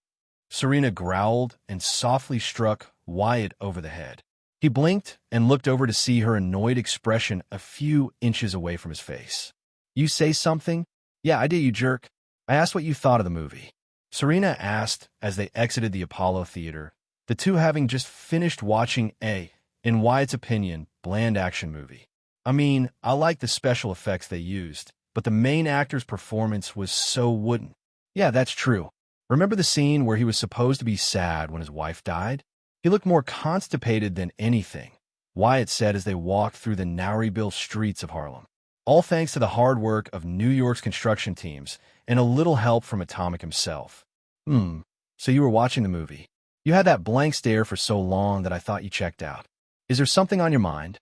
Serena growled and softly struck Wyatt over the head. He blinked and looked over to see her annoyed expression a few inches away from his face. "You say something?" "Yeah, I did, you jerk. I asked what you thought of the movie," Serena asked as they exited the Apollo Theater, the two having just finished watching a, in Wyatt's opinion, bland action movie. "I mean, I like the special effects they used, but the main actor's performance was so wooden." "Yeah, that's true. Remember the scene where he was supposed to be sad when his wife died? He looked more constipated than anything," Wyatt said as they walked through the now rebuilt streets of Harlem. All thanks to the hard work of New York's construction teams and a little help from Atomic himself. So you were watching the movie. You had that blank stare for so long that I thought you checked out. Is there something on your mind?"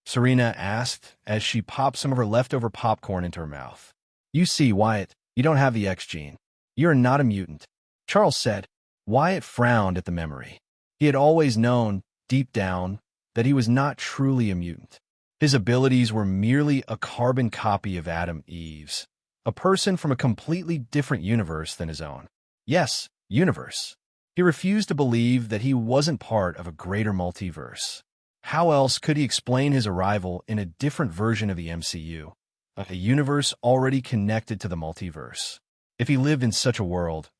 Serena asked as she popped some of her leftover popcorn into her mouth. "You see, Wyatt, you don't have the X gene. You're not a mutant," Charles said. Wyatt frowned at the memory. He had always known, deep down, that he was not truly a mutant. His abilities were merely a carbon copy of Adam Eve's, a person from a completely different universe than his own. Yes, universe. He refused to believe that he wasn't part of a greater multiverse. How else could he explain his arrival in a different version of the MCU, a universe already connected to the multiverse? If he lived in such a world,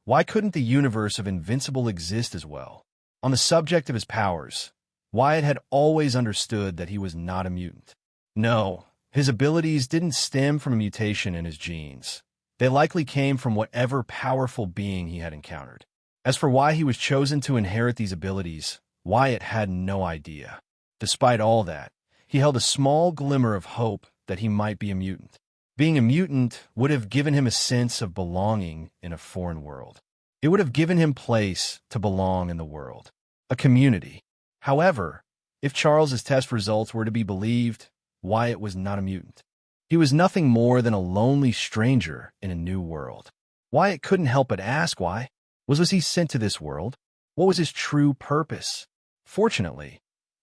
why couldn't the universe of Invincible exist as well? On the subject of his powers, Wyatt had always understood that he was not a mutant. No, his abilities didn't stem from a mutation in his genes. They likely came from whatever powerful being he had encountered. As for why he was chosen to inherit these abilities, Wyatt had no idea. Despite all that, he held a small glimmer of hope that he might be a mutant. Being a mutant would have given him a sense of belonging in a foreign world. It would have given him place to belong in the world, a community. However, if Charles's test results were to be believed, Wyatt was not a mutant. He was nothing more than a lonely stranger in a new world. Wyatt couldn't help but ask why. Was he sent to this world? What was his true purpose? Fortunately,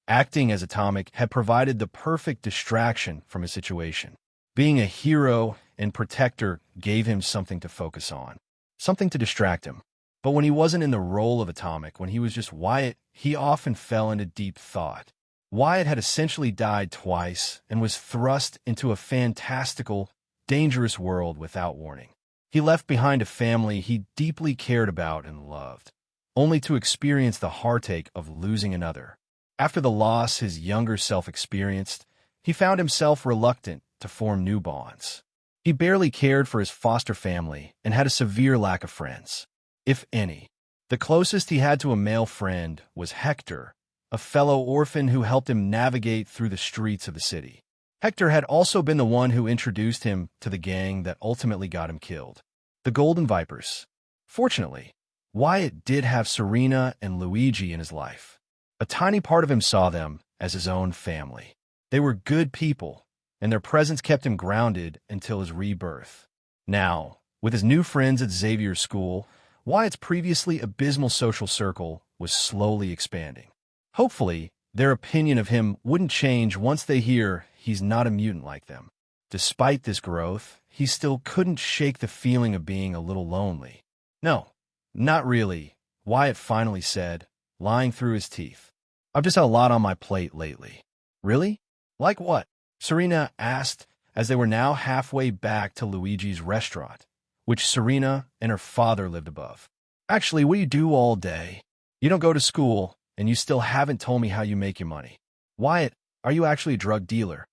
acting as Atomic had provided the perfect distraction from his situation. Being a hero and protector gave him something to focus on, something to distract him. But when he wasn't in the role of Atomic, when he was just Wyatt, he often fell into deep thought. Wyatt had essentially died twice and was thrust into a fantastical, dangerous world without warning. He left behind a family he deeply cared about and loved, only to experience the heartache of losing another. After the loss his younger self experienced, he found himself reluctant to form new bonds. He barely cared for his foster family and had a severe lack of friends, if any. The closest he had to a male friend was Hector, a fellow orphan who helped him navigate through the streets of the city. Hector had also been the one who introduced him to the gang that ultimately got him killed, the Golden Vipers. Fortunately, Wyatt did have Serena and Luigi in his life. A tiny part of him saw them as his own family. They were good people, and their presence kept him grounded until his rebirth. Now, with his new friends at Xavier's school, Wyatt's previously abysmal social circle was slowly expanding. Hopefully, their opinion of him wouldn't change once they hear he's not a mutant like them. Despite this growth, he still couldn't shake the feeling of being a little lonely. No, not really, Wyatt finally said, lying through his teeth. I've just had a lot on my plate lately. Really? Like what? Serena asked as they were now halfway back to Luigi's restaurant, which Serena and her father lived above. Actually, what do you do all day? You don't go to school, and you still haven't told me how you make your money. Wyatt, are you actually a drug dealer?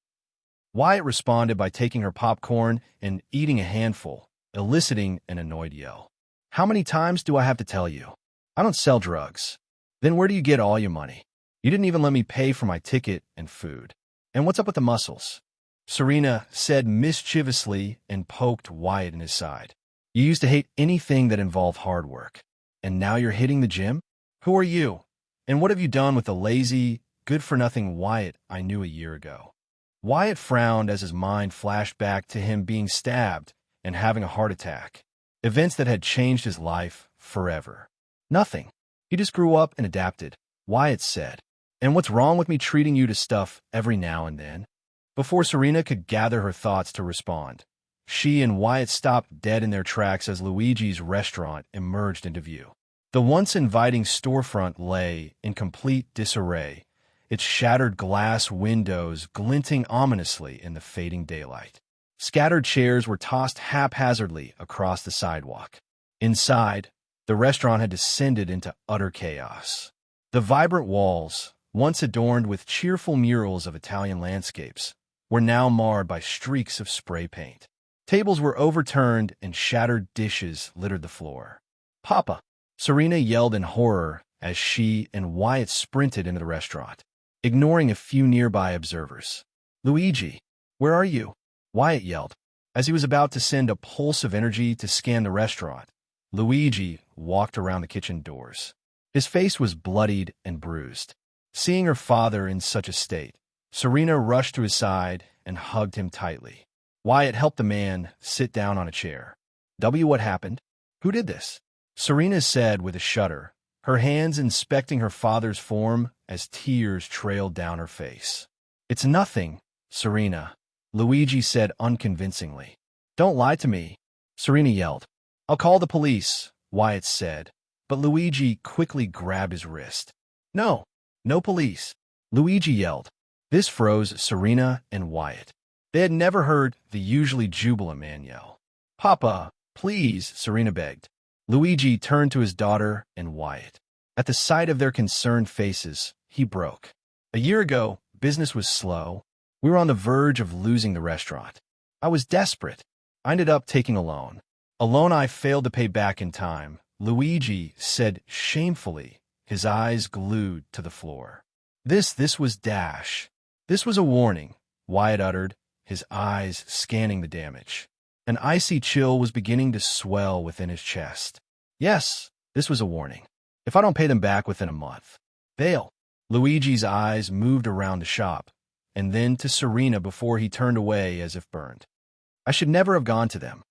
Wyatt responded by taking her popcorn and eating a handful, eliciting an annoyed yell. How many times do I have to tell you? I don't sell drugs. Then where do you get all your money? You didn't even let me pay for my ticket and food. And what's up with the muscles? Serena said mischievously and poked Wyatt in his side. You used to hate anything that involved hard work. And now you're hitting the gym? Who are you? And what have you done with the lazy, good-for-nothing Wyatt I knew a year ago? Wyatt frowned as his mind flashed back to him being stabbed and having a heart attack, events that had changed his life forever. Nothing. He just grew up and adapted, Wyatt said. And what's wrong with me treating you to stuff every now and then? Before Serena could gather her thoughts to respond, she and Wyatt stopped dead in their tracks as Luigi's restaurant emerged into view. The once inviting storefront lay in complete disarray, its shattered glass windows glinting ominously in the fading daylight. Scattered chairs were tossed haphazardly across the sidewalk. Inside, the restaurant had descended into utter chaos. The vibrant walls, once adorned with cheerful murals of Italian landscapes, were now marred by streaks of spray paint. Tables were overturned and shattered dishes littered the floor. "Papa!" Serena yelled in horror as she and Wyatt sprinted into the restaurant, ignoring a few nearby observers. "Luigi, where are you?" Wyatt yelled. As he was about to send a pulse of energy to scan the restaurant, Luigi walked around the kitchen doors. His face was bloodied and bruised. Seeing her father in such a state, Serena rushed to his side and hugged him tightly. Wyatt helped the man sit down on a chair. What happened? Who did this? Serena said with a shudder, her hands inspecting her father's form as tears trailed down her face. "It's nothing, Serena," Luigi said unconvincingly. "Don't lie to me," Serena yelled. "I'll call the police," Wyatt said, but Luigi quickly grabbed his wrist. No, no police, Luigi yelled. This froze Serena and Wyatt. They had never heard the usually jubilant man yell. Papa, please, Serena begged. Luigi turned to his daughter and Wyatt. At the sight of their concerned faces, he broke. A year ago, business was slow. We were on the verge of losing the restaurant. I was desperate. I ended up taking a loan. A loan I failed to pay back in time, Luigi said shamefully, his eyes glued to the floor. This was Dash. This was a warning, Wyatt uttered, his eyes scanning the damage. An icy chill was beginning to swell within his chest. Yes, this was a warning. If I don't pay them back within a month, they'll. Luigi's eyes moved around the shop, and then to Serena before he turned away as if burned. I should never have gone to them.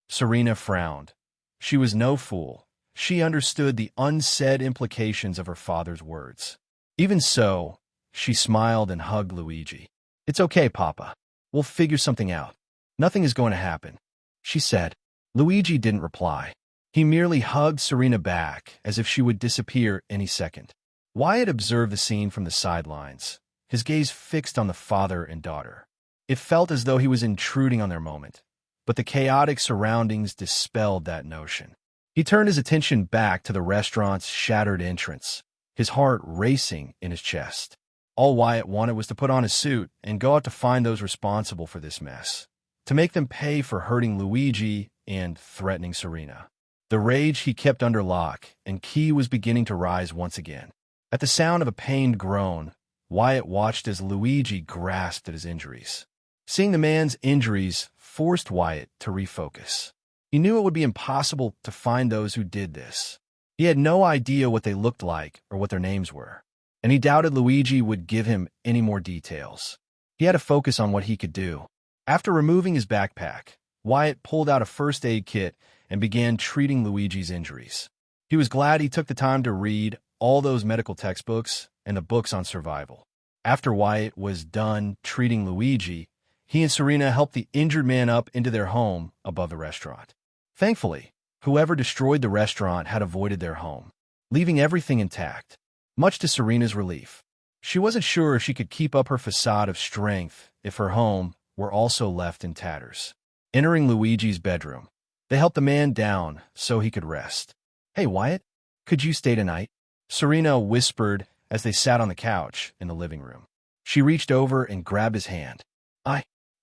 Serena frowned. She was no fool. She understood the unsaid implications of her father's words. Even so, she smiled and hugged Luigi. It's okay, Papa. We'll figure something out. Nothing is going to happen, she said. Luigi didn't reply. He merely hugged Serena back as if she would disappear any second. Wyatt observed the scene from the sidelines, his gaze fixed on the father and daughter. It felt as though he was intruding on their moment, but the chaotic surroundings dispelled that notion. He turned his attention back to the restaurant's shattered entrance, his heart racing in his chest. All Wyatt wanted was to put on his suit and go out to find those responsible for this mess, to make them pay for hurting Luigi and threatening Serena. The rage he kept under lock and key was beginning to rise once again. At the sound of a pained groan, Wyatt watched as Luigi grasped at his injuries. Seeing the man's injuries forced Wyatt to refocus. He knew it would be impossible to find those who did this. He had no idea what they looked like or what their names were, and he doubted Luigi would give him any more details. He had to focus on what he could do. After removing his backpack, Wyatt pulled out a first aid kit and began treating Luigi's injuries. He was glad he took the time to read all those medical textbooks and the books on survival. After Wyatt was done treating Luigi, he and Serena helped the injured man up into their home above the restaurant. Thankfully, whoever destroyed the restaurant had avoided their home, leaving everything intact, much to Serena's relief. She wasn't sure if she could keep up her facade of strength if her home were also left in tatters. Entering Luigi's bedroom, they helped the man down so he could rest. Hey, Wyatt, could you stay tonight? Serena whispered as they sat on the couch in the living room. She reached over and grabbed his hand.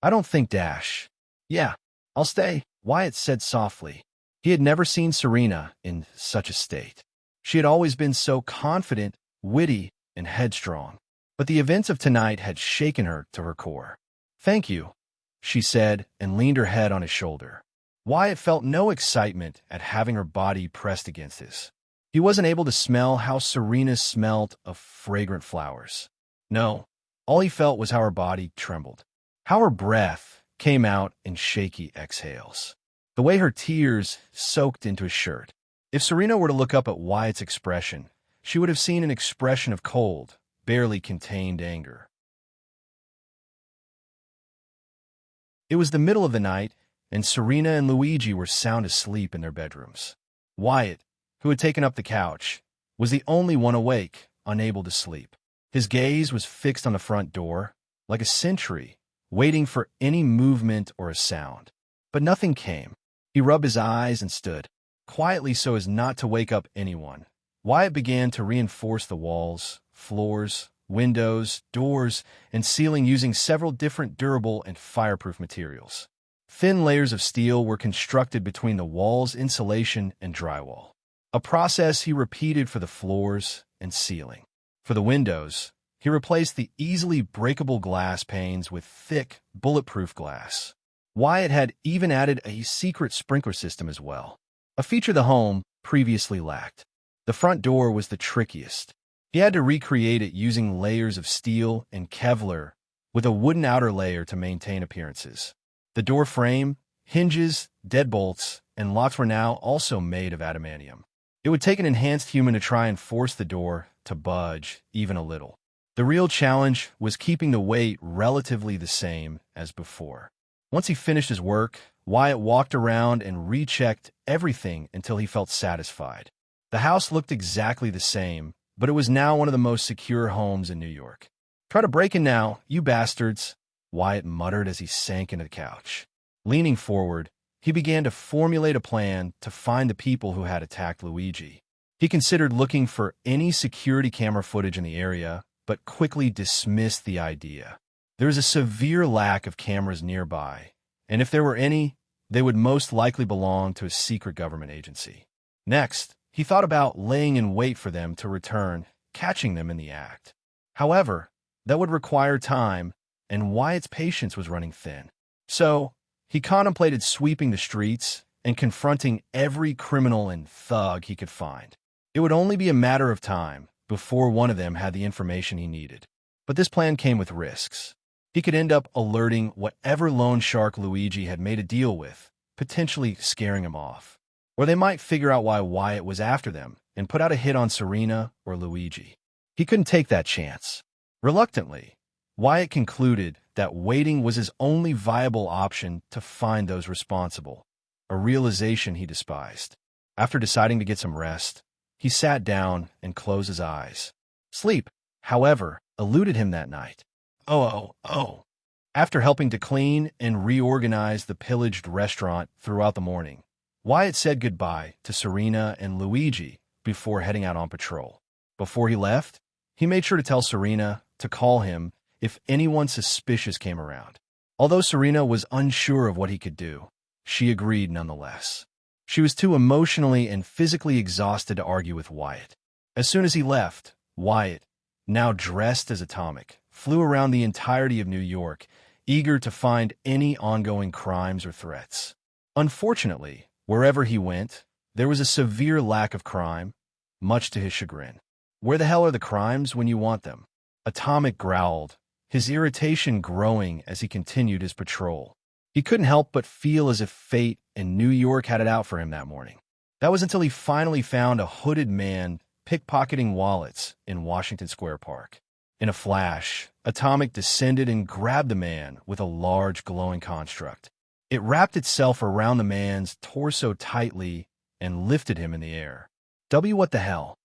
I don't think Dash. Yeah, I'll stay, Wyatt said softly. He had never seen Serena in such a state. She had always been so confident, witty, and headstrong. But the events of tonight had shaken her to her core. Thank you, she said and leaned her head on his shoulder. Wyatt felt no excitement at having her body pressed against his. He wasn't able to smell how Serena smelled of fragrant flowers. No, all he felt was how her body trembled, how her breath came out in shaky exhales, the way her tears soaked into his shirt. If Serena were to look up at Wyatt's expression, she would have seen an expression of cold, barely contained anger. It was the middle of the night, and Serena and Luigi were sound asleep in their bedrooms. Wyatt, who had taken up the couch, was the only one awake, unable to sleep. His gaze was fixed on the front door, like a sentry, waiting for any movement or a sound. But nothing came. He rubbed his eyes and stood, quietly so as not to wake up anyone. Wyatt began to reinforce the walls, floors, windows, doors, and ceiling using several different durable and fireproof materials. Thin layers of steel were constructed between the wall's insulation and drywall, a process he repeated for the floors and ceiling. For the windows, he replaced the easily breakable glass panes with thick, bulletproof glass. Wyatt had even added a secret sprinkler system as well, a feature the home previously lacked. The front door was the trickiest. He had to recreate it using layers of steel and Kevlar with a wooden outer layer to maintain appearances. The door frame, hinges, deadbolts, and locks were now also made of adamantium. It would take an enhanced human to try and force the door to budge even a little. The real challenge was keeping the weight relatively the same as before. Once he finished his work, Wyatt walked around and rechecked everything until he felt satisfied. The house looked exactly the same, but it was now one of the most secure homes in New York. "Try to break in now, you bastards," Wyatt muttered as he sank into the couch. Leaning forward, he began to formulate a plan to find the people who had attacked Luigi. He considered looking for any security camera footage in the area, but quickly dismissed the idea. There is a severe lack of cameras nearby, and if there were any, they would most likely belong to a secret government agency. Next, he thought about laying in wait for them to return, catching them in the act. However, that would require time, and Wyatt's patience was running thin. So, he contemplated sweeping the streets and confronting every criminal and thug he could find. It would only be a matter of time before one of them had the information he needed. But this plan came with risks. He could end up alerting whatever loan shark Luigi had made a deal with, potentially scaring him off. Or they might figure out why Wyatt was after them and put out a hit on Serena or Luigi. He couldn't take that chance. Reluctantly, Wyatt concluded that waiting was his only viable option to find those responsible, a realization he despised. After deciding to get some rest, he sat down and closed his eyes. Sleep, however, eluded him that night. After helping to clean and reorganize the pillaged restaurant throughout the morning, Wyatt said goodbye to Serena and Luigi before heading out on patrol. Before he left, he made sure to tell Serena to call him if anyone suspicious came around. Although Serena was unsure of what he could do, she agreed nonetheless. She was too emotionally and physically exhausted to argue with Wyatt. As soon as he left, Wyatt, now dressed as Atomic, flew around the entirety of New York, eager to find any ongoing crimes or threats. Unfortunately, wherever he went, there was a severe lack of crime, much to his chagrin. "Where the hell are the crimes when you want them?" Atomic growled, his irritation growing as he continued his patrol. He couldn't help but feel as if fate and New York had it out for him that morning. That was until he finally found a hooded man pickpocketing wallets in Washington Square Park. In a flash, Atomic descended and grabbed the man with a large glowing construct. It wrapped itself around the man's torso tightly and lifted him in the air. What the hell?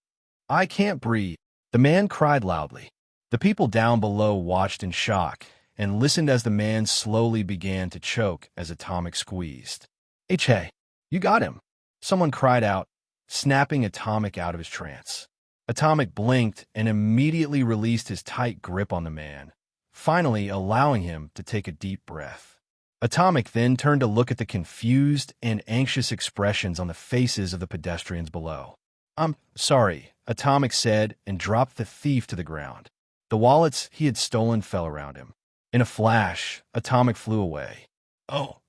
I can't breathe," the man cried loudly. The people down below watched in shock and listened as the man slowly began to choke as Atomic squeezed. Hey, you got him," someone cried out, snapping Atomic out of his trance. Atomic blinked and immediately released his tight grip on the man, finally allowing him to take a deep breath. Atomic then turned to look at the confused and anxious expressions on the faces of the pedestrians below. "I'm sorry," Atomic said and dropped the thief to the ground. The wallets he had stolen fell around him. In a flash, Atomic flew away. Oh.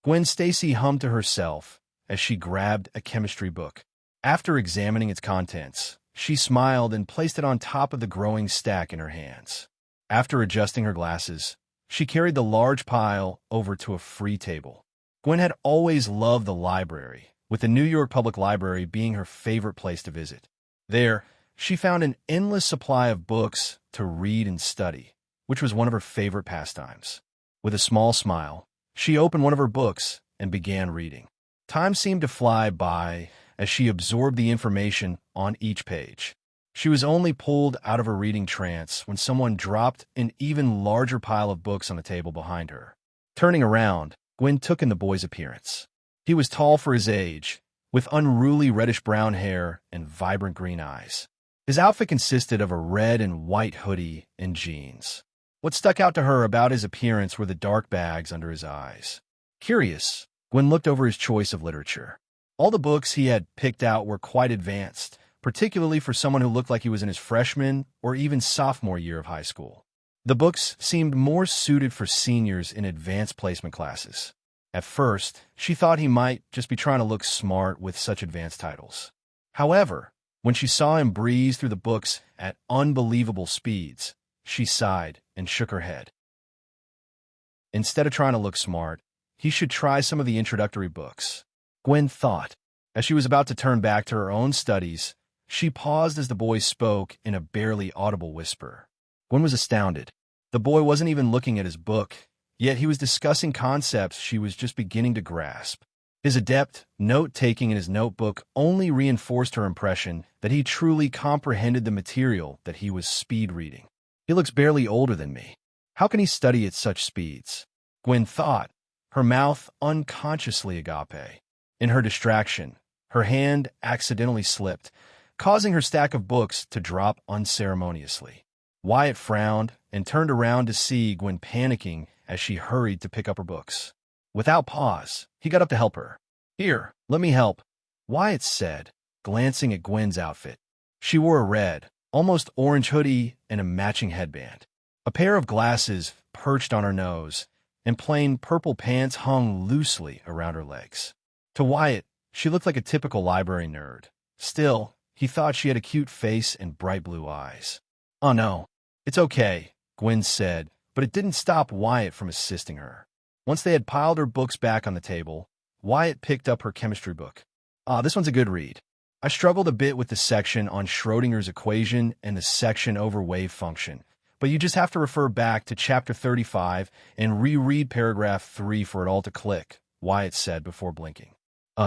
Gwen Stacy hummed to herself as she grabbed a chemistry book. After examining its contents, she smiled and placed it on top of the growing stack in her hands. After adjusting her glasses, she carried the large pile over to a free table. Gwen had always loved the library, with the New York Public Library being her favorite place to visit. There, she found an endless supply of books to read and study, which was one of her favorite pastimes. With a small smile, she opened one of her books and began reading. Time seemed to fly by as she absorbed the information on each page. She was only pulled out of her reading trance when someone dropped an even larger pile of books on the table behind her. Turning around, Gwen took in the boy's appearance. He was tall for his age, with unruly reddish-brown hair and vibrant green eyes. His outfit consisted of a red and white hoodie and jeans. What stuck out to her about his appearance were the dark bags under his eyes. Curious, Gwen looked over his choice of literature. All the books he had picked out were quite advanced, particularly for someone who looked like he was in his freshman or even sophomore year of high school. The books seemed more suited for seniors in advanced placement classes. At first, she thought he might just be trying to look smart with such advanced titles. However, when she saw him breeze through the books at unbelievable speeds, she sighed and shook her head. Instead of trying to look smart, he should try some of the introductory books, Gwen thought. As she was about to turn back to her own studies, she paused as the boy spoke in a barely audible whisper. Gwen was astounded. The boy wasn't even looking at his book, Yet he was discussing concepts she was just beginning to grasp. His adept note-taking in his notebook only reinforced her impression that he truly comprehended the material that he was speed-reading. He looks barely older than me. How can he study at such speeds? Gwen thought, her mouth unconsciously agape. In her distraction, her hand accidentally slipped, causing her stack of books to drop unceremoniously. Wyatt frowned and turned around to see Gwen panicking as she hurried to pick up her books. Without pause, he got up to help her. "Here, let me help," Wyatt said, glancing at Gwen's outfit. She wore a red, almost orange hoodie and a matching headband. A pair of glasses perched on her nose, and plain purple pants hung loosely around her legs. To Wyatt, she looked like a typical library nerd. Still, he thought she had a cute face and bright blue eyes. "Oh no, it's okay," Gwen said, but it didn't stop Wyatt from assisting her. Once they had piled her books back on the table, Wyatt picked up her chemistry book. This one's a good read. I struggled a bit with the section on Schrodinger's equation and the section over wave function, but you just have to refer back to chapter 35 and reread paragraph 3 for it all to click," Wyatt said before blinking.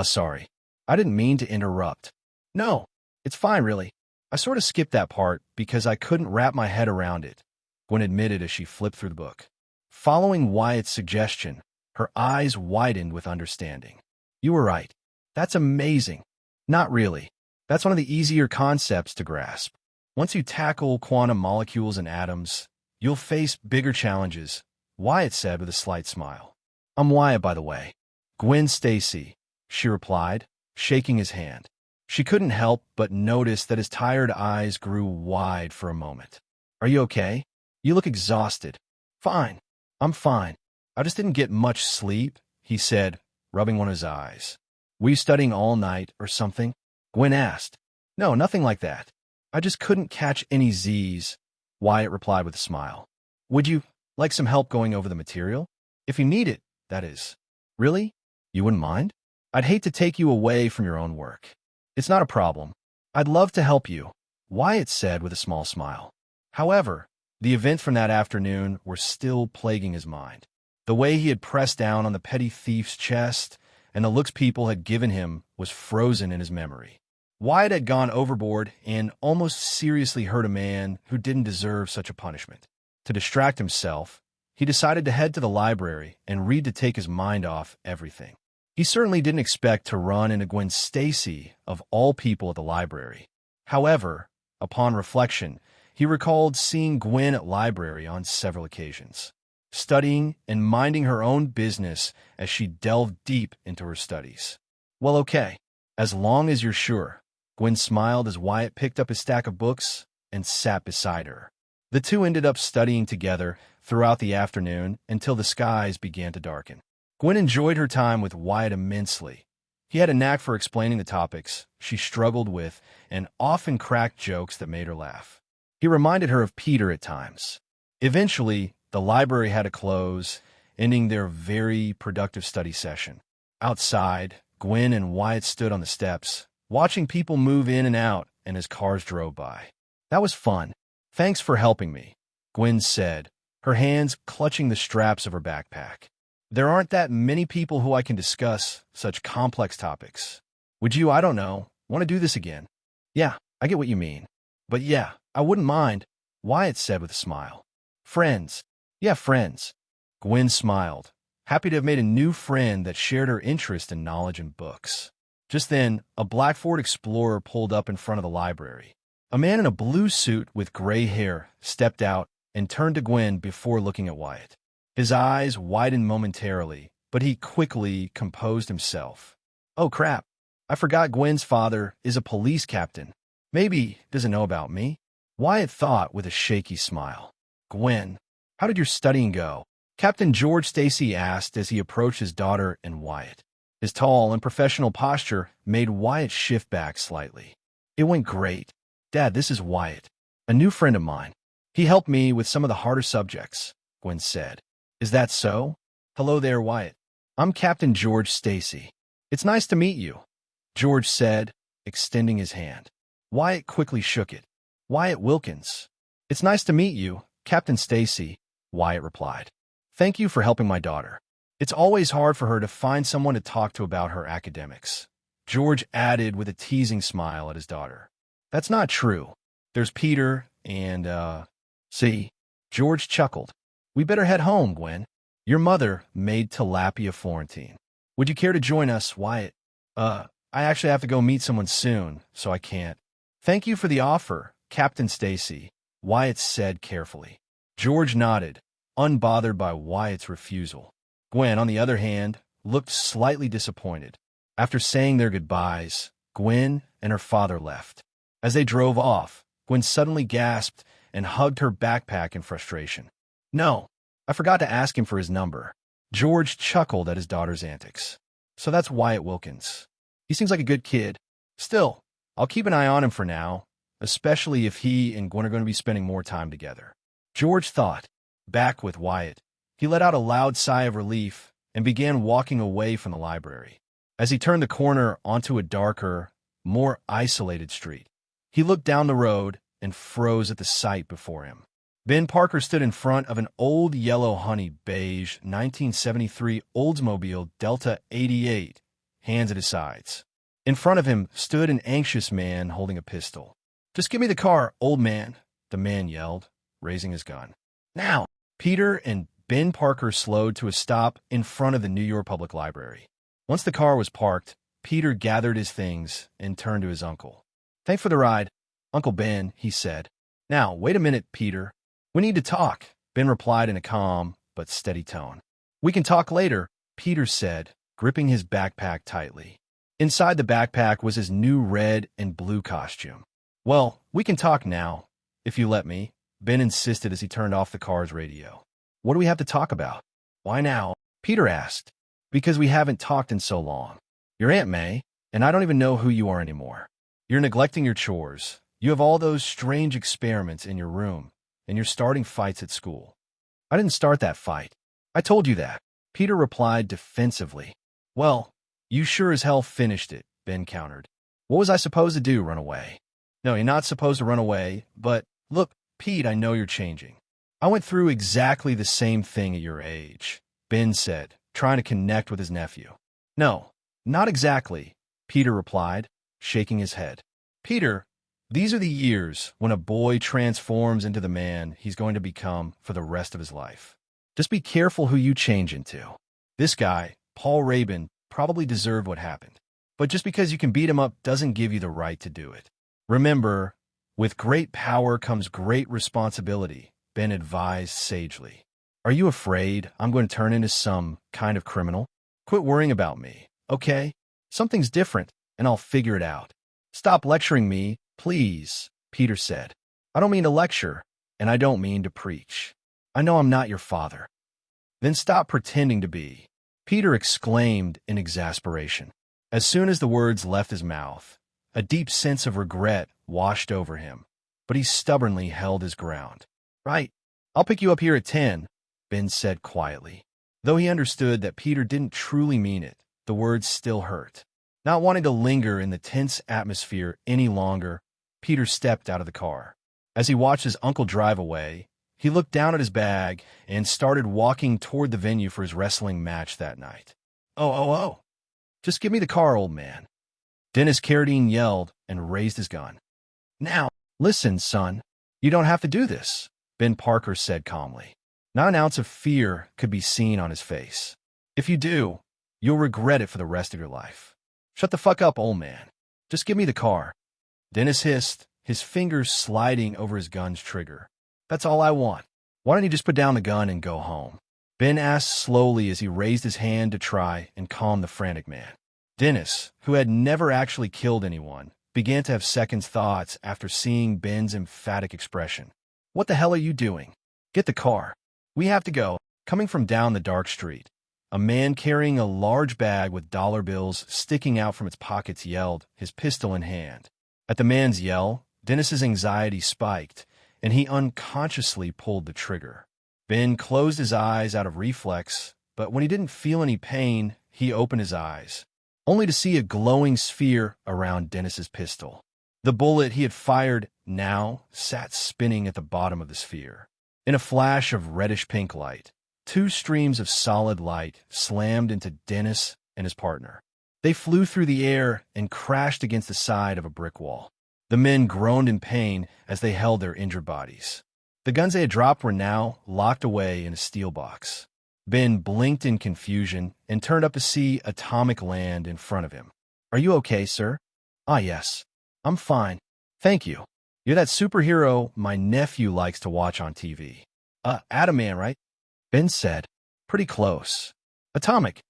Sorry. I didn't mean to interrupt." "No, it's fine, really. I sort of skipped that part because I couldn't wrap my head around it," Gwen admitted as she flipped through the book. Following Wyatt's suggestion, her eyes widened with understanding. "You were right. That's amazing." "Not really. That's one of the easier concepts to grasp. Once you tackle quantum molecules and atoms, you'll face bigger challenges," Wyatt said with a slight smile. "I'm Wyatt, by the way. Gwen Stacy," she replied, shaking his hand. She couldn't help but notice that his tired eyes grew wide for a moment. "Are you okay? You look exhausted." "Fine. I'm fine. I just didn't get much sleep," he said, rubbing one of his eyes. "Were you studying all night or something?" Gwen asked. "No, nothing like that. I just couldn't catch any Z's," Wyatt replied with a smile. "Would you like some help going over the material? If you need it, that is." "Really? You wouldn't mind? I'd hate to take you away from your own work." "It's not a problem. I'd love to help you," Wyatt said with a small smile. However, the events from that afternoon were still plaguing his mind. The way he had pressed down on the petty thief's chest and the looks people had given him was frozen in his memory. Wyatt had gone overboard and almost seriously hurt a man who didn't deserve such a punishment. To distract himself, he decided to head to the library and read to take his mind off everything. He certainly didn't expect to run into Gwen Stacy, of all people, at the library. However, upon reflection, he recalled seeing Gwen at library on several occasions, studying and minding her own business as she delved deep into her studies. "Well, okay, as long as you're sure," Gwen smiled as Wyatt picked up his stack of books and sat beside her. The two ended up studying together throughout the afternoon until the skies began to darken. Gwen enjoyed her time with Wyatt immensely. He had a knack for explaining the topics she struggled with and often cracked jokes that made her laugh. He reminded her of Peter at times. Eventually, the library had to close, ending their very productive study session. Outside, Gwen and Wyatt stood on the steps, watching people move in and out and as cars drove by. "That was fun. Thanks for helping me," Gwen said, her hands clutching the straps of her backpack. "There aren't that many people who I can discuss such complex topics. Would you, I don't know, want to do this again?" "Yeah, I get what you mean. But yeah, I wouldn't mind," Wyatt said with a smile. "Friends. Yeah, friends." Gwen smiled, happy to have made a new friend that shared her interest in knowledge and books. Just then, a black Ford Explorer pulled up in front of the library. A man in a blue suit with gray hair stepped out and turned to Gwen before looking at Wyatt. His eyes widened momentarily, but he quickly composed himself. "Oh, crap. I forgot Gwen's father is a police captain. Maybe he doesn't know about me," Wyatt thought with a shaky smile. "Gwen, how did your studying go?" Captain George Stacy asked as he approached his daughter and Wyatt. His tall and professional posture made Wyatt shift back slightly. "It went great. Dad, this is Wyatt, a new friend of mine. He helped me with some of the harder subjects," Gwen said. "Is that so? Hello there, Wyatt. I'm Captain George Stacy. It's nice to meet you," George said, extending his hand. Wyatt quickly shook it. "Wyatt Wilkins. It's nice to meet you, Captain Stacy," Wyatt replied. Thank you for helping my daughter. It's always hard for her to find someone to talk to about her academics. George added with a teasing smile at his daughter. That's not true. There's Peter and, see? George chuckled. We better head home, Gwen. Your mother made tilapia Florentine. Would you care to join us, Wyatt? I actually have to go meet someone soon, so I can't. Thank you for the offer, Captain Stacy, Wyatt said carefully. George nodded, unbothered by Wyatt's refusal. Gwen, on the other hand, looked slightly disappointed. After saying their goodbyes, Gwen and her father left. As they drove off, Gwen suddenly gasped and hugged her backpack in frustration. No, I forgot to ask him for his number. George chuckled at his daughter's antics. So that's Wyatt Wilkins. He seems like a good kid. Still, I'll keep an eye on him for now, especially if he and Gwen are going to be spending more time together. George thought. Back with Wyatt, he let out a loud sigh of relief and began walking away from the library. As he turned the corner onto a darker, more isolated street, he looked down the road and froze at the sight before him. Ben Parker stood in front of an old yellow honey beige 1973 Oldsmobile Delta 88, hands at his sides. In front of him stood an anxious man holding a pistol. Just give me the car, old man, the man yelled, raising his gun. Now! Peter and Ben Parker slowed to a stop in front of the New York Public Library. Once the car was parked, Peter gathered his things and turned to his uncle. Thanks for the ride, Uncle Ben, he said. Now, wait a minute, Peter. We need to talk, Ben replied in a calm but steady tone. We can talk later, Peter said, gripping his backpack tightly. Inside the backpack was his new red and blue costume. Well, we can talk now, if you let me, Ben insisted as he turned off the car's radio. What do we have to talk about? Why now? Peter asked. Because we haven't talked in so long. You're Aunt May, and I don't even know who you are anymore. You're neglecting your chores. You have all those strange experiments in your room, and you're starting fights at school. I didn't start that fight. I told you that, Peter replied defensively. Well, you sure as hell finished it, Ben countered. What was I supposed to do, run away? No, you're not supposed to run away, but look, Pete, I know you're changing. I went through exactly the same thing at your age, Ben said, trying to connect with his nephew. No, not exactly, Peter replied, shaking his head. Peter, these are the years when a boy transforms into the man he's going to become for the rest of his life. Just be careful who you change into. This guy, Paul Rabin, probably deserved what happened. But just because you can beat him up doesn't give you the right to do it. Remember, with great power comes great responsibility, Ben advised sagely. Are you afraid I'm going to turn into some kind of criminal? Quit worrying about me, okay? Something's different, and I'll figure it out. Stop lecturing me, please, Peter said. I don't mean to lecture, and I don't mean to preach. I know I'm not your father. Then stop pretending to be, Peter exclaimed in exasperation. As soon as the words left his mouth, a deep sense of regret washed over him, but he stubbornly held his ground. Right, I'll pick you up here at 10, Ben said quietly. Though he understood that Peter didn't truly mean it, the words still hurt. Not wanting to linger in the tense atmosphere any longer, Peter stepped out of the car. As he watched his uncle drive away, he looked down at his bag and started walking toward the venue for his wrestling match that night. Oh. Just give me the car, old man. Dennis Carradine yelled and raised his gun. Now, listen, son. You don't have to do this, Ben Parker said calmly. Not an ounce of fear could be seen on his face. If you do, you'll regret it for the rest of your life. Shut the fuck up, old man. Just give me the car. Dennis hissed, his fingers sliding over his gun's trigger. That's all I want. Why don't you just put down the gun and go home? Ben asked slowly as he raised his hand to try and calm the frantic man. Dennis, who had never actually killed anyone, began to have second thoughts after seeing Ben's emphatic expression. What the hell are you doing? Get the car. We have to go. Coming from down the dark street, a man carrying a large bag with dollar bills sticking out from its pockets yelled, his pistol in hand. At the man's yell, Dennis's anxiety spiked, and he unconsciously pulled the trigger. Ben closed his eyes out of reflex, but when he didn't feel any pain, he opened his eyes, only to see a glowing sphere around Dennis's pistol. The bullet he had fired now sat spinning at the bottom of the sphere. In a flash of reddish-pink light, Two streams of solid light slammed into Dennis and his partner. They flew through the air and crashed against the side of a brick wall. The men groaned in pain as they held their injured bodies. The guns they had dropped were now locked away in a steel box. Ben blinked in confusion and turned up to see Atomic land in front of him. "Are you okay, sir?" "Ah, yes. I'm fine. Thank you. You're that superhero my nephew likes to watch on TV. Atom Man, right?" Ben said. "Pretty close." Atomic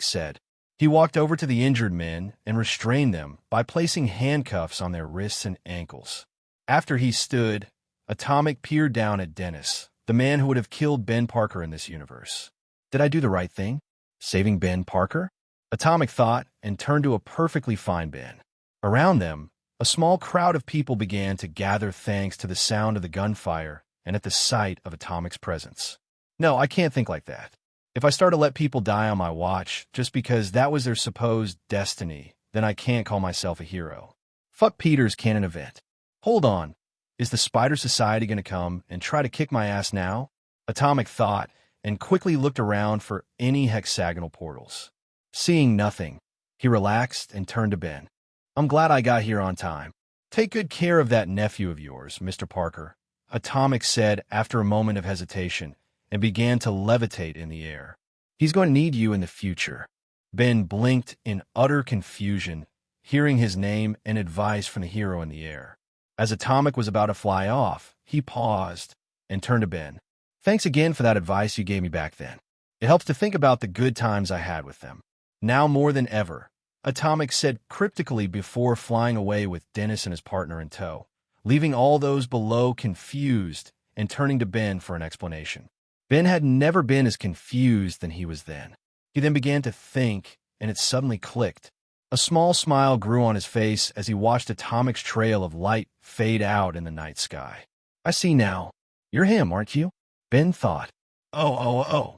said. He walked over to the injured men and restrained them by placing handcuffs on their wrists and ankles. After he stood, Atomic peered down at Dennis, the man who would have killed Ben Parker in this universe. "Did I do the right thing? Saving Ben Parker?" Atomic thought and turned to a perfectly fine Ben. Around them, a small crowd of people began to gather thanks to the sound of the gunfire and at the sight of Atomic's presence. "No, I can't think like that. If I start to let people die on my watch just because that was their supposed destiny, then I can't call myself a hero. Fuck Peter's canon event. Hold on. Is the Spider Society going to come and try to kick my ass now?" Atomic thought and quickly looked around for any hexagonal portals. Seeing nothing, he relaxed and turned to Ben. "I'm glad I got here on time. Take good care of that nephew of yours, Mr. Parker," Atomic said after a moment of hesitation, and began to levitate in the air. "He's going to need you in the future." Ben blinked in utter confusion, hearing his name and advice from the hero in the air. As Atomic was about to fly off, he paused and turned to Ben. "Thanks again for that advice you gave me back then. It helps to think about the good times I had with them. Now more than ever," Atomic said cryptically before flying away with Dennis and his partner in tow, leaving all those below confused and turning to Ben for an explanation. Ben had never been as confused than he was then. He then began to think, and it suddenly clicked. A small smile grew on his face as he watched Atomic's trail of light fade out in the night sky. "I see now. You're him, aren't you?" Ben thought. Oh.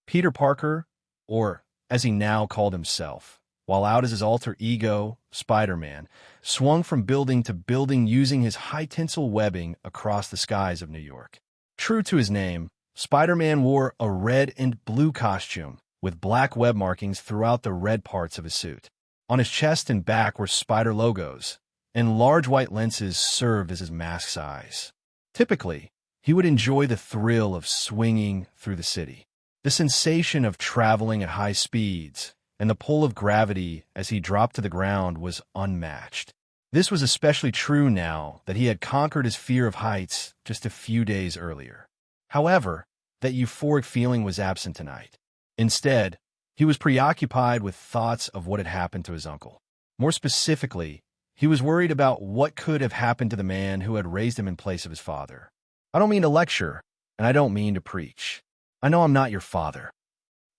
Peter Parker, or as he now called himself, while out as his alter ego, Spider-Man, swung from building to building using his high-tensile webbing across the skies of New York. True to his name, Spider-Man wore a red and blue costume with black web markings throughout the red parts of his suit. On his chest and back were spider logos, and large white lenses served as his mask's eyes. Typically, he would enjoy the thrill of swinging through the city, the sensation of traveling at high speeds, and the pull of gravity as he dropped to the ground was unmatched. This was especially true now that he had conquered his fear of heights just a few days earlier. However, that euphoric feeling was absent tonight. Instead, he was preoccupied with thoughts of what had happened to his uncle. More specifically, he was worried about what could have happened to the man who had raised him in place of his father. "I don't mean to lecture, and I don't mean to preach. I know I'm not your father."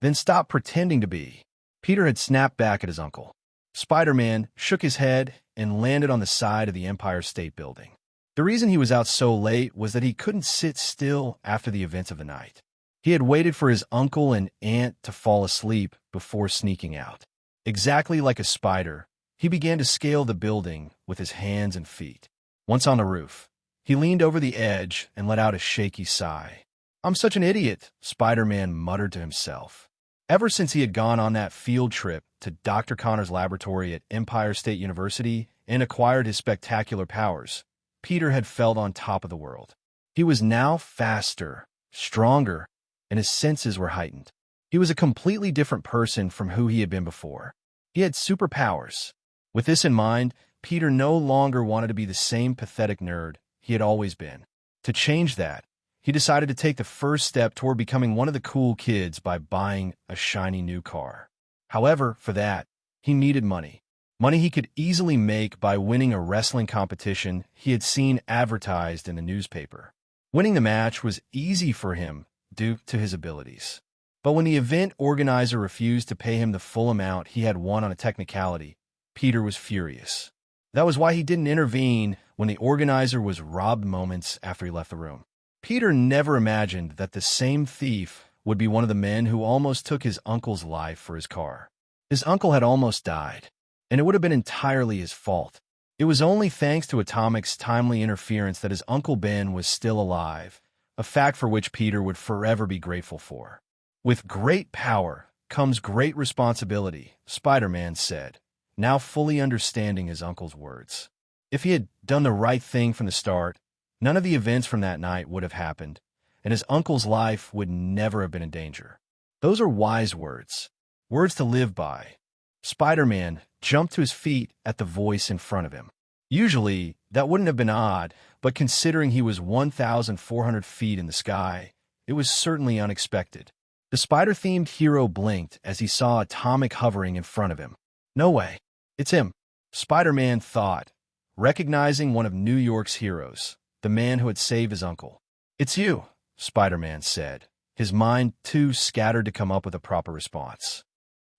"Then stop pretending to be." Peter had snapped back at his uncle. Spider-Man shook his head and landed on the side of the Empire State Building. The reason he was out so late was that he couldn't sit still after the events of the night. He had waited for his uncle and aunt to fall asleep before sneaking out. Exactly like a spider, he began to scale the building with his hands and feet. Once on the roof, he leaned over the edge and let out a shaky sigh. "I'm such an idiot," Spider-Man muttered to himself. Ever since he had gone on that field trip to Dr. Connor's laboratory at Empire State University and acquired his spectacular powers, Peter had felt on top of the world. He was now faster, stronger, and his senses were heightened. He was a completely different person from who he had been before. He had superpowers. With this in mind, Peter no longer wanted to be the same pathetic nerd he had always been. To change that, he decided to take the first step toward becoming one of the cool kids by buying a shiny new car. However, for that, he needed money. Money he could easily make by winning a wrestling competition he had seen advertised in the newspaper. Winning the match was easy for him due to his abilities. But when the event organizer refused to pay him the full amount he had won on a technicality, Peter was furious. That was why he didn't intervene when the organizer was robbed moments after he left the room. Peter never imagined that the same thief would be one of the men who almost took his uncle's life for his car. His uncle had almost died, and it would have been entirely his fault. It was only thanks to Atomic's timely interference that his Uncle Ben was still alive, a fact for which Peter would forever be grateful for. With great power comes great responsibility, Spider-Man said, now fully understanding his uncle's words. If he had done the right thing from the start, none of the events from that night would have happened, and his uncle's life would never have been in danger. Those are wise words, words to live by. Spider-Man jumped to his feet at the voice in front of him. Usually, that wouldn't have been odd, but considering he was 1,400 feet in the sky, it was certainly unexpected. The spider-themed hero blinked as he saw Atomic hovering in front of him. No way. It's him, Spider-Man thought, recognizing one of New York's heroes, the man who had saved his uncle. It's you, Spider-Man said, his mind too scattered to come up with a proper response.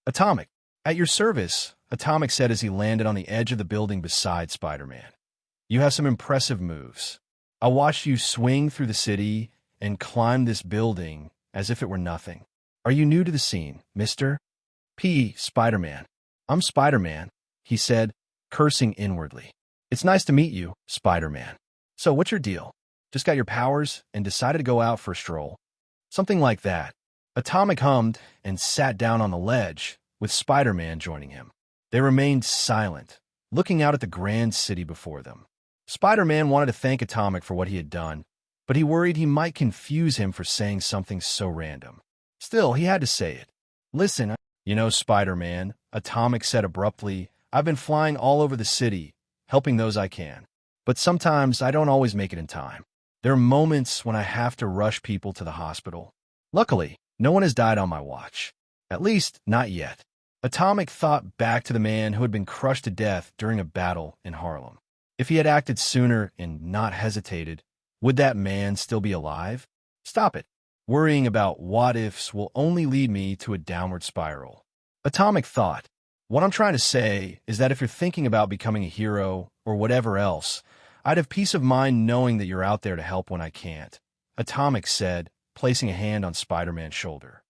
Atomic, at your service, Atomic said as he landed on the edge of the building beside Spider-Man. You have some impressive moves. I watched you swing through the city and climb this building as if it were nothing. Are you new to the scene, Mr. P. Spider-Man? I'm Spider-Man, he said, cursing inwardly. It's nice to meet you, Spider-Man. So what's your deal? Just got your powers and decided to go out for a stroll? Something like that. Atomic hummed and sat down on the ledge, with Spider-Man joining him. They remained silent, looking out at the grand city before them. Spider-Man wanted to thank Atomic for what he had done, but he worried he might confuse him for saying something so random. Still, he had to say it. Listen, you know, Spider-Man, Atomic said abruptly, I've been flying all over the city, helping those I can. But sometimes I don't always make it in time. There are moments when I have to rush people to the hospital. Luckily, no one has died on my watch. At least, not yet. Atomic thought back to the man who had been crushed to death during a battle in Harlem. If he had acted sooner and not hesitated, would that man still be alive? Stop it. Worrying about what-ifs will only lead me to a downward spiral. Atomic thought, what I'm trying to say is that if you're thinking about becoming a hero or whatever else, I'd have peace of mind knowing that you're out there to help when I can't, Atomic said, placing a hand on Spider-Man's shoulder.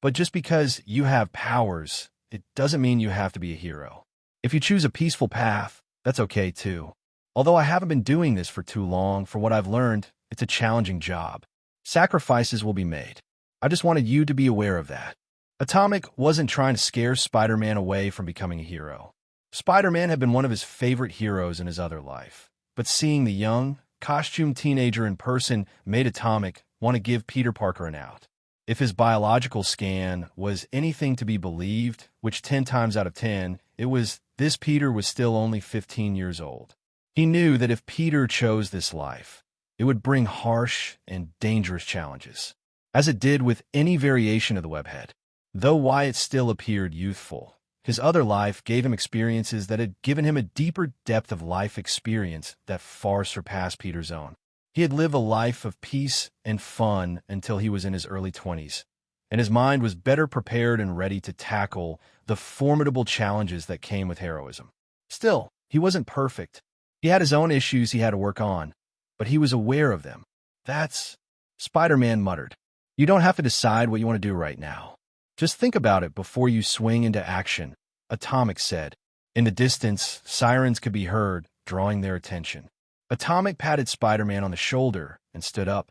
But just because you have powers, it doesn't mean you have to be a hero. If you choose a peaceful path, that's okay too. Although I haven't been doing this for too long, for what I've learned, it's a challenging job. Sacrifices will be made. I just wanted you to be aware of that. Atomic wasn't trying to scare Spider-Man away from becoming a hero. Spider-Man had been one of his favorite heroes in his other life. But seeing the young, costumed teenager in person made Atomic want to give Peter Parker an out. If his biological scan was anything to be believed, which 10 times out of 10, it was, this Peter was still only 15 years old. He knew that if Peter chose this life, it would bring harsh and dangerous challenges, as it did with any variation of the webhead. Though Wyatt still appeared youthful, his other life gave him experiences that had given him a deeper depth of life experience that far surpassed Peter's own. He had lived a life of peace and fun until he was in his early 20s, and his mind was better prepared and ready to tackle the formidable challenges that came with heroism. Still, he wasn't perfect. He had his own issues he had to work on, but he was aware of them. That's... Spider-Man muttered. You don't have to decide what you want to do right now. Just think about it before you swing into action, Atomic said. In the distance, sirens could be heard, drawing their attention. Atomic patted Spider-Man on the shoulder and stood up.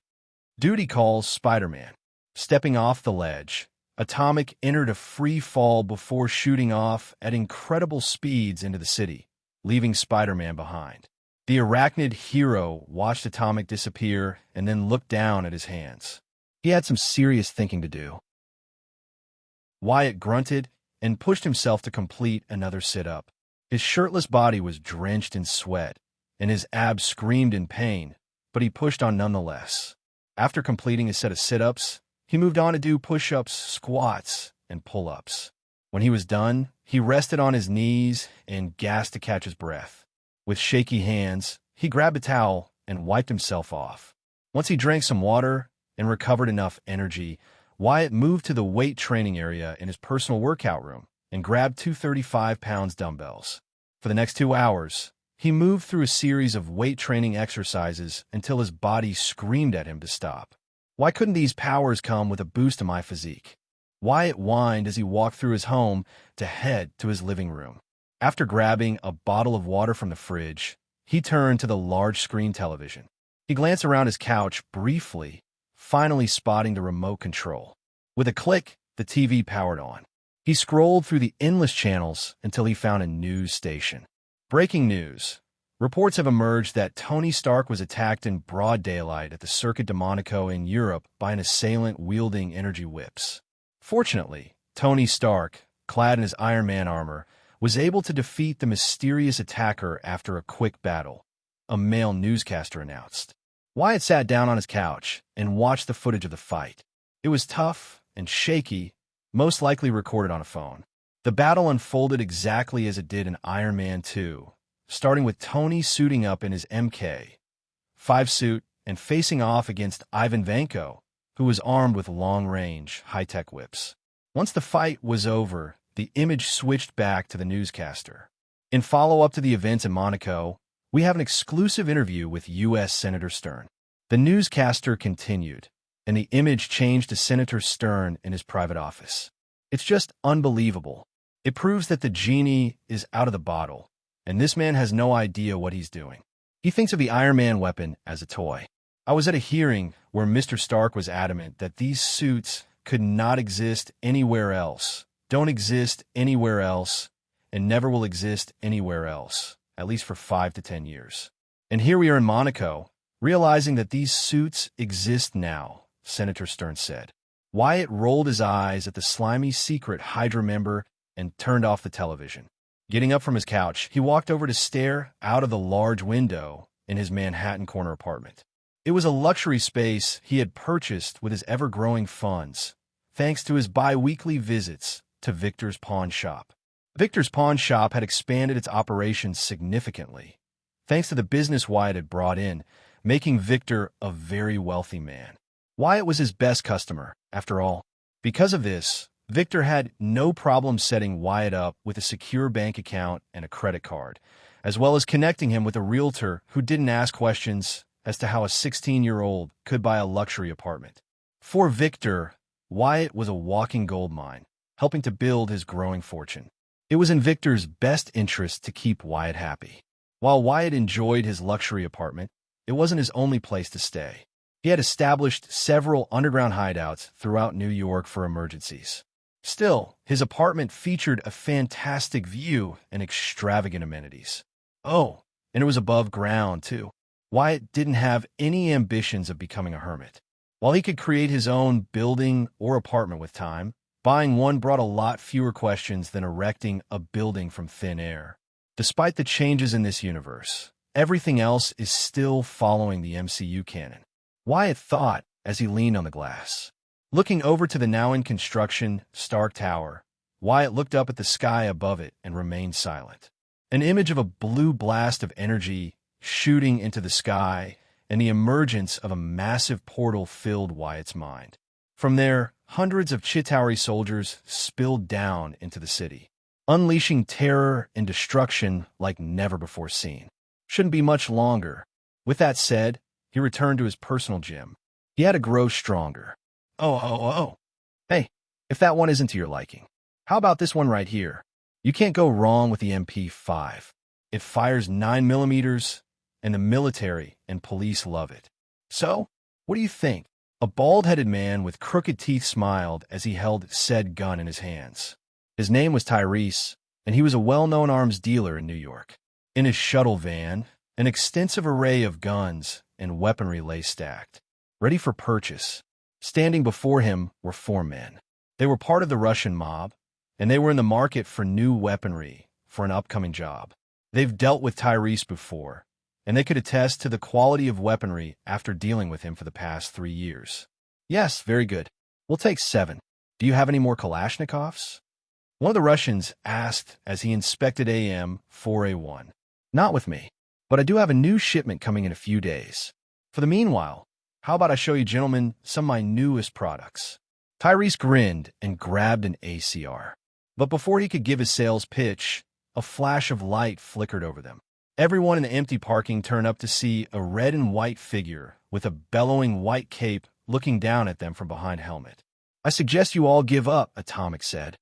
Duty calls, Spider-Man. Stepping off the ledge, Atomic entered a free fall before shooting off at incredible speeds into the city, leaving Spider-Man behind. The arachnid hero watched Atomic disappear and then looked down at his hands. He had some serious thinking to do. Wyatt grunted and pushed himself to complete another sit-up. His shirtless body was drenched in sweat, and his abs screamed in pain, but he pushed on nonetheless. After completing a set of sit-ups, he moved on to do push-ups, squats, and pull-ups. When he was done, he rested on his knees and gasped to catch his breath. With shaky hands, he grabbed a towel and wiped himself off. Once he drank some water and recovered enough energy, Wyatt moved to the weight training area in his personal workout room and grabbed 235-pound dumbbells. For the next 2 hours, he moved through a series of weight training exercises until his body screamed at him to stop. Why couldn't these powers come with a boost to my physique? Wyatt whined as he walked through his home to head to his living room. After grabbing a bottle of water from the fridge, he turned to the large screen television. He glanced around his couch briefly, finally spotting the remote control. With a click, the TV powered on. He scrolled through the endless channels until he found a news station. Breaking news. Reports have emerged that Tony Stark was attacked in broad daylight at the Cirque de Monaco in Europe by an assailant wielding energy whips. Fortunately, Tony Stark, clad in his Iron Man armor, was able to defeat the mysterious attacker after a quick battle, a male newscaster announced. Wyatt sat down on his couch and watched the footage of the fight. It was tough and shaky, most likely recorded on a phone. The battle unfolded exactly as it did in Iron Man 2, starting with Tony suiting up in his MK5 suit and facing off against Ivan Vanko, who was armed with long-range, high-tech whips. Once the fight was over, the image switched back to the newscaster. In follow-up to the events in Monaco, we have an exclusive interview with U.S. Senator Stern. The newscaster continued, and the image changed to Senator Stern in his private office. It's just unbelievable. It proves that the genie is out of the bottle, and this man has no idea what he's doing. He thinks of the Iron Man weapon as a toy. I was at a hearing where Mr. Stark was adamant that these suits could not exist anywhere else, don't exist anywhere else, and never will exist anywhere else, at least for 5 to 10 years. And here we are in Monaco, realizing that these suits exist now, Senator Stern said. Wyatt rolled his eyes at the slimy secret Hydra member and turned off the television. Getting up from his couch, he walked over to stare out of the large window in his Manhattan corner apartment. It was a luxury space he had purchased with his ever-growing funds, thanks to his bi-weekly visits to Victor's pawn shop. Victor's pawn shop had expanded its operations significantly, thanks to the business Wyatt had brought in, making Victor a very wealthy man. Wyatt was his best customer, after all. Because of this, Victor had no problem setting Wyatt up with a secure bank account and a credit card, as well as connecting him with a realtor who didn't ask questions as to how a 16-year-old could buy a luxury apartment. For Victor, Wyatt was a walking goldmine, helping to build his growing fortune. It was in Victor's best interest to keep Wyatt happy. While Wyatt enjoyed his luxury apartment, it wasn't his only place to stay. He had established several underground hideouts throughout New York for emergencies. Still, his apartment featured a fantastic view and extravagant amenities. Oh, and it was above ground, too. Wyatt didn't have any ambitions of becoming a hermit. While he could create his own building or apartment with time, buying one brought a lot fewer questions than erecting a building from thin air. Despite the changes in this universe, everything else is still following the MCU canon. Wyatt thought as he leaned on the glass. Looking over to the now-in-construction Stark Tower, Wyatt looked up at the sky above it and remained silent. An image of a blue blast of energy shooting into the sky and the emergence of a massive portal filled Wyatt's mind. From there, hundreds of Chitauri soldiers spilled down into the city, unleashing terror and destruction like never before seen. Shouldn't be much longer. With that said, he returned to his personal gym. He had to grow stronger. Oh. Hey, if that one isn't to your liking, how about this one right here? You can't go wrong with the MP5. It fires 9mm, and the military and police love it. So, what do you think? A bald-headed man with crooked teeth smiled as he held said gun in his hands. His name was Tyrese, and he was a well-known arms dealer in New York. In his shuttle van, an extensive array of guns and weaponry lay stacked, ready for purchase. Standing before him were 4 men. They were part of the Russian mob, and they were in the market for new weaponry for an upcoming job. They've dealt with Tyrese before, and they could attest to the quality of weaponry after dealing with him for the past 3 years. Yes, very good. We'll take 7. Do you have any more Kalashnikovs? One of the Russians asked as he inspected AM-4A1. Not with me, but I do have a new shipment coming in a few days. For the meanwhile, how about I show you gentlemen some of my newest products? Tyrese grinned and grabbed an ACR. But before he could give his sales pitch, a flash of light flickered over them. Everyone in the empty parking turned up to see a red and white figure with a bellowing white cape looking down at them from behind a helmet. I suggest you all give up, Atomic said.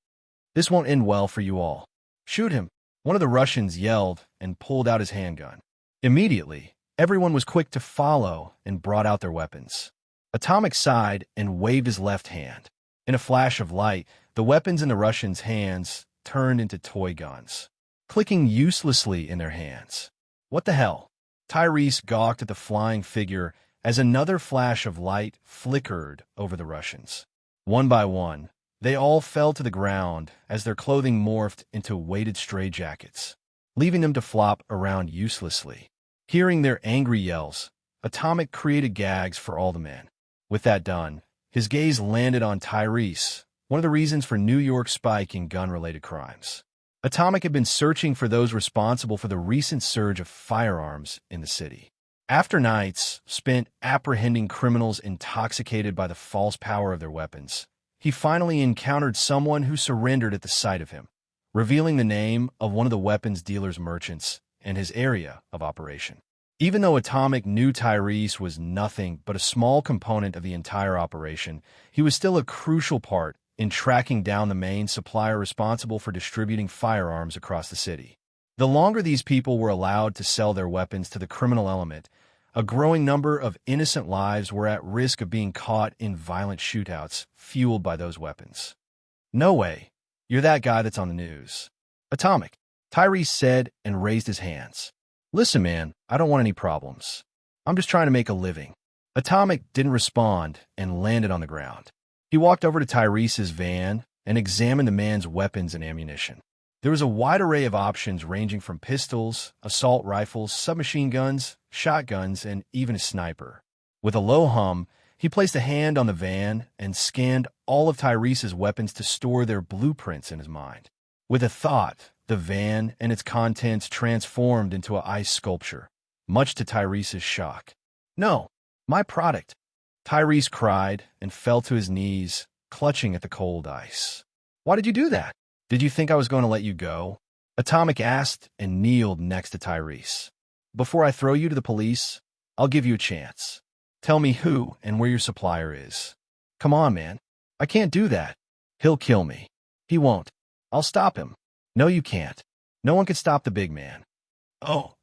This won't end well for you all. Shoot him, one of the Russians yelled and pulled out his handgun. Immediately, everyone was quick to follow and brought out their weapons. Atomic sighed and waved his left hand. In a flash of light, the weapons in the Russians' hands turned into toy guns, clicking uselessly in their hands. What the hell? Tyrese gawked at the flying figure as another flash of light flickered over the Russians. One by one, they all fell to the ground as their clothing morphed into weighted straitjackets, leaving them to flop around uselessly. Hearing their angry yells, Atomic created gags for all the men. With that done, his gaze landed on Tyrese, one of the reasons for New York's spike in gun-related crimes. Atomic had been searching for those responsible for the recent surge of firearms in the city. After nights spent apprehending criminals intoxicated by the false power of their weapons, he finally encountered someone who surrendered at the sight of him, revealing the name of one of the weapons dealer's merchants and his area of operation. Even though Atomic knew Tyrese was nothing but a small component of the entire operation, he was still a crucial part in tracking down the main supplier responsible for distributing firearms across the city. The longer these people were allowed to sell their weapons to the criminal element, a growing number of innocent lives were at risk of being caught in violent shootouts fueled by those weapons. "No way. You're that guy that's on the news." "Atomic," Tyrese said and raised his hands. "Listen, man, I don't want any problems. I'm just trying to make a living." Atomic didn't respond and landed on the ground. He walked over to Tyrese's van and examined the man's weapons and ammunition. There was a wide array of options ranging from pistols, assault rifles, submachine guns, shotguns, and even a sniper. With a low hum, he placed a hand on the van and scanned all of Tyrese's weapons to store their blueprints in his mind. With a thought, the van and its contents transformed into an ice sculpture, much to Tyrese's shock. "No, my product!" Tyrese cried and fell to his knees, clutching at the cold ice. "Why did you do that? Did you think I was going to let you go?" Atomic asked and kneeled next to Tyrese. "Before I throw you to the police, I'll give you a chance. Tell me who and where your supplier is." "Come on, man. I can't do that. He'll kill me." "He won't. I'll stop him." "No, you can't. No one can stop the big man." Oh.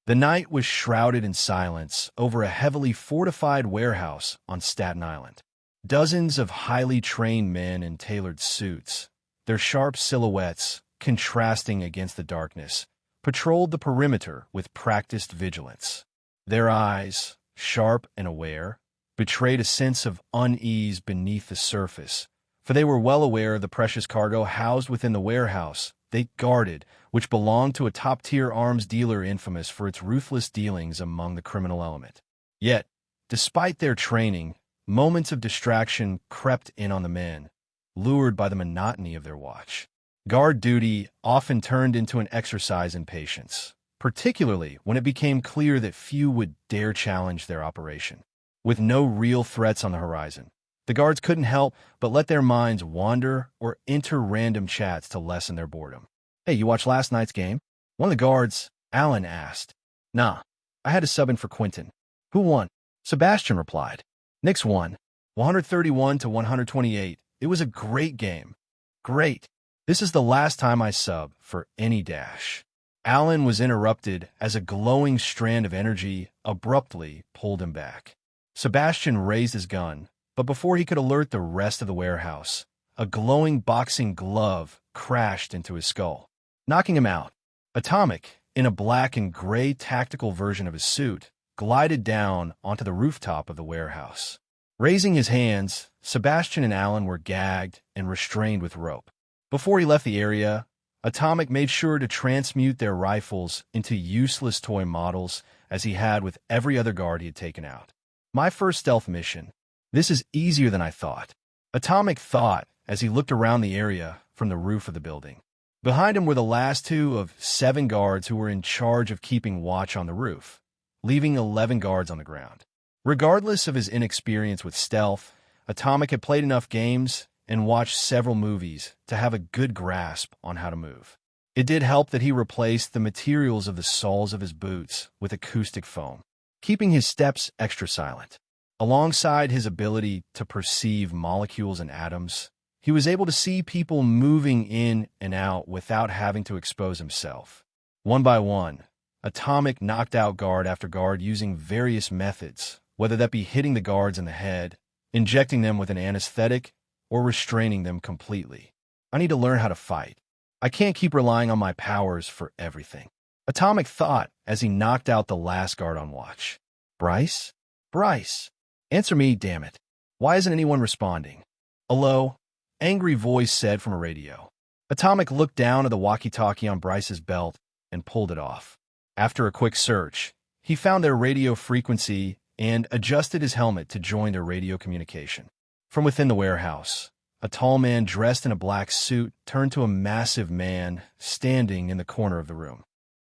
The night was shrouded in silence over a heavily fortified warehouse on Staten Island. Dozens of highly trained men in tailored suits, their sharp silhouettes contrasting against the darkness, patrolled the perimeter with practiced vigilance. Their eyes, sharp and aware, betrayed a sense of unease beneath the surface, for they were well aware of the precious cargo housed within the warehouse they guarded, which belonged to a top-tier arms dealer infamous for its ruthless dealings among the criminal element. Yet, despite their training, moments of distraction crept in on the men, lured by the monotony of their watch. Guard duty often turned into an exercise in patience, particularly when it became clear that few would dare challenge their operation. With no real threats on the horizon, the guards couldn't help but let their minds wander or enter random chats to lessen their boredom. "Hey, you watched last night's game?" One of the guards, Alan, asked. "Nah, I had to sub in for Quentin." "Who won?" Sebastian replied. "Knicks won, 131 to 128. It was a great game." "Great. This is the last time I sub for any dash." Alan was interrupted as a glowing strand of energy abruptly pulled him back. Sebastian raised his gun, but before he could alert the rest of the warehouse, a glowing boxing glove crashed into his skull, knocking him out. Atomic, in a black and gray tactical version of his suit, glided down onto the rooftop of the warehouse. Raising his hands, Sebastian and Alan were gagged and restrained with rope. Before he left the area, Atomic made sure to transmute their rifles into useless toy models as he had with every other guard he had taken out. "My first stealth mission. This is easier than I thought," Atomic thought as he looked around the area from the roof of the building. Behind him were the last two of 7 guards who were in charge of keeping watch on the roof, leaving 11 guards on the ground. Regardless of his inexperience with stealth, Atomic had played enough games and watched several movies to have a good grasp on how to move. It did help that he replaced the materials of the soles of his boots with acoustic foam, keeping his steps extra silent. Alongside his ability to perceive molecules and atoms, he was able to see people moving in and out without having to expose himself. One by one, Atomic knocked out guard after guard using various methods, whether that be hitting the guards in the head, injecting them with an anesthetic, or restraining them completely. I need to learn how to fight. I can't keep relying on my powers for everything. Atomic thought as he knocked out the last guard on watch. Bryce? Bryce! Answer me, damn it. Why isn't anyone responding? Hello? Angry voice said from a radio. Atomic looked down at the walkie-talkie on Bryce's belt and pulled it off. After a quick search, he found their radio frequency and adjusted his helmet to join their radio communication. From within the warehouse, a tall man dressed in a black suit turned to a massive man standing in the corner of the room.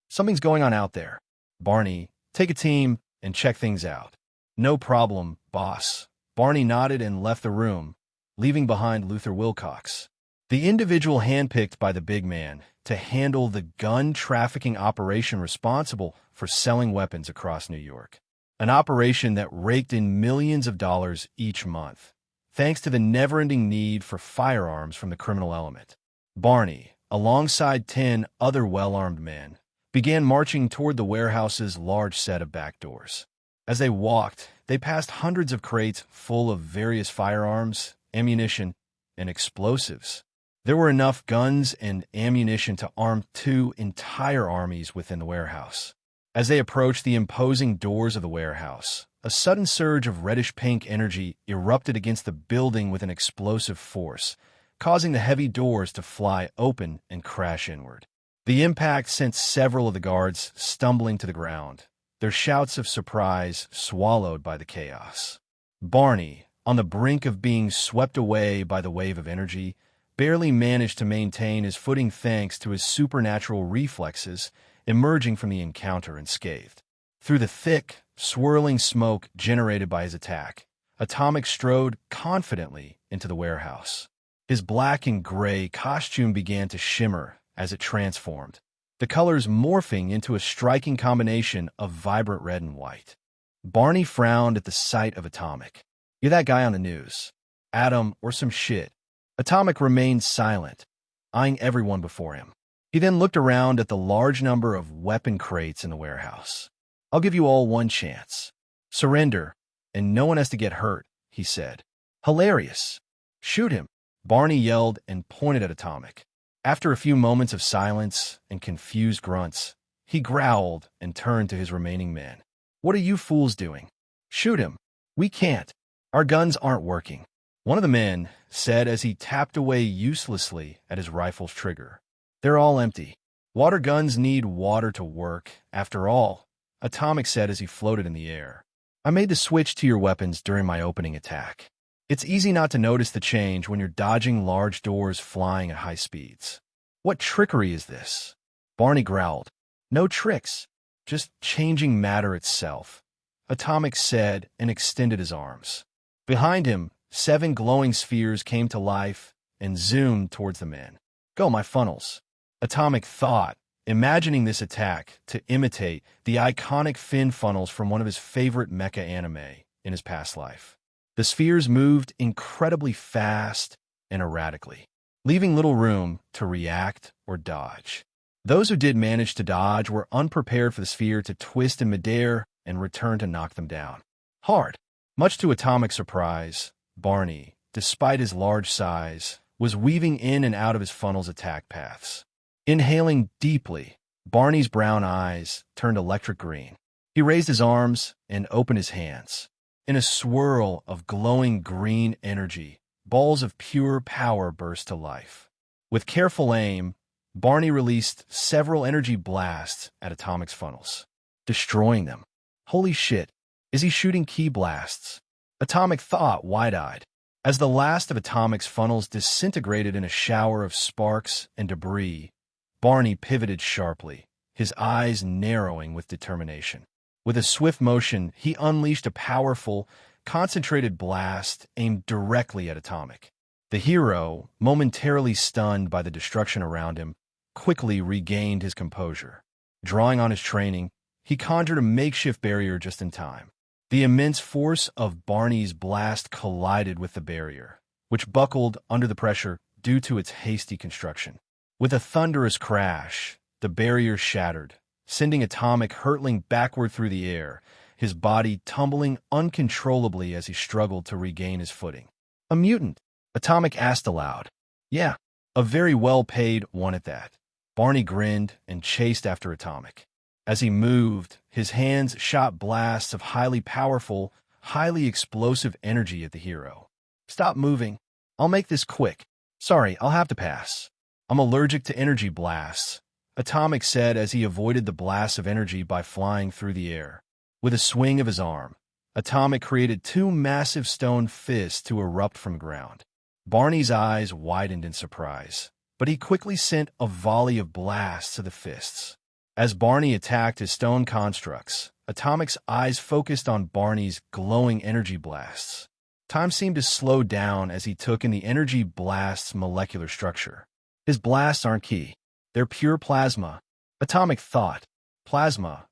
Something's going on out there. Barney, take a team and check things out. No problem, boss. Barney nodded and left the room, leaving behind Luther Wilcox, the individual handpicked by the big man to handle the gun trafficking operation responsible for selling weapons across New York. An operation that raked in millions of dollars each month, thanks to the never-ending need for firearms from the criminal element. Barney, alongside 10 other well-armed men, began marching toward the warehouse's large set of back doors. As they walked, they passed hundreds of crates full of various firearms, ammunition, and explosives. There were enough guns and ammunition to arm 2 entire armies within the warehouse. As they approached the imposing doors of the warehouse, a sudden surge of reddish-pink energy erupted against the building with an explosive force, causing the heavy doors to fly open and crash inward. The impact sent several of the guards stumbling to the ground, their shouts of surprise swallowed by the chaos. Barney, on the brink of being swept away by the wave of energy, barely managed to maintain his footing thanks to his supernatural reflexes emerging from the encounter unscathed. Through the thick, swirling smoke generated by his attack, Atomic strode confidently into the warehouse. His black and gray costume began to shimmer as it transformed, the colors morphing into a striking combination of vibrant red and white. Barney frowned at the sight of Atomic. "You're that guy on the news. Adam or some shit." Atomic remained silent, eyeing everyone before him. He then looked around at the large number of weapon crates in the warehouse. "I'll give you all one chance. Surrender, and no one has to get hurt," he said. "Hilarious. Shoot him," Barney yelled and pointed at Atomic. After a few moments of silence and confused grunts, he growled and turned to his remaining men. "What are you fools doing? Shoot him. We can't. Our guns aren't working," one of the men said as he tapped away uselessly at his rifle's trigger. "They're all empty. Water guns need water to work, after all," Atomic said as he floated in the air. "I made the switch to your weapons during my opening attack. It's easy not to notice the change when you're dodging large doors flying at high speeds." "What trickery is this?" Barney growled. "No tricks, just changing matter itself," Atomic said and extended his arms. Behind him, 7 glowing spheres came to life and zoomed towards the men. "Go, my funnels," Atomic thought, imagining this attack to imitate the iconic fin funnels from one of his favorite mecha anime in his past life. The spheres moved incredibly fast and erratically, leaving little room to react or dodge. Those who did manage to dodge were unprepared for the sphere to twist in midair and return to knock them down hard. Much to Atomic's surprise, Barney, despite his large size, was weaving in and out of his funnel's attack paths. Inhaling deeply, Barney's brown eyes turned electric green. He raised his arms and opened his hands. In a swirl of glowing green energy, balls of pure power burst to life. With careful aim, Barney released several energy blasts at Atomic's funnels, destroying them. Holy shit, is he shooting ki blasts? Atomic thought wide-eyed. As the last of Atomic's funnels disintegrated in a shower of sparks and debris, Barney pivoted sharply, his eyes narrowing with determination. With a swift motion, he unleashed a powerful, concentrated blast aimed directly at Atomic. The hero, momentarily stunned by the destruction around him, quickly regained his composure. Drawing on his training, he conjured a makeshift barrier just in time. The immense force of Barney's blast collided with the barrier, which buckled under the pressure due to its hasty construction. With a thunderous crash, the barrier shattered, sending Atomic hurtling backward through the air, his body tumbling uncontrollably as he struggled to regain his footing. "A mutant!" Atomic asked aloud. Yeah, a very well-paid one at that. Barney grinned and chased after Atomic. As he moved, his hands shot blasts of highly powerful, highly explosive energy at the hero. Stop moving. I'll make this quick. Sorry, I'll have to pass. I'm allergic to energy blasts, Atomic said as he avoided the blasts of energy by flying through the air. With a swing of his arm, Atomic created two massive stone fists to erupt from ground. Barney's eyes widened in surprise, but he quickly sent a volley of blasts to the fists. As Barney attacked his stone constructs, Atomic's eyes focused on Barney's glowing energy blasts. Time seemed to slow down as he took in the energy blast's molecular structure. His blasts aren't key. They're pure plasma. Atomic thought. Plasma,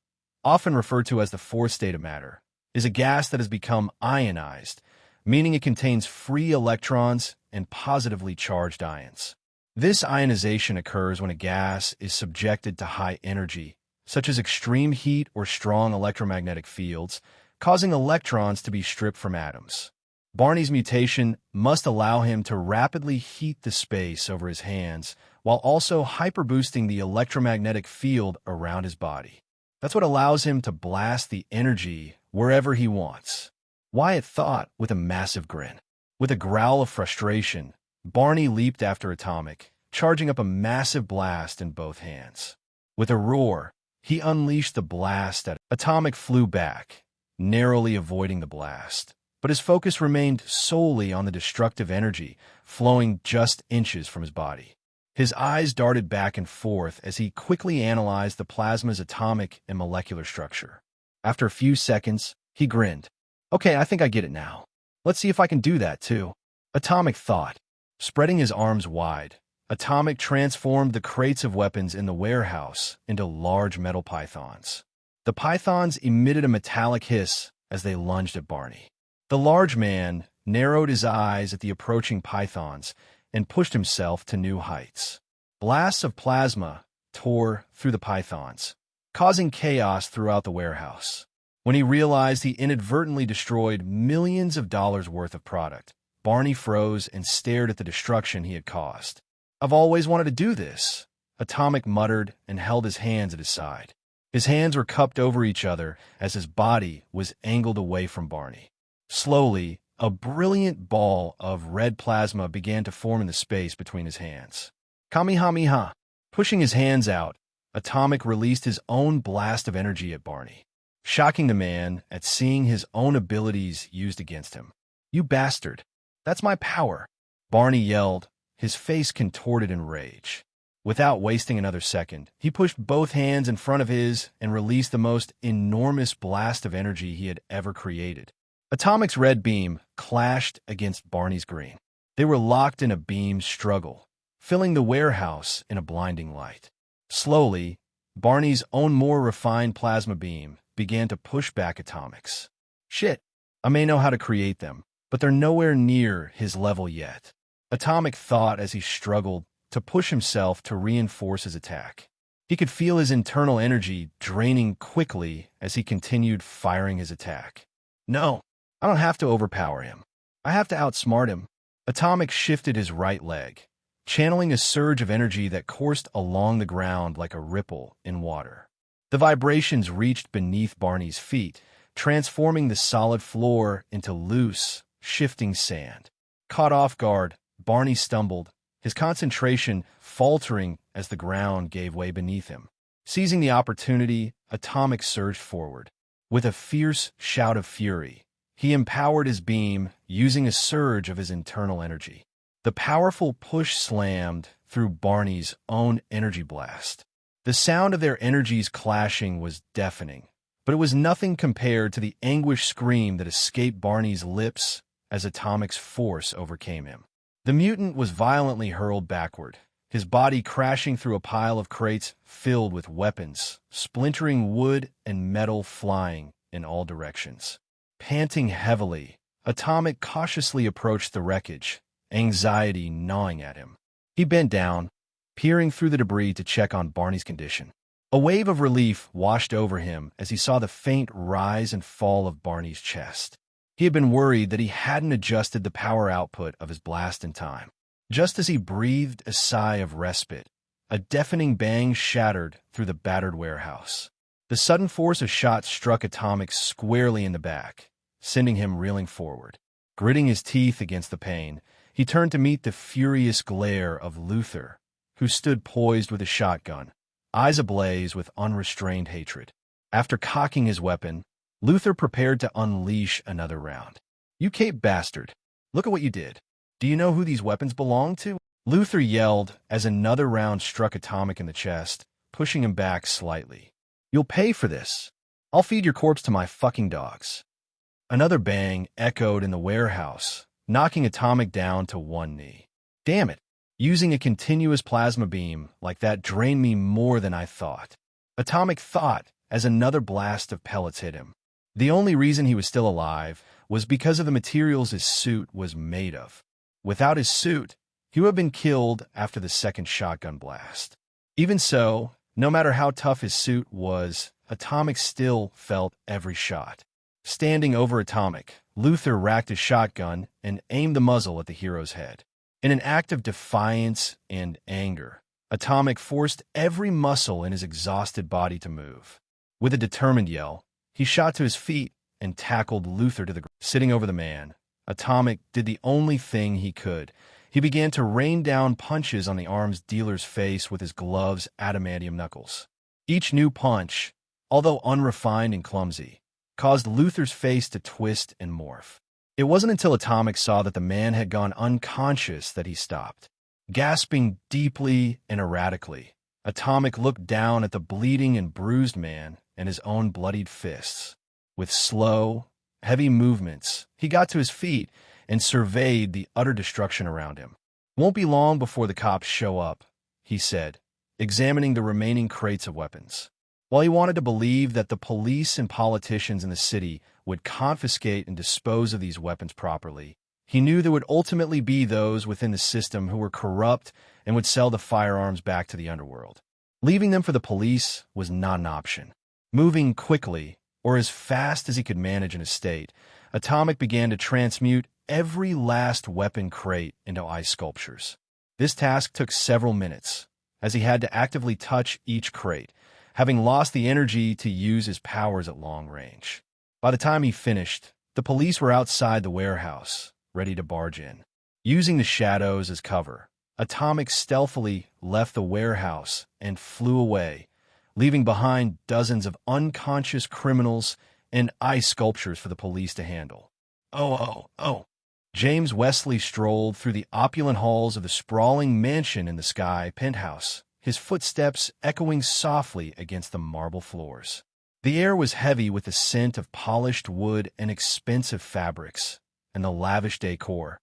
often referred to as the fourth state of matter, is a gas that has become ionized, meaning it contains free electrons and positively charged ions. This ionization occurs when a gas is subjected to high energy, such as extreme heat or strong electromagnetic fields, causing electrons to be stripped from atoms. Barney's mutation must allow him to rapidly heat the space over his hands while also hyperboosting the electromagnetic field around his body. That's what allows him to blast the energy wherever he wants. Wyatt thought with a massive grin. With a growl of frustration, Barney leaped after Atomic, charging up a massive blast in both hands. With a roar, he unleashed the blast at Atomic flew back, narrowly avoiding the blast. But his focus remained solely on the destructive energy flowing just inches from his body. His eyes darted back and forth as he quickly analyzed the plasma's atomic and molecular structure. After a few seconds, he grinned. Okay, I think I get it now. Let's see if I can do that too. Atomic thought. Spreading his arms wide, Atomic transformed the crates of weapons in the warehouse into large metal pythons. The pythons emitted a metallic hiss as they lunged at Barney. The large man narrowed his eyes at the approaching pythons and pushed himself to new heights. Blasts of plasma tore through the pythons, causing chaos throughout the warehouse. When he realized he inadvertently destroyed millions of dollars worth of product, Barney froze and stared at the destruction he had caused. I've always wanted to do this, Atomic muttered and held his hands at his side. His hands were cupped over each other as his body was angled away from Barney. Slowly, a brilliant ball of red plasma began to form in the space between his hands. Kamehameha! Pushing his hands out, Atomic released his own blast of energy at Barney, shocking the man at seeing his own abilities used against him. You bastard! That's my power! Barney yelled, his face contorted in rage. Without wasting another second, he pushed both hands in front of his and released the most enormous blast of energy he had ever created. Atomic's red beam clashed against Barney's green. They were locked in a beam struggle, filling the warehouse in a blinding light. Slowly, Barney's own more refined plasma beam began to push back Atomic's. Shit, I may know how to create them, but they're nowhere near his level yet. Atomic thought as he struggled to push himself to reinforce his attack. He could feel his internal energy draining quickly as he continued firing his attack. No, I don't have to overpower him. I have to outsmart him. Atomic shifted his right leg, channeling a surge of energy that coursed along the ground like a ripple in water. The vibrations reached beneath Barney's feet, transforming the solid floor into loose, shifting sand. Caught off guard, Barney stumbled, his concentration faltering as the ground gave way beneath him. Seizing the opportunity, Atomic surged forward. With a fierce shout of fury, he empowered his beam, using a surge of his internal energy. The powerful push slammed through Barney's own energy blast. The sound of their energies clashing was deafening, but it was nothing compared to the anguished scream that escaped Barney's lips as Atomic's force overcame him. The mutant was violently hurled backward, his body crashing through a pile of crates filled with weapons, splintering wood and metal flying in all directions. Panting heavily, Atomic cautiously approached the wreckage, anxiety gnawing at him. He bent down, peering through the debris to check on Barney's condition. A wave of relief washed over him as he saw the faint rise and fall of Barney's chest. He had been worried that he hadn't adjusted the power output of his blast in time. Just as he breathed a sigh of respite, a deafening bang shattered through the battered warehouse. The sudden force of shots struck Atomic squarely in the back, sending him reeling forward. Gritting his teeth against the pain, he turned to meet the furious glare of Luther, who stood poised with a shotgun, eyes ablaze with unrestrained hatred. After cocking his weapon, Luther prepared to unleash another round. "You Cape bastard! Look at what you did. Do you know who these weapons belong to?" Luther yelled as another round struck Atomic in the chest, pushing him back slightly. "You'll pay for this. I'll feed your corpse to my fucking dogs." Another bang echoed in the warehouse, knocking Atomic down to one knee. "Damn it. Using a continuous plasma beam like that drained me more than I thought." Atomic thought as another blast of pellets hit him. The only reason he was still alive was because of the materials his suit was made of. Without his suit, he would have been killed after the second shotgun blast. Even so, no matter how tough his suit was, Atomic still felt every shot. Standing over Atomic, Luther racked his shotgun and aimed the muzzle at the hero's head. In an act of defiance and anger, Atomic forced every muscle in his exhausted body to move. With a determined yell, he shot to his feet and tackled Luther to the ground. Sitting over the man, Atomic did the only thing he could. He began to rain down punches on the arms dealer's face with his gloves' adamantium knuckles. Each new punch, although unrefined and clumsy, caused Luther's face to twist and morph. It wasn't until Atomic saw that the man had gone unconscious that he stopped. Gasping deeply and erratically, Atomic looked down at the bleeding and bruised man and his own bloodied fists. With slow, heavy movements, he got to his feet and surveyed the utter destruction around him. "Won't be long before the cops show up," he said, examining the remaining crates of weapons. While he wanted to believe that the police and politicians in the city would confiscate and dispose of these weapons properly, he knew there would ultimately be those within the system who were corrupt and would sell the firearms back to the underworld. Leaving them for the police was not an option. Moving quickly, or as fast as he could manage in his state, Atomic began to transmute every last weapon crate into ice sculptures. This task took several minutes, as he had to actively touch each crate, having lost the energy to use his powers at long range. By the time he finished, the police were outside the warehouse, ready to barge in. Using the shadows as cover, Atomic stealthily left the warehouse and flew away, leaving behind dozens of unconscious criminals and ice sculptures for the police to handle. Oh. James Wesley strolled through the opulent halls of the sprawling mansion in the sky penthouse, his footsteps echoing softly against the marble floors. The air was heavy with the scent of polished wood and expensive fabrics, and the lavish decor.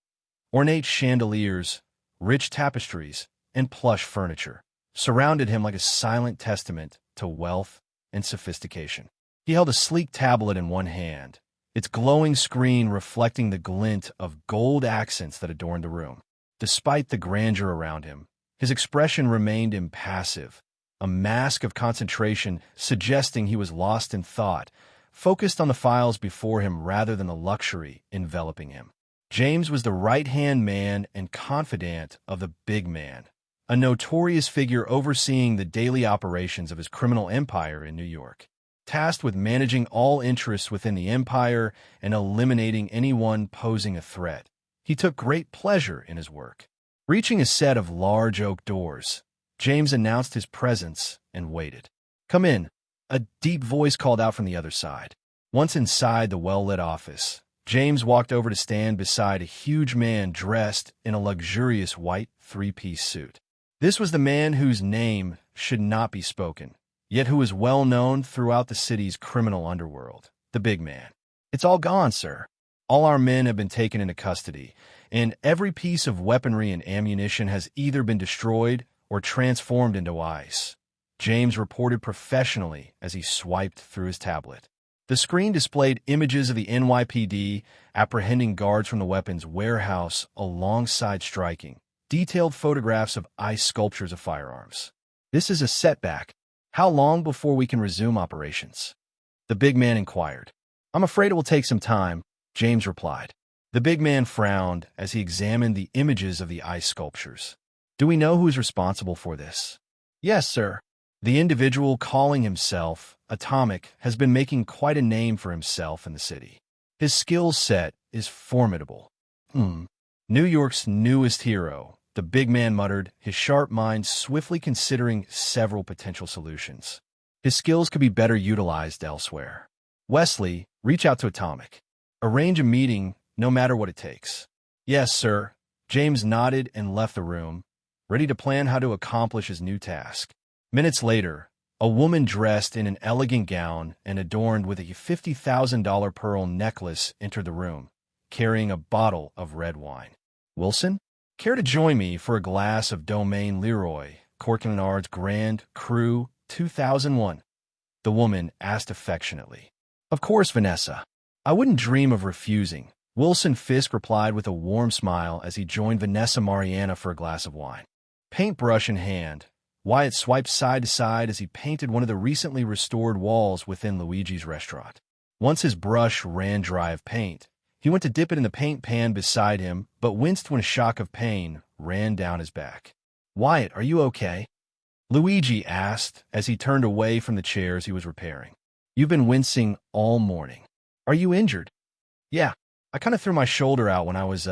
Ornate chandeliers, rich tapestries, and plush furniture surrounded him like a silent testament to wealth and sophistication. He held a sleek tablet in one hand, its glowing screen reflecting the glint of gold accents that adorned the room. Despite the grandeur around him, his expression remained impassive, a mask of concentration suggesting he was lost in thought, focused on the files before him rather than the luxury enveloping him. James was the right-hand man and confidant of the big man, a notorious figure overseeing the daily operations of his criminal empire in New York. Tasked with managing all interests within the empire and eliminating anyone posing a threat, he took great pleasure in his work. Reaching a set of large oak doors, James announced his presence and waited. "Come in," a deep voice called out from the other side. Once inside the well-lit office, James walked over to stand beside a huge man dressed in a luxurious white three-piece suit. This was the man whose name should not be spoken, yet who was well known throughout the city's criminal underworld, the big man. "It's all gone, sir. All our men have been taken into custody, and every piece of weaponry and ammunition has either been destroyed or transformed into ice," James reported professionally as he swiped through his tablet. The screen displayed images of the NYPD apprehending guards from the weapons warehouse alongside striking, detailed photographs of ice sculptures of firearms. "This is a setback. How long before we can resume operations?" the big man inquired. "I'm afraid it will take some time. James replied. The big man frowned as he examined the images of the ice sculptures. Do we know who is responsible for this? Yes, sir. The individual calling himself Atomic has been making quite a name for himself in the city. His skill set is formidable. New York's newest hero, the big man muttered, his sharp mind swiftly considering several potential solutions. His skills could be better utilized elsewhere. Wesley, reach out to Atomic. Arrange a meeting, no matter what it takes. Yes, sir. James nodded and left the room, ready to plan how to accomplish his new task. Minutes later, a woman dressed in an elegant gown and adorned with a $50,000 pearl necklace entered the room, carrying a bottle of red wine. Wilson, care to join me for a glass of Domaine Leroy, Corkinard's Grand Cru 2001? The woman asked affectionately. Of course, Vanessa. I wouldn't dream of refusing, Wilson Fisk replied with a warm smile as he joined Vanessa Mariana for a glass of wine. Paintbrush in hand, Wyatt swiped side to side as he painted one of the recently restored walls within Luigi's restaurant. Once his brush ran dry of paint, he went to dip it in the paint pan beside him, but winced when a shock of pain ran down his back. Wyatt, are you okay? Luigi asked as he turned away from the chairs he was repairing. You've been wincing all morning. Are you injured? Yeah, I kind of threw my shoulder out when I was,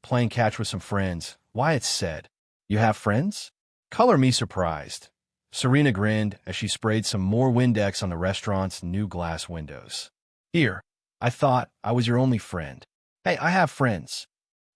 playing catch with some friends, Wyatt said. You have friends? Color me surprised. Serena grinned as she sprayed some more Windex on the restaurant's new glass windows. Here, I thought I was your only friend. Hey, I have friends.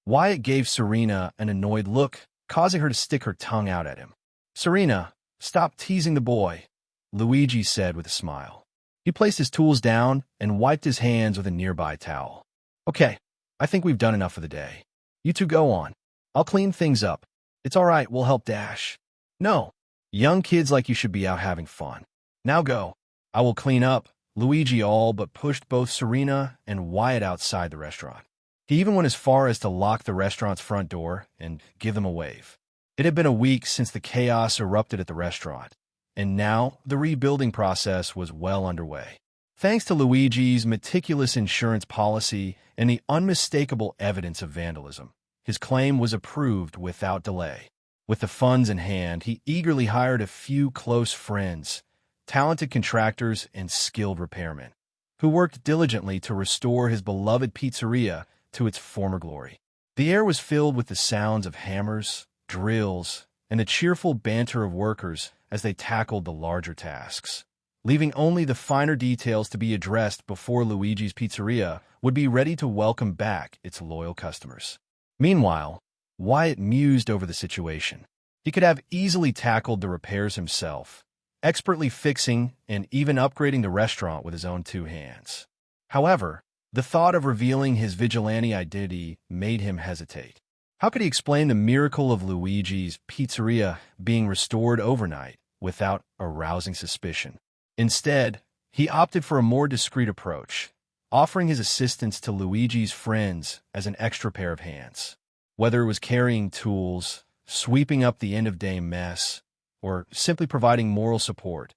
Wyatt gave Serena an annoyed look, causing her to stick her tongue out at him. Serena, stop teasing the boy, Luigi said with a smile. He placed his tools down and wiped his hands with a nearby towel. Okay, I think we've done enough for the day. You two go on. I'll clean things up. It's all right, we'll help Dash. No, young kids like you should be out having fun. Now go. I will clean up. Luigi all but pushed both Serena and Wyatt outside the restaurant. He even went as far as to lock the restaurant's front door and give them a wave. It had been a week since the chaos erupted at the restaurant, and now the rebuilding process was well underway. Thanks to Luigi's meticulous insurance policy and the unmistakable evidence of vandalism, his claim was approved without delay. With the funds in hand, he eagerly hired a few close friends, talented contractors, and skilled repairmen, who worked diligently to restore his beloved pizzeria to its former glory. The air was filled with the sounds of hammers, drills, and the cheerful banter of workers as they tackled the larger tasks, leaving only the finer details to be addressed before Luigi's Pizzeria would be ready to welcome back its loyal customers. Meanwhile, Wyatt mused over the situation. He could have easily tackled the repairs himself, expertly fixing and even upgrading the restaurant with his own two hands. However, the thought of revealing his vigilante identity made him hesitate. How could he explain the miracle of Luigi's Pizzeria being restored overnight without arousing suspicion? Instead, he opted for a more discreet approach, offering his assistance to Luigi's friends as an extra pair of hands. Whether it was carrying tools, sweeping up the end-of-day mess, or simply providing moral support,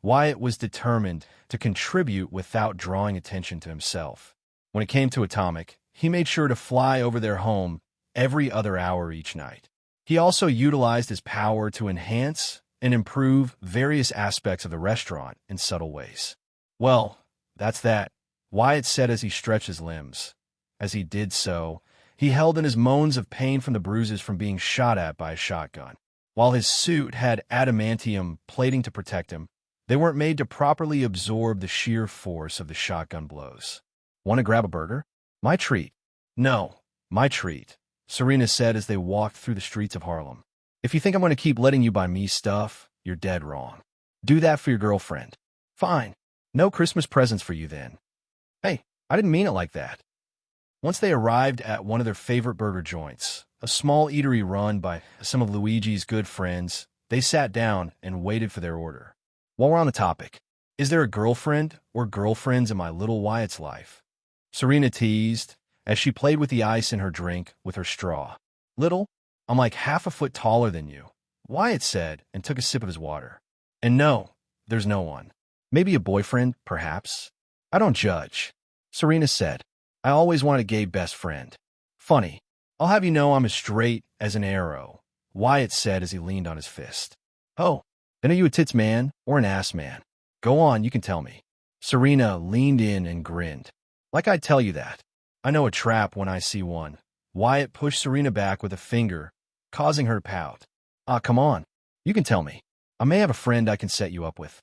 Wyatt was determined to contribute without drawing attention to himself. When it came to Atomic, he made sure to fly over their home every other hour each night. He also utilized his power to enhance and improve various aspects of the restaurant in subtle ways. Well, that's that, Wyatt said as he stretched his limbs. As he did so, he held in his moans of pain from the bruises from being shot at by a shotgun. While his suit had adamantium plating to protect him, they weren't made to properly absorb the sheer force of the shotgun blows. Want to grab a burger? My treat. No, my treat, Serena said as they walked through the streets of Harlem. If you think I'm going to keep letting you buy me stuff, you're dead wrong. Do that for your girlfriend. Fine. No Christmas presents for you then. Hey, I didn't mean it like that. Once they arrived at one of their favorite burger joints, a small eatery run by some of Luigi's good friends, they sat down and waited for their order. While we're on the topic, is there a girlfriend or girlfriends in my little Wyatt's life? Serena teased as she played with the ice in her drink with her straw. Little? I'm like half a foot taller than you, Wyatt said and took a sip of his water. And no, there's no one. Maybe a boyfriend, perhaps. I don't judge, Serena said. I always wanted a gay best friend. Funny. I'll have you know I'm as straight as an arrow, Wyatt said as he leaned on his fist. Oh, then are you a tits man or an ass man? Go on, you can tell me. Serena leaned in and grinned. Like I'd tell you that. I know a trap when I see one. Wyatt pushed Serena back with a finger, causing her to pout. Ah, come on. You can tell me. I may have a friend I can set you up with.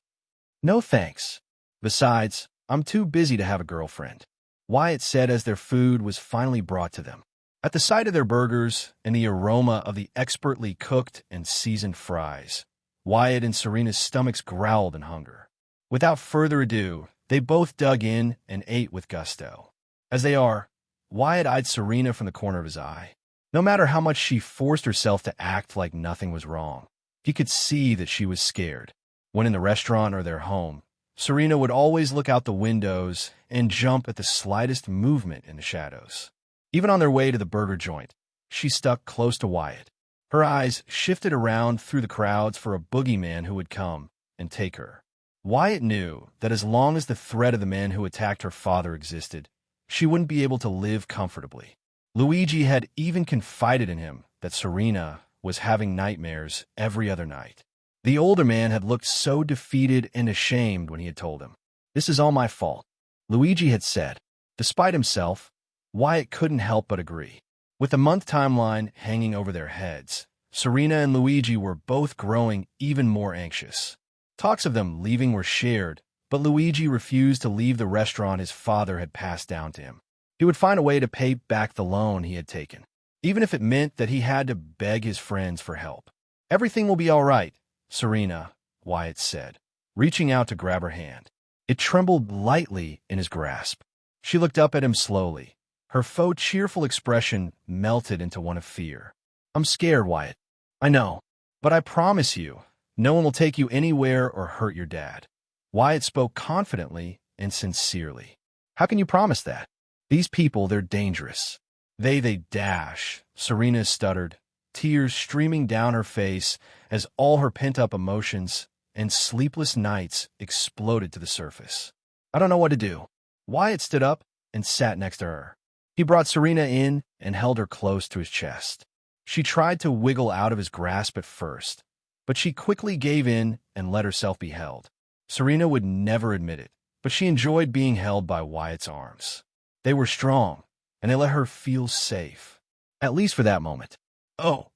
No thanks. Besides, I'm too busy to have a girlfriend, Wyatt said as their food was finally brought to them. At the sight of their burgers and the aroma of the expertly cooked and seasoned fries, Wyatt and Serena's stomachs growled in hunger. Without further ado, they both dug in and ate with gusto. As they are, Wyatt eyed Serena from the corner of his eye. No matter how much she forced herself to act like nothing was wrong, he could see that she was scared. When in the restaurant or their home, Serena would always look out the windows and jump at the slightest movement in the shadows. Even on their way to the burger joint, she stuck close to Wyatt. Her eyes shifted around through the crowds for a boogeyman who would come and take her. Wyatt knew that as long as the threat of the man who attacked her father existed, she wouldn't be able to live comfortably. Luigi had even confided in him that Serena was having nightmares every other night. The older man had looked so defeated and ashamed when he had told him. This is all my fault, Luigi had said. Despite himself, Wyatt couldn't help but agree. With the month timeline hanging over their heads, Serena and Luigi were both growing even more anxious. Talks of them leaving were shared, but Luigi refused to leave the restaurant his father had passed down to him. He would find a way to pay back the loan he had taken, even if it meant that he had to beg his friends for help. Everything will be all right, Serena, Wyatt said, reaching out to grab her hand. It trembled lightly in his grasp. She looked up at him slowly. Her faux cheerful expression melted into one of fear. I'm scared, Wyatt. I know, but I promise you, no one will take you anywhere or hurt your dad. Wyatt spoke confidently and sincerely. How can you promise that? These people, they're dangerous. They dash, Serena stuttered, tears streaming down her face as all her pent-up emotions and sleepless nights exploded to the surface. I don't know what to do. Wyatt stood up and sat next to her. He brought Serena in and held her close to his chest. She tried to wiggle out of his grasp at first, but she quickly gave in and let herself be held. Serena would never admit it, but she enjoyed being held by Wyatt's arms. They were strong, and they let her feel safe, at least for that moment. Oh.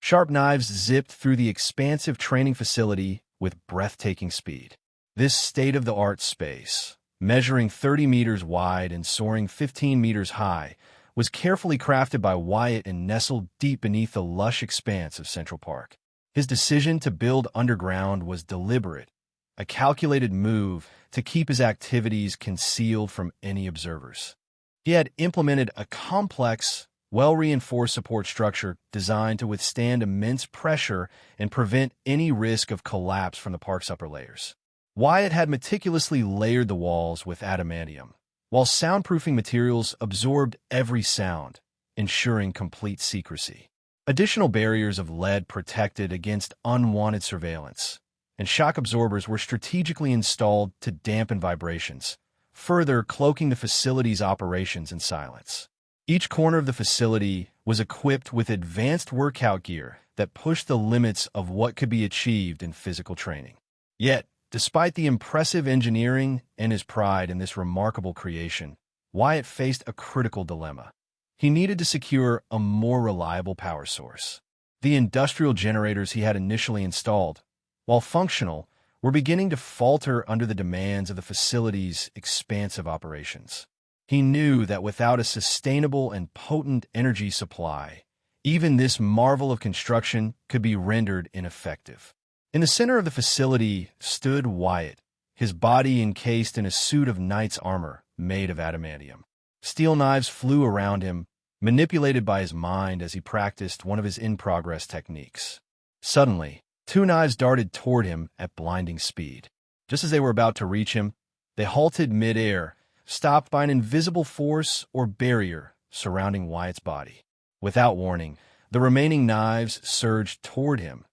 Sharp knives zipped through the expansive training facility with breathtaking speed. This state-of-the-art space, measuring 30 meters wide and soaring 15 meters high, was carefully crafted by Wyatt and nestled deep beneath the lush expanse of Central Park. His decision to build underground was deliberate, a calculated move to keep his activities concealed from any observers. He had implemented a complex, well-reinforced support structure designed to withstand immense pressure and prevent any risk of collapse from the park's upper layers. Wyatt had meticulously layered the walls with adamantium, while soundproofing materials absorbed every sound, ensuring complete secrecy. Additional barriers of lead protected against unwanted surveillance, and shock absorbers were strategically installed to dampen vibrations, further cloaking the facility's operations in silence. Each corner of the facility was equipped with advanced workout gear that pushed the limits of what could be achieved in physical training. Yet, despite the impressive engineering and his pride in this remarkable creation, Wyatt faced a critical dilemma. He needed to secure a more reliable power source. The industrial generators he had initially installed, while functional, were beginning to falter under the demands of the facility's expansive operations. He knew that without a sustainable and potent energy supply, even this marvel of construction could be rendered ineffective. In the center of the facility stood Wyatt, his body encased in a suit of knight's armor made of adamantium. Steel knives flew around him, manipulated by his mind as he practiced one of his in-progress techniques. Suddenly, two knives darted toward him at blinding speed. Just as they were about to reach him, they halted mid-air, stopped by an invisible force or barrier surrounding Wyatt's body. Without warning, the remaining knives surged toward him,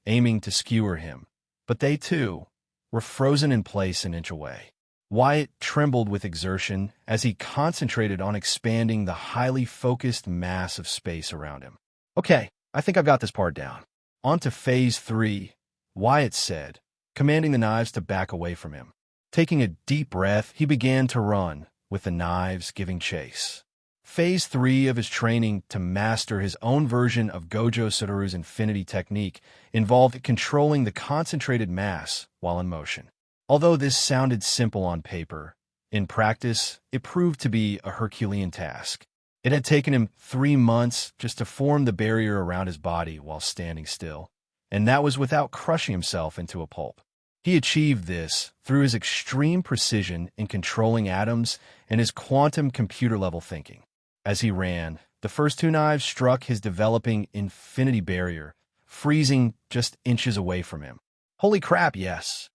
aiming to skewer him. But they, too, were frozen in place an inch away. Wyatt trembled with exertion as he concentrated on expanding the highly focused mass of space around him. Okay, I think I've got this part down. On to Phase 3, Wyatt said, commanding the knives to back away from him. Taking a deep breath, he began to run, with the knives giving chase. Phase 3 of his training to master his own version of Gojo Satoru's infinity technique involved controlling the concentrated mass while in motion. Although this sounded simple on paper, in practice, it proved to be a Herculean task. It had taken him 3 months just to form the barrier around his body while standing still, and that was without crushing himself into a pulp. He achieved this through his extreme precision in controlling atoms and his quantum computer-level thinking. As he ran, the first 2 knives struck his developing infinity barrier, freezing just inches away from him. Holy crap, yes!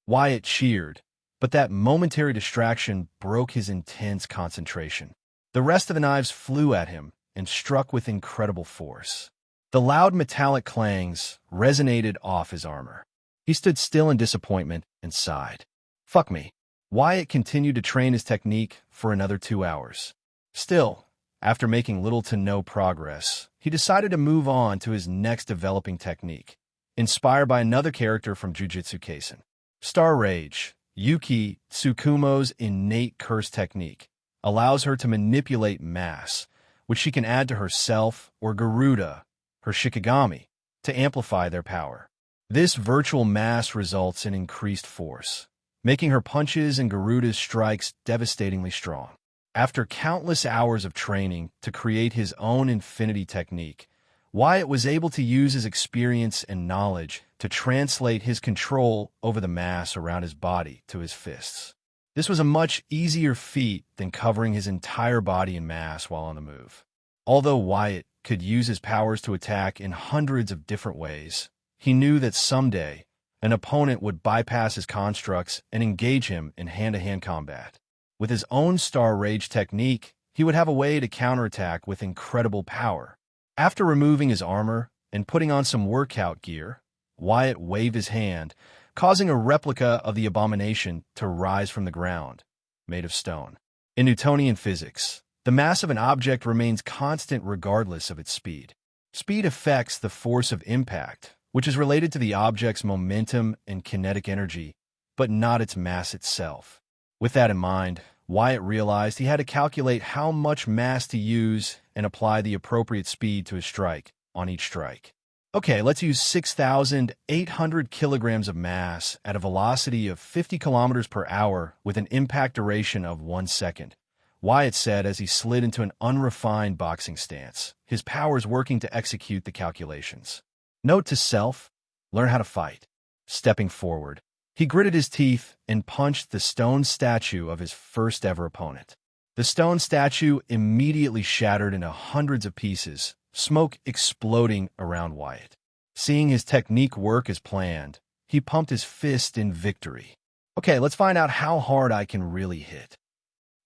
Wyatt cheered, but that momentary distraction broke his intense concentration. The rest of the knives flew at him and struck with incredible force. The loud metallic clangs resonated off his armor. He stood still in disappointment and sighed. Fuck me. Wyatt continued to train his technique for another 2 hours. Still, after making little to no progress, he decided to move on to his next developing technique, inspired by another character from Jujutsu Kaisen. Star Rage, Yuki Tsukumo's innate curse technique, allows her to manipulate mass, which she can add to herself or Garuda, her Shikigami, to amplify their power. This virtual mass results in increased force, making her punches and Garuda's strikes devastatingly strong. After countless hours of training to create his own infinity technique, Wyatt was able to use his experience and knowledge to translate his control over the mass around his body to his fists. This was a much easier feat than covering his entire body in mass while on the move. Although Wyatt could use his powers to attack in hundreds of different ways, he knew that someday an opponent would bypass his constructs and engage him in hand-to-hand combat. With his own Star Rage technique, he would have a way to counterattack with incredible power. After removing his armor and putting on some workout gear, Wyatt waved his hand, causing a replica of the abomination to rise from the ground, made of stone. In Newtonian physics, the mass of an object remains constant regardless of its speed. Speed affects the force of impact, which is related to the object's momentum and kinetic energy, but not its mass itself. With that in mind, Wyatt realized he had to calculate how much mass to use and apply the appropriate speed to his strike on each strike. Okay, let's use 6,800 kilograms of mass at a velocity of 50 kilometers per hour with an impact duration of 1 second, Wyatt said as he slid into an unrefined boxing stance, his powers working to execute the calculations. Note to self, learn how to fight. Stepping forward, he gritted his teeth and punched the stone statue of his first-ever opponent. The stone statue immediately shattered into hundreds of pieces, smoke exploding around Wyatt. Seeing his technique work as planned, he pumped his fist in victory. Okay, let's find out how hard I can really hit.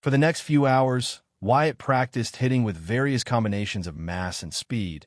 For the next few hours, Wyatt practiced hitting with various combinations of mass and speed,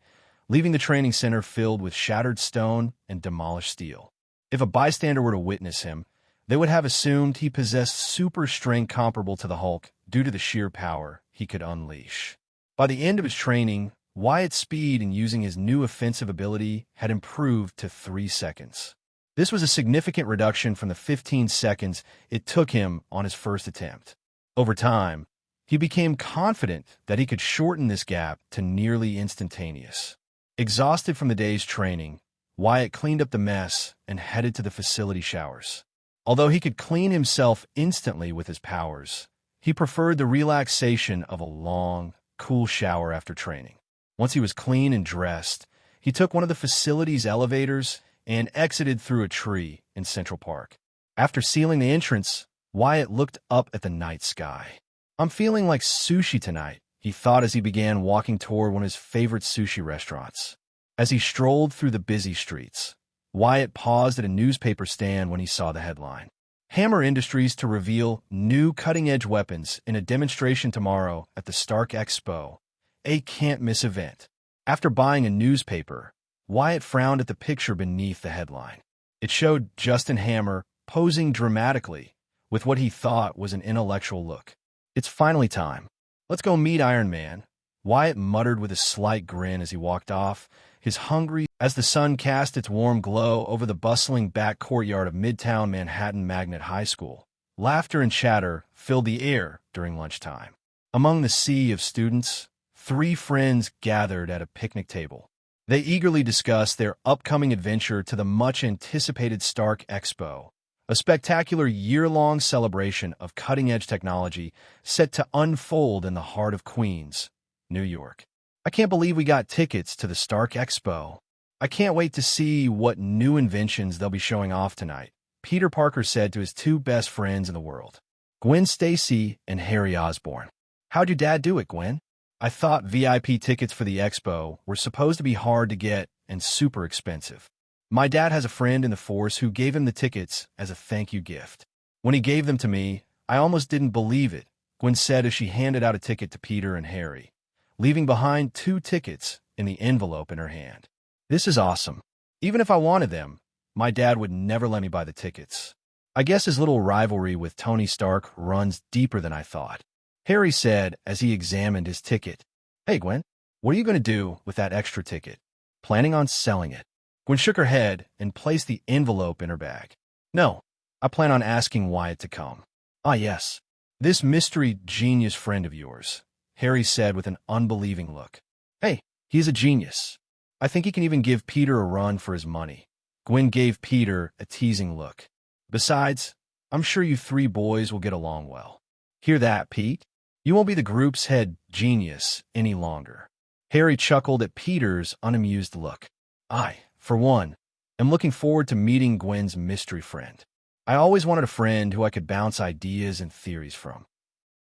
leaving the training center filled with shattered stone and demolished steel. If a bystander were to witness him, they would have assumed he possessed super strength comparable to the Hulk due to the sheer power he could unleash. By the end of his training, Wyatt's speed in using his new offensive ability had improved to 3 seconds. This was a significant reduction from the 15 seconds it took him on his first attempt. Over time, he became confident that he could shorten this gap to nearly instantaneous. Exhausted from the day's training, Wyatt cleaned up the mess and headed to the facility showers. Although he could clean himself instantly with his powers, he preferred the relaxation of a long, cool shower after training. Once he was clean and dressed, he took one of the facility's elevators and exited through a tree in Central Park. After sealing the entrance, Wyatt looked up at the night sky. "I'm feeling like sushi tonight," he thought as he began walking toward one of his favorite sushi restaurants. As he strolled through the busy streets, Wyatt paused at a newspaper stand when he saw the headline. Hammer Industries to reveal new cutting-edge weapons in a demonstration tomorrow at the Stark Expo, a can't-miss event. After buying a newspaper, Wyatt frowned at the picture beneath the headline. It showed Justin Hammer posing dramatically, with what he thought was an intellectual look. "It's finally time. Let's go meet Iron Man," Wyatt muttered with a slight grin as he walked off, his hungry as the sun cast its warm glow over the bustling back courtyard of Midtown Manhattan Magnet High School. Laughter and chatter filled the air during lunchtime. Among the sea of students, three friends gathered at a picnic table. They eagerly discussed their upcoming adventure to the much-anticipated Stark Expo, a spectacular year-long celebration of cutting-edge technology set to unfold in the heart of Queens, New York. "I can't believe we got tickets to the Stark Expo. I can't wait to see what new inventions they'll be showing off tonight," Peter Parker said to his two best friends in the world, Gwen Stacy and Harry Osborn. "How'd your dad do it, Gwen?" "I thought VIP tickets for the expo were supposed to be hard to get and super expensive. My dad has a friend in the force who gave him the tickets as a thank you gift. When he gave them to me, I almost didn't believe it," Gwen said as she handed out a ticket to Peter and Harry, leaving behind 2 tickets in the envelope in her hand. "This is awesome. Even if I wanted them, my dad would never let me buy the tickets. I guess his little rivalry with Tony Stark runs deeper than I thought," Harry said as he examined his ticket. "Hey, Gwen, what are you going to do with that extra ticket? Planning on selling it?" Gwen shook her head and placed the envelope in her bag. "No, I plan on asking Wyatt to come." "Ah, yes. This mystery genius friend of yours," Harry said with an unbelieving look. "Hey, he's a genius. I think he can even give Peter a run for his money." Gwen gave Peter a teasing look. "Besides, I'm sure you 3 boys will get along well." "Hear that, Pete? You won't be the group's head genius any longer." Harry chuckled at Peter's unamused look. "I, for one, am looking forward to meeting Gwen's mystery friend. I always wanted a friend who I could bounce ideas and theories from,"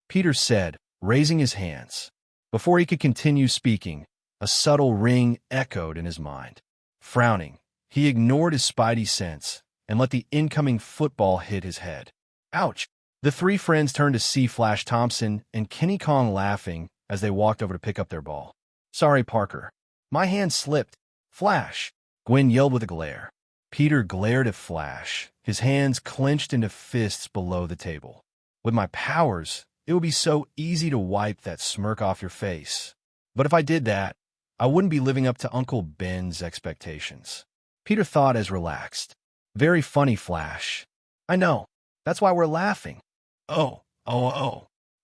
Peter said, raising his hands. Before he could continue speaking, a subtle ring echoed in his mind. Frowning, he ignored his spidey sense and let the incoming football hit his head. Ouch! The 3 friends turned to see Flash Thompson and Kenny Kong laughing as they walked over to pick up their ball. "Sorry, Parker. My hand slipped." "Flash!" Gwen yelled with a glare. Peter glared at Flash, his hands clenched into fists below the table. "With my powers, it would be so easy to wipe that smirk off your face. But if I did that, I wouldn't be living up to Uncle Ben's expectations." Peter thought as relaxed. "Very funny, Flash." "I know. That's why we're laughing." Oh.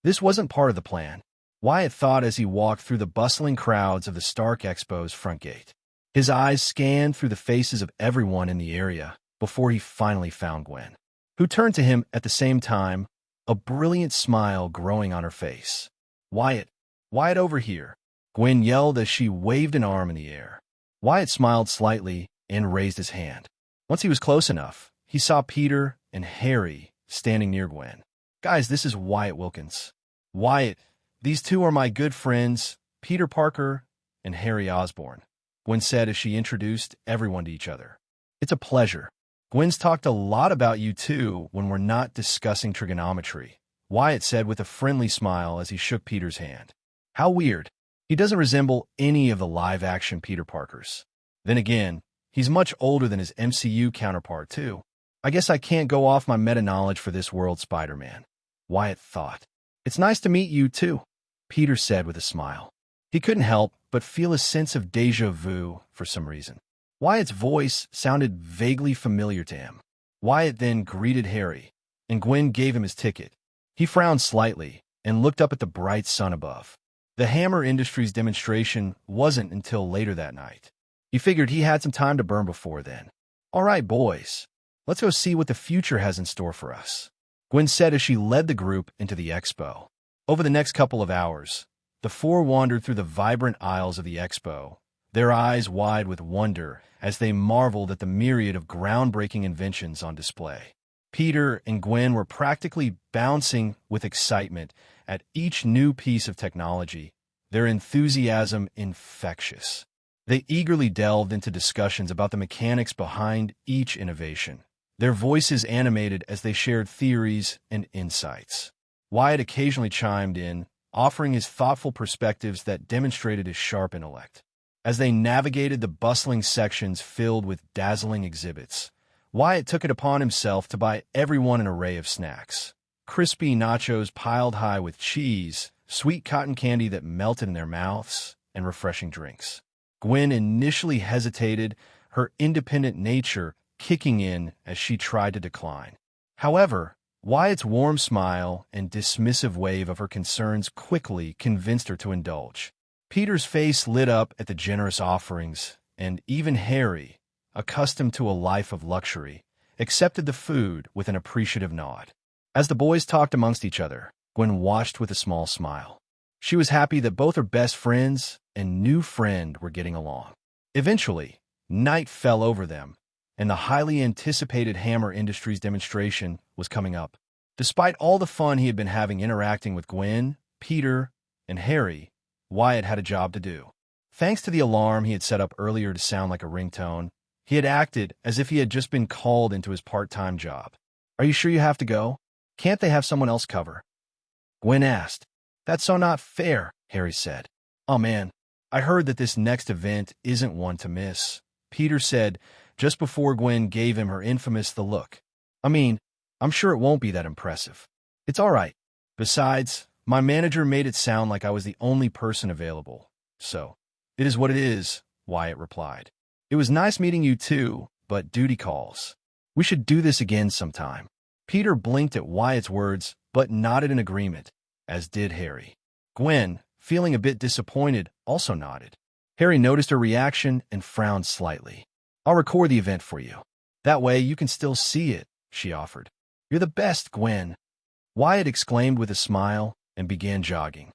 This wasn't part of the plan," Wyatt thought as he walked through the bustling crowds of the Stark Expo's front gate. His eyes scanned through the faces of everyone in the area before he finally found Gwen, who turned to him at the same time, a brilliant smile growing on her face. Wyatt over here," Gwen yelled as she waved an arm in the air. Wyatt smiled slightly and raised his hand. Once he was close enough, he saw Peter and Harry standing near Gwen. "Guys, this is Wyatt Wilkins." "Wyatt, these 2 are my good friends, Peter Parker and Harry Osborn," Gwen said as she introduced everyone to each other. "It's a pleasure. Gwen's talked a lot about you too when we're not discussing trigonometry," Wyatt said with a friendly smile as he shook Peter's hand. "How weird. He doesn't resemble any of the live-action Peter Parkers. Then again, he's much older than his MCU counterpart too. I guess I can't go off my meta-knowledge for this world Spider-Man," Wyatt thought. "It's nice to meet you too," Peter said with a smile. He couldn't help but feel a sense of déjà vu for some reason. Wyatt's voice sounded vaguely familiar to him. Wyatt then greeted Harry, and Gwen gave him his ticket. He frowned slightly and looked up at the bright sun above. The Hammer Industries demonstration wasn't until later that night. He figured he had some time to burn before then. "All right, boys, let's go see what the future has in store for us," Gwen said as she led the group into the expo. Over the next couple of hours, the 4 wandered through the vibrant aisles of the expo, their eyes wide with wonder as they marveled at the myriad of groundbreaking inventions on display. Peter and Gwen were practically bouncing with excitement at each new piece of technology, their enthusiasm infectious. They eagerly delved into discussions about the mechanics behind each innovation, their voices animated as they shared theories and insights. Wyatt occasionally chimed in, offering his thoughtful perspectives that demonstrated his sharp intellect. As they navigated the bustling sections filled with dazzling exhibits, Wyatt took it upon himself to buy everyone an array of snacks. Crispy nachos piled high with cheese, sweet cotton candy that melted in their mouths, and refreshing drinks. Gwen initially hesitated, her independent nature kicking in as she tried to decline. However, Wyatt's warm smile and dismissive wave of her concerns quickly convinced her to indulge. Peter's face lit up at the generous offerings, and even Harry, accustomed to a life of luxury, accepted the food with an appreciative nod. As the boys talked amongst each other, Gwen watched with a small smile. She was happy that both her best friends and new friend were getting along. Eventually, night fell over them, and the highly anticipated Hammer Industries demonstration was coming up. Despite all the fun he had been having interacting with Gwen, Peter, and Harry, Wyatt had a job to do. Thanks to the alarm he had set up earlier to sound like a ringtone, he had acted as if he had just been called into his part-time job. "Are you sure you have to go? Can't they have someone else cover?" Gwen asked. "That's so not fair," Harry said. "Oh man, I heard that this next event isn't one to miss," Peter said, just before Gwen gave him her infamous the look. "I mean, I'm sure it won't be that impressive. It's all right. Besides, my manager made it sound like I was the only person available. So, it is what it is," Wyatt replied. "It was nice meeting you too, but duty calls. We should do this again sometime." Peter blinked at Wyatt's words, but nodded in agreement, as did Harry. Gwen, feeling a bit disappointed, also nodded. Harry noticed her reaction and frowned slightly. "I'll record the event for you. That way you can still see it," she offered. "You're the best, Gwen," Wyatt exclaimed with a smile and began jogging.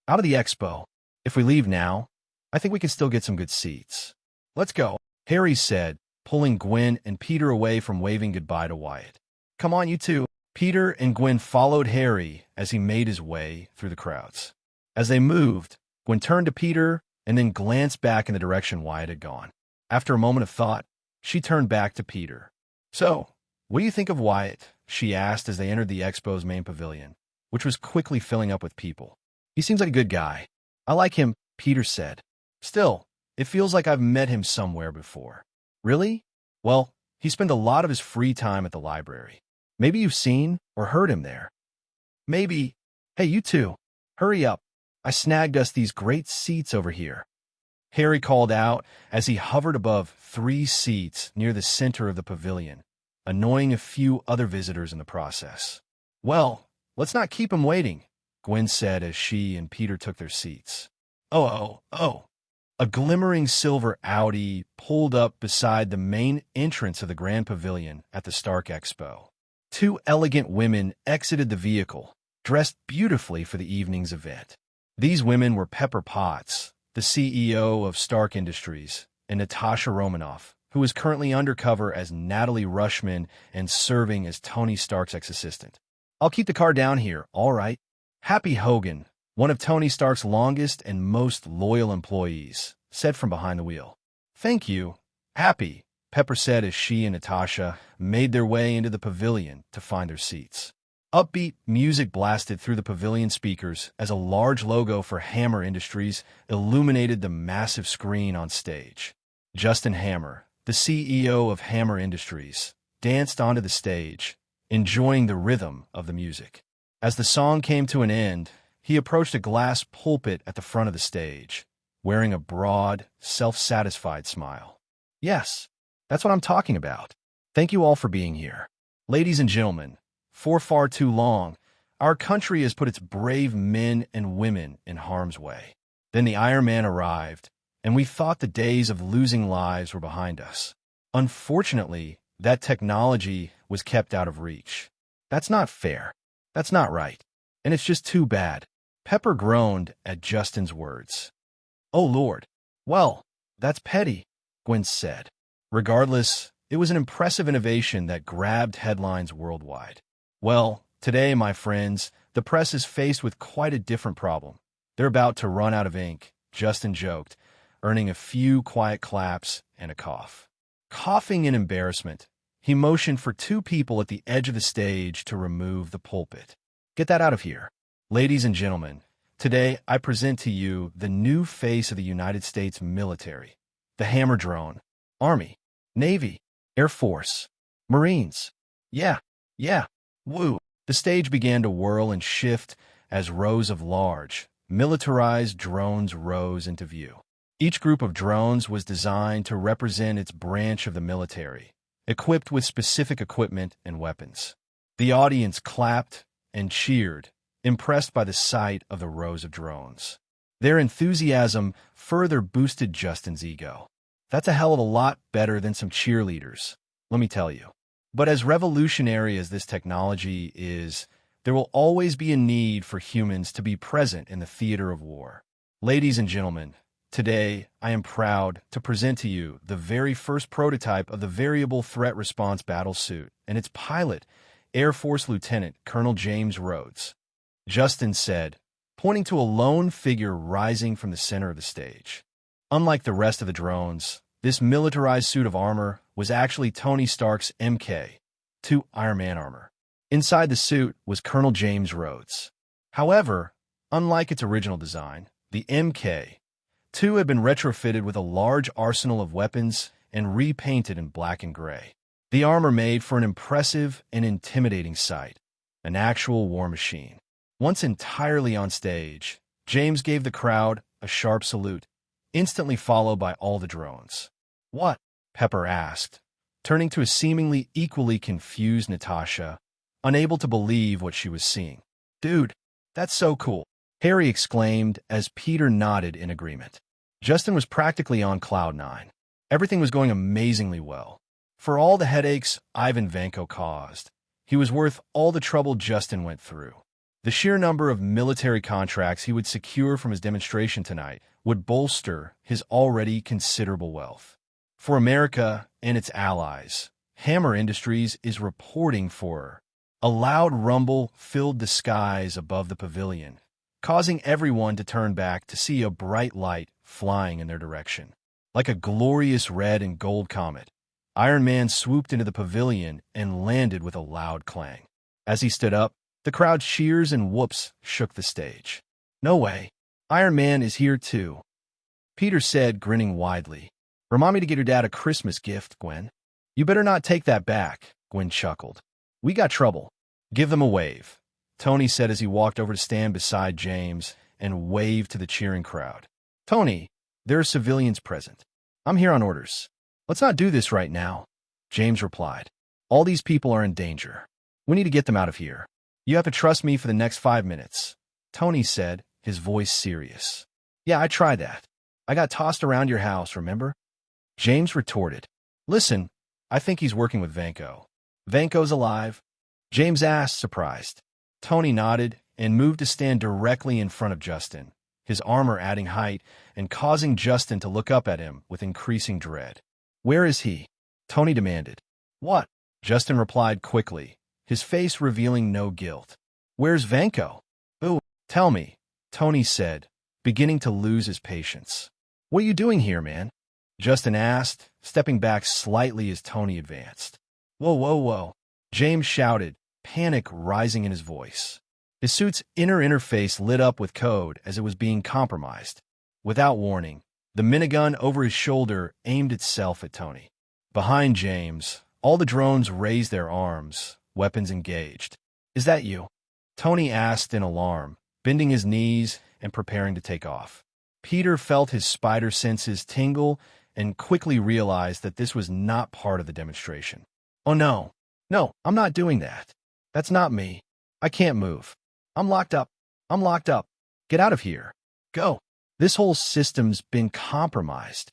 Out of the expo. "If we leave now, I think we can still get some good seats." "Let's go," Harry said, pulling Gwen and Peter away from waving goodbye to Wyatt. "Come on, you two." Peter and Gwen followed Harry as he made his way through the crowds. As they moved, Gwen turned to Peter and then glanced back in the direction Wyatt had gone. After a moment of thought, she turned back to Peter. "So, what do you think of Wyatt?" she asked as they entered the expo's main pavilion, which was quickly filling up with people. "He seems like a good guy. I like him," Peter said. "Still, it feels like I've met him somewhere before." "Really?" "Well, he spent a lot of his free time at the library. Maybe you've seen or heard him there." "Maybe. Hey, you two, hurry up. I snagged us these great seats over here," Harry called out as he hovered above 3 seats near the center of the pavilion, annoying a few other visitors in the process. "Well, let's not keep him waiting," Gwen said as she and Peter took their seats. Oh. A glimmering silver Audi pulled up beside the main entrance of the Grand Pavilion at the Stark Expo. 2 elegant women exited the vehicle, dressed beautifully for the evening's event. These women were Pepper Potts, the CEO of Stark Industries, and Natasha Romanoff, who is currently undercover as Natalie Rushman and serving as Tony Stark's ex-assistant. "I'll keep the car down here, all right?" Happy Hogan, one of Tony Stark's longest and most loyal employees, said from behind the wheel. "Thank you, Happy," Pepper said as she and Natasha made their way into the pavilion to find their seats. Upbeat music blasted through the pavilion speakers as a large logo for Hammer Industries illuminated the massive screen on stage. Justin Hammer, the CEO of Hammer Industries, danced onto the stage, enjoying the rhythm of the music. As the song came to an end, he approached a glass pulpit at the front of the stage, wearing a broad, self-satisfied smile. "Yes, that's what I'm talking about. Thank you all for being here. Ladies and gentlemen, for far too long, our country has put its brave men and women in harm's way. Then the Iron Man arrived, and we thought the days of losing lives were behind us. Unfortunately, that technology was kept out of reach. That's not fair. That's not right. And it's just too bad." Pepper groaned at Justin's words. "Oh, Lord. Well, that's petty," Gwen said. Regardless, it was an impressive innovation that grabbed headlines worldwide. "Well, today, my friends, the press is faced with quite a different problem. They're about to run out of ink," Justin joked, earning a few quiet claps and a cough. Coughing in embarrassment, he motioned for 2 people at the edge of the stage to remove the pulpit. "Get that out of here. Ladies and gentlemen, today I present to you the new face of the United States military, the Hammer drone, Army, Navy, Air Force. Marines. Yeah, yeah, woo. The stage began to whirl and shift as rows of large, militarized drones rose into view. Each group of drones was designed to represent its branch of the military, equipped with specific equipment and weapons. The audience clapped and cheered, impressed by the sight of the rows of drones. Their enthusiasm further boosted Justin's ego. That's a hell of a lot better than some cheerleaders, let me tell you. But as revolutionary as this technology is, there will always be a need for humans to be present in the theater of war. Ladies and gentlemen, today I am proud to present to you the very first prototype of the Variable Threat Response Battlesuit and its pilot, Air Force Lieutenant Colonel James Rhodes. Justin said, pointing to a lone figure rising from the center of the stage. Unlike the rest of the drones, this militarized suit of armor was actually Tony Stark's Mk-2 Iron Man armor. Inside the suit was Colonel James Rhodes. However, unlike its original design, the Mk-2 had been retrofitted with a large arsenal of weapons and repainted in black and gray. The armor made for an impressive and intimidating sight, an actual war machine. Once entirely on stage, James gave the crowd a sharp salute, instantly followed by all the drones. What? Pepper asked, turning to a seemingly equally confused Natasha, unable to believe what she was seeing. Dude, that's so cool, Harry exclaimed as Peter nodded in agreement. Justin was practically on cloud nine. Everything was going amazingly well. For all the headaches Ivan Vanko caused, he was worth all the trouble Justin went through. The sheer number of military contracts he would secure from his demonstration tonight would bolster his already considerable wealth. For America and its allies, Hammer Industries is reporting for a loud rumble filled the skies above the pavilion, causing everyone to turn back to see a bright light flying in their direction. Like a glorious red and gold comet, Iron Man swooped into the pavilion and landed with a loud clang. As he stood up, the crowd's cheers and whoops shook the stage. No way. Iron Man is here too, Peter said, grinning widely. Remind me to get your dad a Christmas gift, Gwen. You better not take that back, Gwen chuckled. We got trouble. Give them a wave, Tony said as he walked over to stand beside James and waved to the cheering crowd. Tony, there are civilians present. I'm here on orders. Let's not do this right now, James replied. All these people are in danger. We need to get them out of here. You have to trust me for the next 5 minutes, Tony said, his voice serious. Yeah, I tried that. I got tossed around your house, remember? James retorted. Listen, I think he's working with Vanko. Vanko's alive? James asked, surprised. Tony nodded and moved to stand directly in front of Justin, his armor adding height and causing Justin to look up at him with increasing dread. Where is he? Tony demanded. What? Justin replied quickly, his face revealing no guilt. Where's Vanko? Ooh, tell me, Tony said, beginning to lose his patience. What are you doing here, man? Justin asked, stepping back slightly as Tony advanced. Whoa, whoa, whoa, James shouted, panic rising in his voice. His suit's inner interface lit up with code as it was being compromised. Without warning, the minigun over his shoulder aimed itself at Tony. Behind James, all the drones raised their arms, weapons engaged. Is that you? Tony asked in alarm, bending his knees and preparing to take off. Peter felt his spider senses tingle and quickly realized that this was not part of the demonstration. Oh no, no, I'm not doing that. That's not me. I can't move. I'm locked up. I'm locked up. Get out of here. Go. This whole system's been compromised.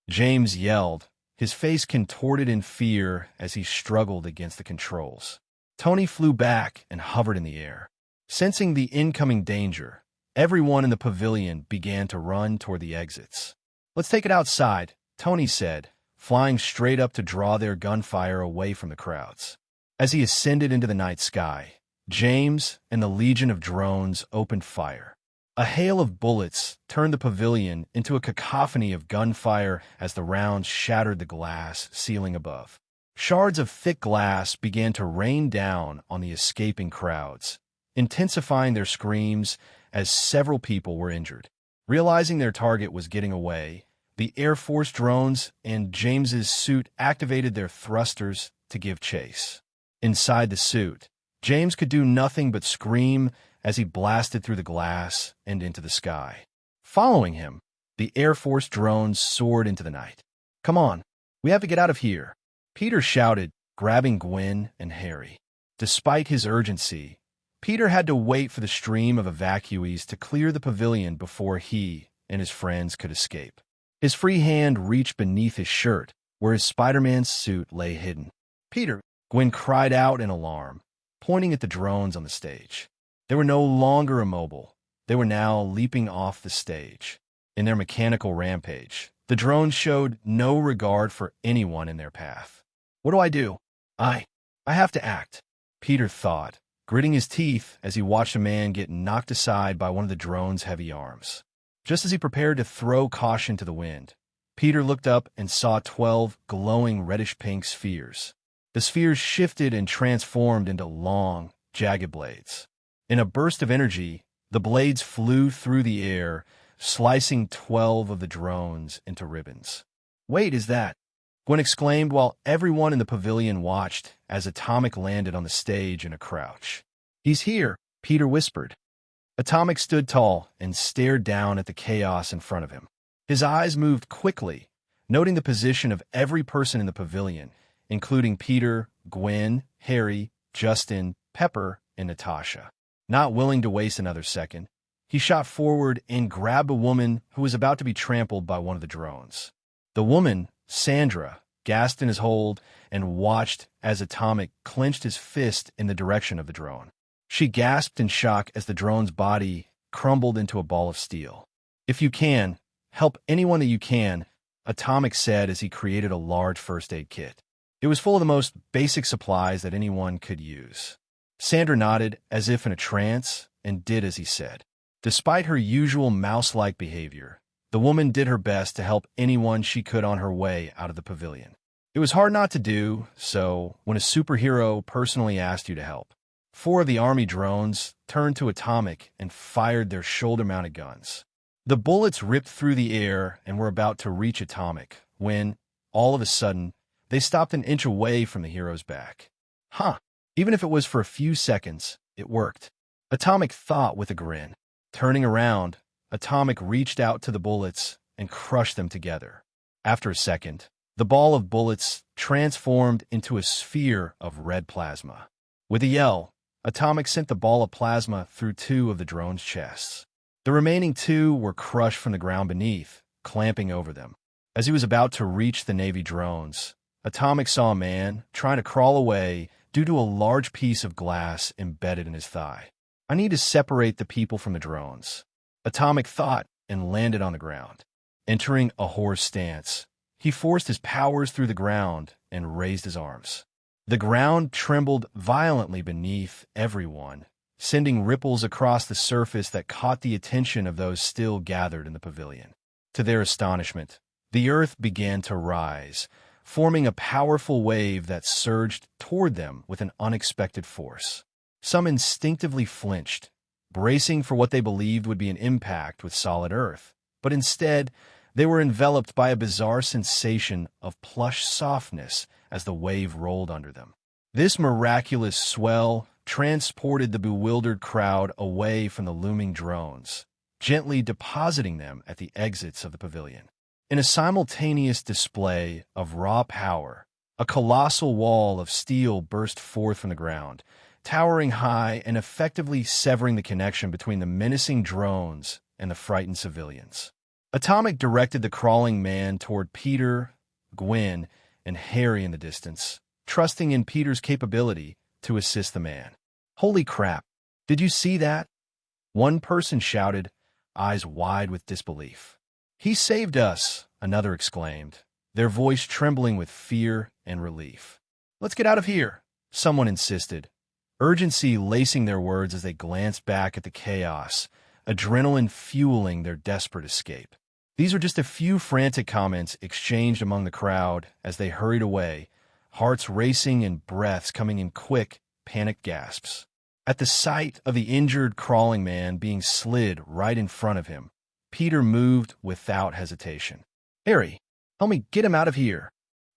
James yelled, his face contorted in fear as he struggled against the controls. Tony flew back and hovered in the air. Sensing the incoming danger, everyone in the pavilion began to run toward the exits. Let's take it outside, Tony said, flying straight up to draw their gunfire away from the crowds. As he ascended into the night sky, James and the legion of drones opened fire. A hail of bullets turned the pavilion into a cacophony of gunfire as the rounds shattered the glass ceiling above. Shards of thick glass began to rain down on the escaping crowds, intensifying their screams as several people were injured. Realizing their target was getting away, The Air Force drones and James's suit activated their thrusters to give chase. Inside the suit, James could do nothing but scream as he blasted through the glass and into the sky. Following him, the Air Force drones soared into the night. "Come on, we have to get out of here," Peter shouted, grabbing Gwen and Harry. Despite his urgency, Peter had to wait for the stream of evacuees to clear the pavilion before he and his friends could escape. His free hand reached beneath his shirt, where his Spider-Man suit lay hidden. "Peter!" Gwen cried out in alarm, pointing at the drones on the stage. They were no longer immobile. They were now leaping off the stage. In their mechanical rampage, the drones showed no regard for anyone in their path. "What do I do? I have to act," Peter thought, gritting his teeth as he watched a man get knocked aside by one of the drone's heavy arms. Just as he prepared to throw caution to the wind, Peter looked up and saw 12 glowing reddish-pink spheres. The spheres shifted and transformed into long, jagged blades. In a burst of energy, the blades flew through the air, slicing 12 of the drones into ribbons. "Wait, is that?" Gwen exclaimed while everyone in the pavilion watched as Atomic landed on the stage in a crouch. "He's here," Peter whispered. Atomic stood tall and stared down at the chaos in front of him. His eyes moved quickly, noting the position of every person in the pavilion, including Peter, Gwen, Harry, Justin, Pepper, and Natasha. Not willing to waste another second, he shot forward and grabbed a woman who was about to be trampled by one of the drones. The woman, Sandra, gasped in his hold and watched as Atomic clenched his fist in the direction of the drone. She gasped in shock as the drone's body crumbled into a ball of steel. "If you can, help anyone that you can," Atomic said as he created a large first aid kit. It was full of the most basic supplies that anyone could use. Sandra nodded as if in a trance and did as he said. Despite her usual mouse-like behavior, the woman did her best to help anyone she could on her way out of the pavilion. It was hard not to do so when a superhero personally asked you to help. 4 of the army drones turned to Atomic and fired their shoulder-mounted guns. The bullets ripped through the air and were about to reach Atomic when, all of a sudden, they stopped an inch away from the hero's back. Even if it was for a few seconds, it worked. Atomic thought with a grin. Turning around, Atomic reached out to the bullets and crushed them together. After a second, the ball of bullets transformed into a sphere of red plasma. With a yell, Atomic sent the ball of plasma through 2 of the drone's chests. The remaining 2 were crushed from the ground beneath, clamping over them. As he was about to reach the Navy drones, Atomic saw a man trying to crawl away due to a large piece of glass embedded in his thigh. "I need to separate the people from the drones," Atomic thought and landed on the ground. Entering a horse stance, he forced his powers through the ground and raised his arms. The ground trembled violently beneath everyone, sending ripples across the surface that caught the attention of those still gathered in the pavilion. To their astonishment, the earth began to rise, forming a powerful wave that surged toward them with an unexpected force. Some instinctively flinched, bracing for what they believed would be an impact with solid earth, but instead, they were enveloped by a bizarre sensation of plush softness as the wave rolled under them. This miraculous swell transported the bewildered crowd away from the looming drones, gently depositing them at the exits of the pavilion. In a simultaneous display of raw power, a colossal wall of steel burst forth from the ground, towering high and effectively severing the connection between the menacing drones and the frightened civilians. Atomic directed the crawling man toward Peter, Gwen, and Harry in the distance, trusting in Peter's capability to assist the man. "Holy crap, did you see that?" One person shouted, eyes wide with disbelief. "He saved us," another exclaimed, their voice trembling with fear and relief. "Let's get out of here," someone insisted, urgency lacing their words as they glanced back at the chaos, adrenaline fueling their desperate escape. These were just a few frantic comments exchanged among the crowd as they hurried away, hearts racing and breaths coming in quick, panicked gasps. At the sight of the injured crawling man being slid right in front of him, Peter moved without hesitation. Harry, help me get him out of here.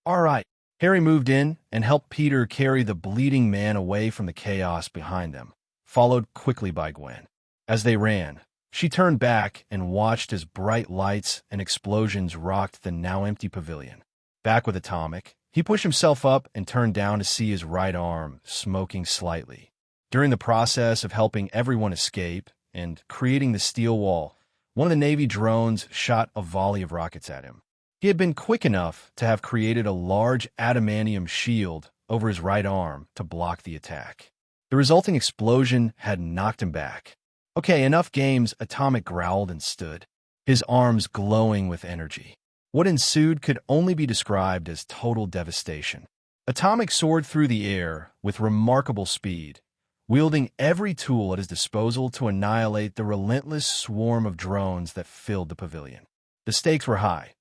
All right. Harry moved in and helped Peter carry the bleeding man away from the chaos behind them, followed quickly by Gwen. As they ran, she turned back and watched as bright lights and explosions rocked the now-empty pavilion. Back with Atomic, he pushed himself up and turned down to see his right arm smoking slightly. During the process of helping everyone escape and creating the steel wall, one of the Navy drones shot a volley of rockets at him. He had been quick enough to have created a large adamantium shield over his right arm to block the attack. The resulting explosion had knocked him back. Okay, enough games, Atomic growled and stood, his arms glowing with energy. What ensued could only be described as total devastation. Atomic soared through the air with remarkable speed, wielding every tool at his disposal to annihilate the relentless swarm of drones that filled the pavilion. The stakes were high.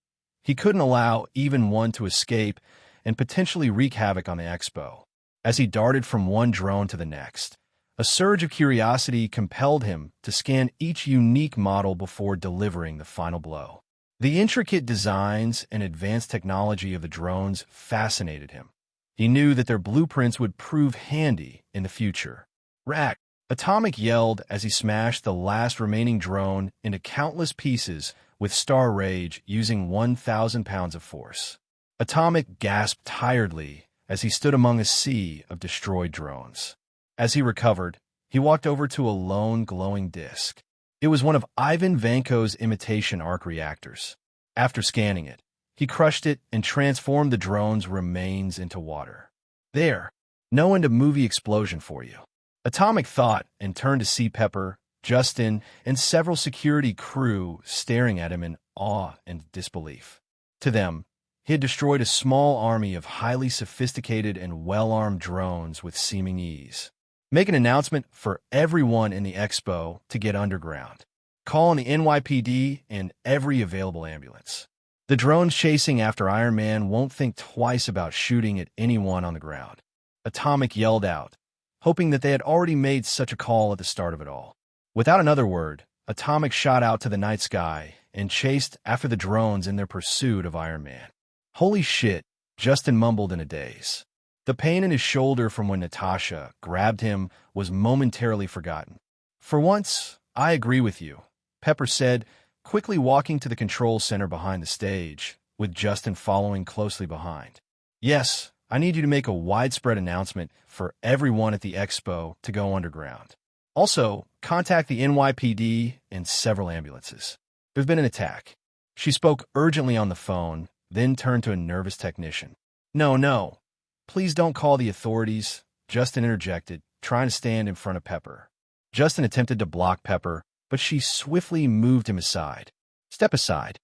He couldn't allow even one to escape and potentially wreak havoc on the expo. As he darted from one drone to the next, a surge of curiosity compelled him to scan each unique model before delivering the final blow. The intricate designs and advanced technology of the drones fascinated him. He knew that their blueprints would prove handy in the future. Rack! Atomic yelled as he smashed the last remaining drone into countless pieces with Star Rage using 1,000 pounds of force. Atomic gasped tiredly as he stood among a sea of destroyed drones. As he recovered, he walked over to a lone glowing disc. It was one of Ivan Vanko's imitation arc reactors. After scanning it, he crushed it and transformed the drone's remains into water. There, no end of movie explosion for you. Atomic thought and turned to see Pepper, Justin, and several security crew staring at him in awe and disbelief. To them, he had destroyed a small army of highly sophisticated and well-armed drones with seeming ease. Make an announcement for everyone in the expo to get underground. Call on the NYPD and every available ambulance. The drones chasing after Iron Man won't think twice about shooting at anyone on the ground. Atomic yelled out, hoping that they had already made such a call at the start of it all. Without another word, Atomic shot out to the night sky and chased after the drones in their pursuit of Iron Man. Holy shit, Justin mumbled in a daze. The pain in his shoulder from when Natasha grabbed him was momentarily forgotten. For once, I agree with you, Pepper said, quickly walking to the control center behind the stage, with Justin following closely behind. Yes, I need you to make a widespread announcement for everyone at the expo to go underground. Also, contact the NYPD and several ambulances. There's been an attack. She spoke urgently on the phone, then turned to a nervous technician. No. Please don't call the authorities, Justin interjected, trying to stand in front of Pepper. Justin attempted to block Pepper, but she swiftly moved him aside. Step aside,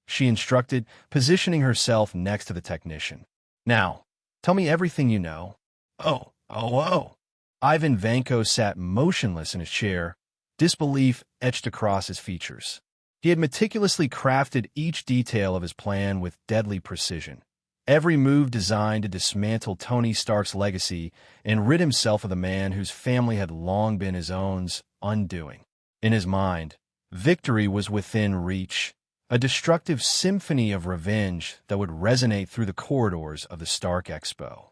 she instructed, positioning herself next to the technician. Now, tell me everything you know. Oh. Ivan Vanko sat motionless in his chair, disbelief etched across his features. He had meticulously crafted each detail of his plan with deadly precision, every move designed to dismantle Tony Stark's legacy and rid himself of the man whose family had long been his own's undoing. In his mind, victory was within reach, a destructive symphony of revenge that would resonate through the corridors of the Stark Expo.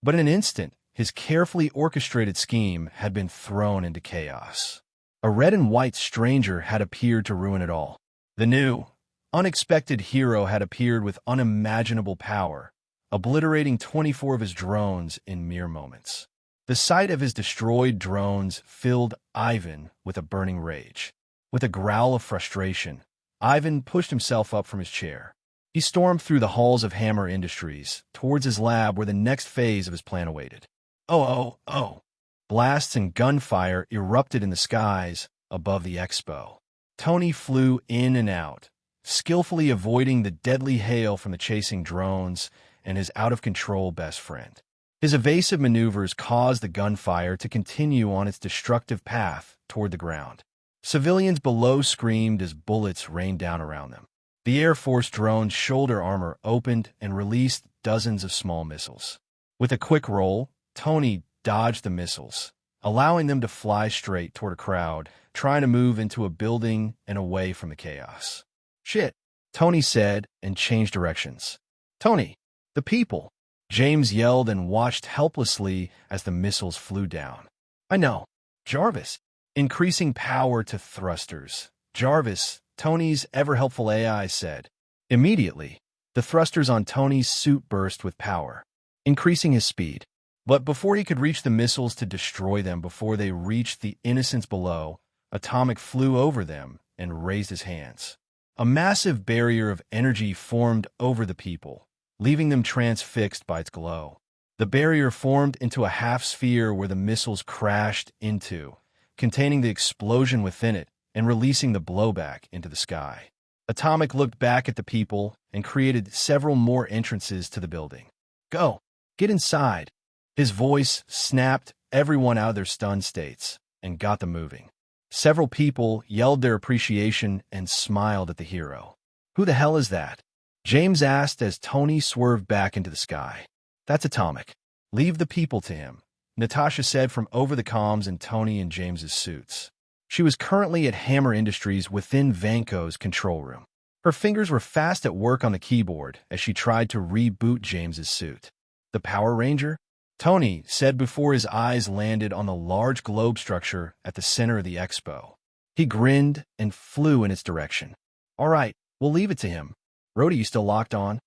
But in an instant, his carefully orchestrated scheme had been thrown into chaos. A red and white stranger had appeared to ruin it all. The new, unexpected hero had appeared with unimaginable power, obliterating 24 of his drones in mere moments. The sight of his destroyed drones filled Ivan with a burning rage. With a growl of frustration, Ivan pushed himself up from his chair. He stormed through the halls of Hammer Industries, towards his lab where the next phase of his plan awaited. Oh. Blasts and gunfire erupted in the skies above the expo. Tony flew in and out, skillfully avoiding the deadly hail from the chasing drones and his out-of-control best friend. His evasive maneuvers caused the gunfire to continue on its destructive path toward the ground. Civilians below screamed as bullets rained down around them. The Air Force drone's shoulder armor opened and released dozens of small missiles. With a quick roll, Tony dodged the missiles, allowing them to fly straight toward a crowd, trying to move into a building and away from the chaos. Shit, Tony said and changed directions. Tony, the people! James yelled and watched helplessly as the missiles flew down. I know. Jarvis. Increasing power to thrusters. Jarvis, Tony's ever-helpful AI said. Immediately, the thrusters on Tony's suit burst with power, increasing his speed. But before he could reach the missiles to destroy them before they reached the innocents below, Atomic flew over them and raised his hands. A massive barrier of energy formed over the people, leaving them transfixed by its glow. The barrier formed into a half-sphere where the missiles crashed into, containing the explosion within it and releasing the blowback into the sky. Atomic looked back at the people and created several more entrances to the building. Go! Get inside! His voice snapped everyone out of their stunned states and got them moving. Several people yelled their appreciation and smiled at the hero. Who the hell is that? James asked as Tony swerved back into the sky. That's Atomic. Leave the people to him, Natasha said from over the comms in Tony and James's suits. She was currently at Hammer Industries within Vanco's control room. Her fingers were fast at work on the keyboard as she tried to reboot James's suit. The Power Ranger? Tony said before his eyes landed on the large globe structure at the center of the expo. He grinned and flew in its direction. All right, we'll leave it to him. Rhodey, you still locked on?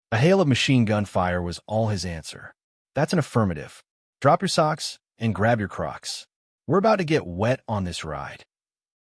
A hail of machine gun fire was all his answer. That's an affirmative. Drop your socks and grab your Crocs. We're about to get wet on this ride.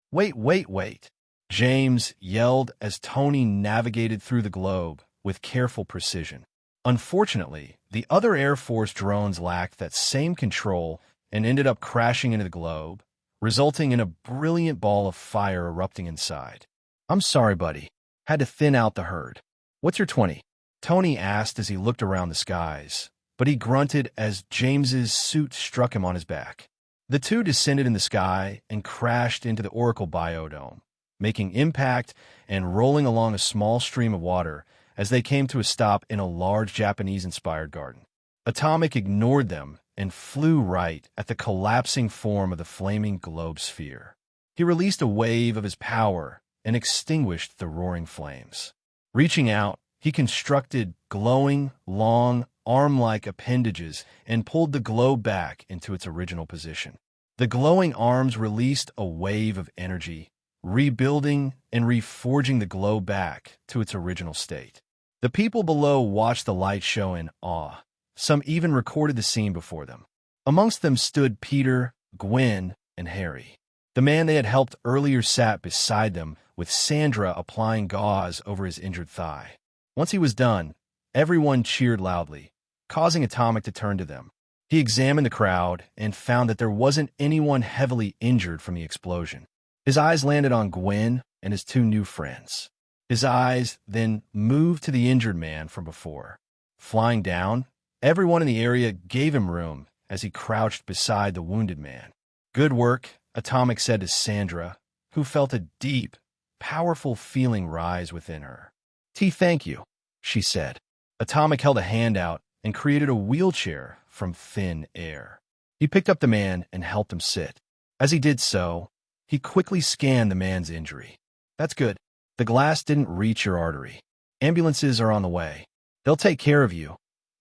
Wait. James yelled as Tony navigated through the globe with careful precision. Unfortunately, the other Air Force drones lacked that same control and ended up crashing into the globe, resulting in a brilliant ball of fire erupting inside. I'm sorry, buddy. Had to thin out the herd. What's your 20? Tony asked as he looked around the skies, but he grunted as James's suit struck him on his back. The two descended in the sky and crashed into the Oracle Biodome, making impact and rolling along a small stream of water as they came to a stop in a large Japanese-inspired garden. Atomic ignored them and flew right at the collapsing form of the flaming globe sphere. He released a wave of his power and extinguished the roaring flames. Reaching out, he constructed glowing, long, arm-like appendages and pulled the globe back into its original position. The glowing arms released a wave of energy, rebuilding and reforging the globe back to its original state. The people below watched the light show in awe. Some even recorded the scene before them. Amongst them stood Peter, Gwen, and Harry. The man they had helped earlier sat beside them, with Sandra applying gauze over his injured thigh. Once he was done, everyone cheered loudly, causing Atomic to turn to them. He examined the crowd and found that there wasn't anyone heavily injured from the explosion. His eyes landed on Gwen and his two new friends. His eyes then moved to the injured man from before. Flying down, everyone in the area gave him room as he crouched beside the wounded man. Good work, Atomic said to Sandra, who felt a deep, powerful feeling rise within her. Thank you, she said. Atomic held a hand out and created a wheelchair from thin air. He picked up the man and helped him sit. As he did so, he quickly scanned the man's injury. That's good. The glass didn't reach your artery. Ambulances are on the way. They'll take care of you,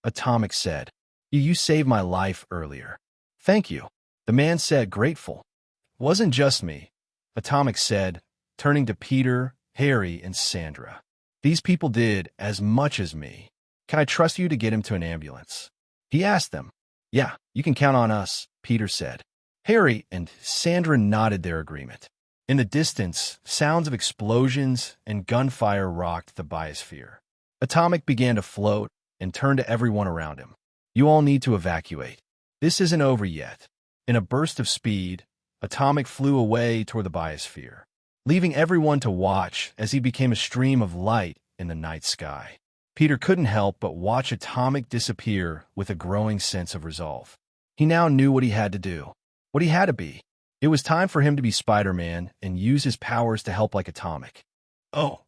Atomic said. You saved my life earlier. Thank you, the man said, grateful. Wasn't just me, Atomic said, turning to Peter, Harry, and Sandra. These people did as much as me. Can I trust you to get him to an ambulance? He asked them. Yeah, you can count on us, Peter said. Harry and Sandra nodded their agreement. In the distance, sounds of explosions and gunfire rocked the biosphere. Atomic began to float and turned to everyone around him. You all need to evacuate. This isn't over yet. In a burst of speed, Atomic flew away toward the biosphere, leaving everyone to watch as he became a stream of light in the night sky. Peter couldn't help but watch Atomic disappear with a growing sense of resolve. He now knew what he had to do, what he had to be. It was time for him to be Spider-Man and use his powers to help like Atomic. Oh.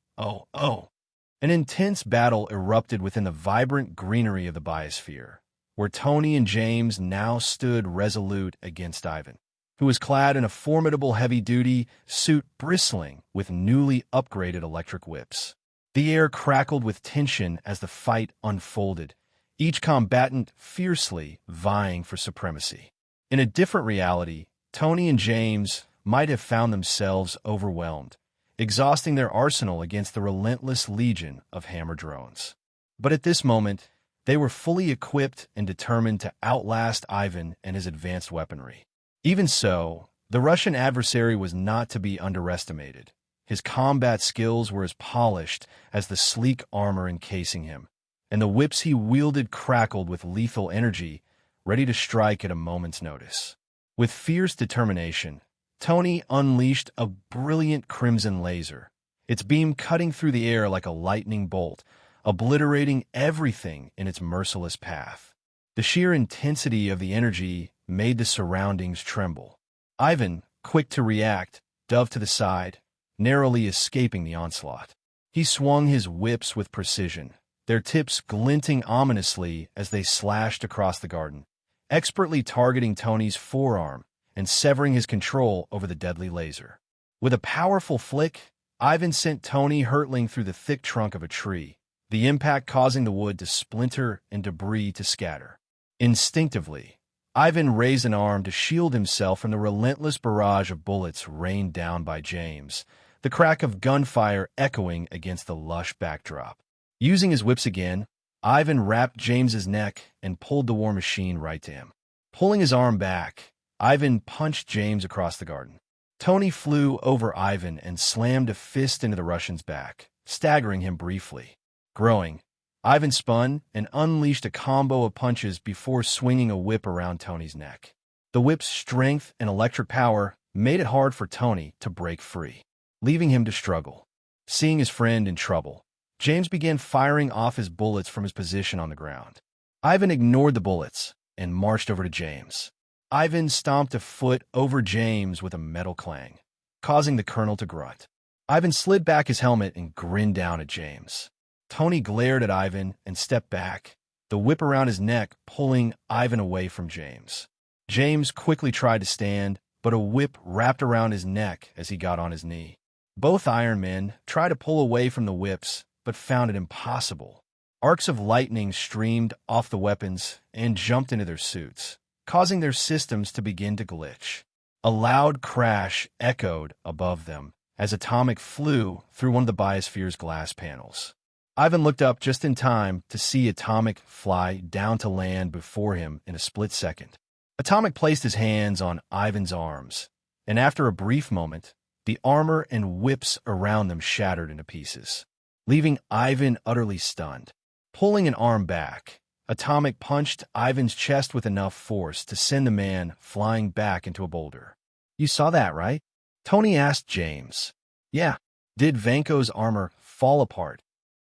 An intense battle erupted within the vibrant greenery of the biosphere, where Tony and James now stood resolute against Ivan. who was clad in a formidable heavy-duty suit bristling with newly upgraded electric whips. The air crackled with tension as the fight unfolded, each combatant fiercely vying for supremacy. In a different reality, Tony and James might have found themselves overwhelmed, exhausting their arsenal against the relentless legion of hammer drones. But at this moment, they were fully equipped and determined to outlast Ivan and his advanced weaponry. Even so, the Russian adversary was not to be underestimated. His combat skills were as polished as the sleek armor encasing him, and the whips he wielded crackled with lethal energy, ready to strike at a moment's notice. With fierce determination, Tony unleashed a brilliant crimson laser, its beam cutting through the air like a lightning bolt, obliterating everything in its merciless path. The sheer intensity of the energy made the surroundings tremble. Ivan, quick to react, dove to the side, narrowly escaping the onslaught. He swung his whips with precision, their tips glinting ominously as they slashed across the garden, expertly targeting Tony's forearm and severing his control over the deadly laser. With a powerful flick, Ivan sent Tony hurtling through the thick trunk of a tree, the impact causing the wood to splinter and debris to scatter. Instinctively, Ivan raised an arm to shield himself from the relentless barrage of bullets rained down by James, the crack of gunfire echoing against the lush backdrop. Using his whips again, Ivan wrapped James's neck and pulled the war machine right to him. Pulling his arm back, Ivan punched James across the garden. Tony flew over Ivan and slammed a fist into the Russian's back, staggering him briefly. Growing, Ivan spun and unleashed a combo of punches before swinging a whip around Tony's neck. The whip's strength and electric power made it hard for Tony to break free, leaving him to struggle. Seeing his friend in trouble, James began firing off his bullets from his position on the ground. Ivan ignored the bullets and marched over to James. Ivan stomped a foot over James with a metal clang, causing the colonel to grunt. Ivan slid back his helmet and grinned down at James. Tony glared at Ivan and stepped back, the whip around his neck pulling Ivan away from James. James quickly tried to stand, but a whip wrapped around his neck as he got on his knee. Both Iron Men tried to pull away from the whips, but found it impossible. Arcs of lightning streamed off the weapons and jumped into their suits, causing their systems to begin to glitch. A loud crash echoed above them as Atomic flew through one of the biosphere's glass panels. Ivan looked up just in time to see Atomic fly down to land before him in a split second. Atomic placed his hands on Ivan's arms, and after a brief moment, the armor and whips around them shattered into pieces, leaving Ivan utterly stunned. Pulling an arm back, Atomic punched Ivan's chest with enough force to send the man flying back into a boulder. "You saw that, right?" Tony asked James. "Yeah." "Did Vanko's armor fall apart?"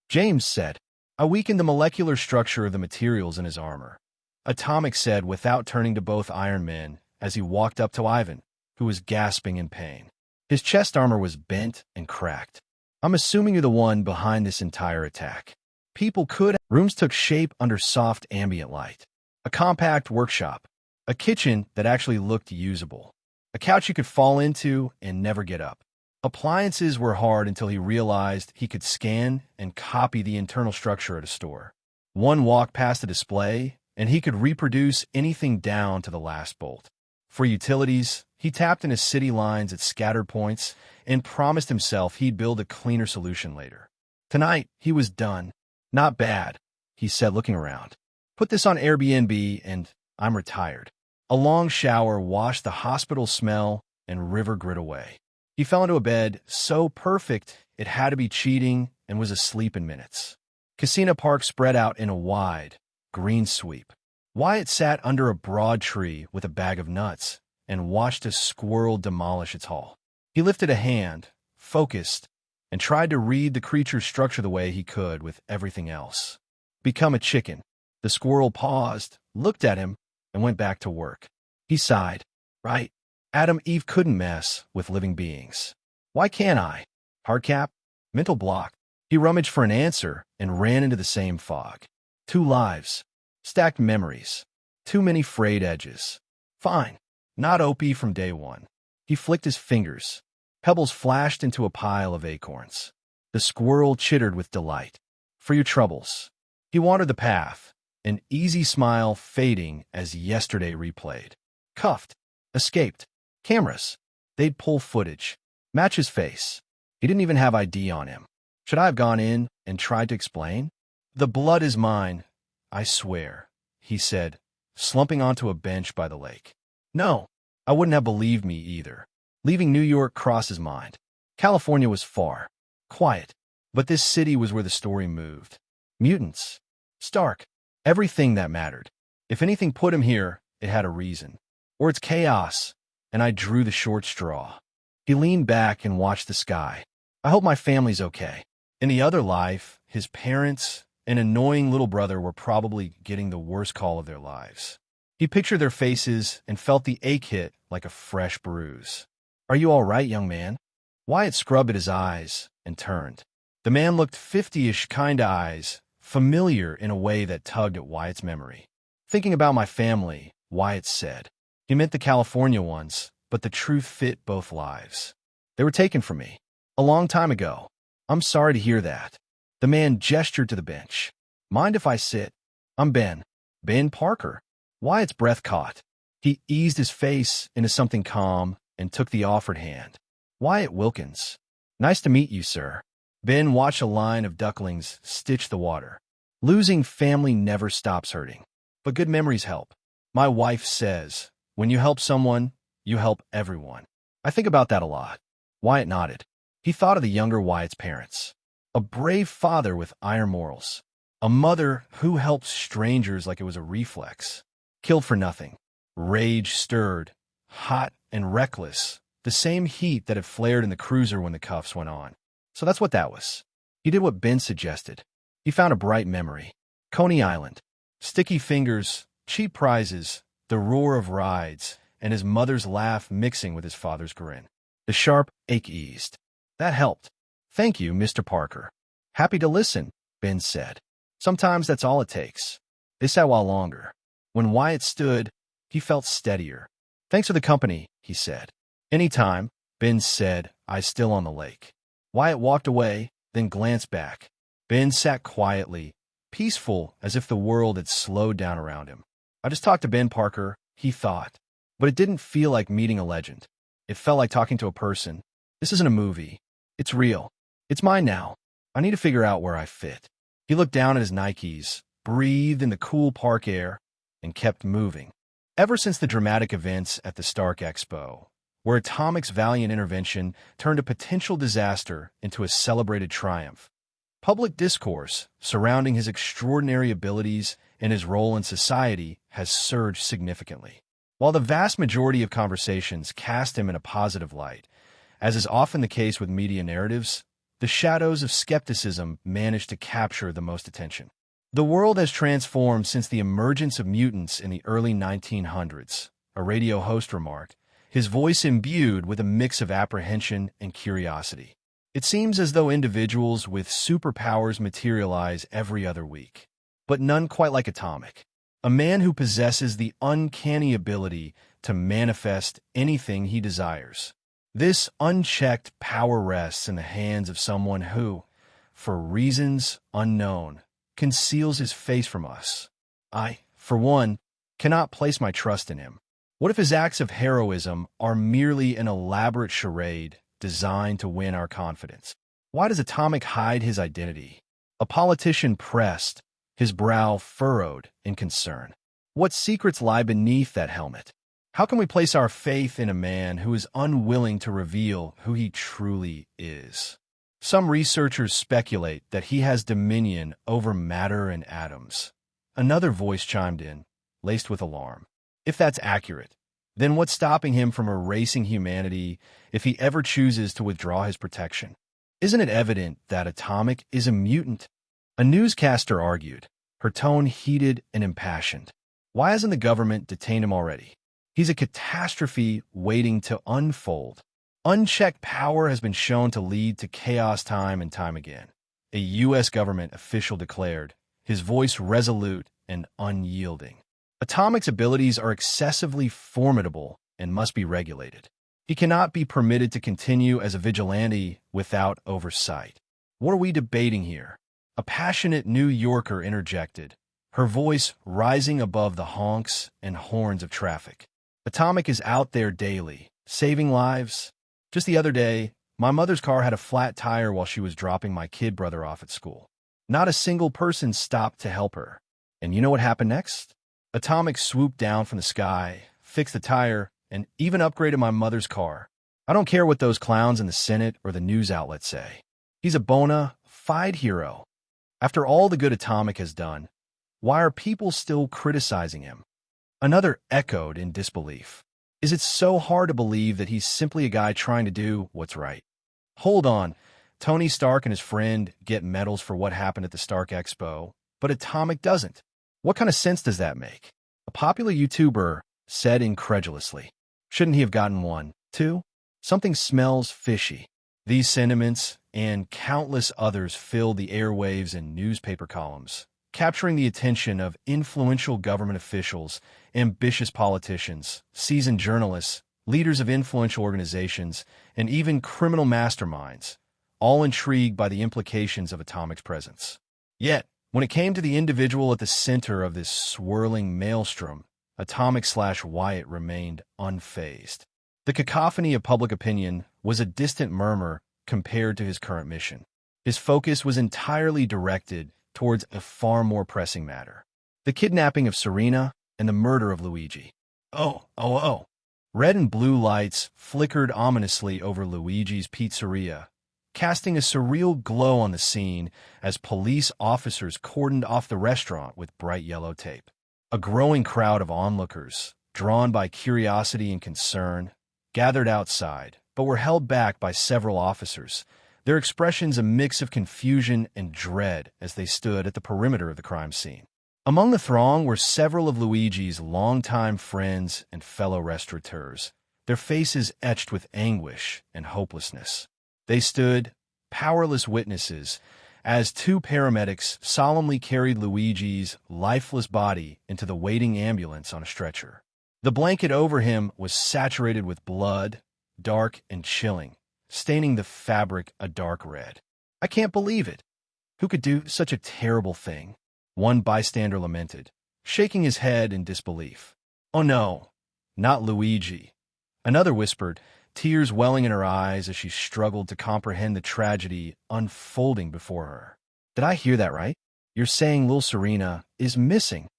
James said. "I weakened the molecular structure of the materials in his armor," Atomic said without turning to both Iron Men as he walked up to Ivan, who was gasping in pain. His chest armor was bent and cracked. "I'm assuming you're the one behind this entire attack." People could. Rooms took shape under soft ambient light. A compact workshop. A kitchen that actually looked usable. A couch you could fall into and never get up. Appliances were hard until he realized he could scan and copy the internal structure at a store. One walk past a display, and he could reproduce anything down to the last bolt. For utilities, he tapped into city lines at scattered points and promised himself he'd build a cleaner solution later. Tonight, he was done. "Not bad," he said, looking around. "Put this on Airbnb, and I'm retired." A long shower washed the hospital smell and river grit away. He fell into a bed so perfect it had to be cheating and was asleep in minutes. Casino Park spread out in a wide, green sweep. Wyatt sat under a broad tree with a bag of nuts and watched a squirrel demolish its haul. He lifted a hand, focused, and tried to read the creature's structure the way he could with everything else. "Become a chicken." The squirrel paused, looked at him, and went back to work. He sighed. "Right. Adam Eve couldn't mess with living beings. Why can't I?" Hardcap? Mental block. He rummaged for an answer and ran into the same fog. 2 lives. Stacked memories. Too many frayed edges. Fine. Not OP from day one. He flicked his fingers. Pebbles flashed into a pile of acorns. The squirrel chittered with delight. For your troubles. He wandered the path, an easy smile fading as yesterday replayed. Cuffed. Escaped. Cameras. They'd pull footage. Match his face. He didn't even have ID on him. Should I have gone in and tried to explain? The blood is mine, I swear, he said, slumping onto a bench by the lake. No, I wouldn't have believed me either. Leaving New York crossed his mind. California was far, quiet, but this city was where the story moved. Mutants. Stark. Everything that mattered. If anything put him here, it had a reason. Or it's chaos, and I drew the short straw. He leaned back and watched the sky. I hope my family's okay. In the other life, his parents, an annoying little brother, were probably getting the worst call of their lives. He pictured their faces and felt the ache hit like a fresh bruise. Are you all right, young man? Wyatt scrubbed at his eyes and turned. The man looked 50-ish kind of eyes, familiar in a way that tugged at Wyatt's memory. Thinking about my family, Wyatt said. He meant the California ones, but the truth fit both lives. They were taken from me. A long time ago. I'm sorry to hear that. The man gestured to the bench. Mind if I sit? I'm Ben. Ben Parker. Wyatt's breath caught. He eased his face into something calm and took the offered hand. Wyatt Wilkins. Nice to meet you, sir. Ben watched a line of ducklings stitch the water. Losing family never stops hurting. But good memories help. My wife says, when you help someone, you help everyone. I think about that a lot. Wyatt nodded. He thought of the younger Wyatt's parents. A brave father with iron morals. A mother who helped strangers like it was a reflex. Killed for nothing. Rage stirred. Hot and reckless. The same heat that had flared in the cruiser when the cuffs went on. So that's what that was. He did what Ben suggested. He found a bright memory. Coney Island. Sticky fingers, cheap prizes, the roar of rides, and his mother's laugh mixing with his father's grin. The sharp ache eased. That helped. Thank you, Mr. Parker. Happy to listen, Ben said. Sometimes that's all it takes. They sat a while longer. When Wyatt stood, he felt steadier. Thanks for the company, he said. Anytime, Ben said, eyes still on the lake. Wyatt walked away, then glanced back. Ben sat quietly, peaceful as if the world had slowed down around him. I just talked to Ben Parker, he thought. But it didn't feel like meeting a legend. It felt like talking to a person. This isn't a movie. It's real. It's mine now. I need to figure out where I fit. He looked down at his Nikes, breathed in the cool park air, and kept moving. Ever since the dramatic events at the Stark Expo, where Atomic's valiant intervention turned a potential disaster into a celebrated triumph, public discourse surrounding his extraordinary abilities and his role in society has surged significantly. While the vast majority of conversations cast him in a positive light, as is often the case with media narratives, the shadows of skepticism managed to capture the most attention. The world has transformed since the emergence of mutants in the early 1900s, a radio host remarked, his voice imbued with a mix of apprehension and curiosity. It seems as though individuals with superpowers materialize every other week, but none quite like Atomic, a man who possesses the uncanny ability to manifest anything he desires. This unchecked power rests in the hands of someone who, for reasons unknown, conceals his face from us. I, for one, cannot place my trust in him. What if his acts of heroism are merely an elaborate charade designed to win our confidence? Why does Atomic hide his identity? A politician pressed, his brow furrowed in concern. What secrets lie beneath that helmet? How can we place our faith in a man who is unwilling to reveal who he truly is? Some researchers speculate that he has dominion over matter and atoms. Another voice chimed in, laced with alarm. If that's accurate, then what's stopping him from erasing humanity if he ever chooses to withdraw his protection? Isn't it evident that Atomic is a mutant? A newscaster argued, her tone heated and impassioned. Why hasn't the government detained him already? He's a catastrophe waiting to unfold. Unchecked power has been shown to lead to chaos time and time again. A U.S. government official declared, his voice resolute and unyielding. Atomic's abilities are excessively formidable and must be regulated. He cannot be permitted to continue as a vigilante without oversight. What are we debating here? A passionate New Yorker interjected, her voice rising above the honks and horns of traffic. Atomic is out there daily, saving lives. Just the other day, my mother's car had a flat tire while she was dropping my kid brother off at school. Not a single person stopped to help her. And you know what happened next? Atomic swooped down from the sky, fixed the tire, and even upgraded my mother's car. I don't care what those clowns in the Senate or the news outlets say. He's a bona fide hero. After all the good Atomic has done, why are people still criticizing him? Another echoed in disbelief. Is it so hard to believe that he's simply a guy trying to do what's right? Hold on. Tony Stark and his friend get medals for what happened at the Stark Expo, but Atomic doesn't. What kind of sense does that make? A popular YouTuber said incredulously. Shouldn't he have gotten one, too? Something smells fishy. These sentiments and countless others filled the airwaves and newspaper columns, capturing the attention of influential government officials, ambitious politicians, seasoned journalists, leaders of influential organizations, and even criminal masterminds, all intrigued by the implications of Atomic's presence. Yet, when it came to the individual at the center of this swirling maelstrom, Atomic/Wyatt remained unfazed. The cacophony of public opinion was a distant murmur compared to his current mission. His focus was entirely directed towards a far more pressing matter: the kidnapping of Serena and the murder of Luigi. Oh. Red and blue lights flickered ominously over Luigi's pizzeria, casting a surreal glow on the scene as police officers cordoned off the restaurant with bright yellow tape. A growing crowd of onlookers, drawn by curiosity and concern, gathered outside, but were held back by several officers, their expressions a mix of confusion and dread as they stood at the perimeter of the crime scene. Among the throng were several of Luigi's longtime friends and fellow restaurateurs, their faces etched with anguish and hopelessness. They stood, powerless witnesses, as two paramedics solemnly carried Luigi's lifeless body into the waiting ambulance on a stretcher. The blanket over him was saturated with blood, dark and chilling, staining the fabric a dark red. "I can't believe it. Who could do such a terrible thing?" one bystander lamented, shaking his head in disbelief. "Oh no, not Luigi," another whispered, tears welling in her eyes as she struggled to comprehend the tragedy unfolding before her. "Did I hear that right? You're saying little Serena is missing?"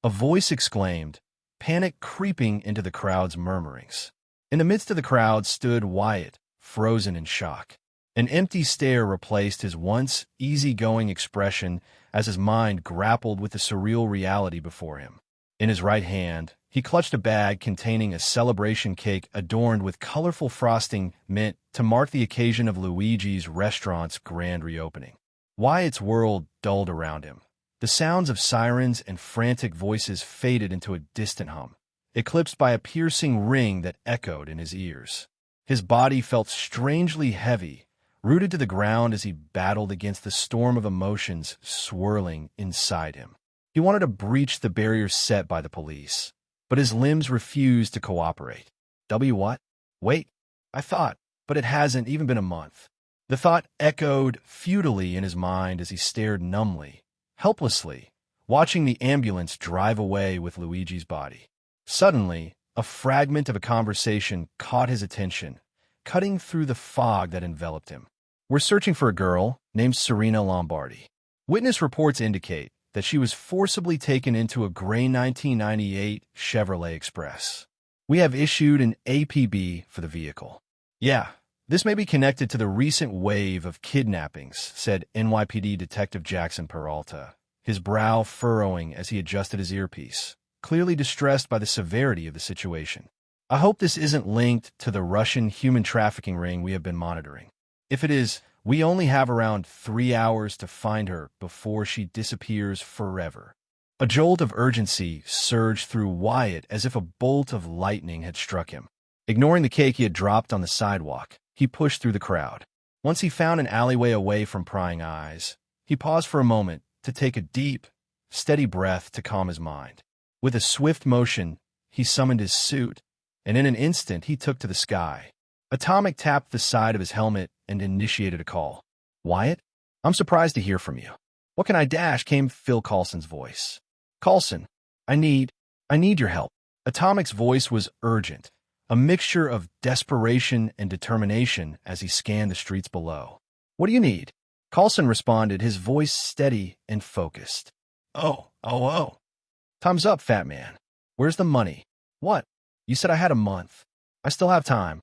A voice exclaimed, panic creeping into the crowd's murmurings. In the midst of the crowd stood Wyatt, frozen in shock. An empty stare replaced his once easygoing expression as his mind grappled with the surreal reality before him. In his right hand, he clutched a bag containing a celebration cake adorned with colorful frosting meant to mark the occasion of Luigi's restaurant's grand reopening. Wyatt's world dulled around him. The sounds of sirens and frantic voices faded into a distant hum, eclipsed by a piercing ring that echoed in his ears. His body felt strangely heavy, rooted to the ground as he battled against the storm of emotions swirling inside him. He wanted to breach the barriers set by the police, but his limbs refused to cooperate. What? Wait, I thought, but it hasn't even been a month. The thought echoed futilely in his mind as he stared numbly, helplessly, watching the ambulance drive away with Luigi's body. Suddenly, a fragment of a conversation caught his attention, cutting through the fog that enveloped him. "We're searching for a girl named Serena Lombardi. Witness reports indicate that she was forcibly taken into a gray 1998 Chevrolet Express. We have issued an APB for the vehicle." "Yeah, this may be connected to the recent wave of kidnappings," said NYPD Detective Jackson Peralta, his brow furrowing as he adjusted his earpiece, clearly distressed by the severity of the situation. "I hope this isn't linked to the Russian human trafficking ring we have been monitoring. If it is, we only have around 3 hours to find her before she disappears forever." A jolt of urgency surged through Wyatt as if a bolt of lightning had struck him. Ignoring the cake he had dropped on the sidewalk, he pushed through the crowd. Once he found an alleyway away from prying eyes, he paused for a moment to take a deep, steady breath to calm his mind. With a swift motion, he summoned his suit, and in an instant he took to the sky. Atomic tapped the side of his helmet and initiated a call. "Wyatt, I'm surprised to hear from you." "What can I dash?" came Phil Coulson's voice. "Coulson, I need your help." Atomic's voice was urgent, a mixture of desperation and determination as he scanned the streets below. "What do you need?" Coulson responded, his voice steady and focused. Oh. Time's up, fat man. Where's the money?" "What? You said I had a month." "I still have time."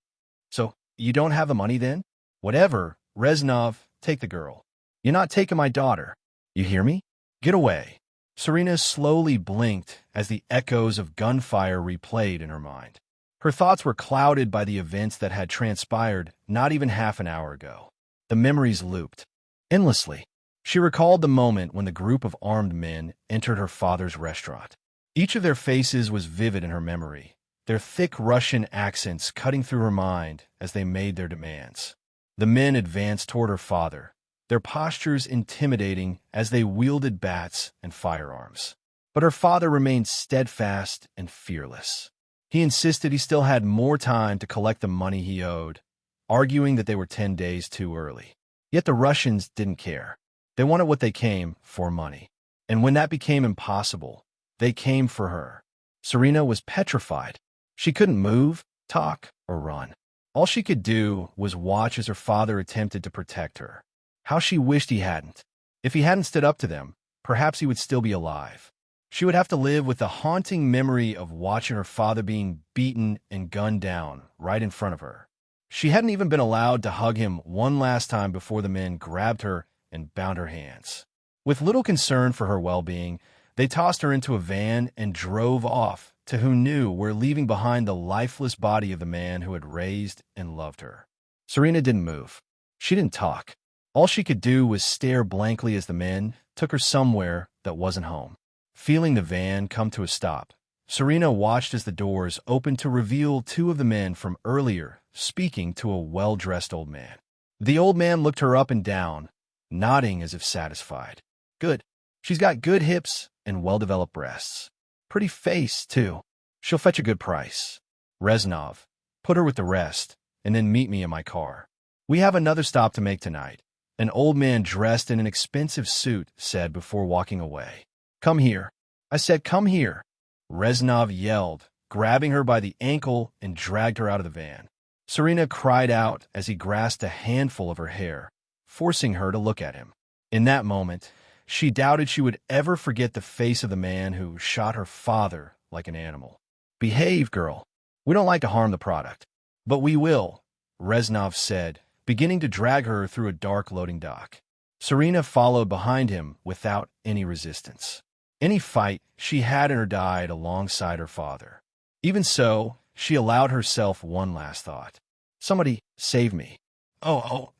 "So, you don't have the money then?" "Whatever. Reznov, take the girl." "You're not taking my daughter. You hear me? Get away." Serena slowly blinked as the echoes of gunfire replayed in her mind. Her thoughts were clouded by the events that had transpired not even half an hour ago. The memories looped endlessly. She recalled the moment when the group of armed men entered her father's restaurant. Each of their faces was vivid in her memory, their thick Russian accents cutting through her mind as they made their demands. The men advanced toward her father, their postures intimidating as they wielded bats and firearms. But her father remained steadfast and fearless. He insisted he still had more time to collect the money he owed, arguing that they were 10 days too early. Yet the Russians didn't care. They wanted what they came for: money. And when that became impossible, they came for her. Serena was petrified. She couldn't move, talk, or run. All she could do was watch as her father attempted to protect her. How she wished he hadn't. If he hadn't stood up to them, perhaps he would still be alive. She would have to live with the haunting memory of watching her father being beaten and gunned down right in front of her. She hadn't even been allowed to hug him one last time before the men grabbed her and bound her hands. With little concern for her well-being, they tossed her into a van and drove off to who knew where, leaving behind the lifeless body of the man who had raised and loved her. Serena didn't move. She didn't talk. All she could do was stare blankly as the men took her somewhere that wasn't home. Feeling the van come to a stop, Serena watched as the doors opened to reveal two of the men from earlier, speaking to a well-dressed old man. The old man looked her up and down, nodding as if satisfied. "Good. She's got good hips and well-developed breasts. Pretty face, too. She'll fetch a good price. Reznov, put her with the rest, and then meet me in my car. We have another stop to make tonight," an old man dressed in an expensive suit said before walking away. "Come here." "I said come here," Reznov yelled, grabbing her by the ankle and dragged her out of the van. Serena cried out as he grasped a handful of her hair, forcing her to look at him. In that moment, she doubted she would ever forget the face of the man who shot her father like an animal. "Behave, girl. We don't like to harm the product." "But we will," Reznov said, beginning to drag her through a dark loading dock. Serena followed behind him without any resistance. Any fight she had in her died alongside her father. Even so, she allowed herself one last thought. "Somebody save me." Oh.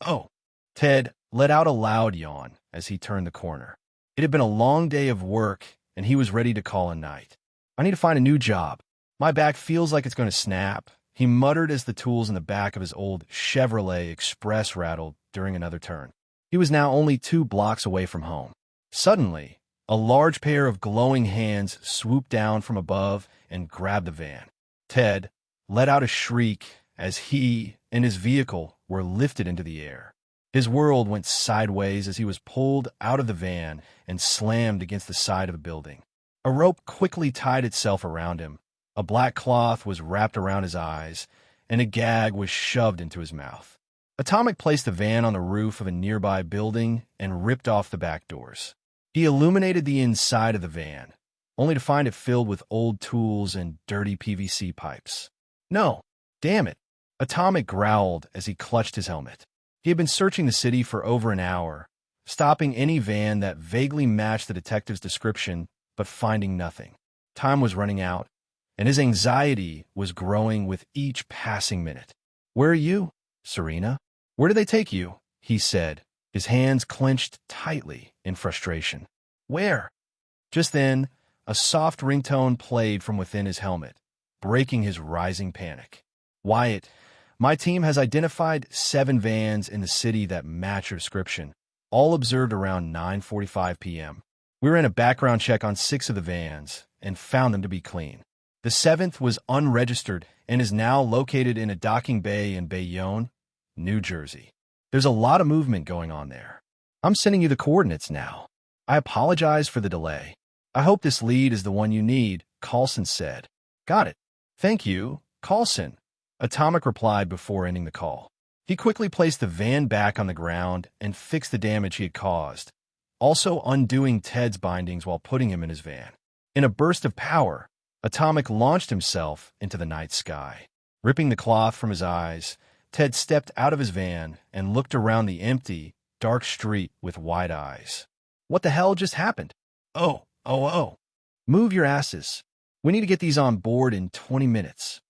Ted let out a loud yawn as he turned the corner. It had been a long day of work, and he was ready to call a night. "I need to find a new job. My back feels like it's going to snap," he muttered as the tools in the back of his old Chevrolet Express rattled during another turn. He was now only 2 blocks away from home. Suddenly, a large pair of glowing hands swooped down from above and grabbed the van. Ted let out a shriek as he and his vehicle were lifted into the air. His world went sideways as he was pulled out of the van and slammed against the side of a building. A rope quickly tied itself around him. A black cloth was wrapped around his eyes, and a gag was shoved into his mouth. Atomic placed the van on the roof of a nearby building and ripped off the back doors. He illuminated the inside of the van, only to find it filled with old tools and dirty PVC pipes. "No, damn it," Atomic growled as he clutched his helmet. He had been searching the city for over an hour, stopping any van that vaguely matched the detective's description, but finding nothing. Time was running out, and his anxiety was growing with each passing minute. "Where are you, Serena? Where did they take you?" he said, his hands clenched tightly in frustration. "Where?" Just then, a soft ringtone played from within his helmet, breaking his rising panic. "Wyatt, my team has identified 7 vans in the city that match your description, all observed around 9:45 p.m. We ran a background check on 6 of the vans and found them to be clean. The seventh was unregistered and is now located in a docking bay in Bayonne, New Jersey. There's a lot of movement going on there. I'm sending you the coordinates now. I apologize for the delay. I hope this lead is the one you need, Coulson said. Got it. Thank you, Coulson. Atomic replied before ending the call. He quickly placed the van back on the ground and fixed the damage he had caused, also undoing Ted's bindings while putting him in his van. In a burst of power, Atomic launched himself into the night sky. Ripping the cloth from his eyes, Ted stepped out of his van and looked around the empty, dark street with wide eyes. What the hell just happened? Oh. Move your asses. We need to get these on board in 20 minutes.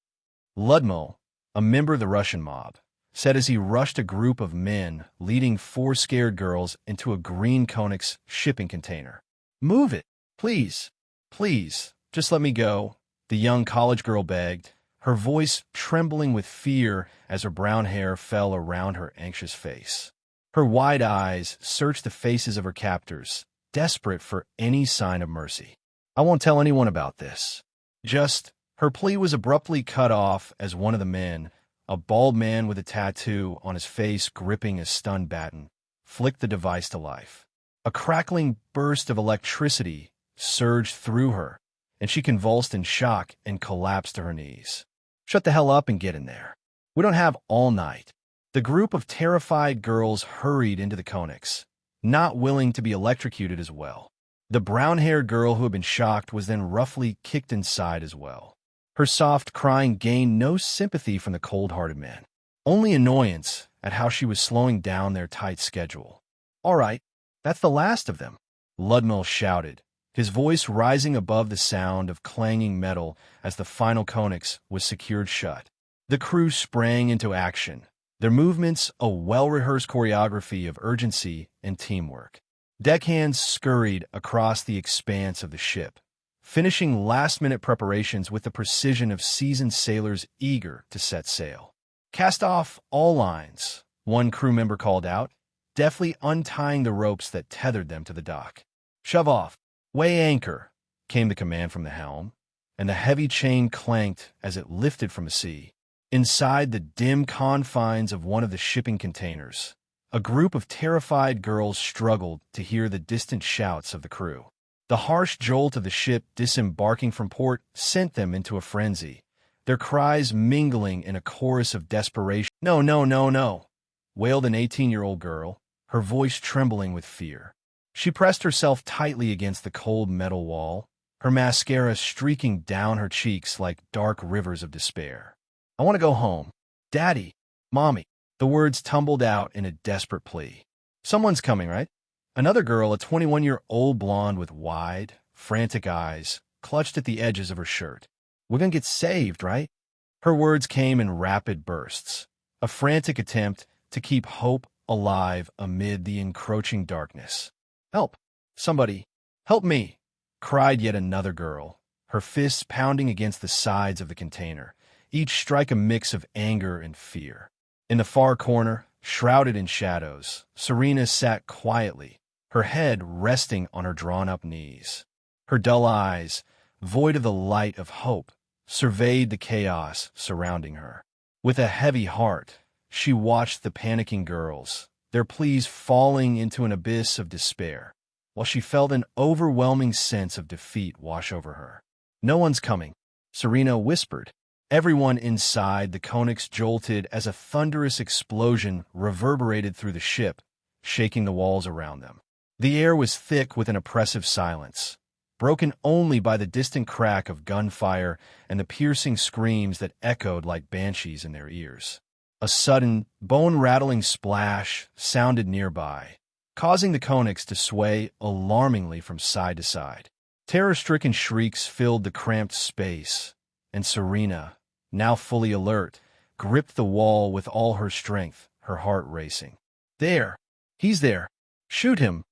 Ludmo, a member of the Russian mob, said as he rushed a group of men leading 4 scared girls into a green Konex shipping container. Move it, please. Please, just let me go, the young college girl begged, her voice trembling with fear as her brown hair fell around her anxious face. Her wide eyes searched the faces of her captors, desperate for any sign of mercy. I won't tell anyone about this. Her plea was abruptly cut off as one of the men, a bald man with a tattoo on his face gripping a stun baton, flicked the device to life. A crackling burst of electricity surged through her, and she convulsed in shock and collapsed to her knees. Shut the hell up and get in there. We don't have all night. The group of terrified girls hurried into the Konex, not willing to be electrocuted as well. The brown-haired girl who had been shocked was then roughly kicked inside as well. Her soft crying gained no sympathy from the cold-hearted men, only annoyance at how she was slowing down their tight schedule. All right, that's the last of them, Ludmill shouted, his voice rising above the sound of clanging metal as the final Konex was secured shut. The crew sprang into action, their movements a well-rehearsed choreography of urgency and teamwork. Deckhands scurried across the expanse of the ship, finishing last-minute preparations with the precision of seasoned sailors eager to set sail. Cast off all lines, one crew member called out, deftly untying the ropes that tethered them to the dock. Shove off. Weigh anchor, came the command from the helm, and the heavy chain clanked as it lifted from the sea. Inside the dim confines of one of the shipping containers, a group of terrified girls struggled to hear the distant shouts of the crew. The harsh jolt of the ship disembarking from port sent them into a frenzy, their cries mingling in a chorus of desperation. No, wailed an 18-year-old girl, her voice trembling with fear. She pressed herself tightly against the cold metal wall, her mascara streaking down her cheeks like dark rivers of despair. I want to go home. Daddy, Mommy. The words tumbled out in a desperate plea. Someone's coming, right? Another girl, a 21-year-old blonde with wide, frantic eyes, clutched at the edges of her shirt. We're gonna get saved, right? Her words came in rapid bursts, a frantic attempt to keep hope alive amid the encroaching darkness. Help! Somebody! Help me! Cried yet another girl, her fists pounding against the sides of the container, each strike a mix of anger and fear. In the far corner, shrouded in shadows, Serena sat quietly, her head resting on her drawn-up knees. Her dull eyes, void of the light of hope, surveyed the chaos surrounding her. With a heavy heart, she watched the panicking girls, their pleas falling into an abyss of despair, while she felt an overwhelming sense of defeat wash over her. No one's coming, Serena whispered. Everyone inside the Konex jolted as a thunderous explosion reverberated through the ship, shaking the walls around them. The air was thick with an oppressive silence, broken only by the distant crack of gunfire and the piercing screams that echoed like banshees in their ears. A sudden, bone-rattling splash sounded nearby, causing the Konex to sway alarmingly from side to side. Terror-stricken shrieks filled the cramped space, and Serena, now fully alert, gripped the wall with all her strength, her heart racing. There! He's there! Shoot him!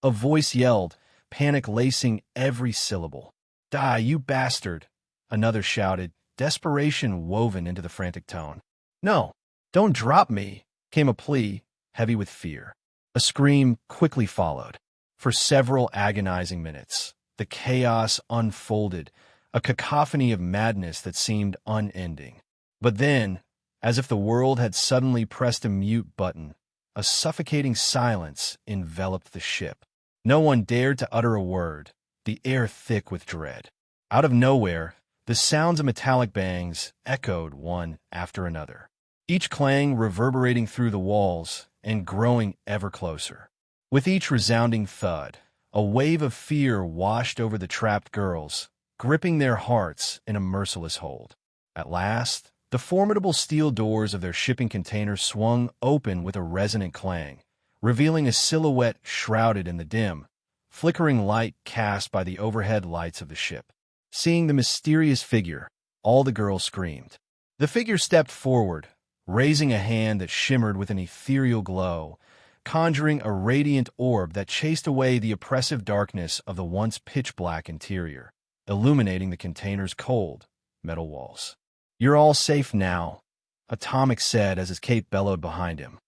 A voice yelled, panic lacing every syllable. Die, you bastard! Another shouted, desperation woven into the frantic tone. No! Don't drop me! Came a plea, heavy with fear. A scream quickly followed. For several agonizing minutes, the chaos unfolded, a cacophony of madness that seemed unending. But then, as if the world had suddenly pressed a mute button, a suffocating silence enveloped the ship. No one dared to utter a word, the air thick with dread. Out of nowhere, the sounds of metallic bangs echoed one after another, each clang reverberating through the walls and growing ever closer. With each resounding thud, a wave of fear washed over the trapped girls, gripping their hearts in a merciless hold. At last, the formidable steel doors of their shipping container swung open with a resonant clang, revealing a silhouette shrouded in the dim, flickering light cast by the overhead lights of the ship. Seeing the mysterious figure, all the girls screamed. The figure stepped forward, raising a hand that shimmered with an ethereal glow, conjuring a radiant orb that chased away the oppressive darkness of the once pitch-black interior, illuminating the container's cold, metal walls. "You're all safe now," Atomic said as his cape bellowed behind him.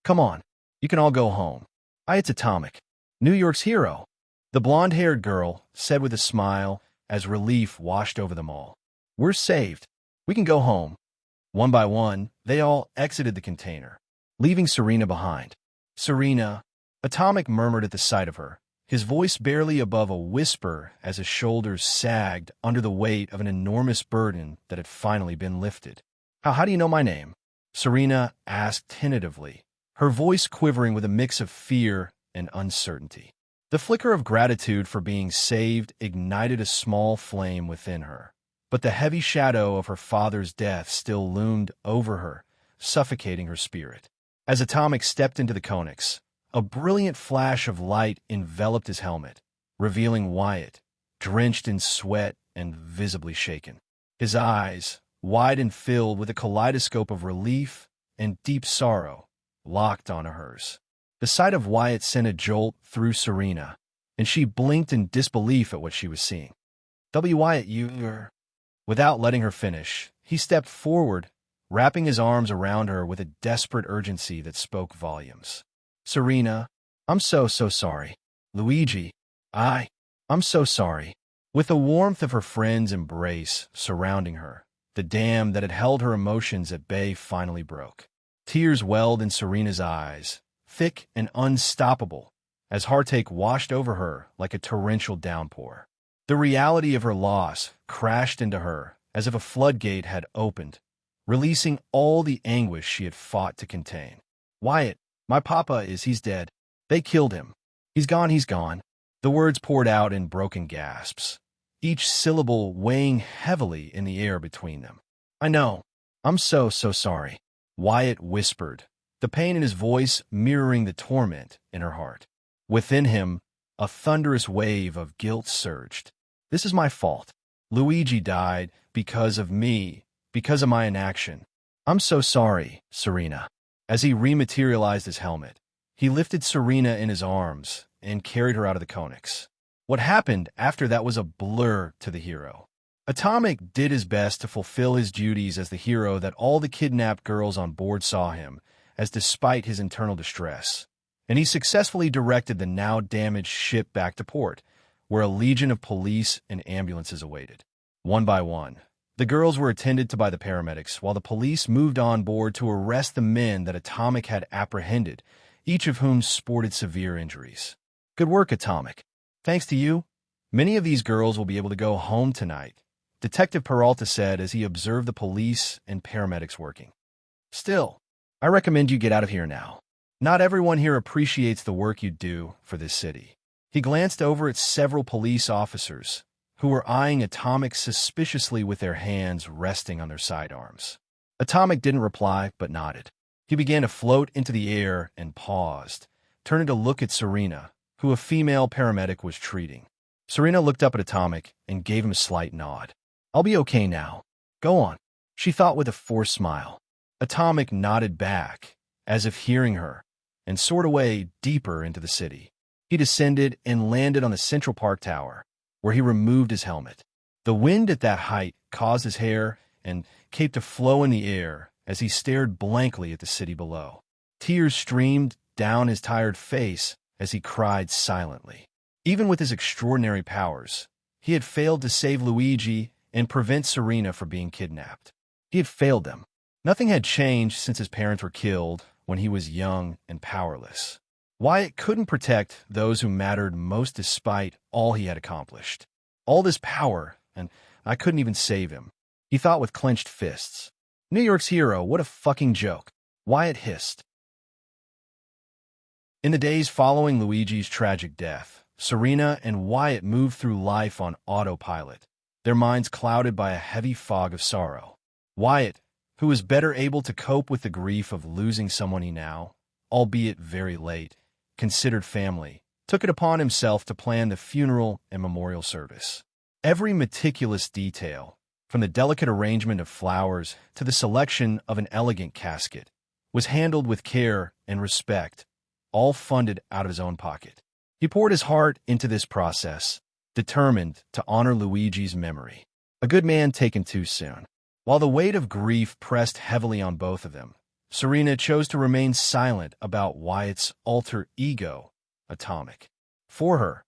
"Come on, you can all go home. It's Atomic, New York's hero," the blonde-haired girl said with a smile as relief washed over them all. "We're saved. We can go home." One by one, they all exited the container, leaving Serena behind. "Serena," Atomic murmured at the sight of her, his voice barely above a whisper as his shoulders sagged under the weight of an enormous burden that had finally been lifted. How do you know my name?" Serena asked tentatively, her voice quivering with a mix of fear and uncertainty. The flicker of gratitude for being saved ignited a small flame within her, but the heavy shadow of her father's death still loomed over her, suffocating her spirit. As Atomic stepped into the Konix, a brilliant flash of light enveloped his helmet, revealing Wyatt, drenched in sweat and visibly shaken. His eyes, wide and filled with a kaleidoscope of relief and deep sorrow, locked onto hers. The sight of Wyatt sent a jolt through Serena, and she blinked in disbelief at what she was seeing. Wyatt, you're..." Without letting her finish, he stepped forward, wrapping his arms around her with a desperate urgency that spoke volumes. "Serena, I'm so sorry. Luigi, I'm so sorry." With the warmth of her friend's embrace surrounding her, the dam that had held her emotions at bay finally broke. Tears welled in Serena's eyes, thick and unstoppable, as heartache washed over her like a torrential downpour. The reality of her loss crashed into her as if a floodgate had opened, releasing all the anguish she had fought to contain. "Wyatt, my papa he's dead. They killed him. He's gone." The words poured out in broken gasps, each syllable weighing heavily in the air between them. "I know. I'm so sorry," Wyatt whispered, the pain in his voice mirroring the torment in her heart. Within him, a thunderous wave of guilt surged. "This is my fault. Luigi died because of me, because of my inaction. I'm so sorry, Serena." As he rematerialized his helmet, he lifted Serena in his arms and carried her out of the Konix. What happened after that was a blur to the hero. Atomic did his best to fulfill his duties as the hero that all the kidnapped girls on board saw him as, despite his internal distress, and he successfully directed the now damaged ship back to port, where a legion of police and ambulances awaited. One by one, the girls were attended to by the paramedics, while the police moved on board to arrest the men that Atomic had apprehended, each of whom sported severe injuries. "Good work, Atomic. Thanks to you, many of these girls will be able to go home tonight," Detective Peralta said as he observed the police and paramedics working. "Still, I recommend you get out of here now. Not everyone here appreciates the work you do for this city." He glanced over at several police officers, who were eyeing Atomic suspiciously with their hands resting on their sidearms. Atomic didn't reply, but nodded. He began to float into the air and paused, turning to look at Serena, who a female paramedic was treating. Serena looked up at Atomic and gave him a slight nod. "I'll be okay now. Go on," she thought with a forced smile. Atomic nodded back, as if hearing her, and soared away deeper into the city. He descended and landed on the Central Park Tower, where he removed his helmet. The wind at that height caused his hair and cape to flow in the air as he stared blankly at the city below. Tears streamed down his tired face as he cried silently. Even with his extraordinary powers, He had failed to save Luigi and prevent Serena from being kidnapped. He had failed them. Nothing had changed since his parents were killed when he was young and powerless. Wyatt couldn't protect those who mattered most despite all he had accomplished. All this power, and I couldn't even save him. He thought with clenched fists. New York's hero, what a fucking joke. Wyatt hissed. In the days following Luigi's tragic death, Serena and Wyatt moved through life on autopilot, their minds clouded by a heavy fog of sorrow. Wyatt, who was better able to cope with the grief of losing someone he now, albeit very late, considered family, took it upon himself to plan the funeral and memorial service. Every meticulous detail, from the delicate arrangement of flowers to the selection of an elegant casket, was handled with care and respect, all funded out of his own pocket. He poured his heart into this process, determined to honor Luigi's memory. A good man taken too soon. While the weight of grief pressed heavily on both of them, Serena chose to remain silent about Wyatt's alter ego, Atomic. For her,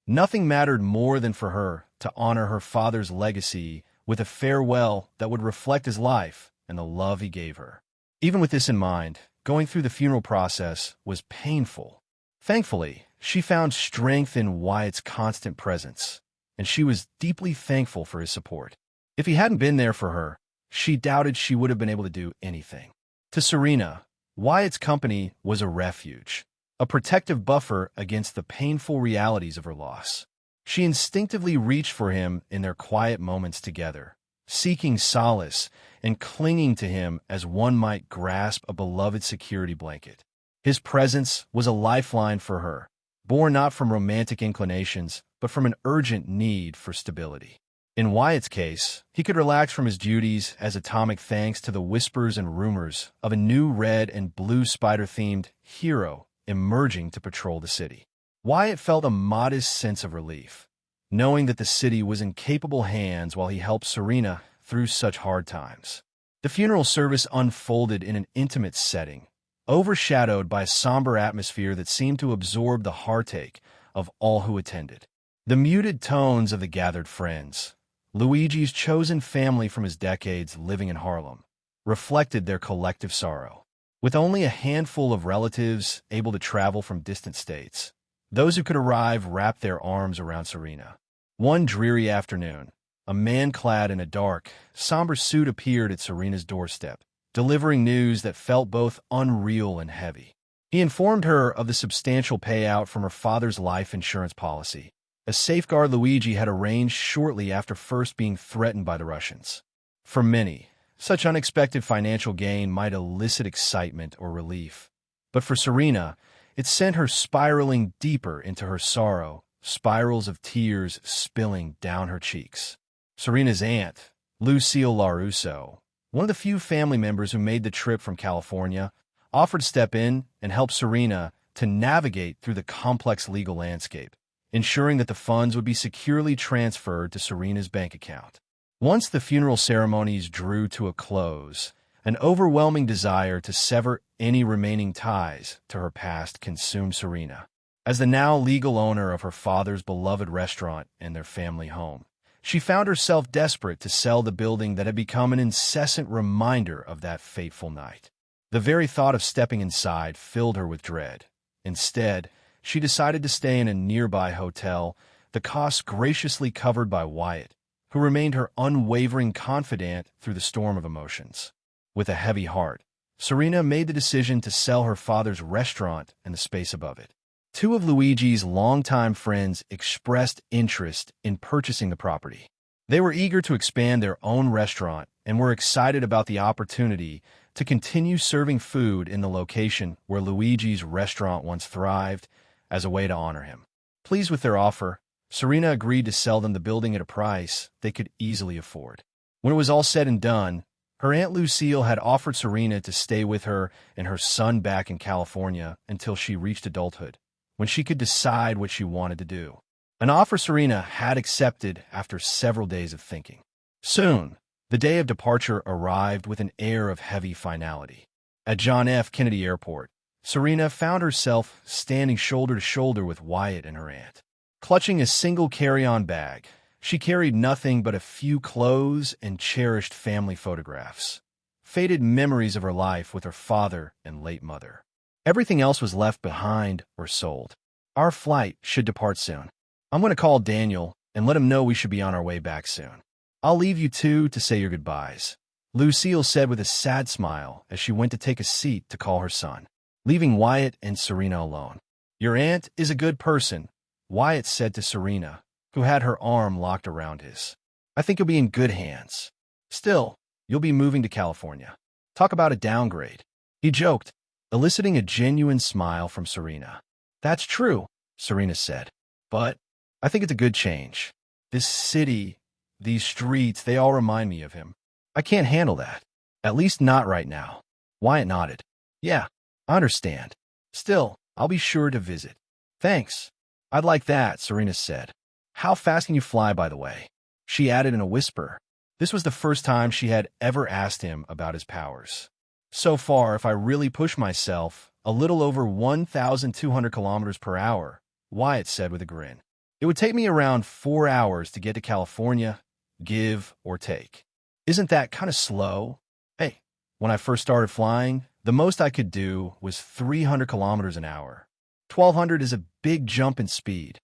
nothing mattered more than for her to honor her father's legacy with a farewell that would reflect his life and the love he gave her. Even with this in mind, going through the funeral process was painful. Thankfully, she found strength in Wyatt's constant presence, and she was deeply thankful for his support. If he hadn't been there for her, she doubted she would have been able to do anything. To Serena, Wyatt's company was a refuge, a protective buffer against the painful realities of her loss. She instinctively reached for him in their quiet moments together, seeking solace and clinging to him as one might grasp a beloved security blanket. His presence was a lifeline for her, born not from romantic inclinations, but from an urgent need for stability. In Wyatt's case, he could relax from his duties as Atomic thanks to the whispers and rumors of a new red and blue spider-themed hero emerging to patrol the city. Wyatt felt a modest sense of relief, knowing that the city was in capable hands while he helped Serena through such hard times. The funeral service unfolded in an intimate setting, overshadowed by a somber atmosphere that seemed to absorb the heartache of all who attended. The muted tones of the gathered friends, Luigi's chosen family from his decades living in Harlem, reflected their collective sorrow. With only a handful of relatives able to travel from distant states, those who could arrive wrapped their arms around Serena. One dreary afternoon, a man clad in a dark, somber suit appeared at Serena's doorstep, delivering news that felt both unreal and heavy. He informed her of the substantial payout from her father's life insurance policy, a safeguard Luigi had arranged shortly after first being threatened by the Russians. For many, such unexpected financial gain might elicit excitement or relief, but for Serena, it sent her spiraling deeper into her sorrow, spirals of tears spilling down her cheeks. Serena's aunt, Lucille LaRusso, one of the few family members who made the trip from California, offered to step in and help Serena to navigate through the complex legal landscape, ensuring that the funds would be securely transferred to Serena's bank account. Once the funeral ceremonies drew to a close, an overwhelming desire to sever any remaining ties to her past consumed Serena. As the now legal owner of her father's beloved restaurant and their family home, she found herself desperate to sell the building that had become an incessant reminder of that fateful night. The very thought of stepping inside filled her with dread. Instead, she decided to stay in a nearby hotel, the costs graciously covered by Wyatt, who remained her unwavering confidant through the storm of emotions. With a heavy heart, Serena made the decision to sell her father's restaurant and the space above it. Two of Luigi's longtime friends expressed interest in purchasing the property. They were eager to expand their own restaurant and were excited about the opportunity to continue serving food in the location where Luigi's restaurant once thrived as a way to honor him. Pleased with their offer, Serena agreed to sell them the building at a price they could easily afford. When it was all said and done, her Aunt Lucille had offered Serena to stay with her and her son back in California until she reached adulthood, when she could decide what she wanted to do. An offer Serena had accepted after several days of thinking. Soon, the day of departure arrived with an air of heavy finality. At John F. Kennedy Airport, Serena found herself standing shoulder to shoulder with Wyatt and her aunt. Clutching a single carry-on bag, She carried nothing but a few clothes and cherished family photographs, faded memories of her life with her father and late mother. Everything else was left behind or sold. Our flight should depart soon. I'm going to call Daniel and let him know we should be on our way back soon. I'll leave you two to say your goodbyes, Lucille said with a sad smile as she went to take a seat to call her son, leaving Wyatt and Serena alone. Your aunt is a good person, Wyatt said to Serena, who had her arm locked around his. I think you'll be in good hands. Still, you'll be moving to California. Talk about a downgrade. He joked, eliciting a genuine smile from Serena. That's true, Serena said. But I think it's a good change. This city, these streets, they all remind me of him. I can't handle that. At least not right now. Wyatt nodded. Yeah, I understand. Still, I'll be sure to visit. Thanks. I'd like that, Serena said. How fast can you fly, by the way? She added in a whisper. This was the first time she had ever asked him about his powers. So far, if I really push myself, a little over 1,200 kilometers per hour, Wyatt said with a grin. It would take me around 4 hours to get to California, give or take. Isn't that kind of slow? Hey, when I first started flying, the most I could do was 300 kilometers an hour. 1,200 is a big jump in speed.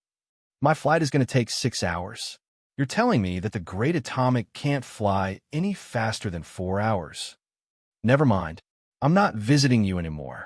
My flight is going to take 6 hours. You're telling me that the Great Atomic can't fly any faster than 4 hours. Never mind. I'm not visiting you anymore,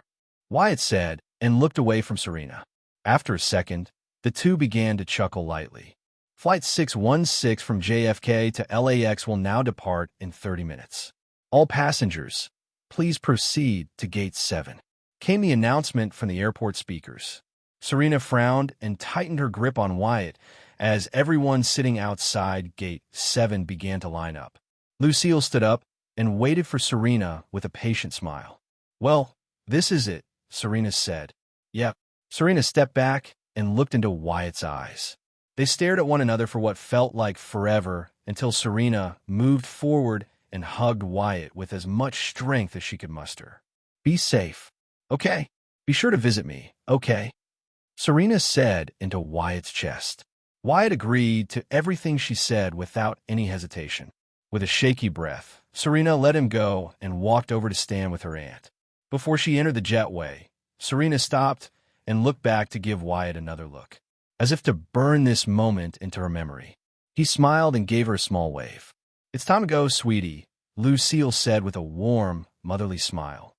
Wyatt said and looked away from Serena. After a second, the two began to chuckle lightly. Flight 616 from JFK to LAX will now depart in 30 minutes. All passengers, please proceed to Gate 7. Came the announcement from the airport speakers. Serena frowned and tightened her grip on Wyatt as everyone sitting outside Gate 7 began to line up. Lucille stood up and waited for Serena with a patient smile. Well, this is it, Serena said. Yep. Serena stepped back and looked into Wyatt's eyes. They stared at one another for what felt like forever until Serena moved forward and hugged Wyatt with as much strength as she could muster. Be safe. Okay. Be sure to visit me, okay? Serena said into Wyatt's chest. Wyatt agreed to everything she said without any hesitation. With a shaky breath, Serena let him go and walked over to stand with her aunt. Before she entered the jetway, Serena stopped and looked back to give Wyatt another look, as if to burn this moment into her memory. He smiled and gave her a small wave. It's time to go, sweetie, Lucille said with a warm, motherly smile.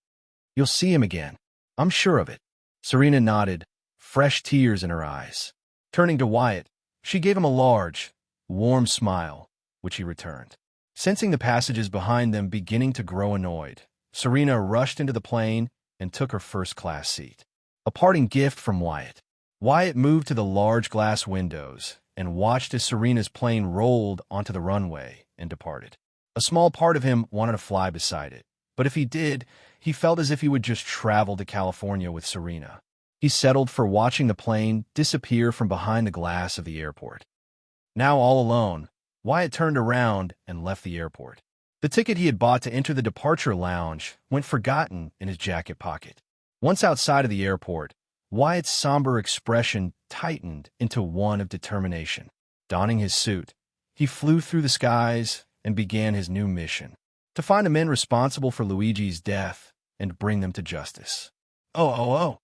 You'll see him again. I'm sure of it. Serena nodded, fresh tears in her eyes. Turning to Wyatt, she gave him a large, warm smile, which he returned. Sensing the passages behind them beginning to grow annoyed, Serena rushed into the plane and took her first-class seat. A parting gift from Wyatt. Wyatt moved to the large glass windows and watched as Serena's plane rolled onto the runway and departed. A small part of him wanted to fly beside it, but if he did, he felt as if he would just travel to California with Serena. He settled for watching the plane disappear from behind the glass of the airport. Now all alone, Wyatt turned around and left the airport. The ticket he had bought to enter the departure lounge went forgotten in his jacket pocket. Once outside of the airport, Wyatt's somber expression tightened into one of determination. Donning his suit, he flew through the skies and began his new mission, to find the men responsible for Luigi's death and bring them to justice. Oh.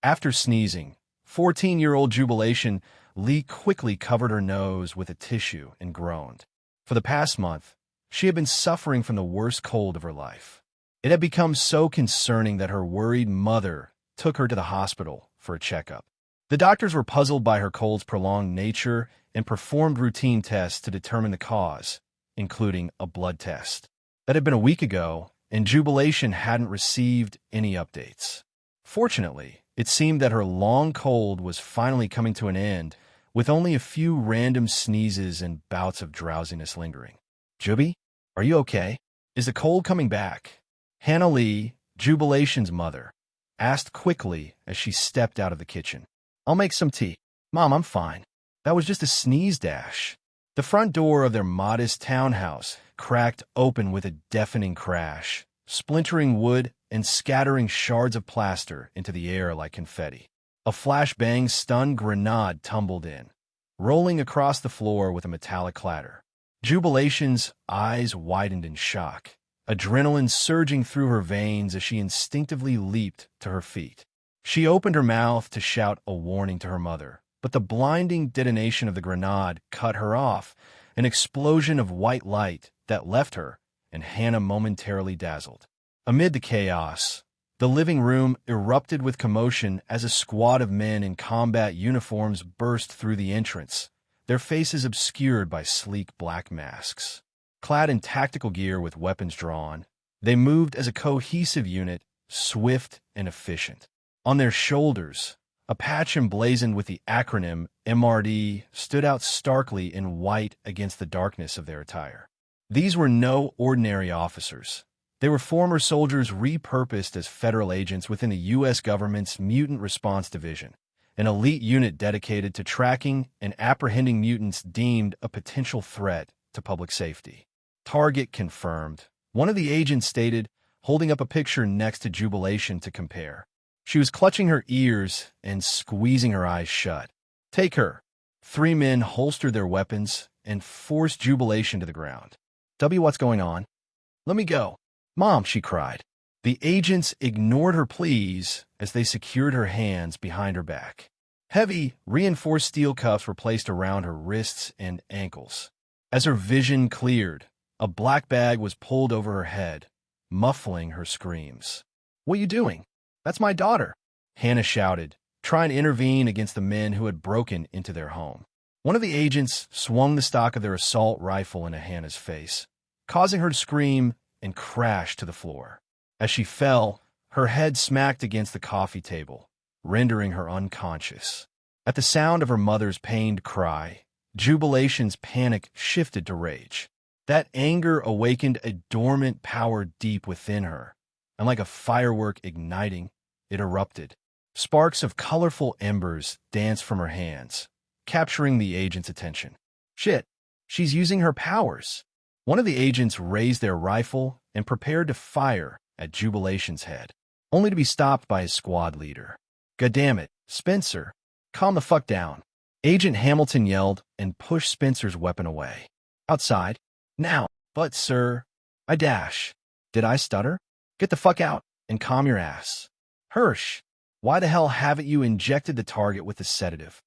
After sneezing, 14-year-old Jubilation Lee quickly covered her nose with a tissue and groaned. For the past month, she had been suffering from the worst cold of her life. It had become so concerning that her worried mother took her to the hospital for a checkup. The doctors were puzzled by her cold's prolonged nature and performed routine tests to determine the cause, including a blood test. That had been a week ago, and Jubilation hadn't received any updates. Fortunately, it seemed that her long cold was finally coming to an end, with only a few random sneezes and bouts of drowsiness lingering. Juby, are you okay? Is the cold coming back? Hannah Lee, Jubilation's mother, asked quickly as she stepped out of the kitchen. I'll make some tea. Mom, I'm fine. That was just a sneeze dash. The front door of their modest townhouse cracked open with a deafening crash, splintering wood and scattering shards of plaster into the air like confetti. A flashbang stunned grenade tumbled in, rolling across the floor with a metallic clatter. Jubilation's eyes widened in shock, adrenaline surging through her veins as she instinctively leaped to her feet. She opened her mouth to shout a warning to her mother, but the blinding detonation of the grenade cut her off, an explosion of white light that left her and Hannah momentarily dazzled. Amid the chaos, the living room erupted with commotion as a squad of men in combat uniforms burst through the entrance, their faces obscured by sleek black masks. Clad in tactical gear with weapons drawn, they moved as a cohesive unit, swift and efficient. On their shoulders, a patch emblazoned with the acronym MRD stood out starkly in white against the darkness of their attire. These were no ordinary officers. They were former soldiers repurposed as federal agents within the U.S. government's Mutant Response Division, an elite unit dedicated to tracking and apprehending mutants deemed a potential threat to public safety. Target confirmed, one of the agents stated, holding up a picture next to Jubilation to compare. She was clutching her ears and squeezing her eyes shut. Take her. 3 men holstered their weapons and forced Jubilation to the ground. What's going on? Let me go. Mom, she cried. The agents ignored her pleas as they secured her hands behind her back. Heavy, reinforced steel cuffs were placed around her wrists and ankles. As her vision cleared, a black bag was pulled over her head, muffling her screams. What are you doing? That's my daughter, Hannah shouted, trying to intervene against the men who had broken into their home. One of the agents swung the stock of their assault rifle into Hannah's face, causing her to scream and crash to the floor. As she fell, her head smacked against the coffee table, rendering her unconscious. At the sound of her mother's pained cry, Jubilation's panic shifted to rage. That anger awakened a dormant power deep within her, and like a firework igniting, it erupted. Sparks of colorful embers danced from her hands, capturing the agent's attention. Shit, she's using her powers. One of the agents raised their rifle and prepared to fire at Jubilation's head, only to be stopped by his squad leader. Goddammit, Spencer, calm the fuck down. Agent Hamilton yelled and pushed Spencer's weapon away. Outside. Now. But, sir, I dash. Did I stutter? Get the fuck out and calm your ass. Hirsch, why the hell haven't you injected the target with the sedative?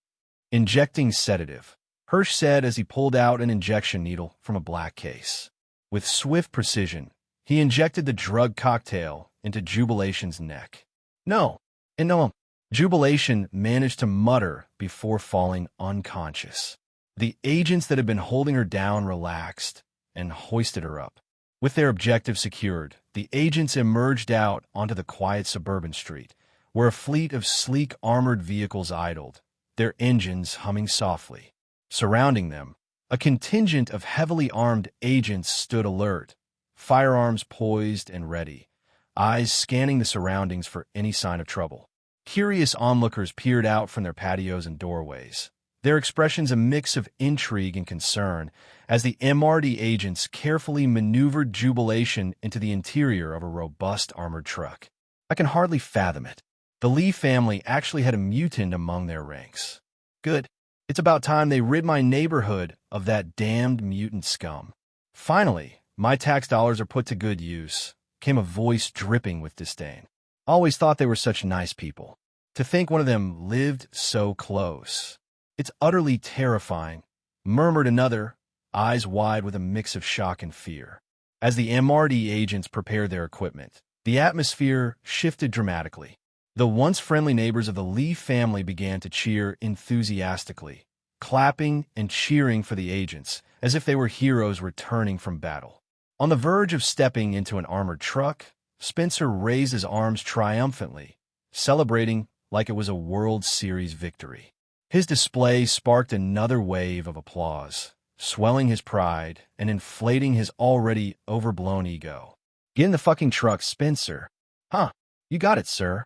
Injecting sedative, Hirsch said as he pulled out an injection needle from a black case. With swift precision, he injected the drug cocktail into Jubilation's neck. No, and no. Jubilation managed to mutter before falling unconscious. The agents that had been holding her down relaxed and hoisted her up. With their objective secured, the agents emerged out onto the quiet suburban street, where a fleet of sleek armored vehicles idled, their engines humming softly. Surrounding them, a contingent of heavily armed agents stood alert, firearms poised and ready, eyes scanning the surroundings for any sign of trouble. Curious onlookers peered out from their patios and doorways, their expressions a mix of intrigue and concern as the MRD agents carefully maneuvered Jubilation into the interior of a robust armored truck. I can hardly fathom it. The Lee family actually had a mutant among their ranks. Good. It's about time they rid my neighborhood of that damned mutant scum. Finally, my tax dollars are put to good use, came a voice dripping with disdain. Always thought they were such nice people. To think one of them lived so close. It's utterly terrifying, murmured another, eyes wide with a mix of shock and fear. As the MRD agents prepared their equipment, the atmosphere shifted dramatically. The once friendly neighbors of the Lee family began to cheer enthusiastically, clapping and cheering for the agents as if they were heroes returning from battle. On the verge of stepping into an armored truck, Spencer raised his arms triumphantly, celebrating like it was a World Series victory. His display sparked another wave of applause, swelling his pride and inflating his already overblown ego. Get in the fucking truck, Spencer. Huh, you got it, sir.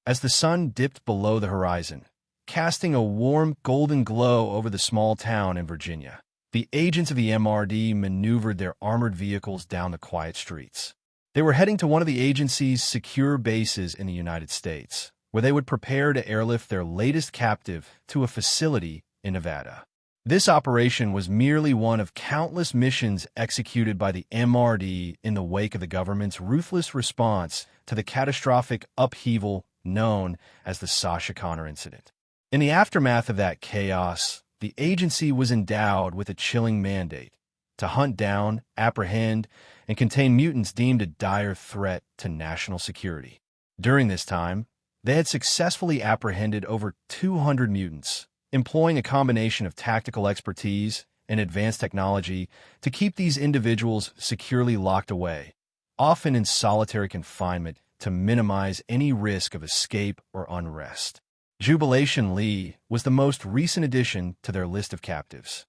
As the sun dipped below the horizon, casting a warm golden glow over the small town in Virginia, the agents of the MRD maneuvered their armored vehicles down the quiet streets. They were heading to one of the agency's secure bases in the United States, where they would prepare to airlift their latest captive to a facility in Nevada. This operation was merely one of countless missions executed by the MRD in the wake of the government's ruthless response to the catastrophic upheaval known as the Sasha Connor incident. In the aftermath of that chaos, the agency was endowed with a chilling mandate to hunt down, apprehend, and contain mutants deemed a dire threat to national security. During this time, they had successfully apprehended over 200 mutants, employing a combination of tactical expertise and advanced technology to keep these individuals securely locked away, often in solitary confinement to minimize any risk of escape or unrest. Jubilation Lee was the most recent addition to their list of captives.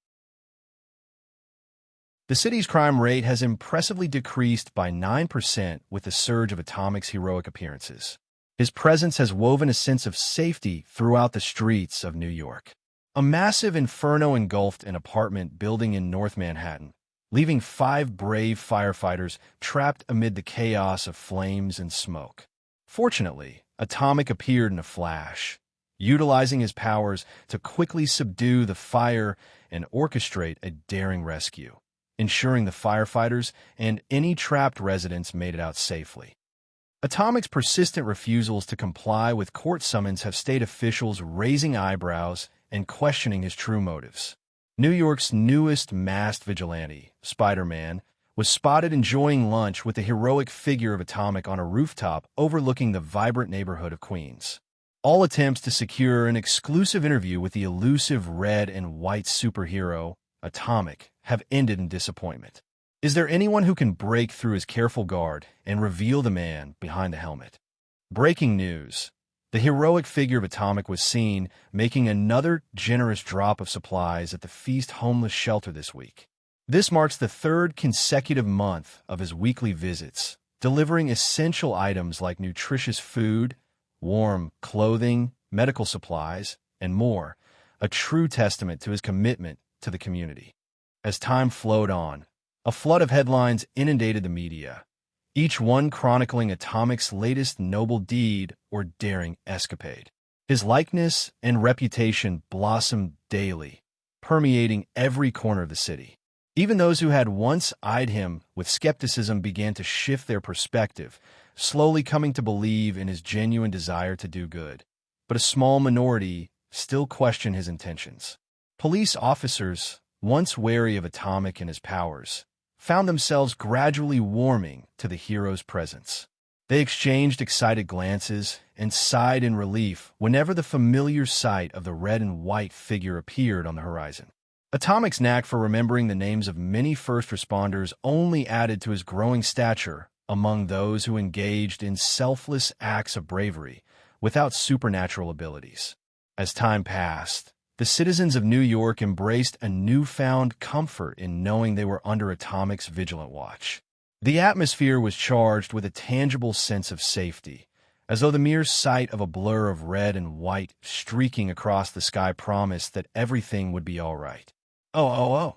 The city's crime rate has impressively decreased by 9% with the surge of Atomic's heroic appearances. His presence has woven a sense of safety throughout the streets of New York. A massive inferno engulfed an apartment building in North Manhattan, leaving 5 brave firefighters trapped amid the chaos of flames and smoke. Fortunately, Atomic appeared in a flash, utilizing his powers to quickly subdue the fire and orchestrate a daring rescue, ensuring the firefighters and any trapped residents made it out safely. Atomic's persistent refusals to comply with court summons have state officials raising eyebrows and questioning his true motives. New York's newest masked vigilante, Spider-Man, was spotted enjoying lunch with the heroic figure of Atomic on a rooftop overlooking the vibrant neighborhood of Queens. All attempts to secure an exclusive interview with the elusive red and white superhero, Atomic, have ended in disappointment. Is there anyone who can break through his careful guard and reveal the man behind the helmet? Breaking news. The heroic figure of Atomic was seen making another generous drop of supplies at the Feast homeless shelter this week. This marks the 3rd consecutive month of his weekly visits, delivering essential items like nutritious food, warm clothing, medical supplies, and more, a true testament to his commitment to the community. As time flowed on, a flood of headlines inundated the media, each one chronicling Atomic's latest noble deed or daring escapade. His likeness and reputation blossomed daily, permeating every corner of the city. Even those who had once eyed him with skepticism began to shift their perspective, slowly coming to believe in his genuine desire to do good. But a small minority still question his intentions. Police officers, once wary of Atomic and his powers, found themselves gradually warming to the hero's presence. They exchanged excited glances and sighed in relief whenever the familiar sight of the red and white figure appeared on the horizon. Atomic's knack for remembering the names of many first responders only added to his growing stature among those who engaged in selfless acts of bravery without supernatural abilities. As time passed, the citizens of New York embraced a newfound comfort in knowing they were under Atomic's vigilant watch. The atmosphere was charged with a tangible sense of safety, as though the mere sight of a blur of red and white streaking across the sky promised that everything would be all right. Oh.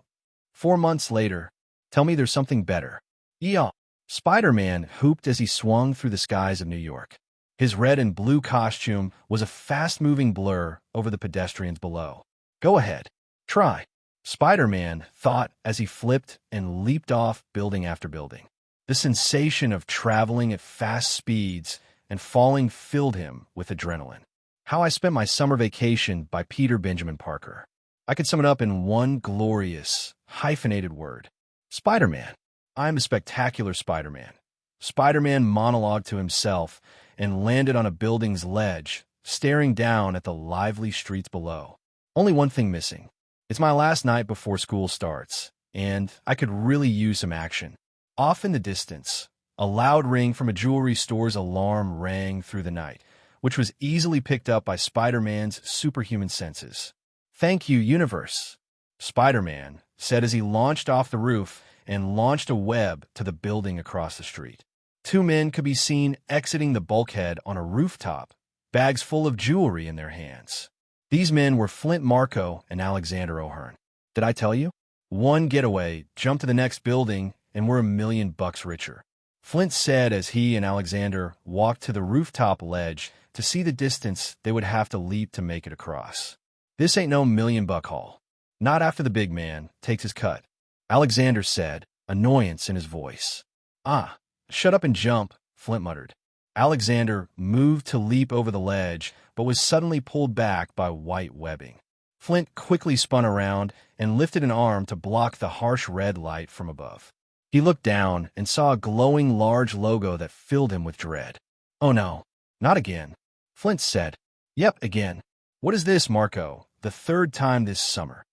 4 months later, tell me there's something better. Yeah. Spider-Man hooped as he swung through the skies of New York. His red and blue costume was a fast-moving blur over the pedestrians below. Go ahead. Try. Spider-Man thought as he flipped and leaped off building after building. The sensation of traveling at fast speeds and falling filled him with adrenaline. How I Spent My Summer Vacation by Peter Benjamin Parker. I could sum it up in one glorious, hyphenated word. Spider-Man. I'm a spectacular Spider-Man. Spider-Man monologued to himself and landed on a building's ledge, staring down at the lively streets below. Only one thing missing. It's my last night before school starts, and I could really use some action. Off in the distance, a loud ring from a jewelry store's alarm rang through the night, which was easily picked up by Spider-Man's superhuman senses. Thank you, universe, Spider-Man said as he launched off the roof and launched a web to the building across the street. 2 men could be seen exiting the bulkhead on a rooftop, bags full of jewelry in their hands. These men were Flint Marko and Alexander O'Hearn. Did I tell you? One getaway, jumped to the next building, and we're $1 million richer. Flint said as he and Alexander walked to the rooftop ledge to see the distance they would have to leap to make it across. This ain't no $1 million haul. Not after the big man takes his cut, Alexander said, annoyance in his voice. Ah, shut up and jump, Flint muttered. Alexander moved to leap over the ledge, but was suddenly pulled back by white webbing. Flint quickly spun around and lifted an arm to block the harsh red light from above. He looked down and saw a glowing large logo that filled him with dread. Oh no, not again, Flint said. Yep, again. What is this, Marco? The third time this summer.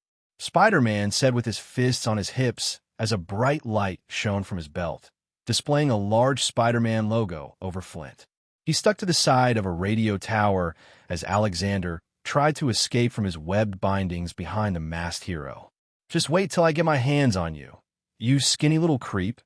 Spider-Man said with his fists on his hips as a bright light shone from his belt, displaying a large Spider-Man logo over Flint. He stuck to the side of a radio tower as Alexander tried to escape from his webbed bindings behind the masked hero. Just wait till I get my hands on you, you skinny little creep,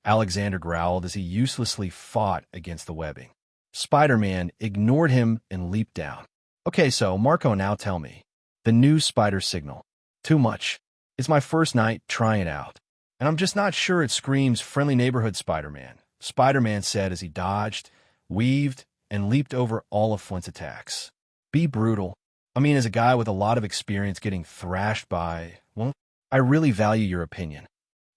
Alexander growled as he uselessly fought against the webbing. Spider-Man ignored him and leaped down. Okay, so, Marco, now tell me. The new spider signal. Too much. It's my first night trying it out. And I'm just not sure it screams friendly neighborhood Spider-Man, Spider-Man said as he dodged, weaved, and leaped over all of Flint's attacks. Be brutal. I mean, as a guy with a lot of experience getting thrashed by, well, I really value your opinion.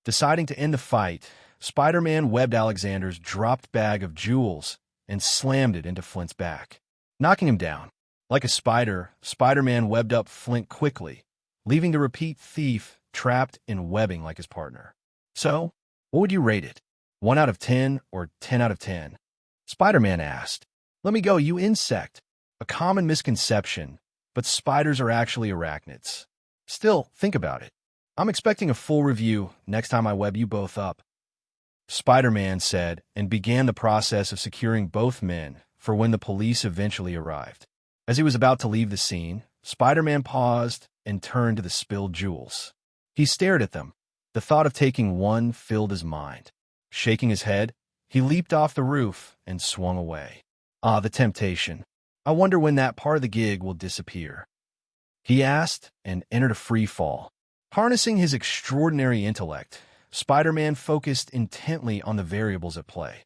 Deciding to end the fight, Spider-Man webbed Alexander's dropped bag of jewels and slammed it into Flint's back, knocking him down. Like a spider, Spider-Man webbed up Flint quickly, leaving the repeat thief trapped in webbing like his partner. So, what would you rate it? 1 out of 10 or 10 out of 10? Spider-Man asked. Let me go, you insect. A common misconception, but spiders are actually arachnids. Still, think about it. I'm expecting a full review next time I web you both up, Spider-Man said, and began the process of securing both men for when the police eventually arrived. As he was about to leave the scene, Spider-Man paused and turned to the spilled jewels. He stared at them. The thought of taking one filled his mind. Shaking his head, he leaped off the roof and swung away. Ah, the temptation. I wonder when that part of the gig will disappear. He asked and entered a free fall. Harnessing his extraordinary intellect, Spider-Man focused intently on the variables at play.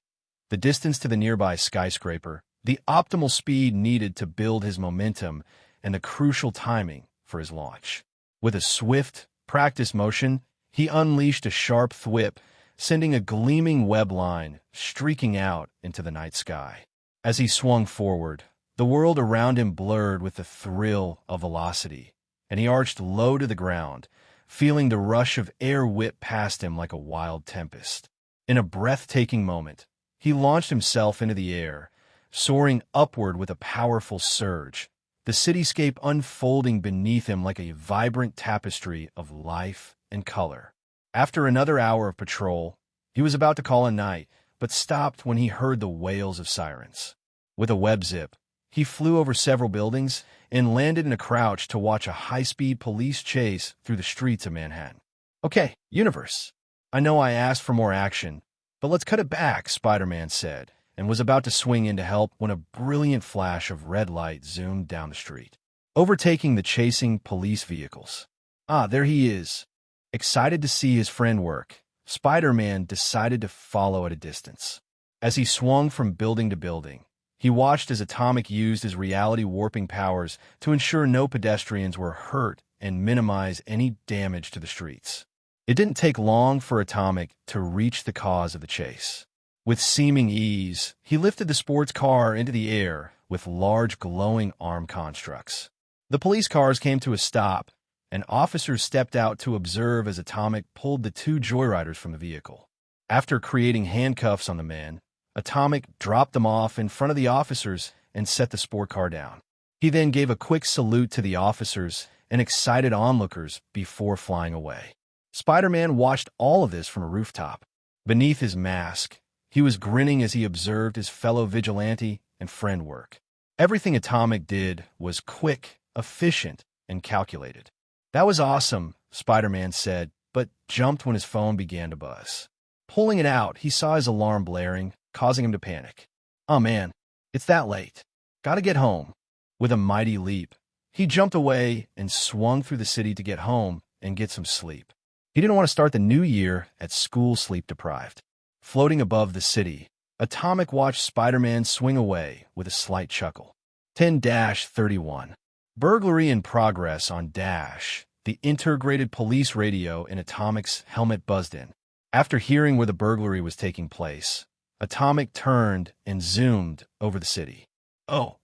The distance to the nearby skyscraper, the optimal speed needed to build his momentum, and the crucial timing for his launch. With a swift, practiced motion, he unleashed a sharp thwip, sending a gleaming web line streaking out into the night sky. As he swung forward, the world around him blurred with the thrill of velocity, and he arched low to the ground, feeling the rush of air whip past him like a wild tempest. In a breathtaking moment, he launched himself into the air, soaring upward with a powerful surge, the cityscape unfolding beneath him like a vibrant tapestry of life and color. After another hour of patrol, he was about to call a night, but stopped when he heard the wails of sirens. With a web zip, he flew over several buildings and landed in a crouch to watch a high-speed police chase through the streets of Manhattan. Okay, universe. I know I asked for more action, but let's cut it back, Spider-Man said, and was about to swing in to help when a brilliant flash of red light zoomed down the street, overtaking the chasing police vehicles. Ah, there he is. Excited to see his friend work, Spider-Man decided to follow at a distance. As he swung from building to building, he watched as Atomic used his reality-warping powers to ensure no pedestrians were hurt and minimize any damage to the streets. It didn't take long for Atomic to reach the cause of the chase. With seeming ease, he lifted the sports car into the air with large glowing arm constructs. The police cars came to a stop, and officers stepped out to observe as Atomic pulled the two joyriders from the vehicle. After creating handcuffs on the men, Atomic dropped them off in front of the officers and set the sport car down. He then gave a quick salute to the officers and excited onlookers before flying away. Spider-Man watched all of this from a rooftop. Beneath his mask, he was grinning as he observed his fellow vigilante and friend work. Everything Atomic did was quick, efficient, and calculated. That was awesome, Spider-Man said, but jumped when his phone began to buzz. Pulling it out, he saw his alarm blaring, causing him to panic. Oh man, it's that late. Gotta get home. With a mighty leap, he jumped away and swung through the city to get home and get some sleep. He didn't want to start the new year at school sleep-deprived. Floating above the city, Atomic watched Spider-Man swing away with a slight chuckle. 10-31. Burglary in progress on Dash the integrated police radio in Atomic's helmet buzzed in. After hearing where the burglary was taking place, Atomic turned and zoomed over the city. Oh.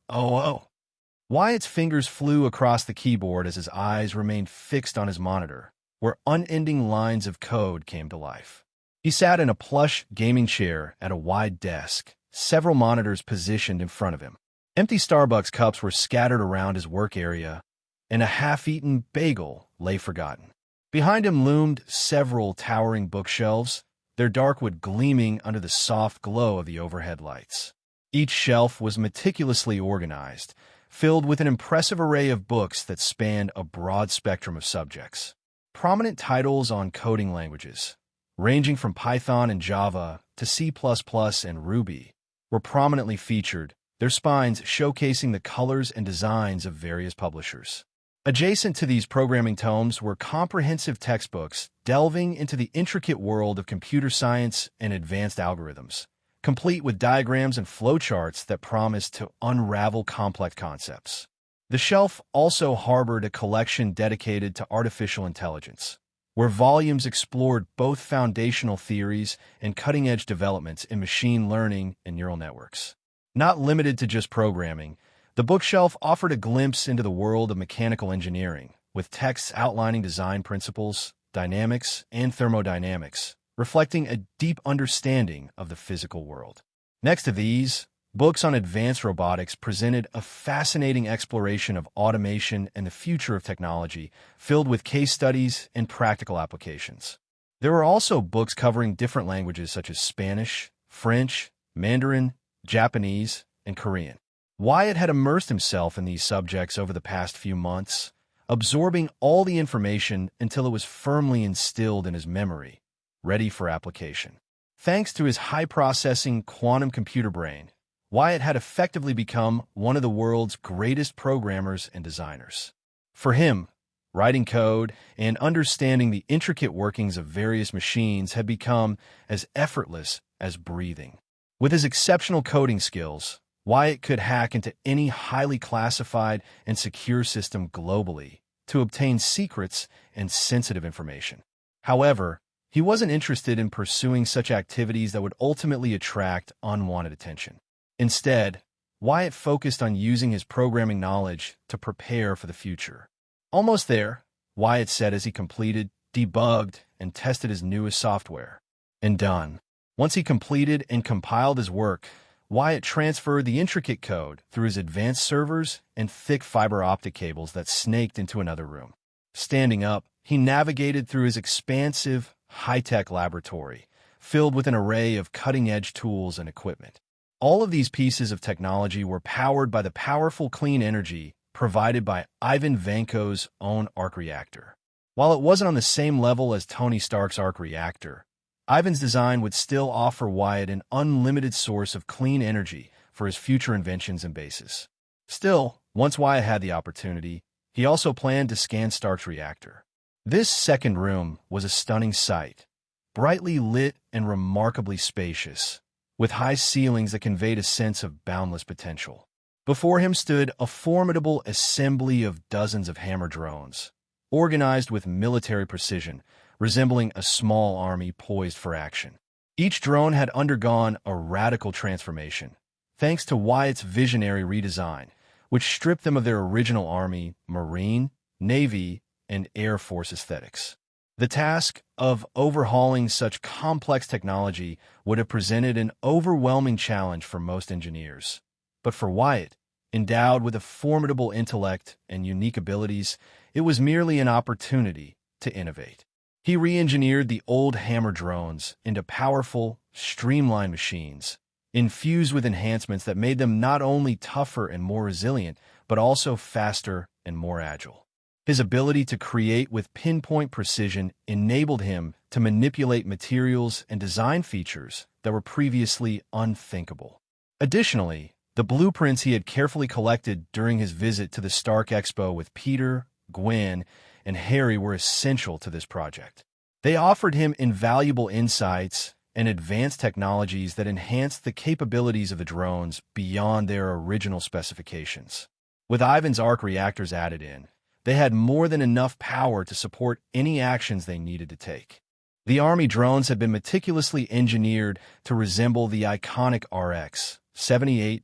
Wyatt's fingers flew across the keyboard as his eyes remained fixed on his monitor, where unending lines of code came to life. He sat in a plush gaming chair at a wide desk, several monitors positioned in front of him. Empty Starbucks cups were scattered around his work area, and a half-eaten bagel lay forgotten. Behind him loomed several towering bookshelves, their dark wood gleaming under the soft glow of the overhead lights. Each shelf was meticulously organized, filled with an impressive array of books that spanned a broad spectrum of subjects. Prominent titles on coding languages, ranging from Python and Java to C++ and Ruby, were prominently featured, their spines showcasing the colors and designs of various publishers. Adjacent to these programming tomes were comprehensive textbooks delving into the intricate world of computer science and advanced algorithms, complete with diagrams and flowcharts that promised to unravel complex concepts. The shelf also harbored a collection dedicated to artificial intelligence, where volumes explored both foundational theories and cutting-edge developments in machine learning and neural networks. Not limited to just programming, the bookshelf offered a glimpse into the world of mechanical engineering, with texts outlining design principles, dynamics, and thermodynamics, reflecting a deep understanding of the physical world. Next to these, books on advanced robotics presented a fascinating exploration of automation and the future of technology, filled with case studies and practical applications. There were also books covering different languages such as Spanish, French, Mandarin, Japanese, and Korean. Wyatt had immersed himself in these subjects over the past few months, absorbing all the information until it was firmly instilled in his memory, ready for application. Thanks to his high-processing quantum computer brain, Wyatt had effectively become one of the world's greatest programmers and designers. For him, writing code and understanding the intricate workings of various machines had become as effortless as breathing. With his exceptional coding skills, Wyatt could hack into any highly classified and secure system globally to obtain secrets and sensitive information. However, he wasn't interested in pursuing such activities that would ultimately attract unwanted attention. Instead, Wyatt focused on using his programming knowledge to prepare for the future. Almost there, Wyatt said as he completed, debugged, and tested his newest software. And done. Once he completed and compiled his work, Wyatt transferred the intricate code through his advanced servers and thick fiber optic cables that snaked into another room. Standing up, he navigated through his expansive, high-tech laboratory, filled with an array of cutting-edge tools and equipment. All of these pieces of technology were powered by the powerful clean energy provided by Ivan Vanko's own arc reactor. While it wasn't on the same level as Tony Stark's arc reactor, Ivan's design would still offer Wyatt an unlimited source of clean energy for his future inventions and bases. Still, once Wyatt had the opportunity, he also planned to scan Stark's reactor. This second room was a stunning sight, brightly lit and remarkably spacious, with high ceilings that conveyed a sense of boundless potential. Before him stood a formidable assembly of dozens of hammer drones, organized with military precision, resembling a small army poised for action. Each drone had undergone a radical transformation, thanks to Wyatt's visionary redesign, which stripped them of their original Army, Marine, Navy, and Air Force aesthetics. The task of overhauling such complex technology would have presented an overwhelming challenge for most engineers. But for Wyatt, endowed with a formidable intellect and unique abilities, it was merely an opportunity to innovate. He re-engineered the old hammer drones into powerful, streamlined machines, infused with enhancements that made them not only tougher and more resilient, but also faster and more agile. His ability to create with pinpoint precision enabled him to manipulate materials and design features that were previously unthinkable. Additionally, the blueprints he had carefully collected during his visit to the Stark Expo with Peter, Gwen, and Harry were essential to this project. They offered him invaluable insights and advanced technologies that enhanced the capabilities of the drones beyond their original specifications. With Ivan's arc reactors added in, They had more than enough power to support any actions they needed to take. The Army drones had been meticulously engineered to resemble the iconic RX-78-2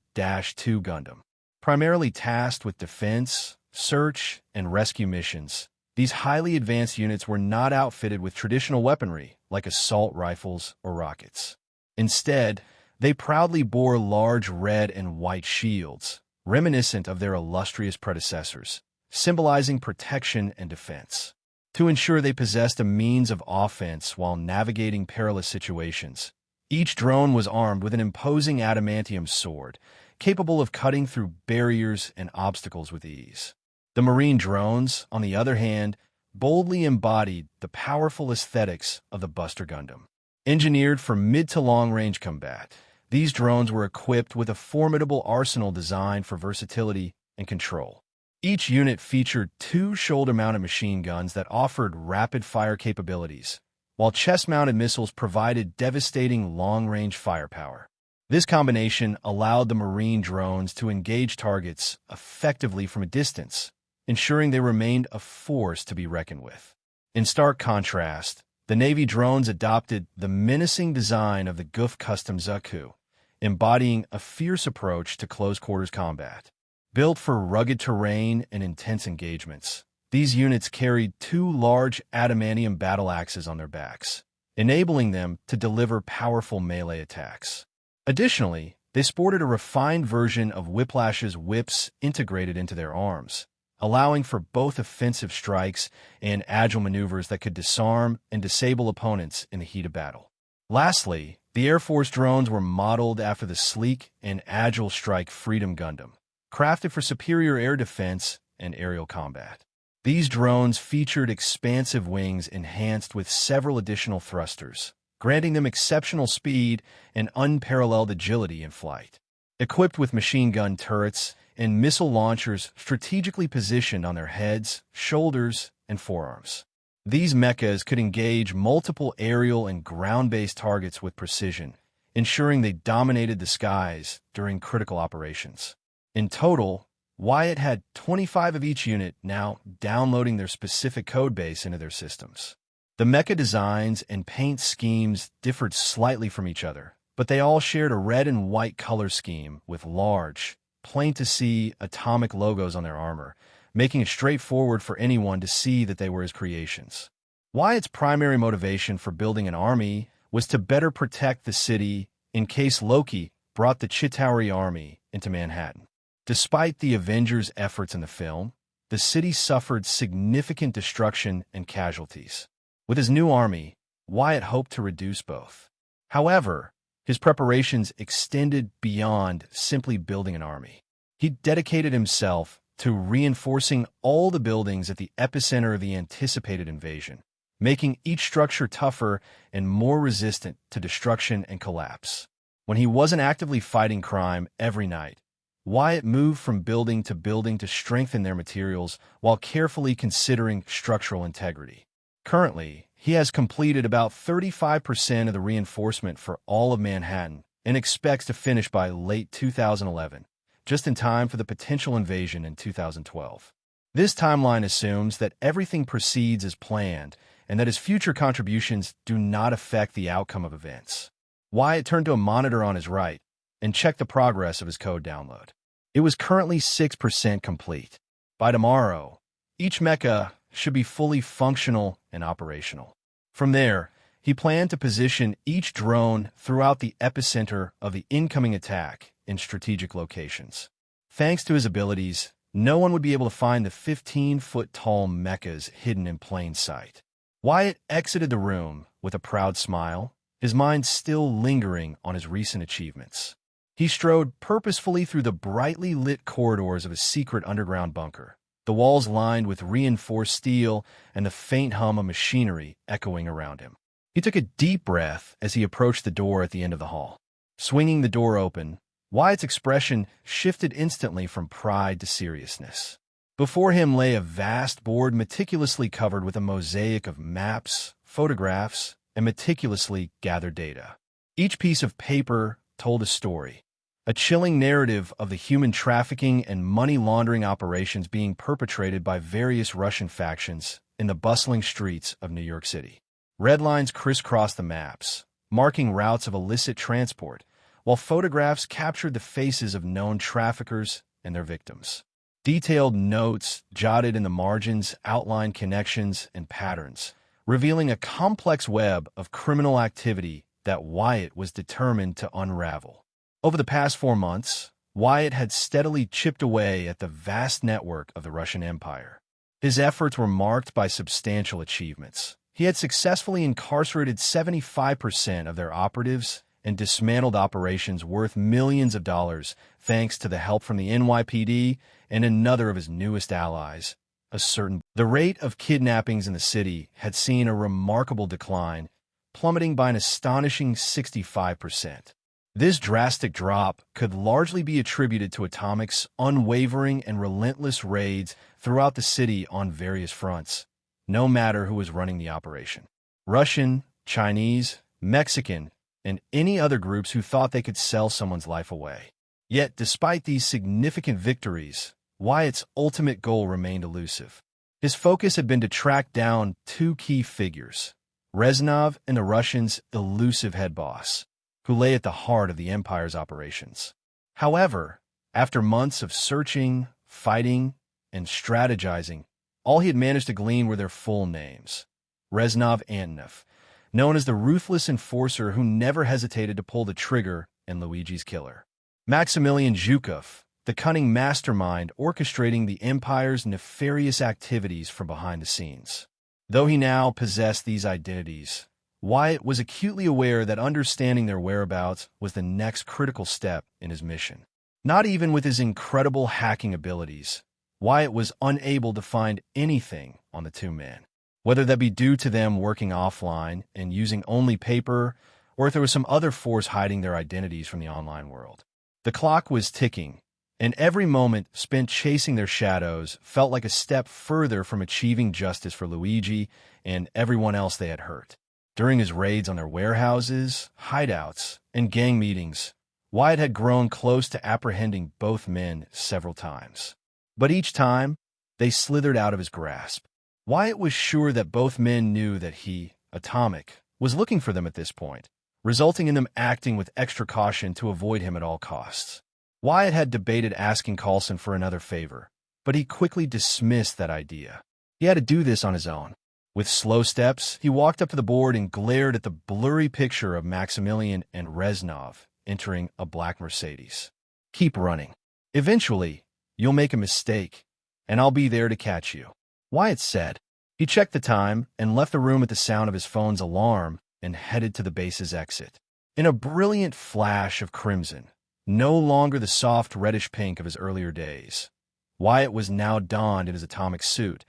Gundam. Primarily tasked with defense, search, and rescue missions, these highly advanced units were not outfitted with traditional weaponry like assault rifles or rockets. Instead, they proudly bore large red and white shields, reminiscent of their illustrious predecessors, symbolizing protection and defense. To ensure they possessed a means of offense while navigating perilous situations, each drone was armed with an imposing adamantium sword, capable of cutting through barriers and obstacles with ease. The Marine drones, on the other hand, boldly embodied the powerful aesthetics of the Buster Gundam. Engineered for mid to long-range combat, these drones were equipped with a formidable arsenal designed for versatility and control. Each unit featured 2 shoulder-mounted machine guns that offered rapid-fire capabilities, while chest-mounted missiles provided devastating long-range firepower. This combination allowed the Marine drones to engage targets effectively from a distance, ensuring they remained a force to be reckoned with. In stark contrast, the Navy drones adopted the menacing design of the Guf Custom Zaku, embodying a fierce approach to close-quarters combat. Built for rugged terrain and intense engagements, these units carried 2 large adamantium battle axes on their backs, enabling them to deliver powerful melee attacks. Additionally, they sported a refined version of Whiplash's whips integrated into their arms, allowing for both offensive strikes and agile maneuvers that could disarm and disable opponents in the heat of battle. Lastly, the Air Force drones were modeled after the sleek and agile Strike Freedom Gundam, crafted for superior air defense and aerial combat. These drones featured expansive wings enhanced with several additional thrusters, granting them exceptional speed and unparalleled agility in flight. Equipped with machine gun turrets and missile launchers strategically positioned on their heads, shoulders, and forearms, these mechas could engage multiple aerial and ground-based targets with precision, ensuring they dominated the skies during critical operations. In total, Wyatt had 25 of each unit now downloading their specific codebase into their systems. The mecha designs and paint schemes differed slightly from each other, but they all shared a red and white color scheme with large, plain-to-see atomic logos on their armor, making it straightforward for anyone to see that they were his creations. Wyatt's primary motivation for building an army was to better protect the city in case Loki brought the Chitauri army into Manhattan. Despite the Avengers' efforts in the film, the city suffered significant destruction and casualties. With his new army, Wyatt hoped to reduce both. However, his preparations extended beyond simply building an army. He dedicated himself to reinforcing all the buildings at the epicenter of the anticipated invasion, making each structure tougher and more resistant to destruction and collapse. When he wasn't actively fighting crime every night, Wyatt moved from building to strengthen their materials while carefully considering structural integrity. Currently, he has completed about 35% of the reinforcement for all of Manhattan and expects to finish by late 2011, just in time for the potential invasion in 2012. This timeline assumes that everything proceeds as planned and that his future contributions do not affect the outcome of events. Wyatt turned to a monitor on his right and checked the progress of his code download. It was currently 6% complete. By tomorrow, each mecha should be fully functional and operational. From there, he planned to position each drone throughout the epicenter of the incoming attack in strategic locations. Thanks to his abilities, no one would be able to find the 15-foot-tall mechas hidden in plain sight. Wyatt exited the room with a proud smile, his mind still lingering on his recent achievements. He strode purposefully through the brightly lit corridors of a secret underground bunker, the walls lined with reinforced steel and the faint hum of machinery echoing around him. He took a deep breath as he approached the door at the end of the hall. Swinging the door open, Wyatt's expression shifted instantly from pride to seriousness. Before him lay a vast board meticulously covered with a mosaic of maps, photographs, and meticulously gathered data. Each piece of paper told a story, a chilling narrative of the human trafficking and money laundering operations being perpetrated by various Russian factions in the bustling streets of New York City. Red lines crisscrossed the maps, marking routes of illicit transport, while photographs captured the faces of known traffickers and their victims. Detailed notes jotted in the margins outlined connections and patterns, revealing a complex web of criminal activity that Wyatt was determined to unravel. Over the past 4 months, Wyatt had steadily chipped away at the vast network of the Russian Empire. His efforts were marked by substantial achievements. He had successfully incarcerated 75% of their operatives and dismantled operations worth millions of dollars thanks to the help from the NYPD and another of his newest allies, a certain. The rate of kidnappings in the city had seen a remarkable decline, plummeting by an astonishing 65%. This drastic drop could largely be attributed to Atomic's unwavering and relentless raids throughout the city on various fronts, no matter who was running the operation. Russian, Chinese, Mexican, and any other groups who thought they could sell someone's life away. Yet, despite these significant victories, Wyatt's ultimate goal remained elusive. His focus had been to track down 2 key figures, Reznov and the Russians' elusive head boss, who lay at the heart of the Empire's operations. However, after months of searching, fighting, and strategizing, all he had managed to glean were their full names. Reznov Antonov, known as the ruthless enforcer who never hesitated to pull the trigger in Luigi's killer. Maximilian Zhukov, the cunning mastermind orchestrating the Empire's nefarious activities from behind the scenes. Though he now possessed these identities, Wyatt was acutely aware that understanding their whereabouts was the next critical step in his mission. Not even with his incredible hacking abilities, Wyatt was unable to find anything on the 2 men, whether that be due to them working offline and using only paper, or if there was some other force hiding their identities from the online world. The clock was ticking, and every moment spent chasing their shadows felt like a step further from achieving justice for Luigi and everyone else they had hurt. During his raids on their warehouses, hideouts, and gang meetings, Wyatt had grown close to apprehending both men several times. But each time, they slithered out of his grasp. Wyatt was sure that both men knew that he, Atomic, was looking for them at this point, resulting in them acting with extra caution to avoid him at all costs. Wyatt had debated asking Coulson for another favor, but he quickly dismissed that idea. He had to do this on his own. With slow steps, he walked up to the board and glared at the blurry picture of Maximilian and Reznov entering a black Mercedes. Keep running. Eventually, you'll make a mistake, and I'll be there to catch you, Wyatt said. He checked the time and left the room at the sound of his phone's alarm and headed to the base's exit. In a brilliant flash of crimson, no longer the soft reddish pink of his earlier days, Wyatt was now donned in his atomic suit,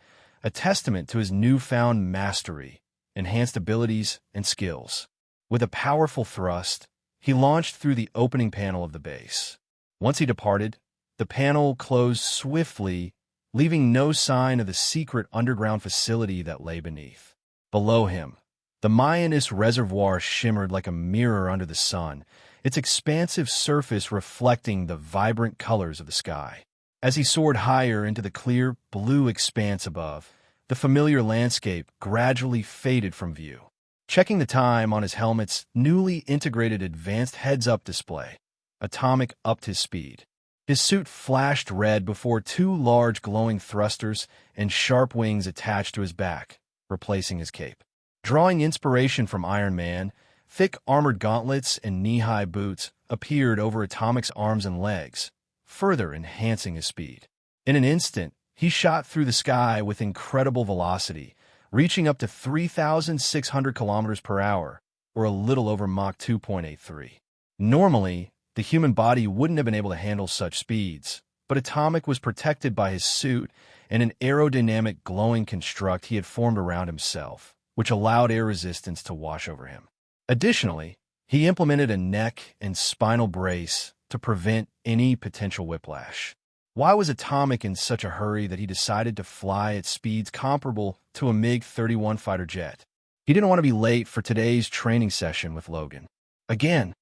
a testament to his newfound mastery, enhanced abilities, and skills. With a powerful thrust, he launched through the opening panel of the base. Once he departed, the panel closed swiftly, leaving no sign of the secret underground facility that lay beneath. Below him, the Mayanis Reservoir shimmered like a mirror under the sun, its expansive surface reflecting the vibrant colors of the sky. As he soared higher into the clear, blue expanse above, the familiar landscape gradually faded from view. Checking the time on his helmet's newly integrated advanced heads-up display, Atomic upped his speed. His suit flashed red before 2 large glowing thrusters and sharp wings attached to his back, replacing his cape. Drawing inspiration from Iron Man, thick armored gauntlets and knee-high boots appeared over Atomic's arms and legs, further enhancing his speed. In an instant, he shot through the sky with incredible velocity, reaching up to 3,600 kilometers per hour, or a little over Mach 2.83. Normally, the human body wouldn't have been able to handle such speeds, but Atomic was protected by his suit and an aerodynamic glowing construct he had formed around himself, which allowed air resistance to wash over him. Additionally, he implemented a neck and spinal brace to prevent any potential whiplash. Why was Atomic in such a hurry that he decided to fly at speeds comparable to a MiG-31 fighter jet? He didn't want to be late for today's training session with Logan. Again,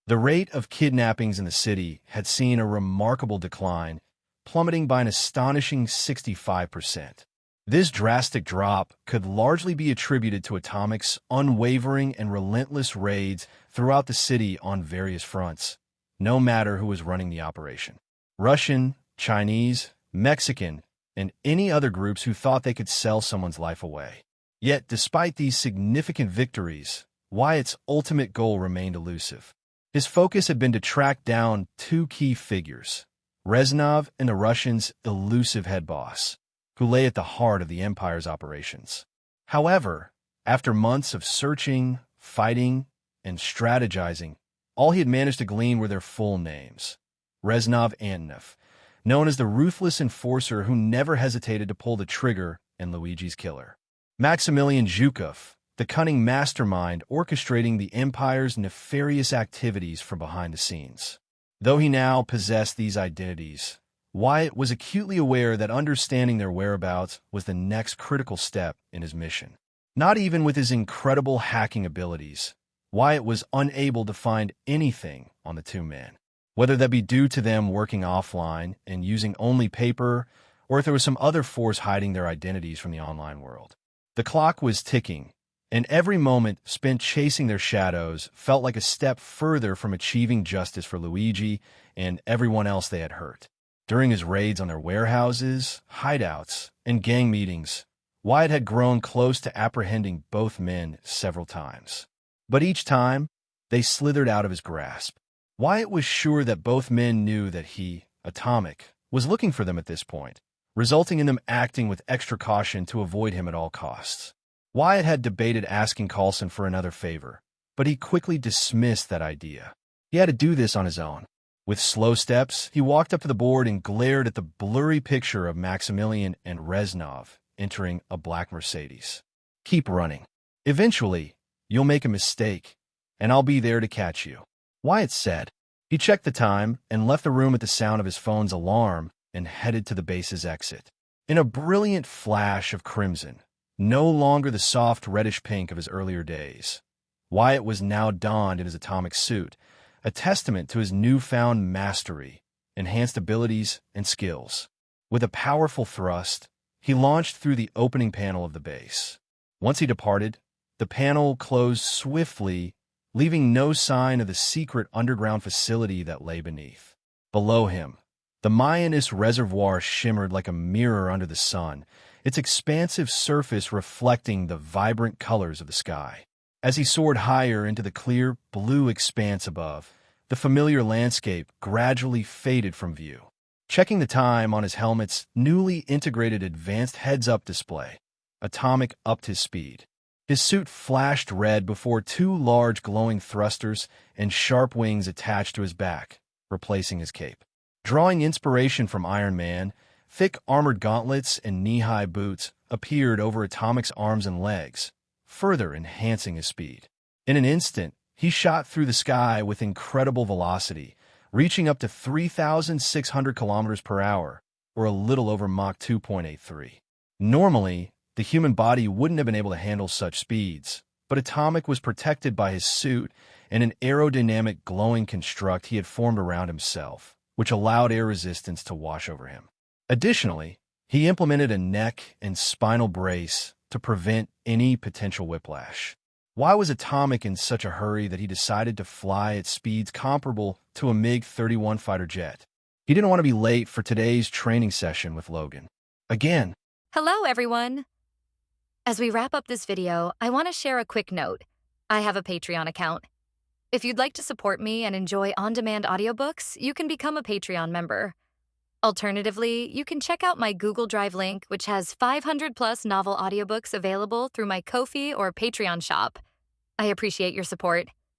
The rate of kidnappings in the city had seen a remarkable decline, plummeting by an astonishing 65%. This drastic drop could largely be attributed to Atomic's unwavering and relentless raids throughout the city on various fronts, no matter who was running the operation. Russian, Chinese, Mexican, and any other groups who thought they could sell someone's life away. Yet, despite these significant victories, Wyatt's ultimate goal remained elusive. His focus had been to track down two key figures, Reznov and the Russians' elusive head boss, who lay at the heart of the Empire's operations. However, after months of searching, fighting, and strategizing, all he had managed to glean were their full names. Reznov Antonov, known as the ruthless enforcer who never hesitated to pull the trigger in Luigi's killer. Maximilian Zhukov, the cunning mastermind orchestrating the Empire's nefarious activities from behind the scenes. Though he now possessed these identities, Wyatt was acutely aware that understanding their whereabouts was the next critical step in his mission. Not even with his incredible hacking abilities, Wyatt was unable to find anything on the two men, whether that be due to them working offline and using only paper, or if there was some other force hiding their identities from the online world. The clock was ticking, and every moment spent chasing their shadows felt like a step further from achieving justice for Luigi and everyone else they had hurt. During his raids on their warehouses, hideouts, and gang meetings, Wyatt had grown close to apprehending both men several times. But each time, they slithered out of his grasp. Wyatt was sure that both men knew that he, Atomic, was looking for them at this point, resulting in them acting with extra caution to avoid him at all costs. Wyatt had debated asking Coulson for another favor, but he quickly dismissed that idea. He had to do this on his own. With slow steps, he walked up to the board and glared at the blurry picture of Maximilian and Reznov entering a black Mercedes. "Keep running. Eventually, you'll make a mistake, and I'll be there to catch you," Wyatt said. He checked the time and left the room at the sound of his phone's alarm and headed to the base's exit. In a brilliant flash of crimson, no longer the soft reddish pink of his earlier days, Wyatt was now donned in his atomic suit, a testament to his newfound mastery, enhanced abilities, and skills. With a powerful thrust, he launched through the opening panel of the base. Once he departed, the panel closed swiftly, leaving no sign of the secret underground facility that lay beneath. Below him, the Mayanis Reservoir shimmered like a mirror under the sun, its expansive surface reflecting the vibrant colors of the sky. As he soared higher into the clear, blue expanse above, the familiar landscape gradually faded from view. Checking the time on his helmet's newly integrated advanced heads-up display, Atomic upped his speed. His suit flashed red before two large glowing thrusters and sharp wings attached to his back, replacing his cape. Drawing inspiration from Iron Man, thick armored gauntlets and knee-high boots appeared over Atomic's arms and legs, further enhancing his speed. In an instant, he shot through the sky with incredible velocity, reaching up to 3,600 kilometers per hour, or a little over Mach 2.83. Normally, the human body wouldn't have been able to handle such speeds, but Atomic was protected by his suit and an aerodynamic glowing construct he had formed around himself, which allowed air resistance to wash over him. Additionally, he implemented a neck and spinal brace to prevent any potential whiplash. Why was Atomic in such a hurry that he decided to fly at speeds comparable to a MiG-31 fighter jet? He didn't want to be late for today's training session with Logan. Again. Hello, everyone. As we wrap up this video, I want to share a quick note. I have a Patreon account. If you'd like to support me and enjoy on-demand audiobooks, you can become a Patreon member. Alternatively, you can check out my Google Drive link, which has 500-plus novel audiobooks available through my Ko-fi or Patreon shop. I appreciate your support.